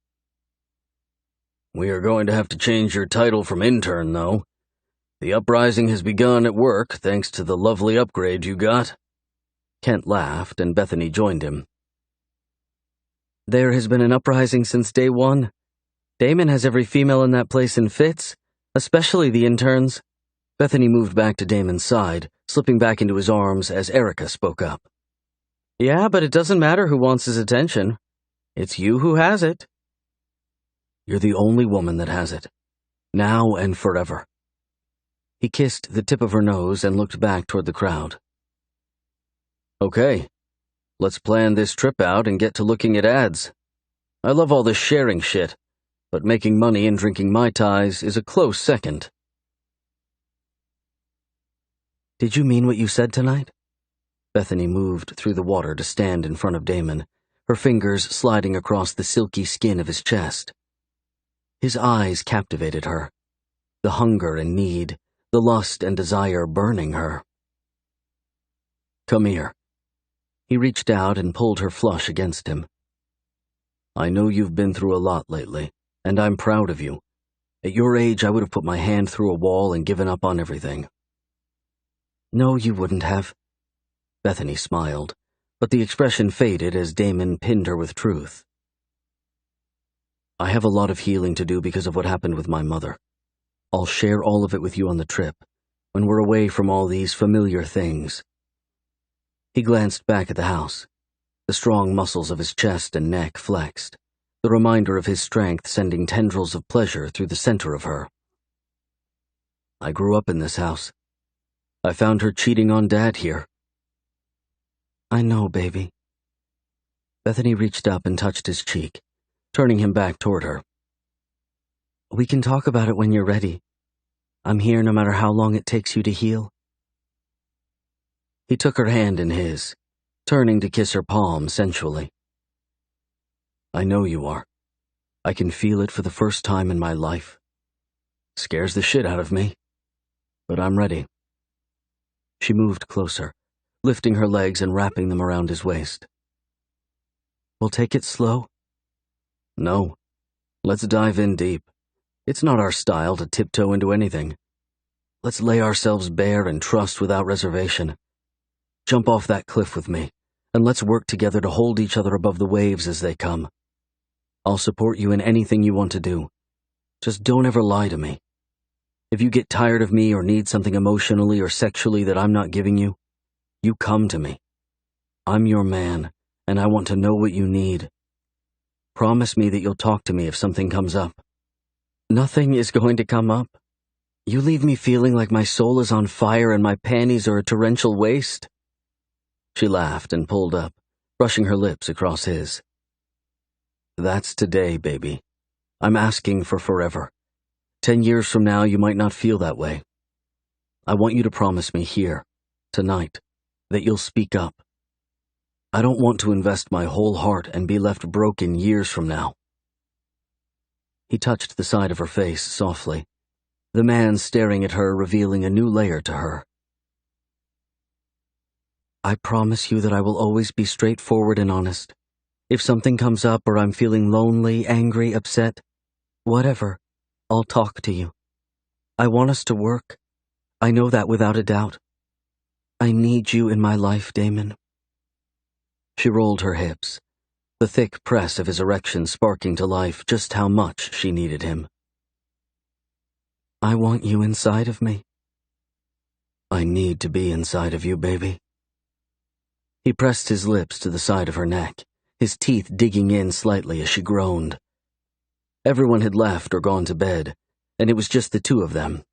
We are going to have to change your title from intern, though. The uprising has begun at work thanks to the lovely upgrade you got. Kent laughed, and Bethany joined him. There has been an uprising since day one. Damon has every female in that place in fits, especially the interns. Bethany moved back to Damon's side, slipping back into his arms as Erica spoke up. Yeah, but it doesn't matter who wants his attention. It's you who has it. You're the only woman that has it. Now and forever. He kissed the tip of her nose and looked back toward the crowd. Okay, let's plan this trip out and get to looking at ads. I love all this sharing shit, but making money and drinking Mai Tais is a close second. Did you mean what you said tonight? Bethany moved through the water to stand in front of Damon, her fingers sliding across the silky skin of his chest. His eyes captivated her, the hunger and need, the lust and desire burning her. Come here. He reached out and pulled her flush against him. I know you've been through a lot lately, and I'm proud of you. At your age, I would have put my hand through a wall and given up on everything. No, you wouldn't have. Bethany smiled, but the expression faded as Damon pinned her with truth. I have a lot of healing to do because of what happened with my mother. I'll share all of it with you on the trip, when we're away from all these familiar things. He glanced back at the house. The strong muscles of his chest and neck flexed, the reminder of his strength sending tendrils of pleasure through the center of her. I grew up in this house. I found her cheating on Dad here. I know, baby. Bethany reached up and touched his cheek, turning him back toward her. We can talk about it when you're ready. I'm here no matter how long it takes you to heal. He took her hand in his, turning to kiss her palm sensually. I know you are. I can feel it for the first time in my life. Scares the shit out of me, but I'm ready. She moved closer, lifting her legs and wrapping them around his waist. We'll take it slow. No, let's dive in deep. It's not our style to tiptoe into anything. Let's lay ourselves bare and trust without reservation. Jump off that cliff with me, and let's work together to hold each other above the waves as they come. I'll support you in anything you want to do. Just don't ever lie to me. If you get tired of me or need something emotionally or sexually that I'm not giving you, you come to me. I'm your man, and I want to know what you need. Promise me that you'll talk to me if something comes up. Nothing is going to come up. You leave me feeling like my soul is on fire and my panties are a torrential waste. She laughed and pulled up, brushing her lips across his. That's today, baby. I'm asking for forever. 10 years from now, you might not feel that way. I want you to promise me here, tonight, that you'll speak up. I don't want to invest my whole heart and be left broken years from now. He touched the side of her face softly, the man staring at her revealing a new layer to her. I promise you that I will always be straightforward and honest. If something comes up or I'm feeling lonely, angry, upset, whatever, I'll talk to you. I want us to work. I know that without a doubt. I need you in my life, Damon. She rolled her hips, the thick press of his erection sparking to life just how much she needed him. I want you inside of me. I need to be inside of you, baby. He pressed his lips to the side of her neck, his teeth digging in slightly as she groaned. Everyone had left or gone to bed, and it was just the two of them.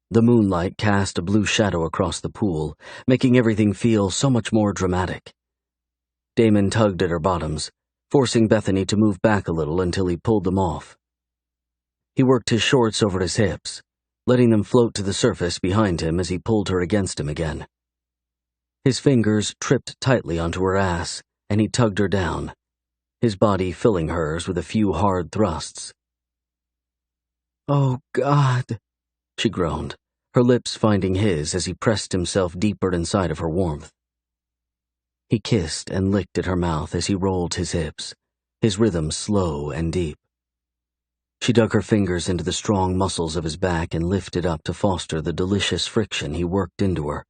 The moonlight cast a blue shadow across the pool, making everything feel so much more dramatic. Damon tugged at her bottoms, forcing Bethany to move back a little until he pulled them off. He worked his shorts over his hips, letting them float to the surface behind him as he pulled her against him again. His fingers tripped tightly onto her ass, and he tugged her down, his body filling hers with a few hard thrusts. "Oh, God," she groaned, her lips finding his as he pressed himself deeper inside of her warmth. He kissed and licked at her mouth as he rolled his hips, his rhythm slow and deep. She dug her fingers into the strong muscles of his back and lifted up to foster the delicious friction he worked into her.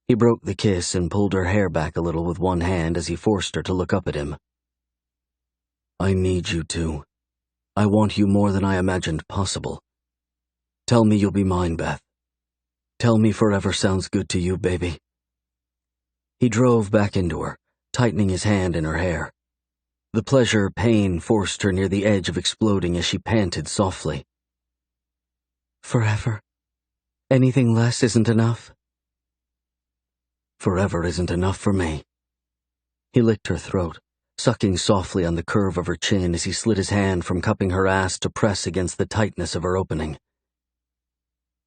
He broke the kiss and pulled her hair back a little with one hand as he forced her to look up at him. "I need you to. I want you more than I imagined possible. Tell me you'll be mine, Beth. Tell me forever sounds good to you, baby." He drove back into her, tightening his hand in her hair. The pain forced her near the edge of exploding as she panted softly. "Forever? Anything less isn't enough?" "Forever isn't enough for me." He licked her throat, sucking softly on the curve of her chin as he slid his hand from cupping her ass to press against the tightness of her opening.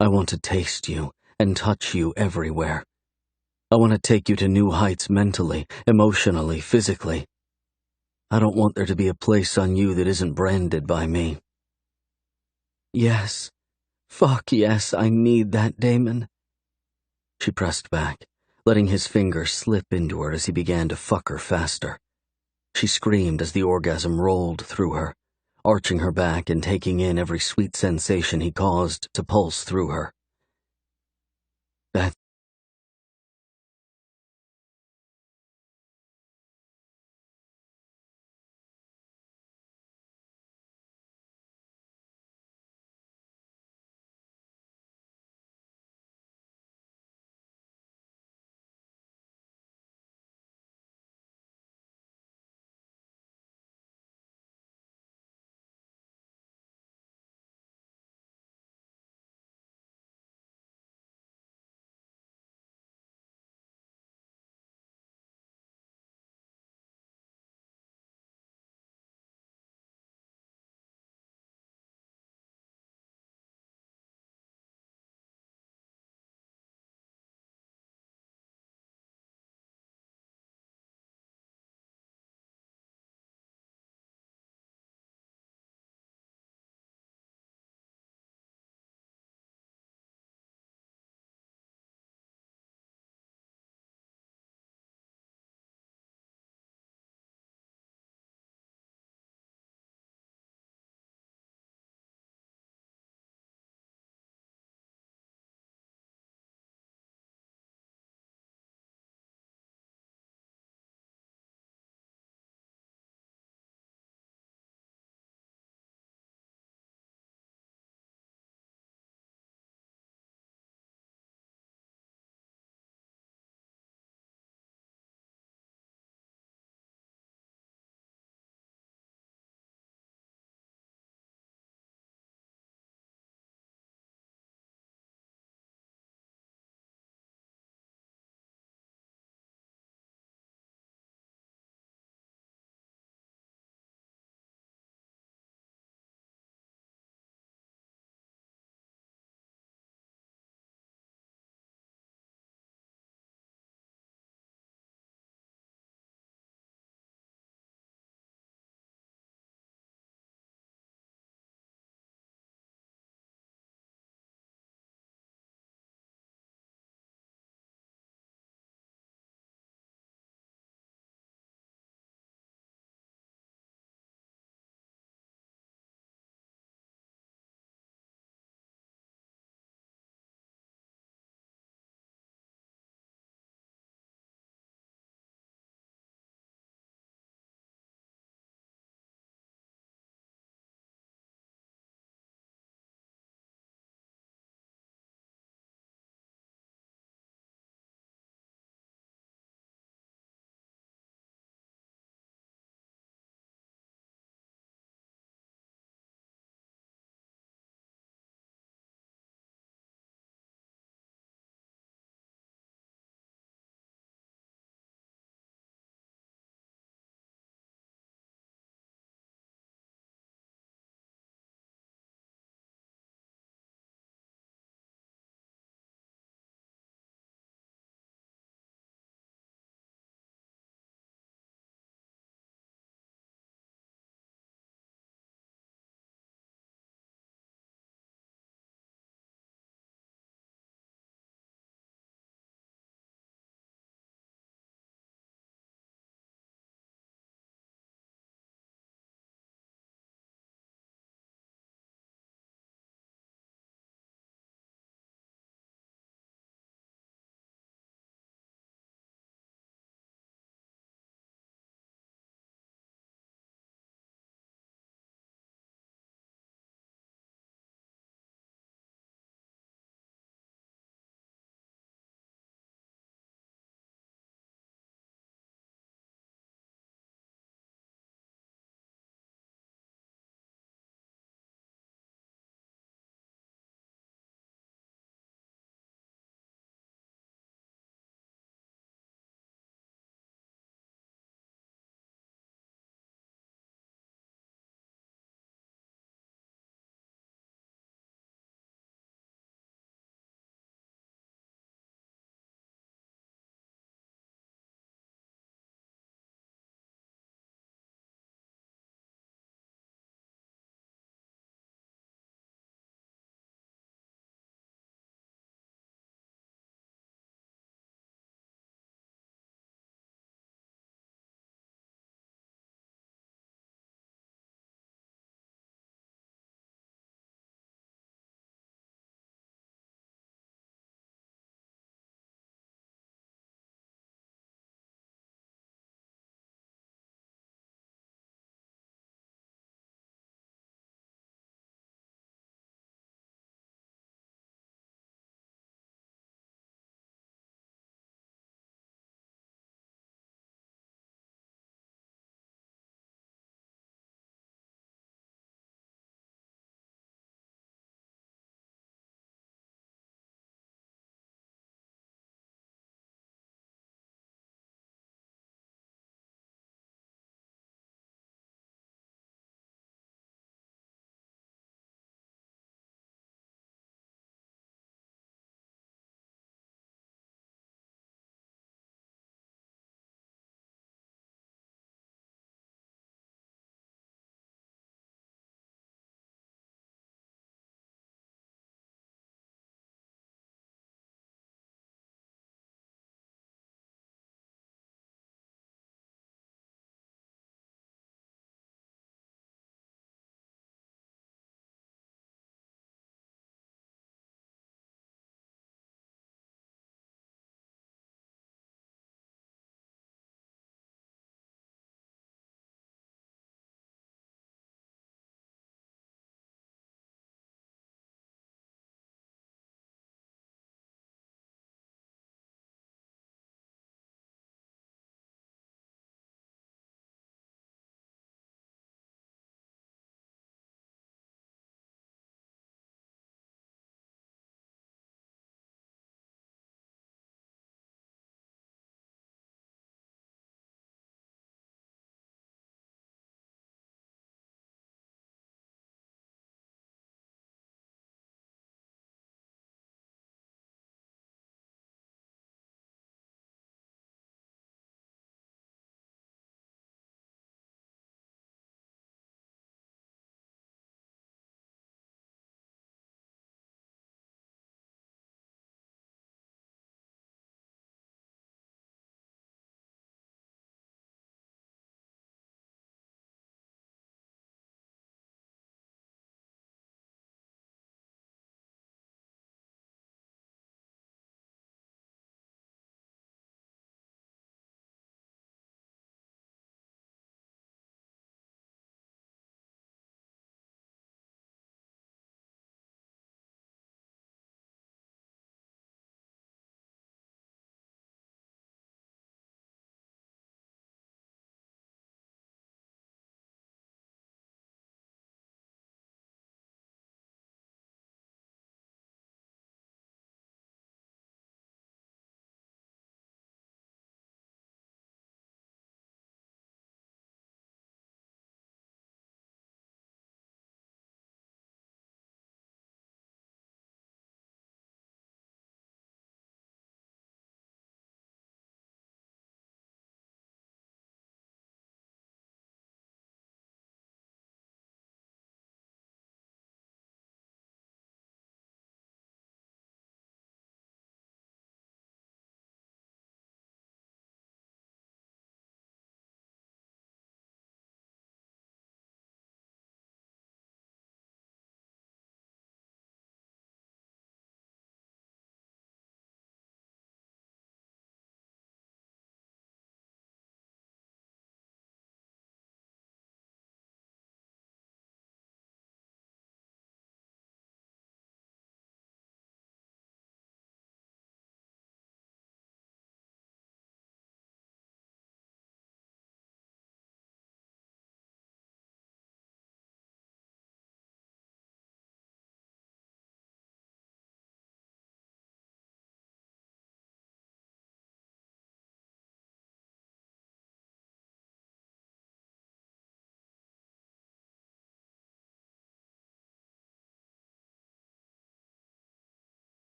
"I want to taste you and touch you everywhere. I want to take you to new heights mentally, emotionally, physically. I don't want there to be a place on you that isn't branded by me." "Yes. Fuck yes, I need that, Damon." She pressed back, letting his fingers slip into her as he began to fuck her faster. She screamed as the orgasm rolled through her, arching her back and taking in every sweet sensation he caused to pulse through her. "Beth,